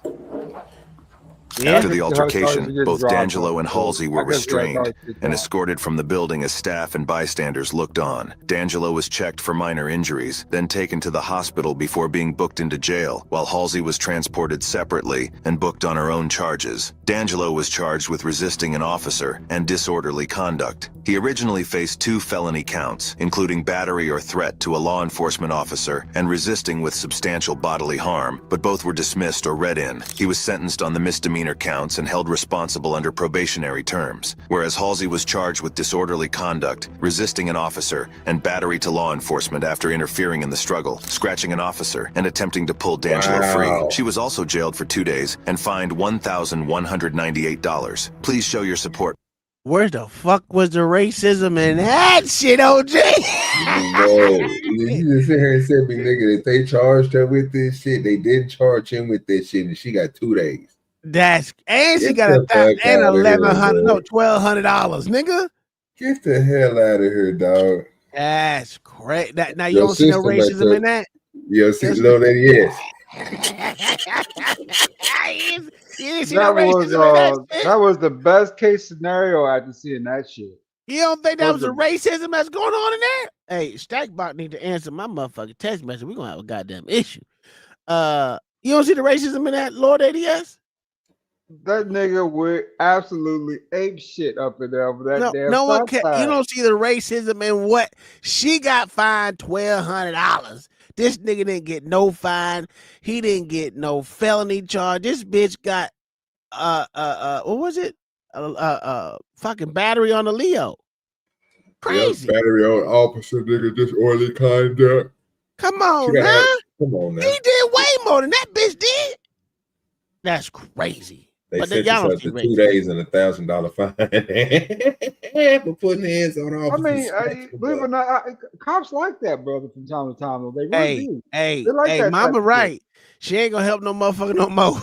[SPEAKER 8] After the altercation, both D'Angelo and Halsey were restrained and escorted from the building as staff and bystanders looked on. D'Angelo was checked for minor injuries, then taken to the hospital before being booked into jail, while Halsey was transported separately and booked on her own charges. D'Angelo was charged with resisting an officer and disorderly conduct. He originally faced 2 felony counts, including battery or threat to a law enforcement officer and resisting with substantial bodily harm, but both were dismissed or read in. He was sentenced on the misdemeanor counts and held responsible under probationary terms, whereas Halsey was charged with disorderly conduct, resisting an officer, and battery to law enforcement after interfering in the struggle, scratching an officer, and attempting to pull D'Angelo free. She was also jailed for 2 days and fined $1,198. Please show your support.
[SPEAKER 12] Where the fuck was the racism in that shit, OG?
[SPEAKER 1] No, you just sit here and said, "Big nigga," that they charged her with this shit. They didn't charge him with this shit, and she got 2 days.
[SPEAKER 12] That's and she
[SPEAKER 1] Get
[SPEAKER 12] got
[SPEAKER 1] the fuck
[SPEAKER 12] and
[SPEAKER 1] outta here,
[SPEAKER 12] $1,100, no,
[SPEAKER 1] bro.
[SPEAKER 12] $1,200, nigga.
[SPEAKER 1] Get the hell out of here, dog.
[SPEAKER 12] That's crazy. Now you
[SPEAKER 1] Your
[SPEAKER 12] don't see no
[SPEAKER 1] system
[SPEAKER 12] racism in that.
[SPEAKER 1] Yo, see, little lady, yes.
[SPEAKER 12] You didn't see no racism in that shit?
[SPEAKER 13] That was the best case scenario after seeing that shit.
[SPEAKER 12] You don't think that was the racism that's going on in there? Hey, Stackbot need to answer my motherfucking text message. We're gonna have a goddamn issue. You don't see the racism in that, Lord ADS?
[SPEAKER 13] That nigga would absolutely ape shit up in there for that damn
[SPEAKER 12] no one
[SPEAKER 13] stop
[SPEAKER 12] can.
[SPEAKER 13] sign.
[SPEAKER 12] You don't see the racism in what she got fined $1,200. This nigga didn't get no fine. He didn't get no felony charge. This bitch got what was it? Fucking battery on the Leo. Crazy.
[SPEAKER 1] Yeah, battery on officer, nigga, disorderly conduct.
[SPEAKER 12] Come on,
[SPEAKER 1] She
[SPEAKER 12] man.
[SPEAKER 1] Come on, now.
[SPEAKER 12] He did way more than that bitch did. That's crazy.
[SPEAKER 1] They
[SPEAKER 12] But
[SPEAKER 1] sent
[SPEAKER 12] y'all don't
[SPEAKER 1] her
[SPEAKER 12] see
[SPEAKER 1] to 2
[SPEAKER 12] racism.
[SPEAKER 1] days and $1,000 fine for putting hands on
[SPEAKER 13] I
[SPEAKER 1] officers.
[SPEAKER 13] mean, believe it or not, cops like that, brother, from time to time. Though. They really do.
[SPEAKER 12] Hey,
[SPEAKER 13] They like that
[SPEAKER 12] mama
[SPEAKER 13] type of
[SPEAKER 12] right.
[SPEAKER 13] shit.
[SPEAKER 12] She ain't gonna help no motherfucker no more.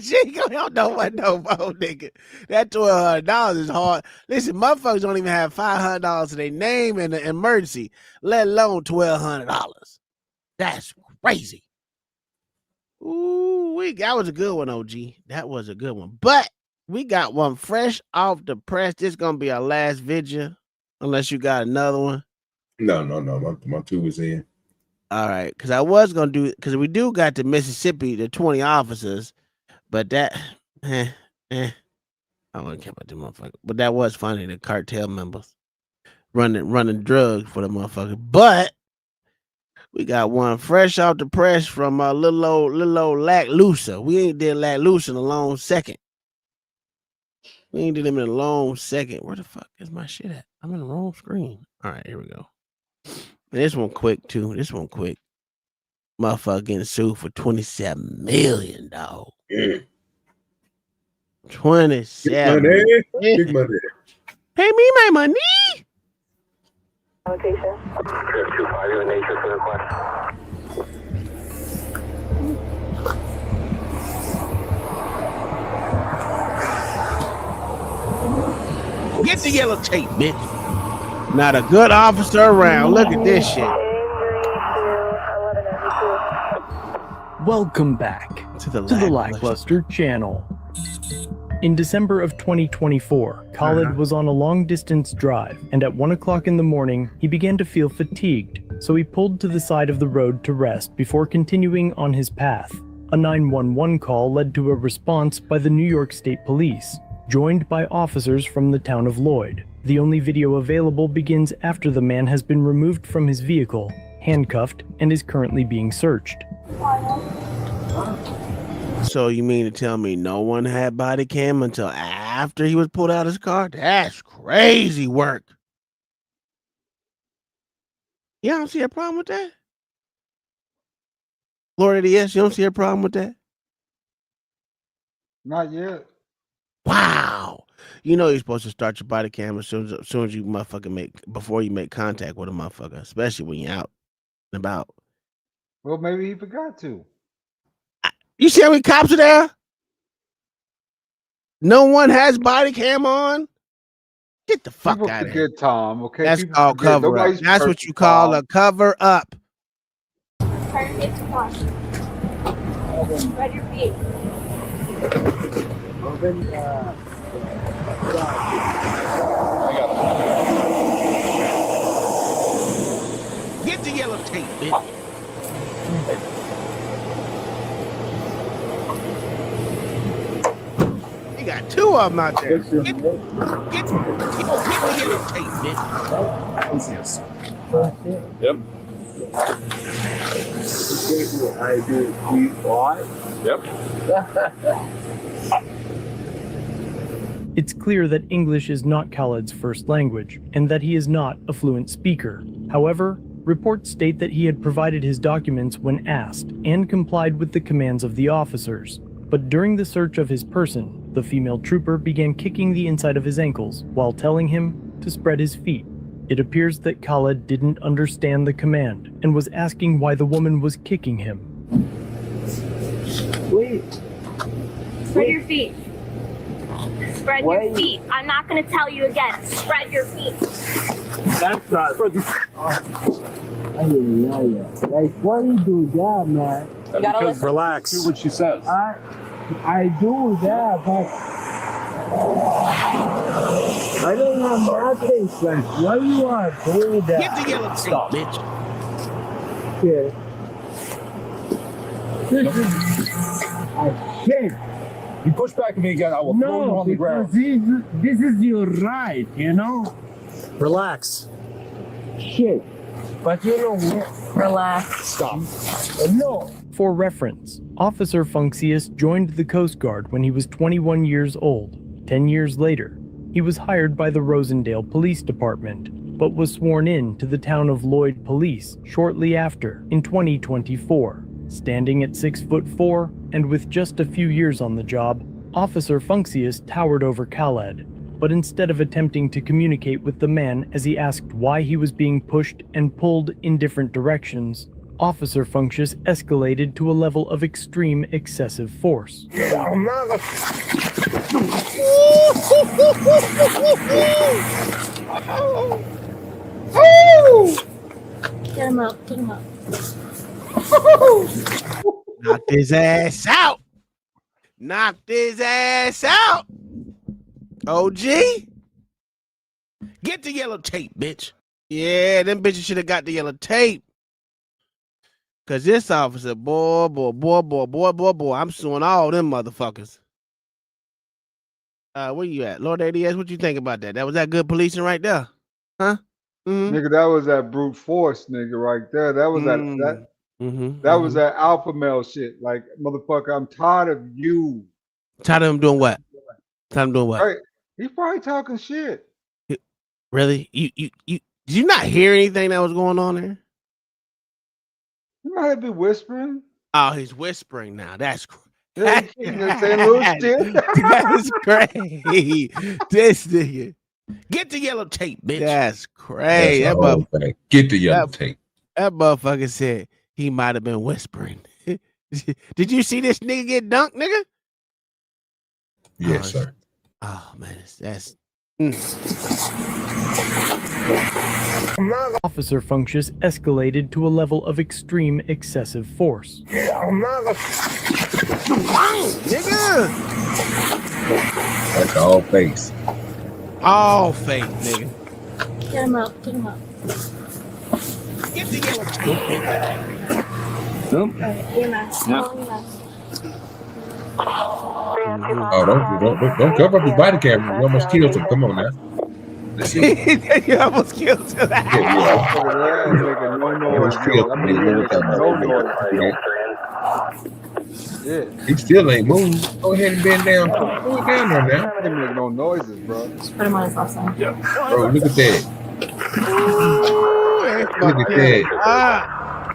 [SPEAKER 12] She ain't gonna help no one no more, nigga. That $1,200 is hard. Listen, motherfuckers don't even have $500 to their name in the emergency, let alone $1,200. That's crazy. Ooh, that was a good one, OG. That was a good one. But we got one fresh off the press. This gonna be our last video, unless you got another one.
[SPEAKER 1] No. My 2 was in.
[SPEAKER 12] All right, because I was gonna do because we do got the Mississippi, the 20 officers, but that I don't care about the motherfucker. But that was funny, the cartel members running drugs for the motherfucker. But we got one fresh off the press from little old Lack Looser. We ain't did Lack Looser in a long second. We ain't did him in a long second. Where the fuck is my shit at? I'm in the wrong screen. All right, here we go. And this one quick too. This one quick. Motherfucker getting sued for $27 million, dog. 27.
[SPEAKER 1] Big money.
[SPEAKER 12] Pay me my money.
[SPEAKER 4] Location.
[SPEAKER 12] Get the yellow tape, bitch. Not a good officer around. Look at this shit.
[SPEAKER 15] Welcome back to the Lackluster channel. In December of 2024, Khalid was on a long-distance drive, and at 1 o'clock in the morning, he began to feel fatigued, so he pulled to the side of the road to rest before continuing on his path. A 911 call led to a response by the New York State Police, joined by officers from the town of Lloyd. The only video available begins after the man has been removed from his vehicle, handcuffed, and is currently being searched.
[SPEAKER 12] So you mean to tell me no one had body cam until after he was pulled out of his car? That's crazy work. You don't see a problem with that? Lord ADS, you don't see a problem with that?
[SPEAKER 13] Not yet.
[SPEAKER 12] Wow. You know you're supposed to start your body cam as soon as you before you make contact with a motherfucker, especially when you're out and about.
[SPEAKER 13] Well, maybe he forgot to.
[SPEAKER 12] You see how many cops are there? No one has body cam on. Get the fuck
[SPEAKER 13] People
[SPEAKER 12] out of here.
[SPEAKER 13] forget, Tom. Okay,
[SPEAKER 12] That's
[SPEAKER 13] people
[SPEAKER 12] called
[SPEAKER 13] forget.
[SPEAKER 12] cover up.
[SPEAKER 13] Nobody's
[SPEAKER 12] That's what
[SPEAKER 13] perfect,
[SPEAKER 12] you call
[SPEAKER 13] Tom.
[SPEAKER 12] a cover up.
[SPEAKER 4] Turn it one. Spread your feet.
[SPEAKER 12] Get the yellow tape, bitch. You got 2 of them out there. Get the yellow tape, bitch.
[SPEAKER 16] Yep. Yep.
[SPEAKER 15] It's clear that English is not Khalid's first language, and that he is not a fluent speaker. However, reports state that he had provided his documents when asked, and complied with the commands of the officers. But during the search of his person, The female trooper began kicking the inside of his ankles while telling him to spread his feet. It appears that Khaled didn't understand the command and was asking why the woman was kicking him.
[SPEAKER 4] Wait.
[SPEAKER 16] Spread your feet. Spread your feet. I'm not going to tell you again. Spread your feet.
[SPEAKER 4] That's not. I didn't know that. Like, why do you do that, man?
[SPEAKER 21] You gotta listen. Relax.
[SPEAKER 4] Do what she says. I do that, but I don't have nothing, friend. Why you are doing that?
[SPEAKER 12] Get the yellow stop, bitch.
[SPEAKER 4] Yeah. This is a shit.
[SPEAKER 21] You push back at me again, I will throw you on the ground.
[SPEAKER 4] This is your right, you know?
[SPEAKER 21] Relax.
[SPEAKER 4] Shit. But you know what?
[SPEAKER 16] Relax.
[SPEAKER 21] Stop.
[SPEAKER 4] No.
[SPEAKER 15] For reference, Officer Funksius joined the Coast Guard when he was 21 years old. 10 years later, he was hired by the Rosendale Police Department, but was sworn in to the town of Lloyd Police shortly after, in 2024. Standing at 6'4" and with just a few years on the job, Officer Funksius towered over Khaled. But instead of attempting to communicate with the man as he asked why he was being pushed and pulled in different directions, Officer Funksius escalated to a level of extreme excessive force.
[SPEAKER 4] Get
[SPEAKER 16] him up. Get him up.
[SPEAKER 12] Knocked his ass out. Knocked his ass out. OG. Get the yellow tape, bitch. Yeah, them bitches should have got the yellow tape. Cause this officer, boy, I'm suing all them motherfuckers. Where you at? Lord ADS, what you think about that? That was that good policing right there. Huh? Mm-hmm.
[SPEAKER 13] Nigga, that was that brute force, nigga, right there. That was that was that alpha male shit. Like, motherfucker, I'm tired of you.
[SPEAKER 12] Tired of him doing what? Tired of him doing what?
[SPEAKER 13] Right. He's probably talking shit.
[SPEAKER 12] Really? You did you not hear anything that was going on there?
[SPEAKER 13] You might have been whispering.
[SPEAKER 12] Oh, he's whispering now. That's
[SPEAKER 13] yeah, saying little shit.
[SPEAKER 12] That's crazy. This nigga. Get the yellow tape, bitch. That's crazy.
[SPEAKER 1] Get the yellow tape.
[SPEAKER 12] That motherfucker said he might have been whispering. Did you see this nigga get dunked, nigga?
[SPEAKER 1] Yes, sir.
[SPEAKER 12] Oh man, that's.
[SPEAKER 15] Officer Funksius escalated to a level of extreme excessive force.
[SPEAKER 12] Nigga.
[SPEAKER 1] That's all face.
[SPEAKER 12] All fake, nigga.
[SPEAKER 16] Get him up. Get him up.
[SPEAKER 12] Get the yellow tape.
[SPEAKER 16] Nope. EMS.
[SPEAKER 1] Oh, don't cover up his body camera. You almost killed him. Come on now. Let's see.
[SPEAKER 12] You almost killed him.
[SPEAKER 13] Yeah.
[SPEAKER 1] He still ain't moved. Go ahead and bend down. Go down there now.
[SPEAKER 13] He didn't make no noises, bro.
[SPEAKER 16] Just put him on his left side.
[SPEAKER 1] Yeah. Bro, look at that. Look at that.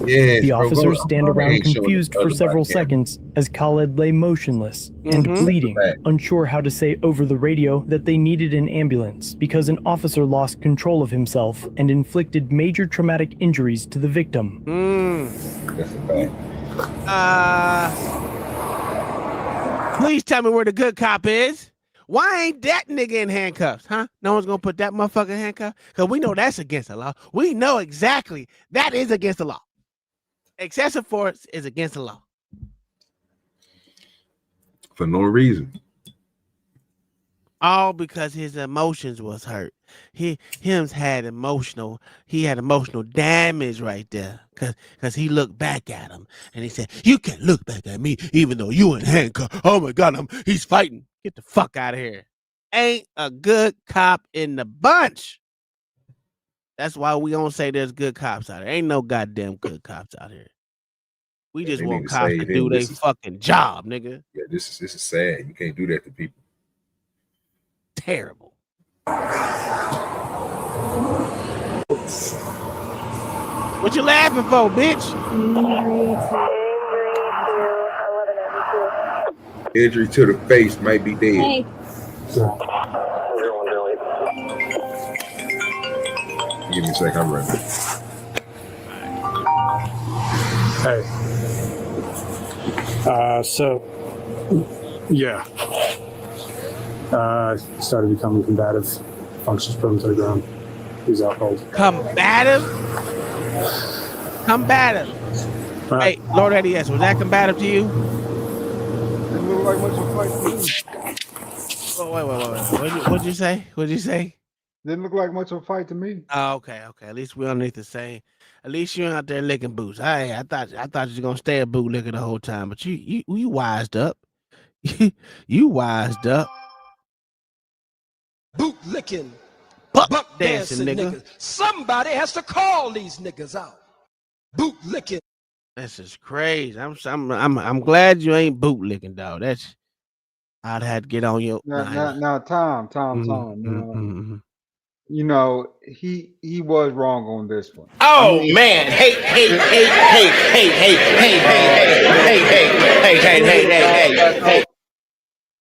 [SPEAKER 1] Yes,
[SPEAKER 15] the officers stand around confused for several seconds as Khaled lay motionless and bleeding, unsure how to say over the radio that they needed an ambulance because an officer lost control of himself and inflicted major traumatic injuries to the victim.
[SPEAKER 1] That's a fact.
[SPEAKER 12] Please tell me where the good cop is. Why ain't that nigga in handcuffs, huh? No one's gonna put that motherfucker in handcuffs? Because we know that's against the law. We know exactly that is against the law. Excessive force is against the law.
[SPEAKER 1] For no reason.
[SPEAKER 12] All because his emotions was hurt. He had emotional damage right there. Cause he looked back at him and he said, "You can't look back at me even though you in handcuffs. Oh my God, he's fighting. Get the fuck out of here." Ain't a good cop in the bunch. That's why we don't say there's good cops out there. Ain't no goddamn good cops out here. We just want cops to do their fucking job, nigga.
[SPEAKER 1] Yeah, this is sad. You can't do that to people.
[SPEAKER 12] Terrible. What you laughing for, bitch?
[SPEAKER 1] Injury to the face, might be dead.
[SPEAKER 16] Hey.
[SPEAKER 1] Give me a second, I'm ready.
[SPEAKER 22] Hey. Yeah. Started becoming combative. Functions put him to the ground. He's out cold.
[SPEAKER 12] Combative? Hey, Lord ADS, was that combative to you?
[SPEAKER 13] Didn't look like much of a fight to me.
[SPEAKER 12] Wait. What'd you say?
[SPEAKER 13] Didn't look like much of a fight to me.
[SPEAKER 12] Oh, okay. At least we're underneath the same. At least you're out there licking boots. I thought you was gonna stay a bootlicker the whole time, but you wised up. You wised up.
[SPEAKER 11] Boot licking,
[SPEAKER 12] buck
[SPEAKER 11] dancing niggas. Somebody has to call these niggas out. Boot licking.
[SPEAKER 12] This is crazy. I'm glad you ain't bootlicking, dog. That's I'd have to get on your.
[SPEAKER 13] Now, Tom. You know, he was wrong on this one.
[SPEAKER 11] Oh man! Hey!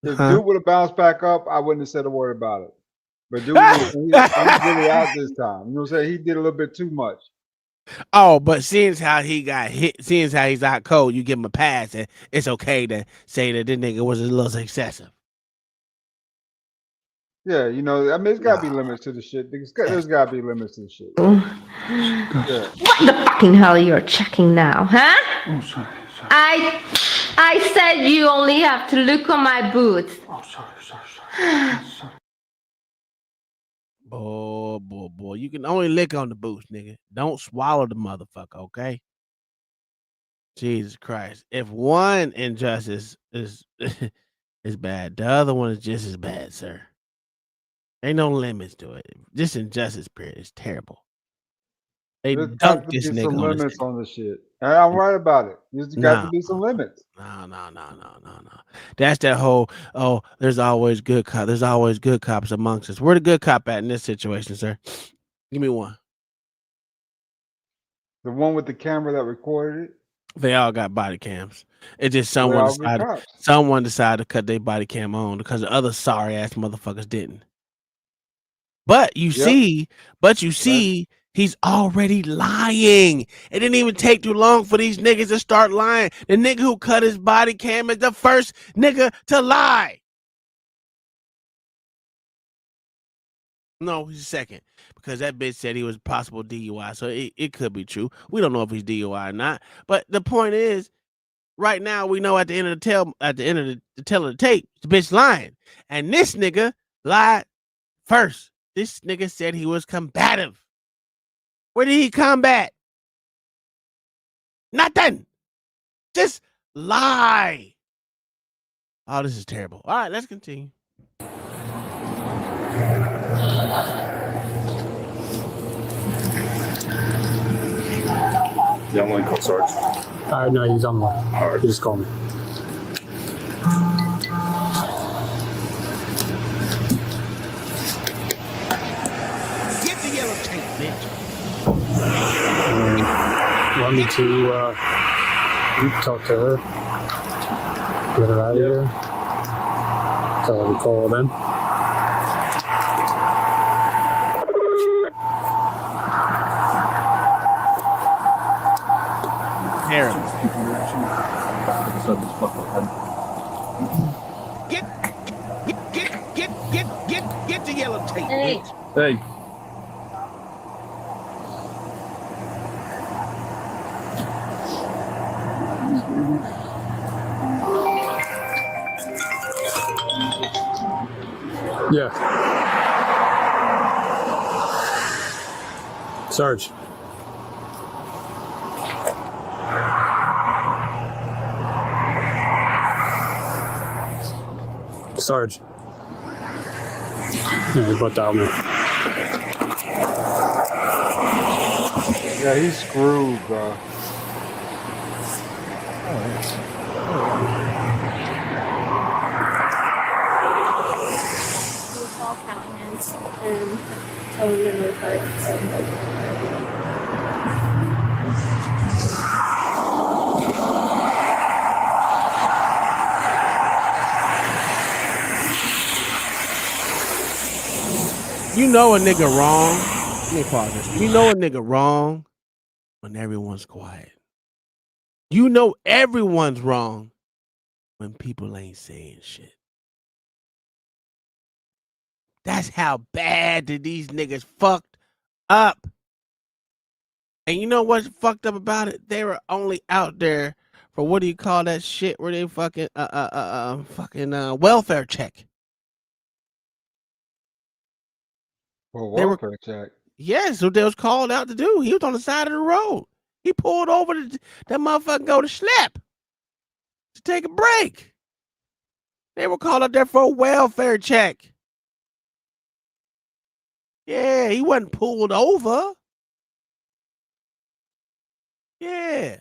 [SPEAKER 13] If Dude would have bounced back up, I wouldn't have said a word about it. But Dude, I'm really out this time. You know what I'm saying? He did a little bit too much.
[SPEAKER 12] Oh, but seeing how he got hit, seeing how he's out cold, you give him a pass, and it's okay to say that this nigga was a little excessive.
[SPEAKER 13] Yeah, you know, I mean, there's got to be limits to the shit. There's got to be limits to the shit.
[SPEAKER 16] Yeah. What the fucking hell you're checking now, huh?
[SPEAKER 22] Oh, sorry.
[SPEAKER 16] I said you only have to look on my boots.
[SPEAKER 22] Oh, sorry.
[SPEAKER 12] Boy. You can only lick on the boots, nigga. Don't swallow the motherfucker, okay? Jesus Christ. If one injustice is is bad, the other one is just as bad, sir. Ain't no limits to it. This injustice period is terrible. They dunked this nigga
[SPEAKER 13] some limits on the shit. I'm right about it. There's got to be some limits.
[SPEAKER 12] No. That's that whole, there's always good cops. There's always good cops amongst us. Where the good cop at in this situation, sir? Give me one.
[SPEAKER 13] The one with the camera that recorded it?
[SPEAKER 12] They all got body cams. It's just someone decided to cut their body cam on because the other sorry ass motherfuckers didn't. But you see, he's already lying. It didn't even take too long for these niggas to start lying. The nigga who cut his body cam is the first nigga to lie. No, he's the second because that bitch said he was possible DUI, so it could be true. We don't know if he's DUI or not. But the point is, right now we know at the end of the tail of the tape, the bitch lying, and this nigga lied first. This nigga said he was combative. Where did he combat? Nothing. Just lie. Oh, this is terrible. All right, let's continue.
[SPEAKER 22] Yeah, I'm going to call Sarge. No, he's on the line. All right. You just call me.
[SPEAKER 11] Get the yellow tape, bitch.
[SPEAKER 22] Want me to talk to her? Get her out of here? Tell her to call them?
[SPEAKER 11] Get the yellow tape,
[SPEAKER 16] Hey.
[SPEAKER 11] bitch.
[SPEAKER 22] Hey. Yeah. Sarge. Sarge. Yeah, butt dial me.
[SPEAKER 13] Yeah, he's screwed, bro.
[SPEAKER 12] You know a nigga wrong. Let me pause this. You know a nigga wrong when everyone's quiet. You know everyone's wrong when people ain't saying shit. That's how bad did these niggas fucked up. And you know what's fucked up about it? They were only out there for what do you call that shit where they fucking welfare check.
[SPEAKER 13] Well,
[SPEAKER 12] They were-
[SPEAKER 13] welfare check.
[SPEAKER 12] Yes, so they was called out to do. He was on the side of the road. He pulled over to that motherfucker go to Schlepp to take a break. They were called up there for a welfare check. Yeah, he wasn't pulled over. Yeah,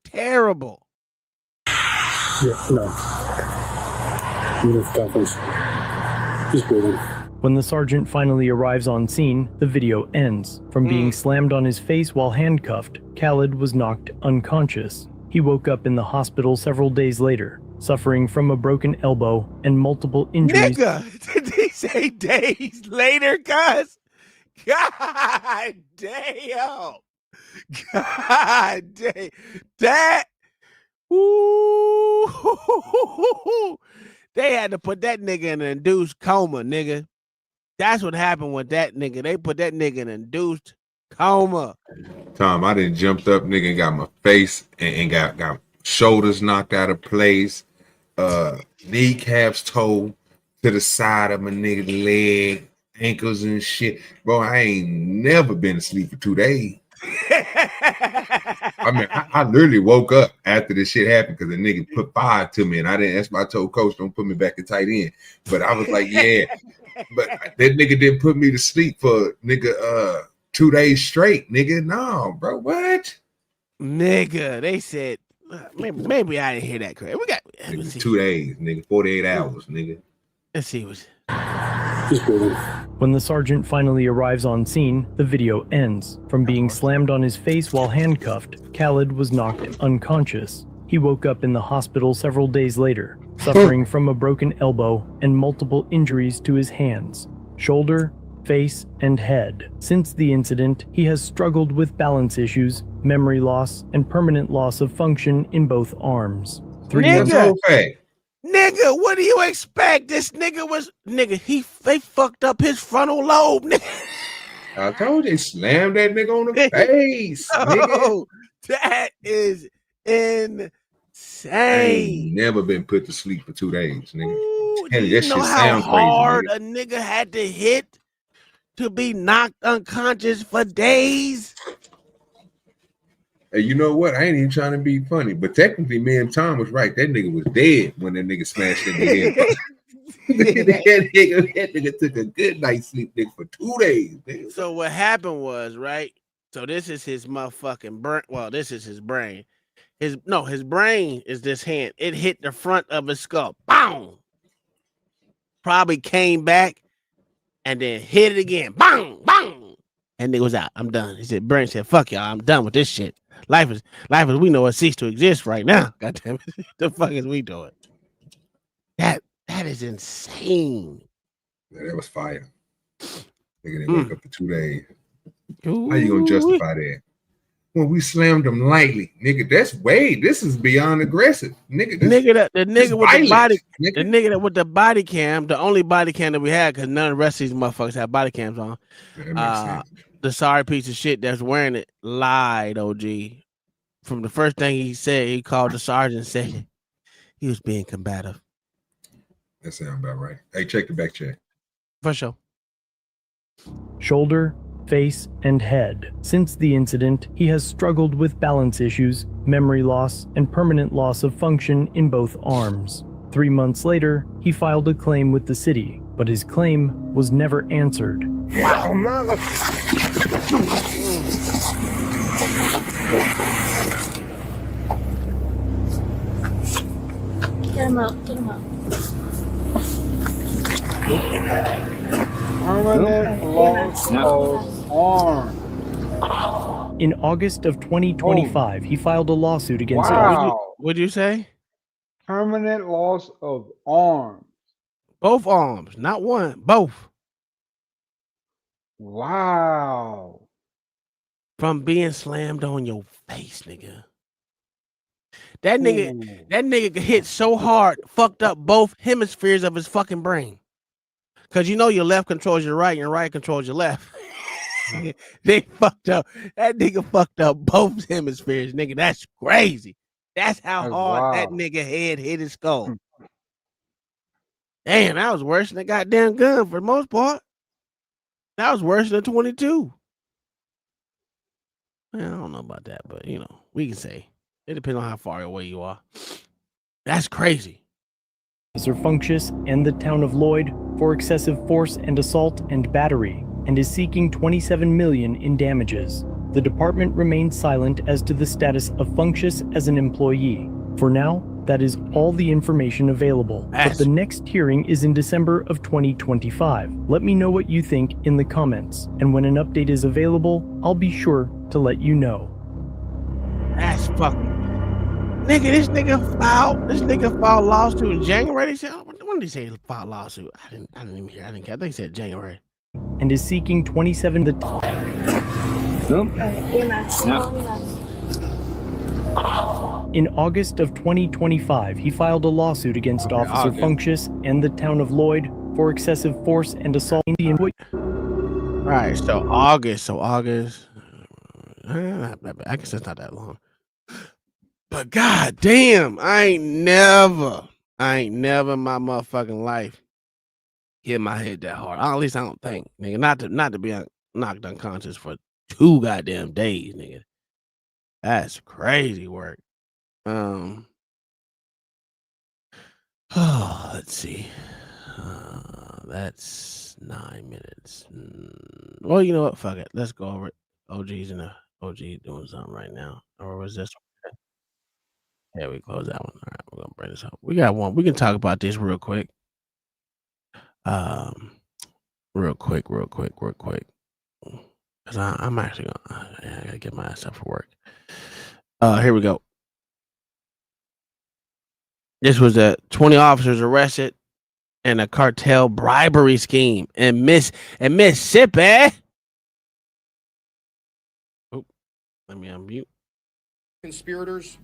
[SPEAKER 12] terrible.
[SPEAKER 22] Yeah, no. Just toughness. Just breathing.
[SPEAKER 15] When the sergeant finally arrives on scene, the video ends. From being slammed on his face while handcuffed, Khaled was knocked unconscious. He woke up in the hospital several days later, suffering from a broken elbow and multiple injuries.
[SPEAKER 12] Nigga, did he say days later, cuz? God damn. God damn. That. Ooh. They had to put that nigga in an induced coma, nigga. That's what happened with that nigga. They put that nigga in an induced coma.
[SPEAKER 1] Tom, I done jumped up, nigga, and got my face and got shoulders knocked out of place, kneecaps toe to the side of my nigga leg, ankles and shit. Bro, I ain't never been asleep for 2 days. I mean, I literally woke up after this shit happened because the nigga put 5 to me, and I didn't. That's why I told coach, don't put me back in tight end. But I was like, yeah. But that nigga didn't put me to sleep for 2 days straight, nigga. No, bro, what?
[SPEAKER 12] Nigga, they said maybe I didn't hear that correct. We got
[SPEAKER 1] nigga, 2 days, nigga, 48 hours, nigga.
[SPEAKER 12] Let's see what.
[SPEAKER 15] When the sergeant finally arrives on scene, the video ends. From being slammed on his face while handcuffed, Khaled was knocked unconscious. He woke up in the hospital several days later, suffering from a broken elbow and multiple injuries to his hands, shoulder, face, and head. Since the incident, he has struggled with balance issues, memory loss, and permanent loss of function in both arms.
[SPEAKER 12] Nigga, what do you expect? This nigga was they fucked up his frontal lobe, nigga.
[SPEAKER 1] I told you, slammed that nigga on the face. Nigga.
[SPEAKER 12] That is insane.
[SPEAKER 1] I ain't never been put to sleep for 2 days, nigga.
[SPEAKER 12] Ooh,
[SPEAKER 1] That
[SPEAKER 12] you
[SPEAKER 1] shit
[SPEAKER 12] know how
[SPEAKER 1] sound
[SPEAKER 12] hard
[SPEAKER 1] crazy,
[SPEAKER 12] a nigga had to hit to be knocked unconscious for days?
[SPEAKER 1] Hey, you know what? I ain't even trying to be funny, but technically, me and Tom was right. That nigga was dead when that nigga smashed that nigga in. that nigga took a good night's sleep, nigga, for 2 days. Nigga.
[SPEAKER 12] So what happened was, right? So this is his motherfucking brain. Well, this is his brain. His brain is this hand. It hit the front of his skull. Boom. Probably came back and then hit it again. Bang, bang. And nigga was out. I'm done. He said, brain said, fuck y'all. I'm done with this shit. Life is we know it ceased to exist right now. God damn it. The fuck is we doing? That is insane.
[SPEAKER 1] Yeah, that was fire. Nigga didn't wake up for 2 days. How you gonna justify that? Well, we slammed him lightly, nigga. This is beyond aggressive, nigga.
[SPEAKER 12] The nigga with the body cam, the only body cam that we had, because none of the rest of these motherfuckers have body cams on. The sorry piece of shit that's wearing it lied, OG. From the first thing he said, he called the sergeant and said he was being combative.
[SPEAKER 1] That sounds about right. Hey, check the back check.
[SPEAKER 12] For sure.
[SPEAKER 15] Shoulder, face, and head. Since the incident, he has struggled with balance issues, memory loss, and permanent loss of function in both arms. 3 months later, he filed a claim with the city, but his claim was never answered.
[SPEAKER 11] Wow, mother.
[SPEAKER 16] Get him out, get him out.
[SPEAKER 13] Permanent loss of arm.
[SPEAKER 15] In August of 2025, he filed a lawsuit against
[SPEAKER 12] What'd you say?
[SPEAKER 13] Permanent loss of arm.
[SPEAKER 12] Both arms, not one, both.
[SPEAKER 13] Wow.
[SPEAKER 12] From being slammed on your face, nigga. That
[SPEAKER 13] Ooh.
[SPEAKER 12] nigga hit so hard, fucked up both hemispheres of his fucking brain. Cause you know your left controls your right, and your right controls your left. They fucked up. That nigga fucked up both hemispheres, nigga. That's crazy. That's how hard that
[SPEAKER 13] Wow.
[SPEAKER 12] nigga head hit his skull. Damn, that was worse than the goddamn gun for the most part. That was worse than 22. Man, I don't know about that, but you know, we can say it depends on how far away you are. That's crazy.
[SPEAKER 15] Officer Funchess and the town of Lloyd for excessive force and assault and battery, and is seeking $27 million in damages. The department remains silent as to the status of Funchess as an employee. For now, that is all the information available. But the next hearing is in December of 2025. Let me know what you think in the comments, and when an update is available, I'll be sure to let you know.
[SPEAKER 12] That's fucking nigga. This nigga filed lawsuit in January. They said, when did he say he filed lawsuit? I didn't even hear. I didn't care. I think he said January.
[SPEAKER 15] And is seeking 27 the In August of 2025, he filed a lawsuit against Officer Funchess and the town of Lloyd for excessive force and assault.
[SPEAKER 12] Right, so August. I guess it's not that long. But god damn, I ain't never in my motherfucking life hit my head that hard. At least I don't think, nigga. Not to be knocked unconscious for 2 goddamn days, nigga. That's crazy work. Let's see. That's 9 minutes. Well, you know what? Fuck it. Let's go over it. OG's in the OG doing something right now. Or was this one? Yeah, we close that one. All right, we're gonna bring this up. We got one. We can talk about this real quick. Real quick. Cause I'm actually gonna. I gotta get my ass up for work. Here we go. This was 20 officers arrested in a cartel bribery scheme in Mississippi. Oh, let me unmute.
[SPEAKER 3] Conspirators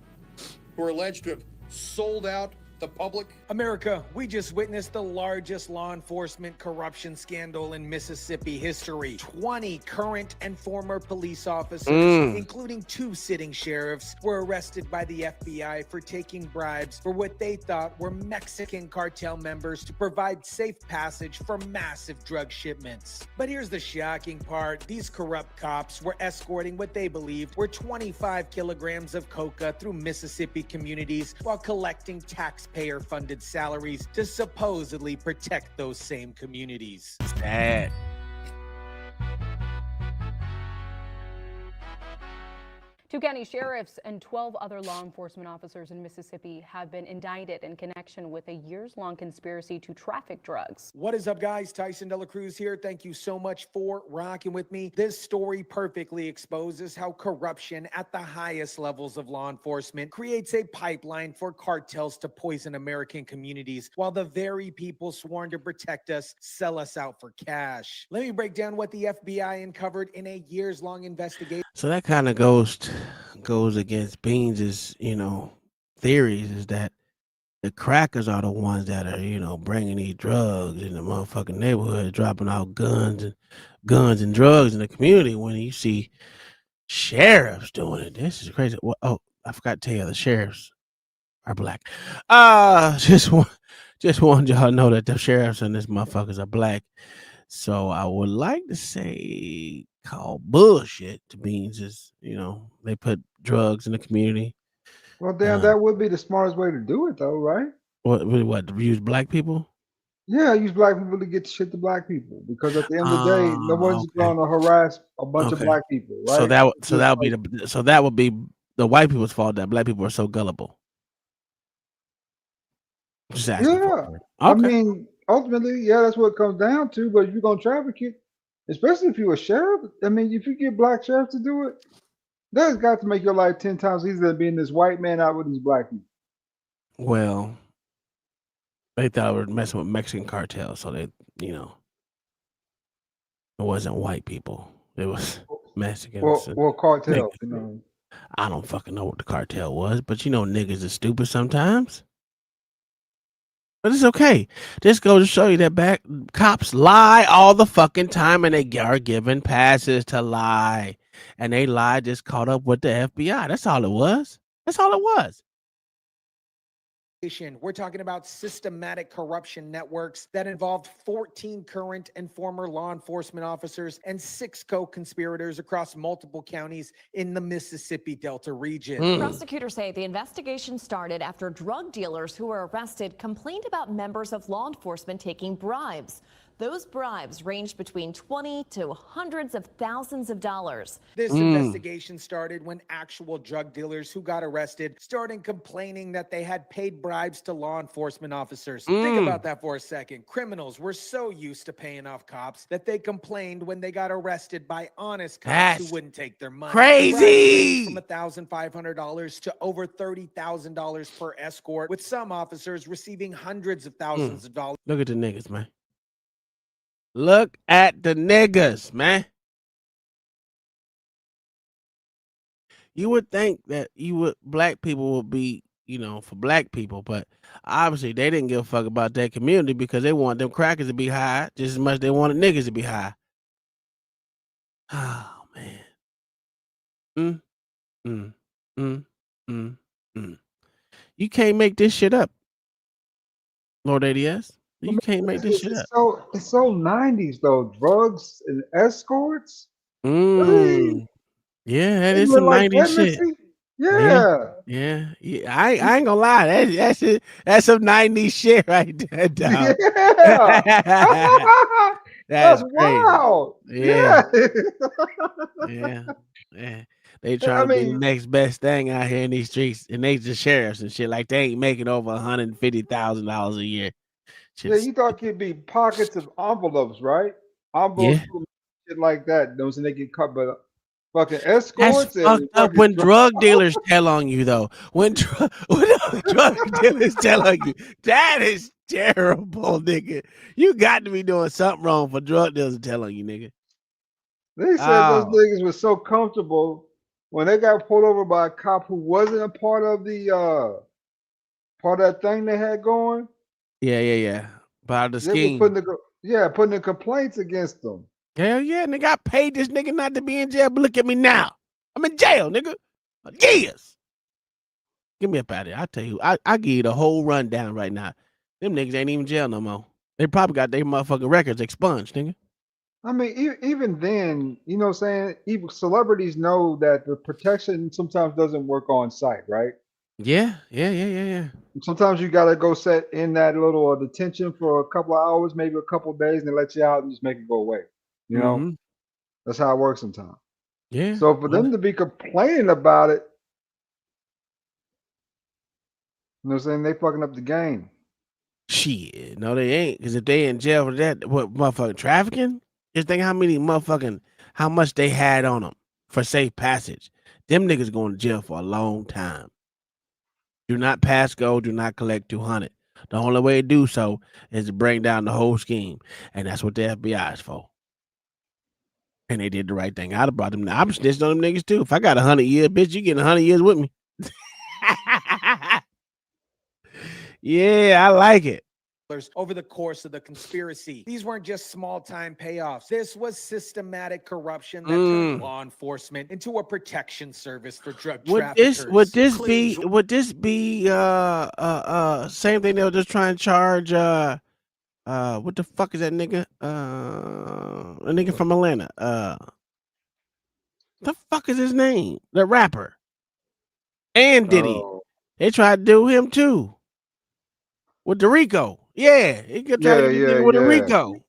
[SPEAKER 3] who are alleged to have sold out the public. America, we just witnessed the largest law enforcement corruption scandal in Mississippi history. 20 current and former police officers, including 2 sitting sheriffs, were arrested by the FBI for taking bribes for what they thought were Mexican cartel members to provide safe passage for massive drug shipments. But here's the shocking part. These corrupt cops were escorting what they believed were 25 kilograms of coca through Mississippi communities while collecting taxpayer-funded salaries to supposedly protect those same communities.
[SPEAKER 12] Sad.
[SPEAKER 17] Two county sheriffs and 12 other law enforcement officers in Mississippi have been indicted in connection with a years-long conspiracy to traffic drugs.
[SPEAKER 3] What is up, guys? Tyson De La Cruz here. Thank you so much for rocking with me. This story perfectly exposes how corruption at the highest levels of law enforcement creates a pipeline for cartels to poison American communities, while the very people sworn to protect us sell us out for cash. Let me break down what the FBI uncovered in a years-long investigation.
[SPEAKER 12] So that kind of goes against Beans's, theories, is that the crackers are the ones that are, bringing these drugs in the motherfucking neighborhood, dropping out guns and drugs in the community. When you see sheriffs doing it, this is crazy. Well, oh, I forgot to tell you, the sheriffs are black. Just wanted y'all to know that the sheriffs and this motherfuckers are black. So I would like to say call bullshit to Beans is, they put drugs in the community.
[SPEAKER 13] Well, damn, that would be the smartest way to do it, though, right?
[SPEAKER 12] What to use black people?
[SPEAKER 13] Yeah, use black people to get shit to black people, because at the end of the day, no one's going to harass a bunch of black people, right?
[SPEAKER 12] So that would be the white people's fault that black people are so gullible. Just asking for it. Okay.
[SPEAKER 13] I mean, ultimately, yeah, that's what it comes down to. But if you're gonna traffic it, especially if you're a sheriff, I mean, if you get black sheriffs to do it, that's got to make your life 10 times easier than being this white man out with these black people.
[SPEAKER 12] Well, they thought we were messing with Mexican cartels, so they, It wasn't white people. It was Mexicans.
[SPEAKER 13] Well, cartel.
[SPEAKER 12] Niggas. I don't fucking know what the cartel was, but you know niggas are stupid sometimes. But it's okay. This goes to show you that cops lie all the fucking time, and they are given passes to lie, and they lie just caught up with the FBI. That's all it was. That's all it was.
[SPEAKER 3] We're talking about systematic corruption networks that involved 14 current and former law enforcement officers and 6 co-conspirators across multiple counties in the Mississippi Delta region.
[SPEAKER 7] Prosecutors say the investigation started after drug dealers who were arrested complained about members of law enforcement taking bribes. Those bribes ranged between $20,000 to hundreds of thousands of dollars.
[SPEAKER 3] This investigation started when actual drug dealers who got arrested started complaining that they had paid bribes to law enforcement officers. Think about that for a second. Criminals were so used to paying off cops that they complained when they got arrested by honest cops who wouldn't take their money.
[SPEAKER 12] Crazy!
[SPEAKER 3] From $1,500 to over $30,000 per escort, with some officers receiving hundreds of thousands of dollars.
[SPEAKER 12] Look at the niggas, man. Look at the niggas, man. You would think that black people would be, for black people, but obviously they didn't give a fuck about that community because they want them crackers to be high just as much as they wanted niggas to be high. Oh man. You can't make this shit up, Lord ADS. You can't make this shit up.
[SPEAKER 13] It's so 90s though. Drugs and escorts.
[SPEAKER 12] Yeah, that is some 90s shit.
[SPEAKER 13] Yeah.
[SPEAKER 12] I ain't gonna lie. That's some 90s shit right there, dog.
[SPEAKER 13] Yeah. That's wild.
[SPEAKER 12] Yeah. They trying to be the next best thing out here in these streets, and they just sheriffs and shit. Like they ain't making over $150,000 a year.
[SPEAKER 13] Yeah, you thought it'd be pockets of envelopes, right? Envelopes, shit like that. Those and they get cut by fucking escorts.
[SPEAKER 12] That's fucked up when drug dealers tell on you, though. When drug dealers tell on you, that is terrible, nigga. You got to be doing something wrong for drug dealers to tell on you, nigga.
[SPEAKER 13] They said those niggas were so comfortable when they got pulled over by a cop who wasn't a part of the part of that thing they had going.
[SPEAKER 12] Yeah. By the scheme.
[SPEAKER 13] Putting the complaints against them.
[SPEAKER 12] Hell yeah, nigga. I paid this nigga not to be in jail, but look at me now. I'm in jail, nigga. Years. Get me up out of here. I tell you, I give you the whole rundown right now. Them niggas ain't even in jail no more. They probably got their motherfucking records expunged, nigga.
[SPEAKER 13] I mean, even then, you know what I'm saying? Even celebrities know that the protection sometimes doesn't work on site, right?
[SPEAKER 12] Yeah.
[SPEAKER 13] Sometimes you gotta go sit in that little detention for a couple of hours, maybe a couple of days, and they let you out and just make it go away. You know, that's how it works sometimes.
[SPEAKER 12] Yeah.
[SPEAKER 13] So for them to be complaining about it, you know what I'm saying? They fucking up the game.
[SPEAKER 12] Shit, no, they ain't. Because if they in jail for that, what motherfucking trafficking? Just think how much they had on them for safe passage. Them niggas going to jail for a long time. Do not pass go, do not collect 200. The only way to do so is to bring down the whole scheme. And that's what the FBI is for. And they did the right thing. I'd have brought them. I'm snitching on them niggas too. If I got 100 years, bitch, you getting 100 years with me. Yeah, I like it.
[SPEAKER 3] Over the course of the conspiracy. These weren't just small-time payoffs. This was systematic corruption that turned law enforcement into a protection service for drug traffickers.
[SPEAKER 12] Would this be same thing they were just trying to charge what the fuck is that nigga? A nigga from Atlanta. The fuck is his name? The rapper. And Diddy. They tried to do him too. With the Rico. Yeah, he could try to get with the Rico.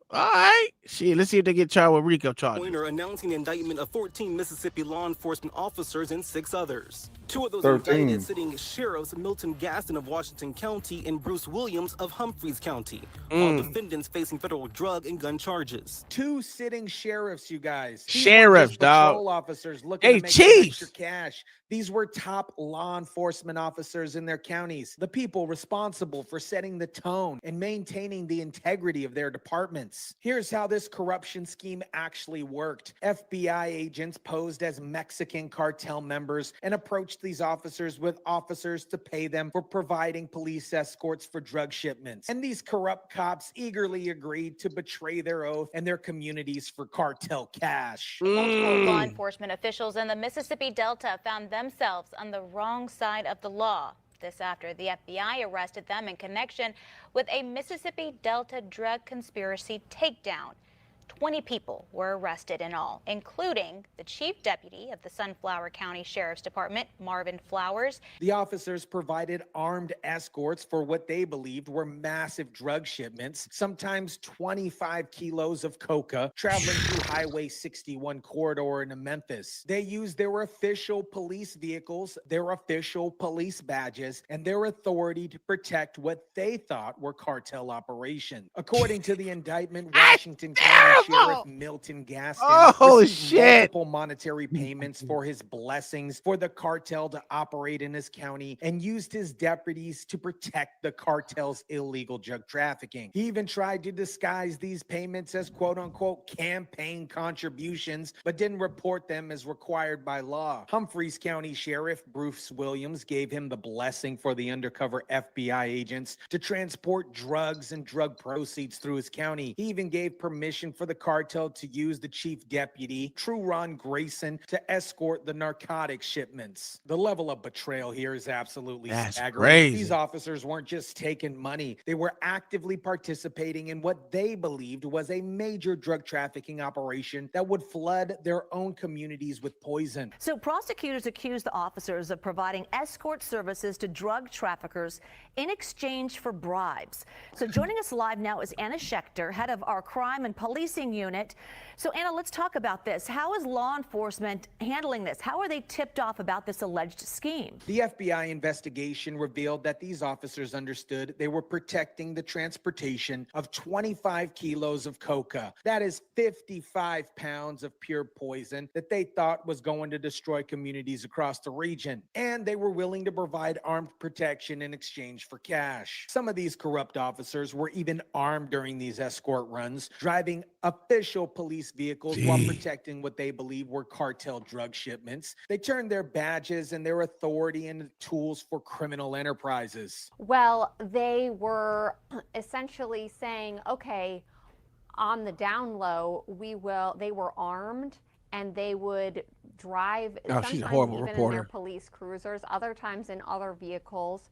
[SPEAKER 12] All right. Shit, let's see if they get charged with Rico charges.
[SPEAKER 18] Pointer announcing the indictment of 14 Mississippi law enforcement officers and 6 others. 2 of those
[SPEAKER 13] 13.
[SPEAKER 18] indicted sitting sheriffs Milton Gaston of Washington County and Bruce Williams of Humphreys County. All defendants facing federal drug and gun charges.
[SPEAKER 3] 2 sitting sheriffs, you guys.
[SPEAKER 12] Sheriffs, dog.
[SPEAKER 3] Patrol officers looking to make extra cash. These were top law enforcement officers in their counties, the people responsible for setting the tone and maintaining the integrity of their departments. Here's how this this corruption scheme actually worked. FBI agents posed as Mexican cartel members and approached these officers with offers to pay them for providing police escorts for drug shipments. And these corrupt cops eagerly agreed to betray their oath and their communities for cartel cash.
[SPEAKER 2] Multiple law enforcement officials in the Mississippi Delta found themselves on the wrong side of the law. This after the FBI arrested them in connection with a Mississippi Delta drug conspiracy takedown. 20 people were arrested in all, including the chief deputy of the Sunflower County Sheriff's Department, Marvin Flowers.
[SPEAKER 3] The officers provided armed escorts for what they believed were massive drug shipments, sometimes 25 kilos of coca, traveling through Highway 61 corridor into Memphis. They used their official police vehicles, their official police badges, and their authority to protect what they thought were cartel operations. According to the indictment, Washington County Sheriff Milton Gaston received multiple monetary payments for his blessings for the cartel to operate in his county and used his deputies to protect the cartel's illegal drug trafficking. He even tried to disguise these payments as quote-unquote campaign contributions, but didn't report them as required by law. Humphreys County Sheriff Bruce Williams gave him the blessing for the undercover FBI agents to transport drugs and drug proceeds through his county. He even gave permission for the cartel to use the chief deputy, True Ron Grayson, to escort the narcotics shipments. The level of betrayal here is absolutely staggering.
[SPEAKER 12] Crazy.
[SPEAKER 3] These officers weren't just taking money. They were actively participating in what they believed was a major drug trafficking operation that would flood their own communities with poison.
[SPEAKER 5] So prosecutors accused the officers of providing escort services to drug traffickers in exchange for bribes. So joining us live now is Anna Schechter, head of our crime and policing unit. So Anna, let's talk about this. How is law enforcement handling this? How are they tipped off about this alleged scheme?
[SPEAKER 3] The FBI investigation revealed that these officers understood they were protecting the transportation of 25 kilos of coca. That is 55 pounds of pure poison that they thought was going to destroy communities across the region. And they were willing to provide armed protection in exchange for cash. Some of these corrupt officers were even armed during these escort runs, driving official police vehicles while protecting what they believe were cartel drug shipments. They turned their badges and their authority into tools for criminal enterprises.
[SPEAKER 19] Well, they were essentially saying, okay, on the down low, they were armed and they would drive sometimes
[SPEAKER 12] she's a horrible
[SPEAKER 19] even
[SPEAKER 12] reporter.
[SPEAKER 19] in their police cruisers, other times in other vehicles,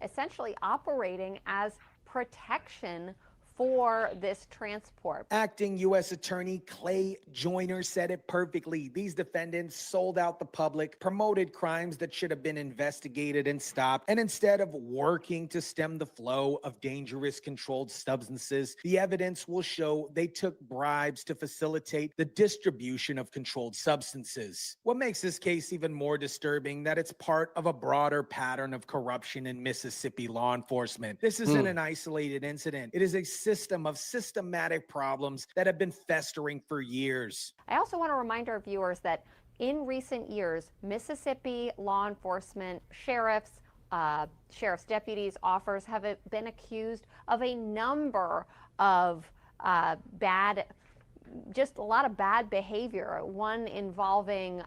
[SPEAKER 19] essentially operating as protection for this transport.
[SPEAKER 3] Acting U.S. Attorney Clay Joyner said it perfectly. These defendants sold out the public, promoted crimes that should have been investigated and stopped, and instead of working to stem the flow of dangerous controlled substances, the evidence will show they took bribes to facilitate the distribution of controlled substances. What makes this case even more disturbing that it's part of a broader pattern of corruption in Mississippi law enforcement. This isn't an isolated incident. It is a system of systematic problems that have been festering for years.
[SPEAKER 19] I also want to remind our viewers that in recent years, Mississippi law enforcement, sheriffs, deputies, officers have been accused of a number of just a lot of bad behavior. One involving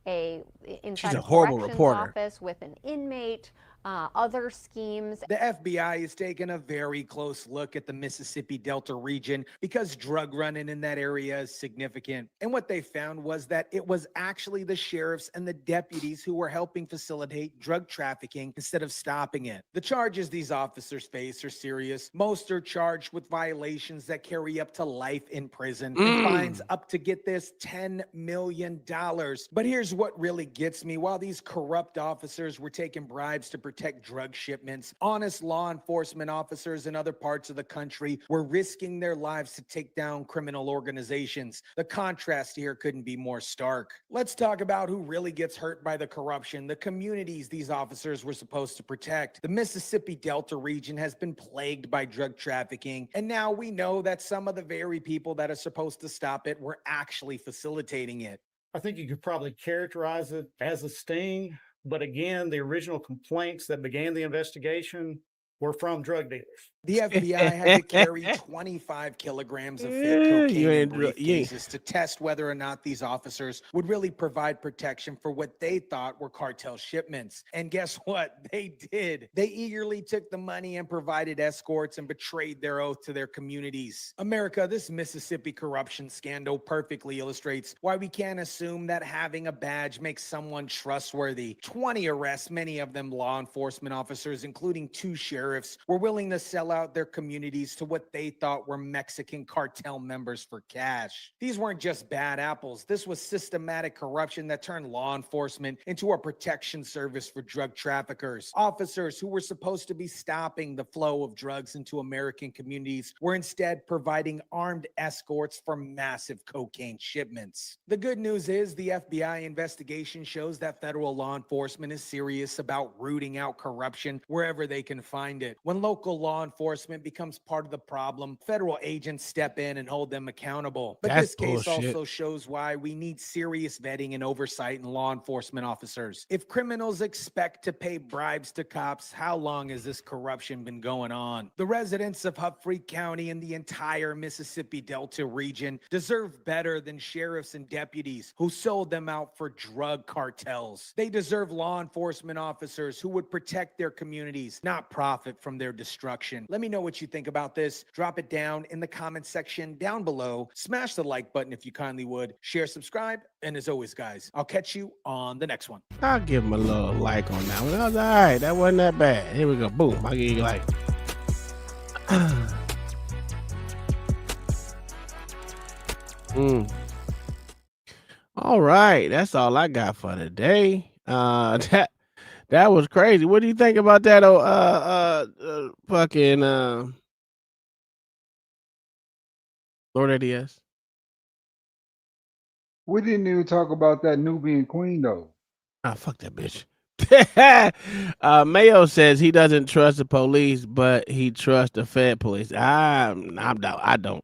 [SPEAKER 19] inside a
[SPEAKER 12] horrible
[SPEAKER 19] corrections
[SPEAKER 12] reporter.
[SPEAKER 19] office with an inmate. Other schemes.
[SPEAKER 3] The FBI has taken a very close look at the Mississippi Delta region because drug running in that area is significant. And what they found was that it was actually the sheriffs and the deputies who were helping facilitate drug trafficking instead of stopping it. The charges these officers face are serious. Most are charged with violations that carry up to life in prison and fines up to, get this, $10 million. But here's what really gets me. While these corrupt officers were taking bribes to protect drug shipments, honest law enforcement officers in other parts of the country were risking their lives to take down criminal organizations. The contrast here couldn't be more stark. Let's talk about who really gets hurt by the corruption, the communities these officers were supposed to protect. The Mississippi Delta region has been plagued by drug trafficking, and now we know that some of the very people that are supposed to stop it were actually facilitating it.
[SPEAKER 20] I think you could probably characterize it as a sting. But again, the original complaints that began the investigation were from drug dealers.
[SPEAKER 3] The FBI had to carry 25 kilograms of fake cocaine in briefcases to test whether or not these officers would really provide protection for what they thought were cartel shipments. And guess what? They did. They eagerly took the money and provided escorts and betrayed their oath to their communities. America, this Mississippi corruption scandal perfectly illustrates why we can't assume that having a badge makes someone trustworthy. 20 arrests, many of them law enforcement officers, including 2 sheriffs, were willing to sell out their communities to what they thought were Mexican cartel members for cash. These weren't just bad apples. This was systematic corruption that turned law enforcement into a protection service for drug traffickers. Officers who were supposed to be stopping the flow of drugs into American communities were instead providing armed escorts for massive cocaine shipments. The good news is the FBI investigation shows that federal law enforcement is serious about rooting out corruption wherever they can find it. When local law enforcement becomes part of the problem, federal agents step in and hold them accountable. But this case also shows why we need serious vetting and oversight in law enforcement officers. If criminals expect to pay bribes to cops, how long has this corruption been going on? The residents of Humphrey County and the entire Mississippi Delta region deserve better than sheriffs and deputies who sold them out for drug cartels. They deserve law enforcement officers who would protect their communities, not profit from their destruction. Let me know what you think about this. Drop it down in the comment section down below. Smash the like button if you kindly would. Share, subscribe, and as always, guys, I'll catch you on the next one.
[SPEAKER 12] I'll give him a little like on that one. That was all right. That wasn't that bad. Here we go. Boom. I'll give you a like. All right. That's all I got for today. That was crazy. What do you think about that? Fucking Lord ADS.
[SPEAKER 13] We didn't even talk about that Nubian queen though.
[SPEAKER 12] Ah, fuck that bitch. Mayo says he doesn't trust the police, but he trusts the Fed police. I don't.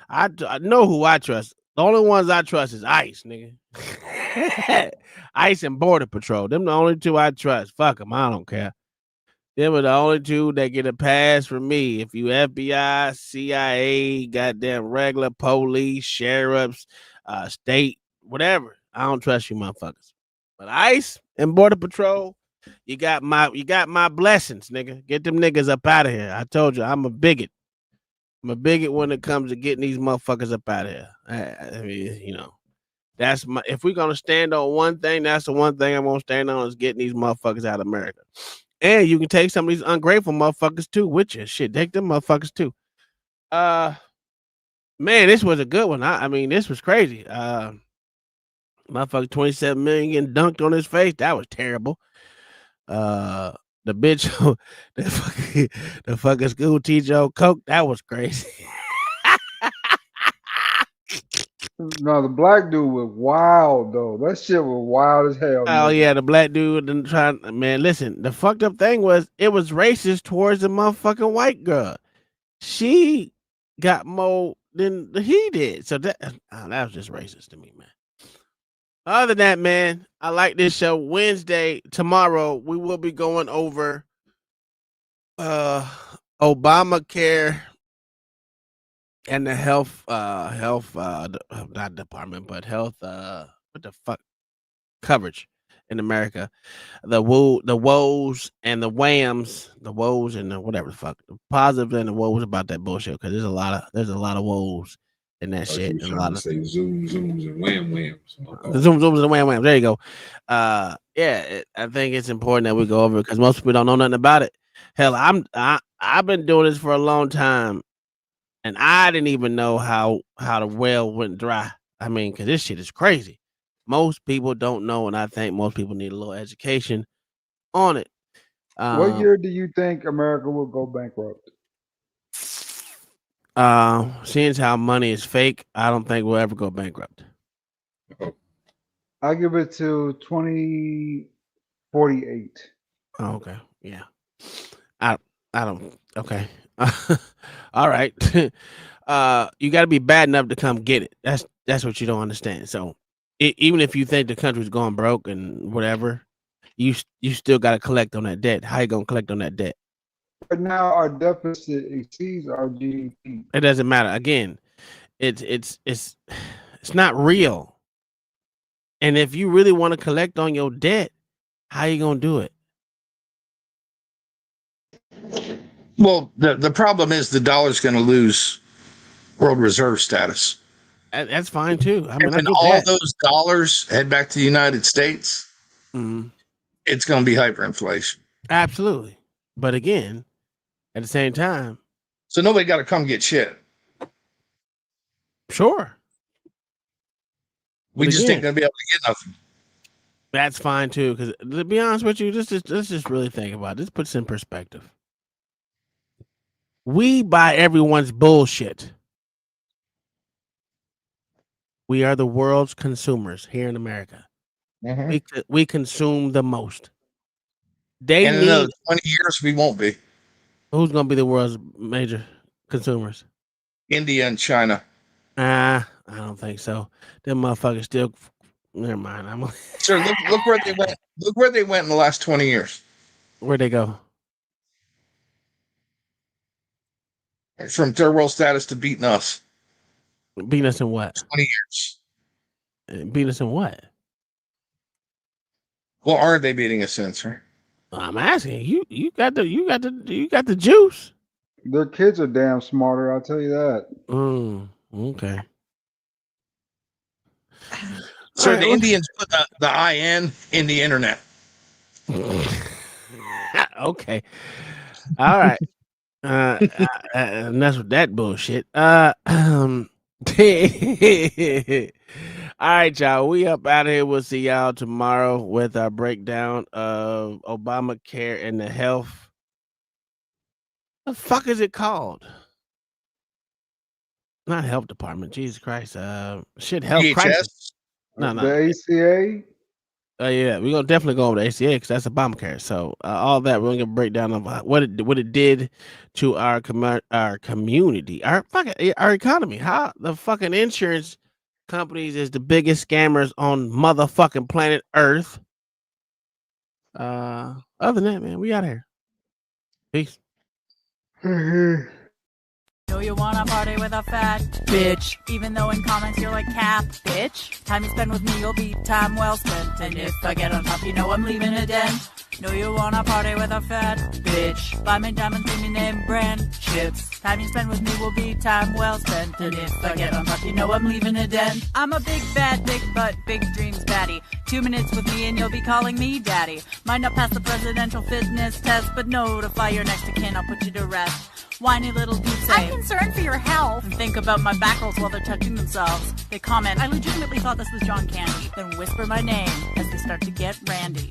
[SPEAKER 12] I know who I trust. The only ones I trust is ICE, nigga. ICE and Border Patrol. Them the only 2 I trust. Fuck them. I don't care. Them are the only 2 that get a pass from me. If you FBI, CIA, goddamn regular police, sheriffs, state, whatever, I don't trust you motherfuckers. But ICE and Border Patrol, you got my blessings, nigga. Get them niggas up out of here. I told you, I'm a bigot. I'm a bigot when it comes to getting these motherfuckers up out of here. I mean, you know, that's my. If we're gonna stand on one thing, that's the one thing I'm gonna stand on is getting these motherfuckers out of America. And you can take some of these ungrateful motherfuckers too with you. Shit, take them motherfuckers too. Man, this was a good one. I mean, this was crazy. Motherfucker, 27 million getting dunked on his face. That was terrible. The bitch, the fucking school teacher on coke. That was crazy.
[SPEAKER 13] No, the black dude was wild though. That shit was wild as hell.
[SPEAKER 12] Oh yeah, the black dude didn't try. Man, listen, the fucked up thing was it was racist towards the motherfucking white girl. She got more than he did. So that was just racist to me, man. Other than that, man, I like this show. Wednesday, tomorrow, we will be going over Obamacare and the health not department, but health what the fuck coverage in America. The woes and the whams, the woes and the whatever the fuck. The positive and the woes about that bullshit, because there's a lot of woes in that shit. And a lot of
[SPEAKER 1] say zooms and whams.
[SPEAKER 12] Zooms and whams. There you go. I think it's important that we go over it because most people don't know nothing about it. Hell, I've been doing this for a long time, and I didn't even know how the well went dry. I mean, because this shit is crazy. Most people don't know, and I think most people need a little education on it.
[SPEAKER 13] What year do you think America will go bankrupt?
[SPEAKER 12] Seeing as how money is fake, I don't think we'll ever go bankrupt.
[SPEAKER 13] I give it to 2048.
[SPEAKER 12] Oh, okay. Yeah. I don't. Okay. All right. You got to be bad enough to come get it. That's what you don't understand. So even if you think the country's going broke and whatever, you still got to collect on that debt. How you gonna collect on that debt?
[SPEAKER 13] Right now, our deficit exceeds our GDP.
[SPEAKER 12] It doesn't matter. Again, it's not real. And if you really want to collect on your debt, how you gonna do it?
[SPEAKER 6] Well, the problem is the dollar's going to lose world reserve status.
[SPEAKER 12] That's fine too. I mean,
[SPEAKER 6] when all those dollars head back to the United States, it's going to be hyperinflation.
[SPEAKER 12] Absolutely. But again, at the same time,
[SPEAKER 6] so nobody got to come get shit.
[SPEAKER 12] Sure.
[SPEAKER 6] We just ain't going to be able to get nothing.
[SPEAKER 12] That's fine too. Because to be honest with you, let's just really think about it. This puts in perspective. We buy everyone's bullshit. We are the world's consumers here in America. We consume the most. They
[SPEAKER 6] in
[SPEAKER 12] need
[SPEAKER 6] another 20 years, we won't be.
[SPEAKER 12] Who's going to be the world's major consumers?
[SPEAKER 6] India and China.
[SPEAKER 12] I don't think so. Them motherfuckers still. Never mind.
[SPEAKER 6] Sir, look where they went. Look where they went in the last 20 years.
[SPEAKER 12] Where'd they go?
[SPEAKER 6] From third world status to beating us.
[SPEAKER 12] Beating us in what?
[SPEAKER 6] 20 years.
[SPEAKER 12] Beating us in what?
[SPEAKER 6] What are they beating us in, sir?
[SPEAKER 12] I'm asking you. You got the juice.
[SPEAKER 13] Their kids are damn smarter. I'll tell you that.
[SPEAKER 12] Okay.
[SPEAKER 6] Sir, the Indians put the IN in the internet.
[SPEAKER 12] Okay. All right. And that's with that bullshit. All right, y'all. We up out of here. We'll see y'all tomorrow with our breakdown of Obamacare and the health. The fuck is it called? Not health department. Jesus Christ. Health crisis. No.
[SPEAKER 13] The ACA.
[SPEAKER 12] Yeah, we're gonna definitely go over the ACA because that's Obamacare. So all that we're gonna get a breakdown of what it did to our community, our economy. How the fucking insurance companies is the biggest scammers on motherfucking planet Earth. Other than that, man, we out here. Peace.
[SPEAKER 10] Know you wanna party with a fat bitch, even though in comments you're like cap bitch. Time you spend with me, you'll be time well spent. And if I get on top, you know I'm leaving a dent. Know you wanna party with a fat bitch, buy me diamonds, give me name brand chips. Time you spend with me will be time well spent. And if I get on top, you know I'm leaving a dent. I'm a big bad, big butt, big dreams baddie. 2 minutes with me and you'll be calling me daddy. Might not pass the presidential fitness test, but notify your next of kin, I'll put you to rest. Whiny little dudes say, I'm concerned for your health. And think about my back rolls while they're touching themselves. They comment, I legitimately thought this was John Candy. Then whisper my name as they start to get randy.